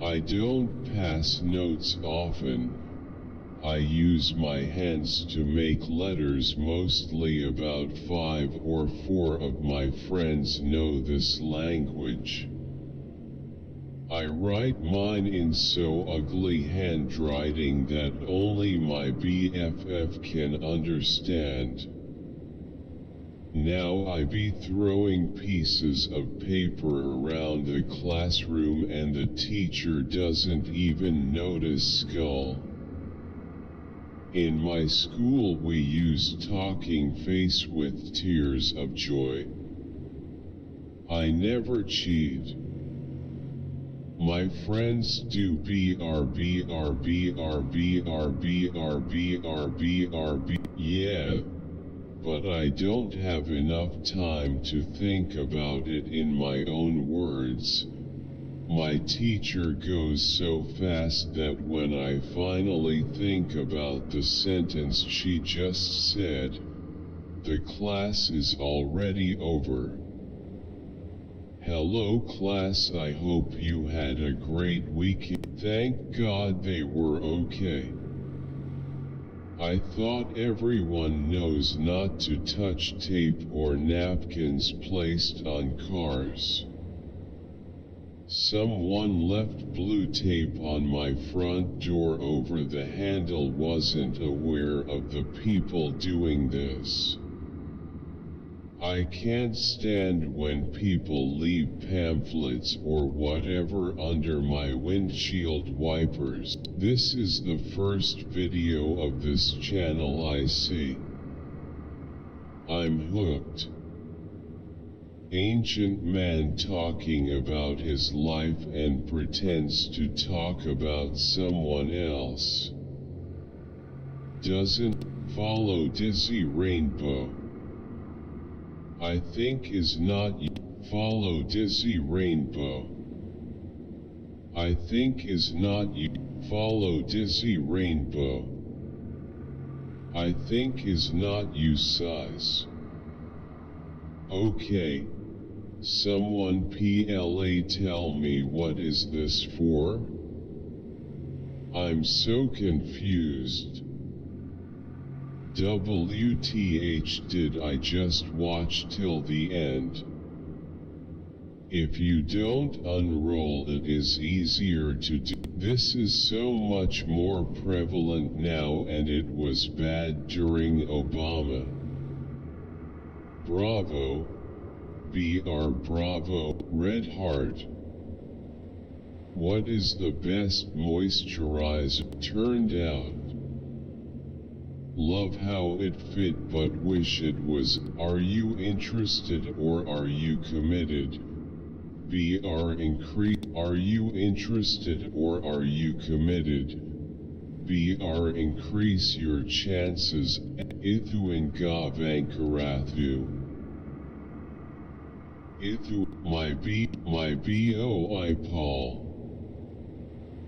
I don't pass notes often. I use my hands to make letters. Mostly about 5 or 4 of my friends know this language. I write mine in so ugly handwriting that only my BFF can understand. Now I be throwing pieces of paper around the classroom and the teacher doesn't even notice skull. In my school we use talking face with tears of joy. I never cheat. My friends do BRB. Yeah, but I don't have enough time to think about it in my own words. My teacher goes so fast that when I finally think about the sentence she just said, the class is already over. Hello class, I hope you had a great weekend. Thank God they were okay. I thought everyone knows not to touch tape or napkins placed on cars. Someone left blue tape on my front door over the handle. Wasn't aware of the people doing this. I can't stand when people leave pamphlets or whatever under my windshield wipers. This is the first video of this channel I see. I'm hooked. Ancient man talking about his life and pretends to talk about someone else. Doesn't follow dizzy rainbow. I think is not you. Follow dizzy rainbow. I think is not you. Follow dizzy rainbow. I think is not you size. Okay. Someone PLA tell me what is this for? I'm so confused. WTH did I just watch till the end? If you don't unroll it is easier to do. This is so much more prevalent now and it was bad during Obama. Bravo. BR Bravo. Red Heart. What is the best moisturizer? Turned out. Love how it fit but wish it was. Are you interested or are you committed? BR increase. Are you interested or are you committed? BR increase your chances. Ithu and Gavankarathu. Ithu, my BOI Paul.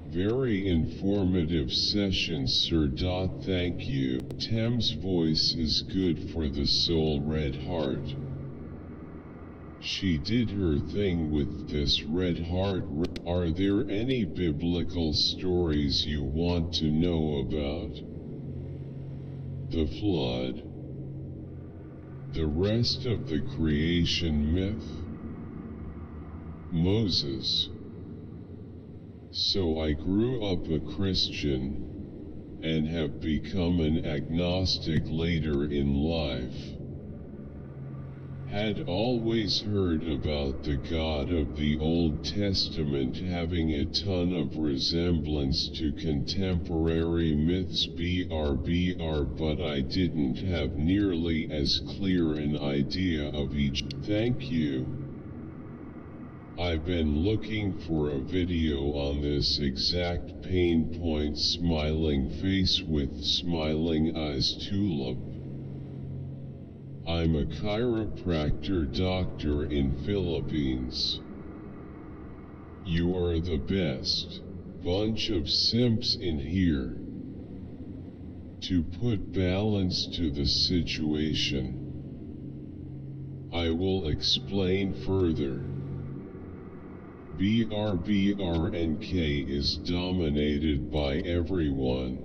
Very informative session, sir. Thank you. Tem's voice is good for the soul. Red Heart. She did her thing with this Red Heart. Are there any biblical stories you want to know about? The flood? The rest of the creation myth? Moses. So I grew up a Christian, and have become an agnostic later in life. Had always heard about the God of the Old Testament having a ton of resemblance to contemporary myths BR, but I didn't have nearly as clear an idea of each. Thank you. I've been looking for a video on this exact pain point. Smiling face with smiling eyes. Tulip. I'm a chiropractor doctor in Philippines. You are the best. Bunch of simps in here. To put balance to the situation, I will explain further. BRBRNK is dominated by everyone.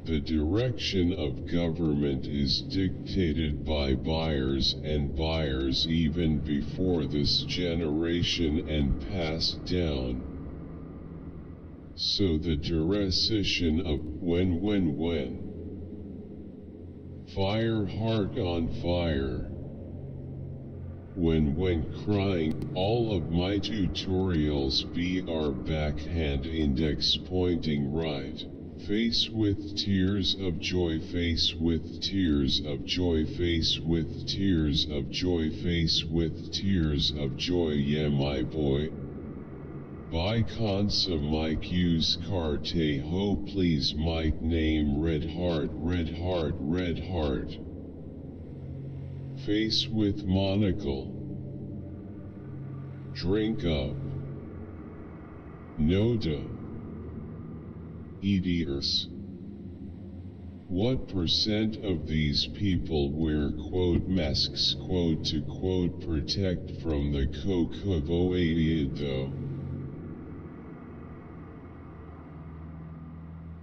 The direction of government is dictated by buyers and buyers even before this generation and passed down. So the direction of when. Fire heart on fire. When crying, all of my tutorials BR backhand index pointing right. Face with tears of joy, face with tears of joy, face with tears of joy, face with tears of joy. Yeah, my boy. By Consa Mike use carte ho please Mike name Red Heart, Red Heart, Red Heart. Face with monocle. Drink up. Noda. Idiots. What percent of these people wear quote masks quote to quote protect from the COVID though?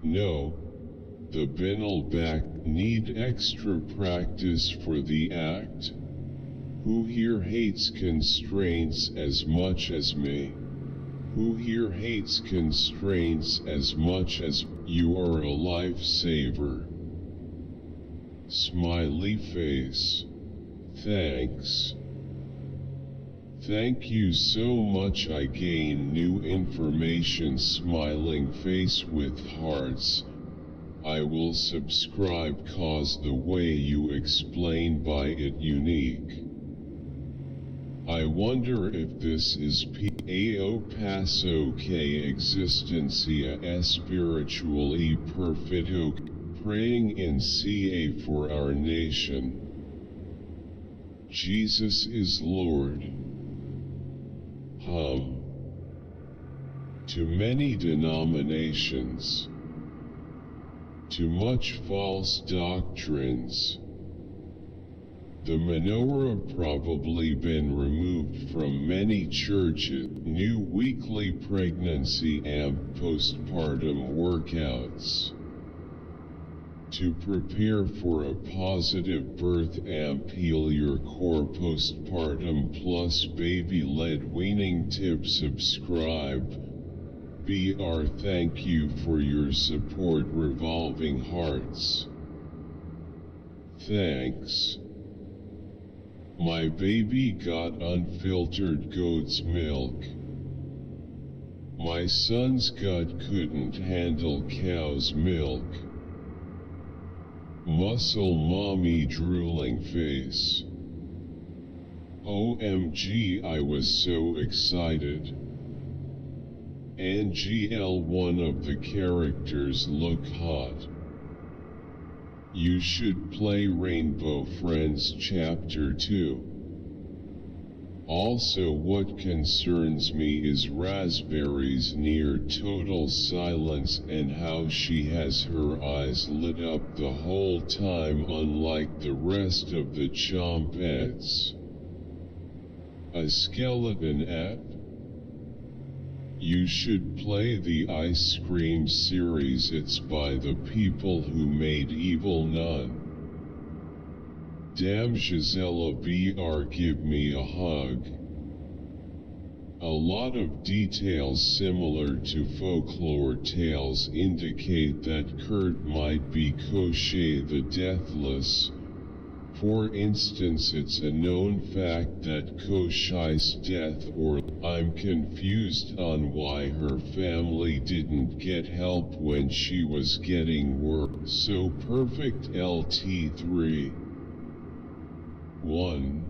No. The Binnelback need extra practice for the act? Who here hates constraints as much as me? Who here hates constraints as much as you are a lifesaver? Smiley face. Thanks. Thank you so much. I gain new information. Smiling face with hearts. I will subscribe cause the way you explain by it unique. I wonder if this is Pao paso que existencia espiritually perfecto, praying in CA for our nation. Jesus is Lord. To many denominations. Too much false doctrines. The menorah probably been removed from many churches. New weekly pregnancy and postpartum workouts. To prepare for a positive birth and peel your core postpartum plus baby-led weaning tip. Subscribe. BR thank you for your support revolving hearts. Thanks. My baby got unfiltered goat's milk. My son's gut couldn't handle cow's milk. Muscle mommy drooling face. OMG, I was so excited. NGL, one of the characters look hot. You should play Rainbow Friends Chapter 2. Also, what concerns me is Raspberry's near total silence and how she has her eyes lit up the whole time, unlike the rest of the Chompettes. A skeleton app? You should play the Ice Cream series. It's by the people who made Evil Nun. Damn, Gisela BR, give me a hug. A lot of details similar to folklore tales indicate that Kurt might be Koschei the Deathless. For instance, it's a known fact that Koschei's death, or I'm confused on why her family didn't get help when she was getting work. So perfect. LT3 1.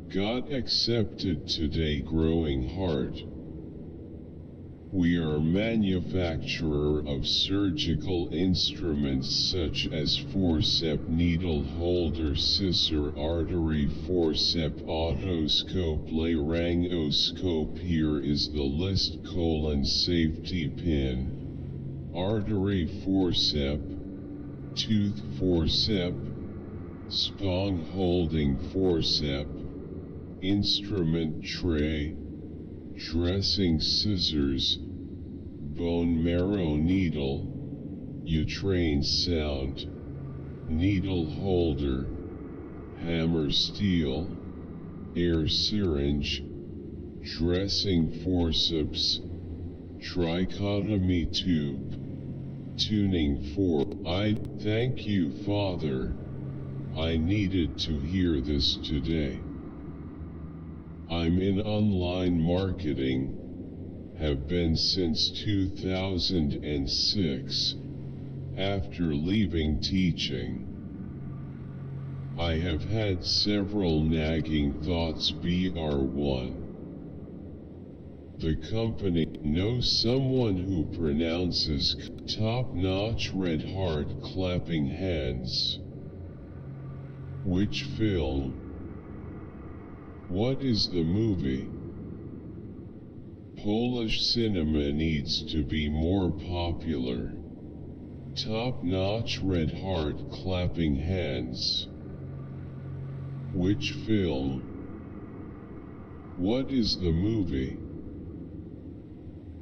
Got accepted today. Growing heart. We are manufacturer of surgical instruments such as forceps, needle holder, scissor, artery, forceps, otoscope, laryngoscope. Here is the list: safety pin, artery forceps, tooth forceps, spong holding forceps, instrument tray, dressing scissors, bone marrow needle, uterine sound, needle holder, hammer steel, air syringe, dressing forceps, trichotomy tube, tuning fork. I thank you, Father. I needed to hear this today. I'm in online marketing, have been since 2006, after leaving teaching. I have had several nagging thoughts. BR1. The company knows someone who pronounces top-notch. Red heart clapping hands. Which film? What is the movie? Polish cinema needs to be more popular. Top-notch. Red heart clapping hands. Which film? What is the movie?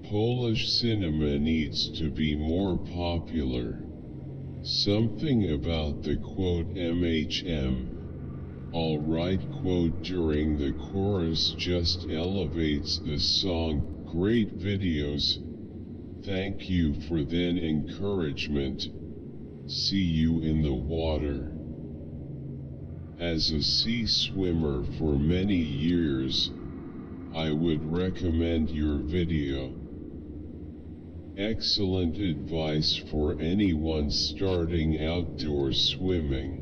Polish cinema needs to be more popular. Something about the quote MHM. Alright quote during the chorus just elevates the song. Great videos. Thank you for then encouragement. See you in the water. As a sea swimmer for many years, I would recommend your video. Excellent advice for anyone starting outdoor swimming.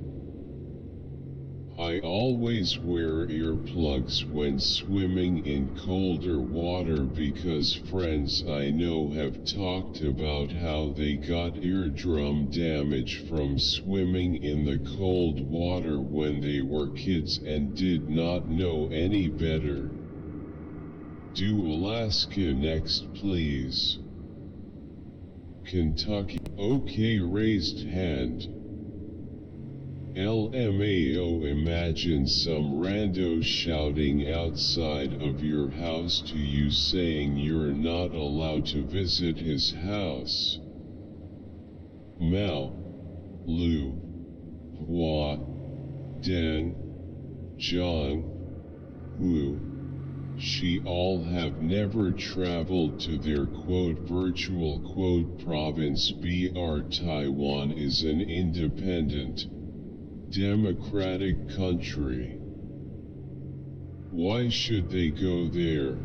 I always wear earplugs when swimming in colder water because friends I know have talked about how they got eardrum damage from swimming in the cold water when they were kids and did not know any better. Do Alaska next, please. Kentucky. Okay, raised hand. LMAO, imagine some rando shouting outside of your house to you saying you're not allowed to visit his house. Mao, Lu, Hua, Den, Zhang, Wu, she all have never traveled to their quote virtual quote province. BR Taiwan is an independent, democratic country. Why should they go there?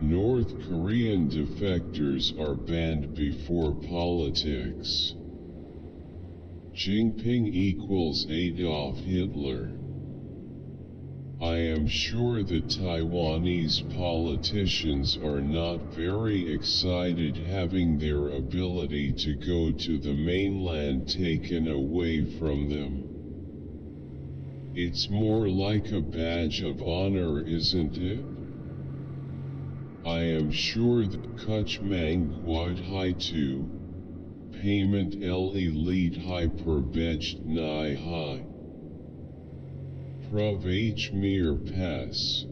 North Korean defectors are banned before politics. Jinping equals Adolf Hitler. I am sure the Taiwanese politicians are not very excited having their ability to go to the mainland taken away from them. It's more like a badge of honor, isn't it? I am sure that Kuchmang Quad Hai 2 Payment L Elite Hyperbetched Nai Hai Prov H Mir Pass.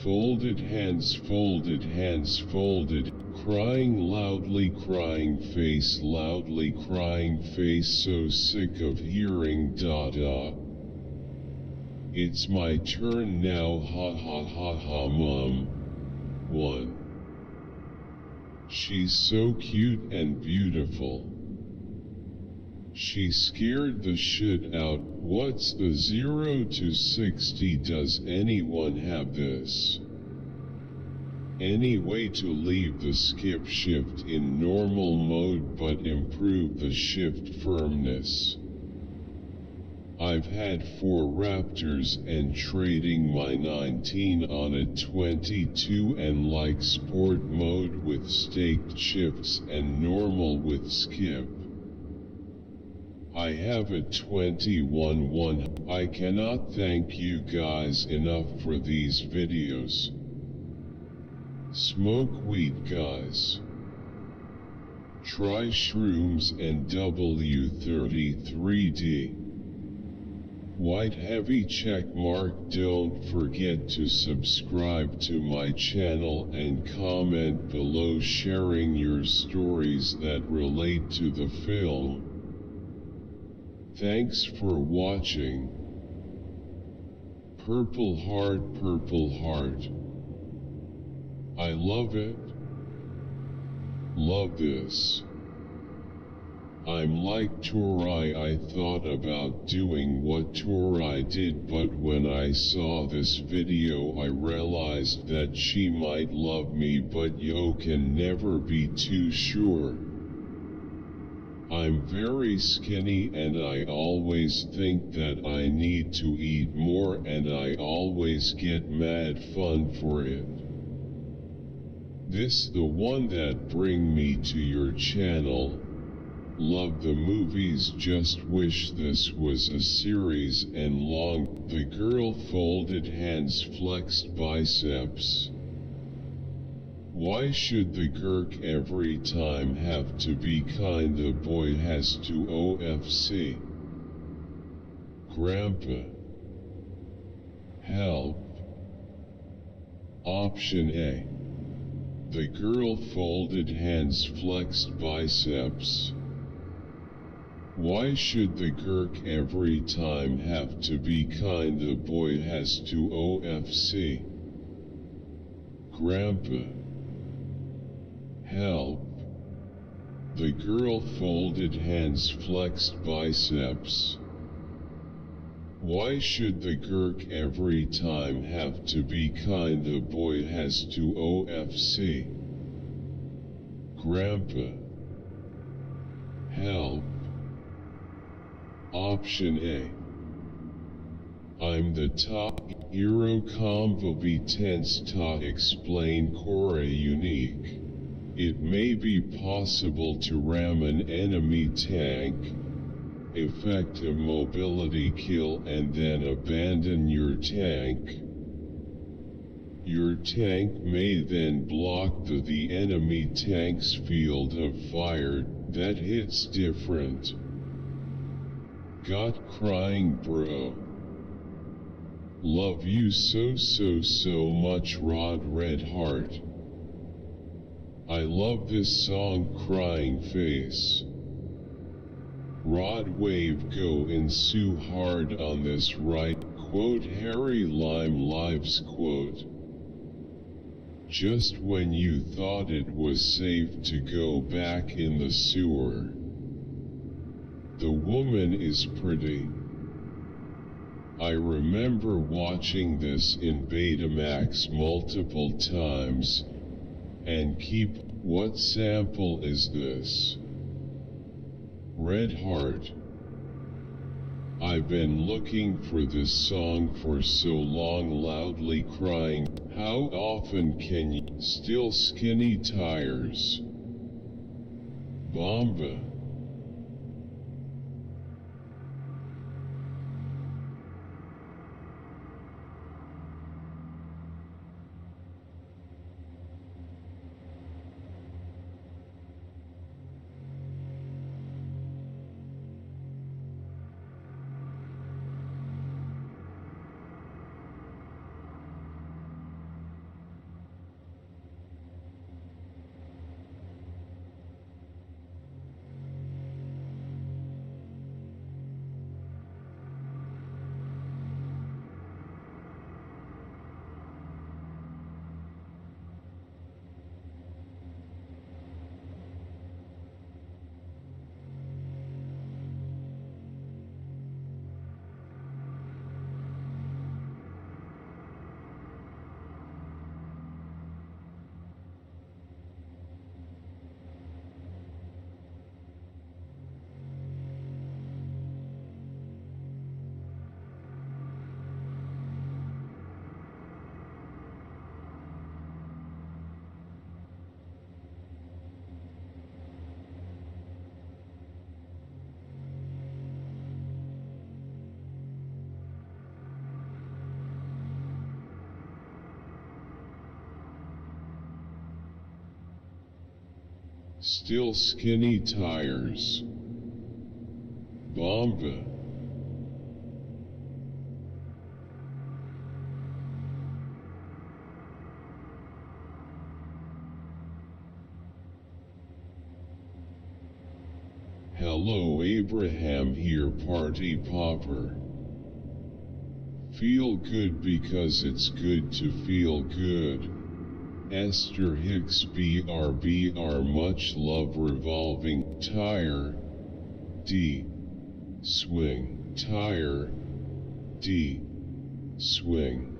Folded hands, folded hands, folded, crying loudly, crying face, loudly crying face, so sick of hearing da-da. It's my turn now, ha ha ha ha mum. 1. She's so cute and beautiful. She scared the shit out. What's the 0 to 60? Does anyone have this? Any way to leave the skip shift in normal mode but improve the shift firmness? I've had 4 Raptors and trading my 19 on a 22 and like sport mode with staked shifts and normal with skip. I have a 21-1. I cannot thank you guys enough for these videos. Smoke weed, guys. Try shrooms and W33D. White heavy check mark. Don't forget to subscribe to my channel and comment below sharing your stories that relate to the film. Thanks for watching. Purple heart, purple heart. I love it. Love this. I'm like Torai. I thought about doing what Torai did, but when I saw this video I realized that she might love me, but you can never be too sure. I'm very skinny and I always think that I need to eat more and I always get mad fun for it. This the one that bring me to your channel. Love the movies, just wish this was a series and long. The girl folded hands, flexed biceps. Why should the Gurk every time have to be kind? The boy has to OFC. Grandpa. Help. Option A. The girl folded hands, flexed biceps. Why should the Gurk every time have to be kind? The boy has to OFC. Grandpa. Help. The girl folded hands, flexed biceps. Why should the Gurk every time have to be kind? The boy has to OFC. Grandpa. Help. Option A. I'm the top hero competence to explain core unique. It may be possible to ram an enemy tank, effect a mobility kill and then abandon your tank. Your tank may then block the enemy tank's field of fire that hits different. Got crying bro. Love you so much Rod Red Heart. I love this song Crying Face. Rod Wave go in so hard on this right, quote Harry Lime Lives quote. Just when you thought it was safe to go back in the sewer. The woman is pretty. I remember watching this in Betamax multiple times, and keep, what sample is this? Red Heart. I've been looking for this song for so long loudly crying, how often can you, still skinny tires? Bomba. Still skinny tires. Bomba. Hello Abraham here party popper. Feel good because it's good to feel good. Esther Hicks BRBR much love revolving tire D swing tire D swing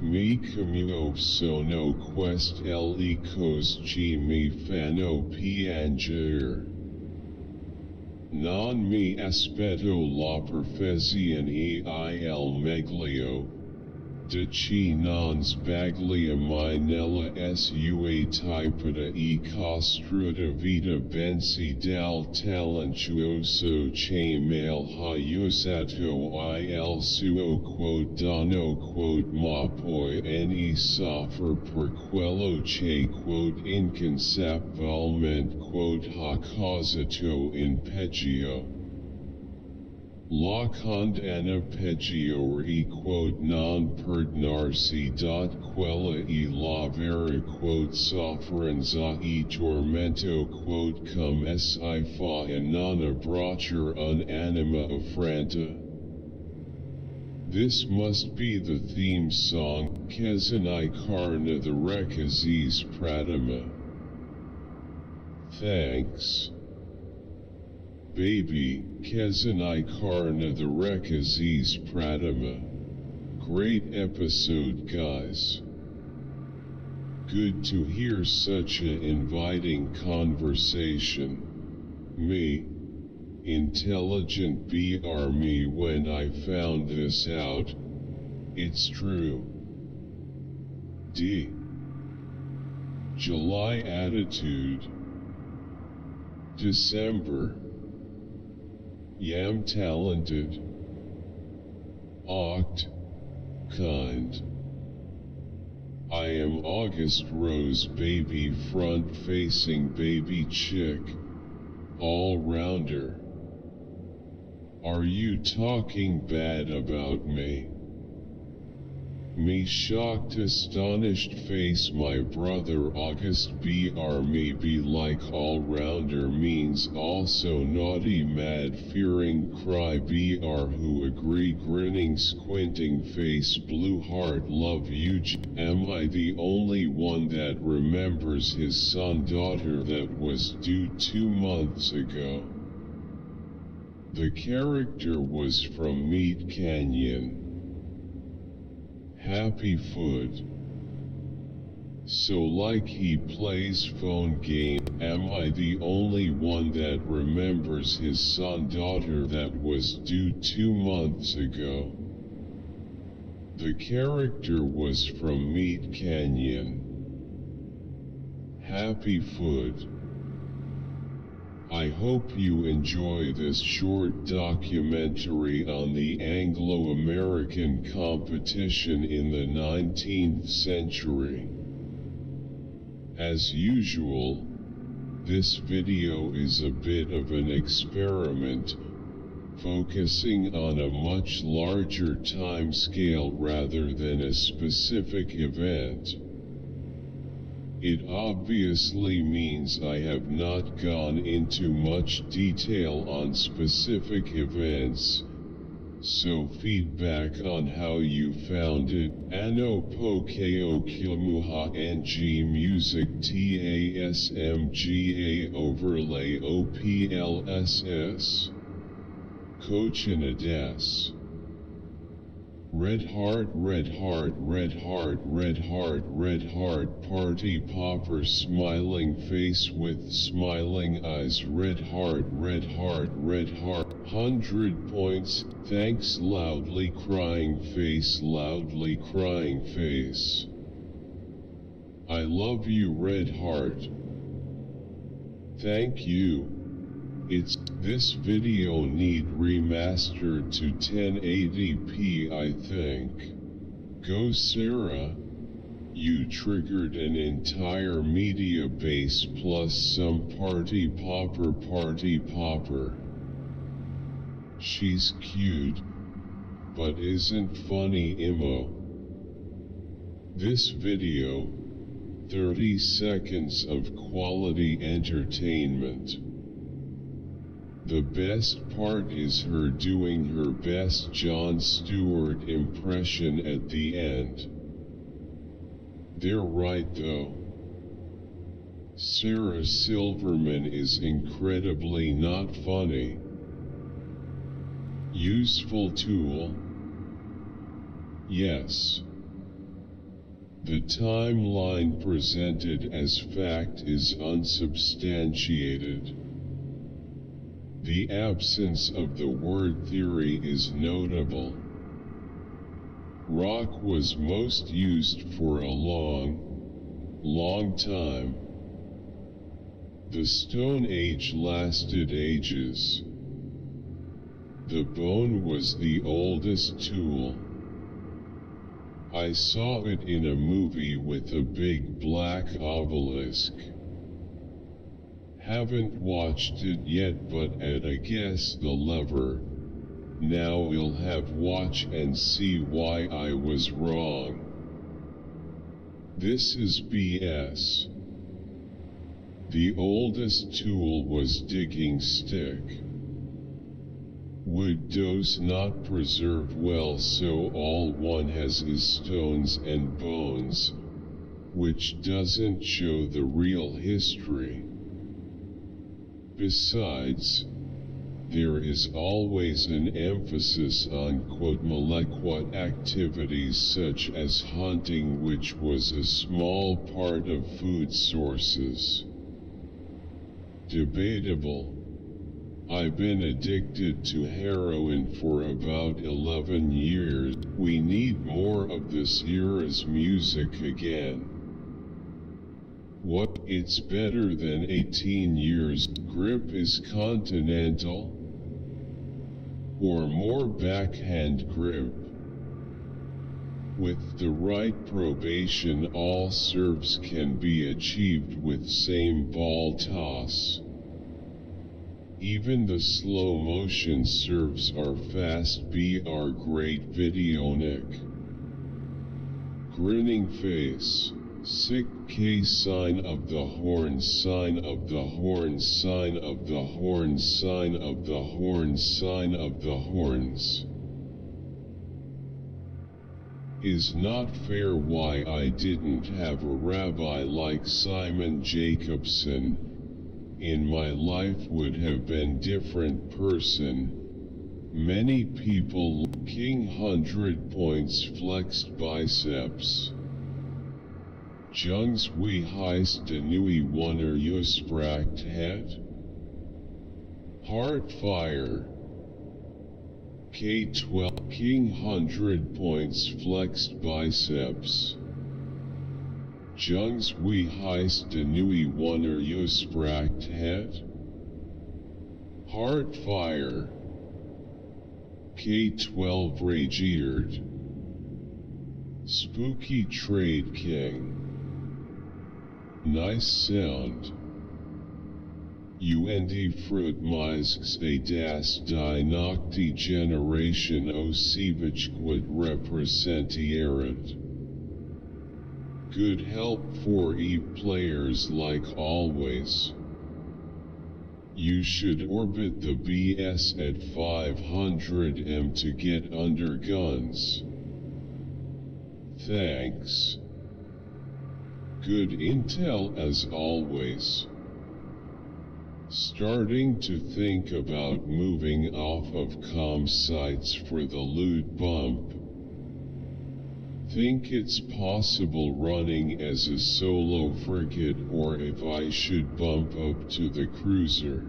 Mi Camuo Sono Quest Le Cos G Mi Fano Pianger Non mi aspetto la perfezione il meglio De chi non sbaglia mai nella sua typata e costruita vita bensì dal talentuoso che mal ha usato il suo quote quote ma poi ne soffre per quello che quote inconsapevolmente quote ha causato in peggio. La condanna peggiore quote non perdonarsi quella e la vera quote sofferenza e tormento quote come si fa e non abbracciare un'anima affranta. This must be the theme song, Kezanai Karna the Rekazis Pratama. Thanks. Baby, Kezanai Karna the Rekazis Pratama. Great episode guys. Good to hear such an inviting conversation. Me, intelligent BR me when I found this out. It's true. D. July attitude. December. Yam talented. Oct. Kind. I am August Rose baby front facing baby chick. All rounder. Are you talking bad about me? Me shocked astonished face my brother August BR me be like all-rounder means also naughty mad fearing cry BR who agree grinning squinting face blue heart love you. Am I the only one that remembers his son daughter that was due 2 months ago? The character was from Meat Canyon. Happy foot. So like he plays phone game, am I the only one that remembers his son daughter that was due 2 months ago? The character was from Meat Canyon. Happy foot. I hope you enjoy this short documentary on the Anglo-American competition in the 19th century. As usual, this video is a bit of an experiment, focusing on a much larger time scale rather than a specific event. It obviously means I have not gone into much detail on specific events, so feedback on how you found it. Ano po kayo kumuha ng music tasmga overlay oplss. Cochinades. Red heart, red heart, red heart, red heart, red heart, party popper, smiling face with smiling eyes, red heart, red heart, red heart, 100 points, thanks loudly crying face, loudly crying face. I love you red heart. Thank you. This video need remastered to 1080p I think. Go Sarah. You triggered an entire media base plus some party popper. She's cute, but isn't funny emo. This video, 30 seconds of quality entertainment. The best part is her doing her best Jon Stewart impression at the end. They're right though. Sarah Silverman is incredibly not funny. Useful tool? Yes. The timeline presented as fact is unsubstantiated. The absence of the word theory is notable. Rock was most used for a long time. The Stone Age lasted ages. The bone was the oldest tool. I saw it in a movie with a big black obelisk. Haven't watched it yet but I guess the lever. Now we'll have watch and see why I was wrong. This is BS. The oldest tool was digging stick. Wood does not preserve well, so all one has is stones and bones, which doesn't show the real history. Besides, there is always an emphasis on molecular activities such as hunting, which was a small part of food sources. Debatable. I've been addicted to heroin for about 11 years. We need more of this era's music again. What? It's better than 18 years. Grip is continental. Or more backhand grip. With the right probation, all serves can be achieved with same ball toss. Even the slow motion serves are fast. Br great video Nick. Grinning face. Sick K sign of the horn, sign of the horn, sign of the horn, sign of the horn, sign of the horns. Is not fair. Why I didn't have a rabbi like Simon Jacobson. In my life would have been different person. Many people. King 100 points flexed biceps. Jungs wie heißt de neue Wonner gesprakt het? Heartfire. K12 King 100 points flexed biceps. Jungs wie heißt de neue Wonner gesprakt het? Heartfire. K12 regiert. Spooky Trade King. Nice sound. Und fruitmisks das die Nacht Generation Osebachquid representiert. Good help for players like always. You should orbit the BS at 500 to get under guns. Thanks. Good intel as always. Starting to think about moving off of comm sites for the loot bump. Think it's possible running as a solo frigate, or if I should bump up to the cruiser.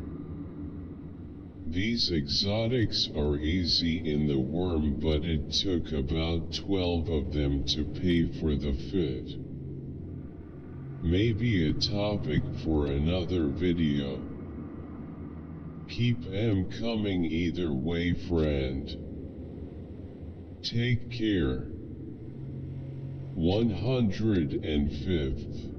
These exotics are easy in the worm, but it took about 12 of them to pay for the fit. Maybe a topic for another video. Keep 'em coming either way, friend. Take care. 105th.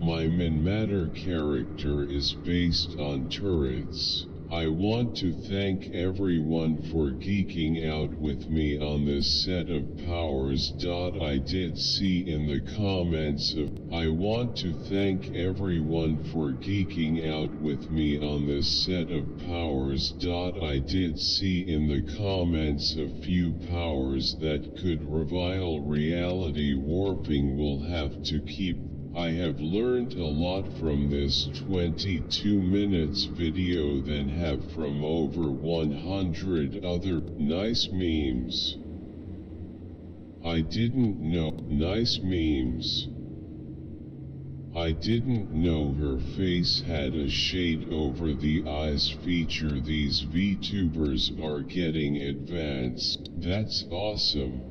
My main matter character is based on turrets. I want to thank everyone for geeking out with me on this set of powers. I did see in the comments of, I want to thank everyone for geeking out with me on this set of powers. I did see in the comments a few powers that could revile reality warping. Will have to keep. I have learned a lot from this 22 minutes video than have from over 100 other nice memes. I didn't know nice memes. I didn't know her face had a shade over the eyes feature. These VTubers are getting advanced. That's awesome.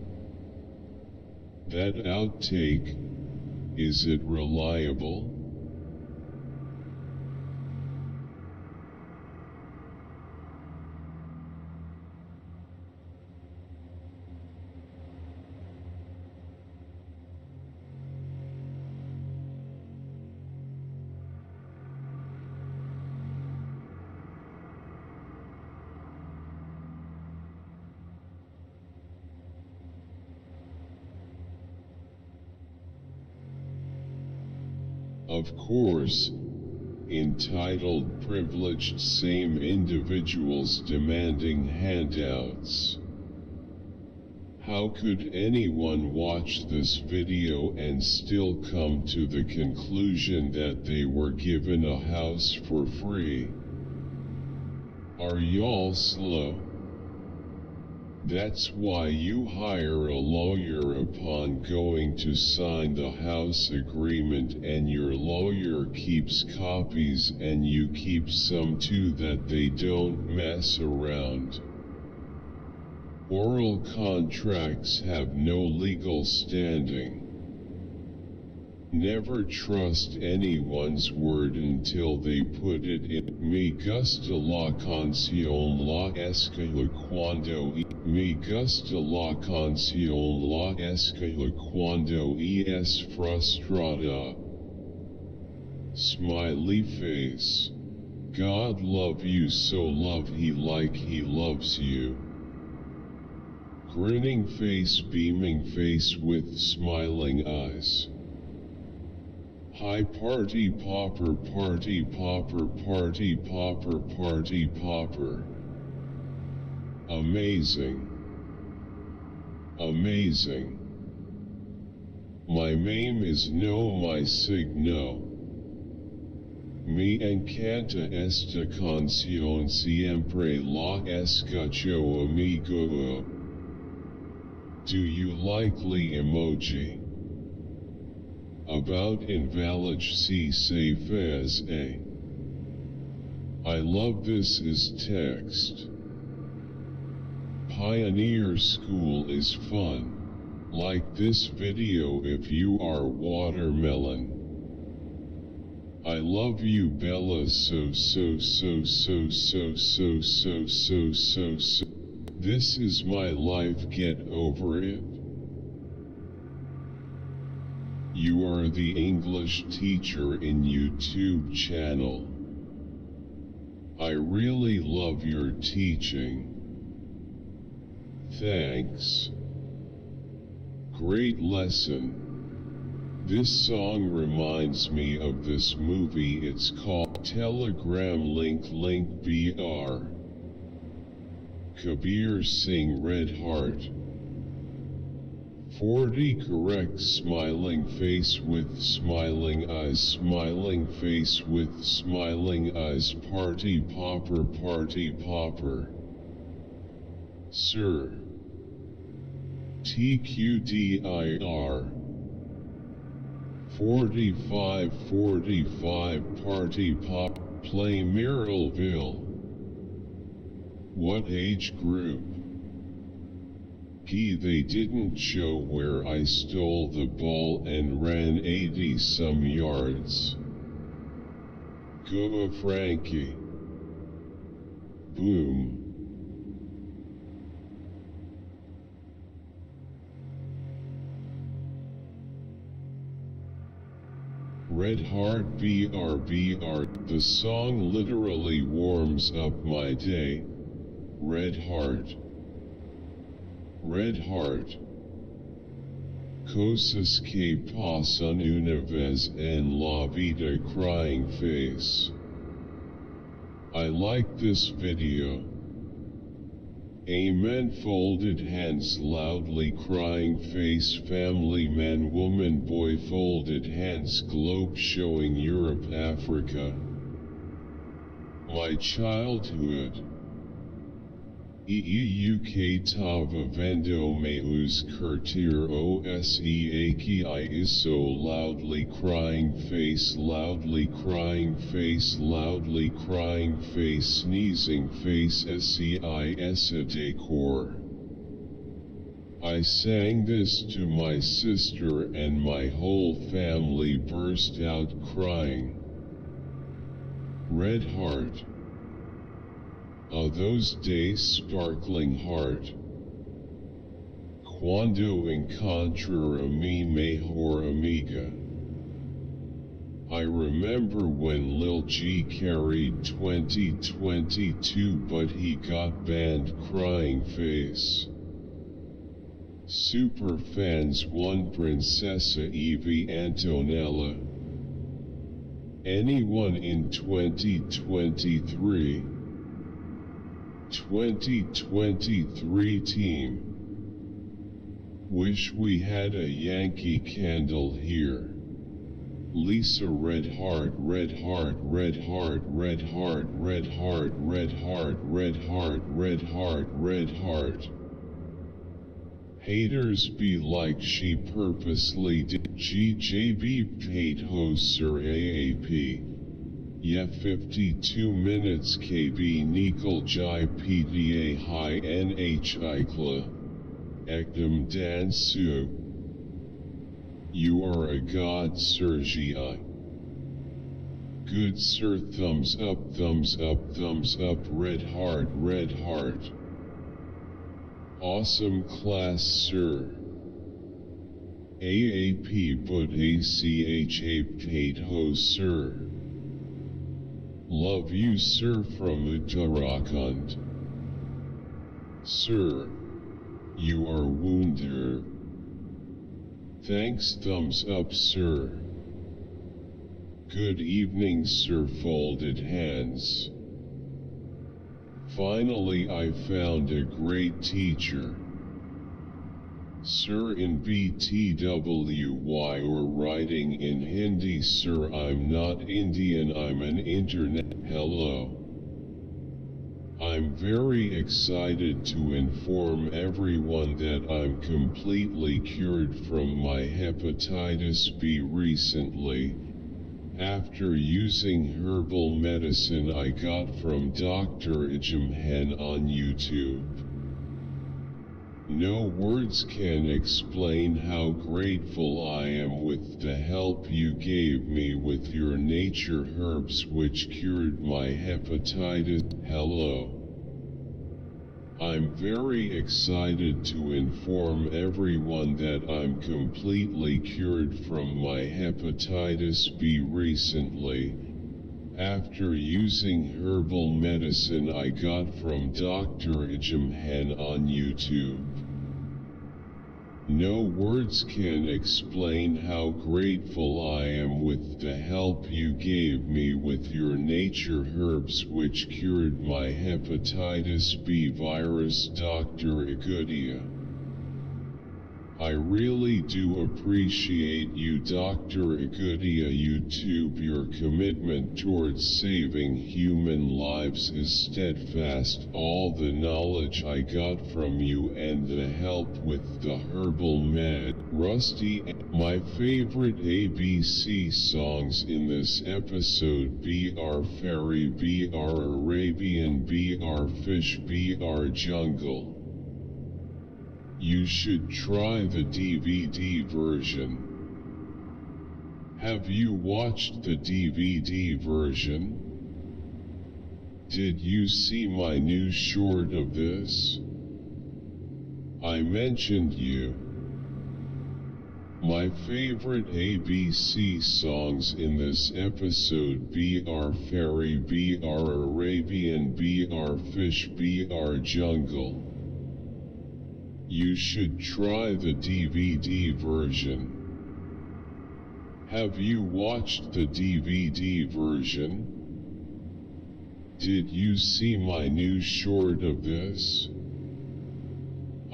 That outtake. Is it reliable? Of course, entitled privileged same individuals demanding handouts. How could anyone watch this video and still come to the conclusion that they were given a house for free? Are y'all slow? That's why you hire a lawyer upon going to sign the house agreement, and your lawyer keeps copies and you keep some too, that they don't mess around. Oral contracts have no legal standing. Never trust anyone's word until they put it in. Me gusta la canción la escuela cuando me gusta la canción la escuela cuando es frustrada. Smiley face. God love you so love he like he loves you. Grinning face, beaming face with smiling eyes. Hi party popper, party popper, party popper, party popper. Amazing. Amazing. My name is no my signo. Me encanta esta canción siempre la escucho amigo. Do you likely emoji? About invalid C safe as a. I love this is text. Pioneer School is fun. Like this video if you are watermelon. I love you Bella so. This is my life, get over it. You are the English teacher in YouTube channel. I really love your teaching. Thanks. Great lesson. This song reminds me of this movie, it's called Telegram Link BR. Kabir Singh Red Heart. 40 correct smiling face with smiling eyes, smiling face with smiling eyes, party popper. Sir. TQDIR. 45 party pop, play Merrillville. What age group? They didn't show where I stole the ball and ran 80 some yards. Go Frankie. Boom. Red Heart BR. The song literally warms up my day. Red Heart. Red Heart. Cosas que pasan una vez en la vida, crying face. I like this video. Amen. Folded hands loudly, crying face, family man woman boy, folded hands, globe showing Europe Africa. My childhood. UK tava vendo meus curtir ose aki iso, loudly crying face, loudly crying face, loudly crying face, sneezing face, seis a decor. I sang this to my sister and my whole family burst out crying. Red Heart. Those days, sparkling heart. Cuando encontré a mi mejor amiga. I remember when Lil G carried 2022 but he got banned, crying face. Super fans 1 Princesa Evie Antonella. Anyone in 2023? 2023 team. Wish we had a Yankee candle here. Lisa Red Heart, Red Heart, Red Heart, Red Heart, Red Heart, Red Heart, Red Heart, Red Heart, Red Heart. Haters be like she purposely did. GJB paid host Sir AAP. Yeah 52 minutes KB Nikol Jai PDA High NH Ikla. Ekdom Dan Su. You are a god Sergi. Good sir, thumbs up, red heart. Awesome class sir. AAP but ACHA paid ho sir. Love you sir from Uttarakhand. Sir, you are wounded. Thanks thumbs up sir. Good evening sir folded hands. Finally I found a great teacher. Sir in BTWY or writing in Hindi sir I'm not Indian I'm an internet. Hello. I'm very excited to inform everyone that I'm completely cured from my hepatitis B recently. After using herbal medicine I got from Dr. Ijamhan on YouTube. No words can explain how grateful I am with the help you gave me with your nature herbs which cured my hepatitis. Hello. I'm very excited to inform everyone that I'm completely cured from my hepatitis B recently. After using herbal medicine I got from Dr. Ijamhan on YouTube. No words can explain how grateful I am with the help you gave me with your nature herbs which cured my hepatitis B virus, Dr. Igudia. I really do appreciate you, Dr. Igudia. YouTube, your commitment towards saving human lives is steadfast. All the knowledge I got from you and the help with the herbal med. Rusty, my favorite ABC songs in this episode: BR Fairy, BR Arabian, BR Fish, BR Jungle. You should try the DVD version. Have you watched the DVD version? Did you see my new short of this? I mentioned you. My favorite ABC songs in this episode: BR Fairy, BR Arabian, BR Fish, BR Jungle. You should try the DVD version. Have you watched the DVD version? Did you see my new short of this?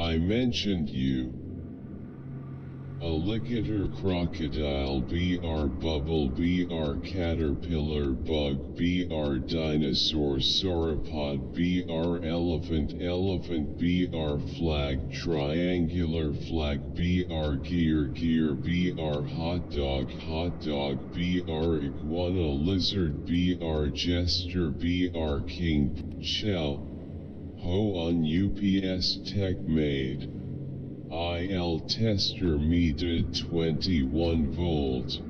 I mentioned you. Alligator, crocodile, BR bubble, BR caterpillar, bug, BR dinosaur, sauropod, BR elephant, BR flag, triangular flag, BR gear, BR hot dog, BR iguana, lizard, BR jester, BR king, shell, ho on UPS tech made. IL tester meted 21 volt.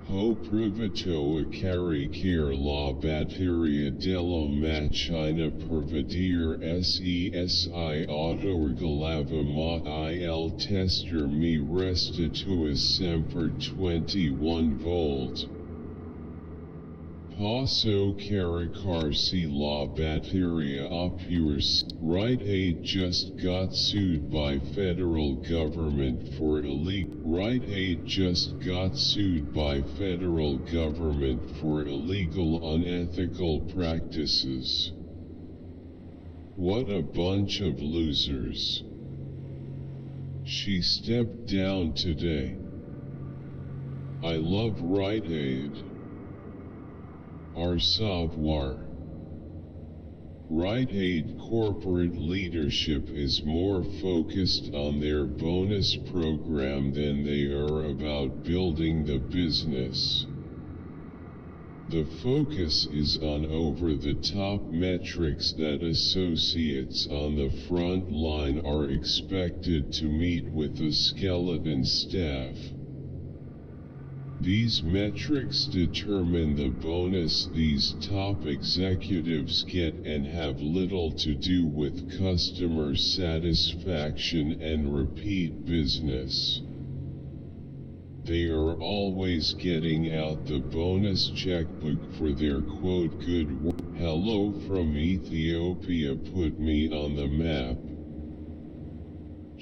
Ho privato a carry care la batteria dello macchina per vedere SESI auto regalava ma IL tester mi restitua sempre 21 volt. Posso caricarsi la batteria oppure. Rite Aid just got sued by federal government for illegal. Rite Aid just got sued by federal government for illegal, unethical practices. What a bunch of losers. She stepped down today. I love Rite Aid. Au revoir. Rite Aid corporate leadership is more focused on their bonus program than they are about building the business. The focus is on over-the-top metrics that associates on the front line are expected to meet with the skeleton staff. These metrics determine the bonus these top executives get and have little to do with customer satisfaction and repeat business. They are always getting out the bonus checkbook for their quote good work. Hello from Ethiopia put me on the map.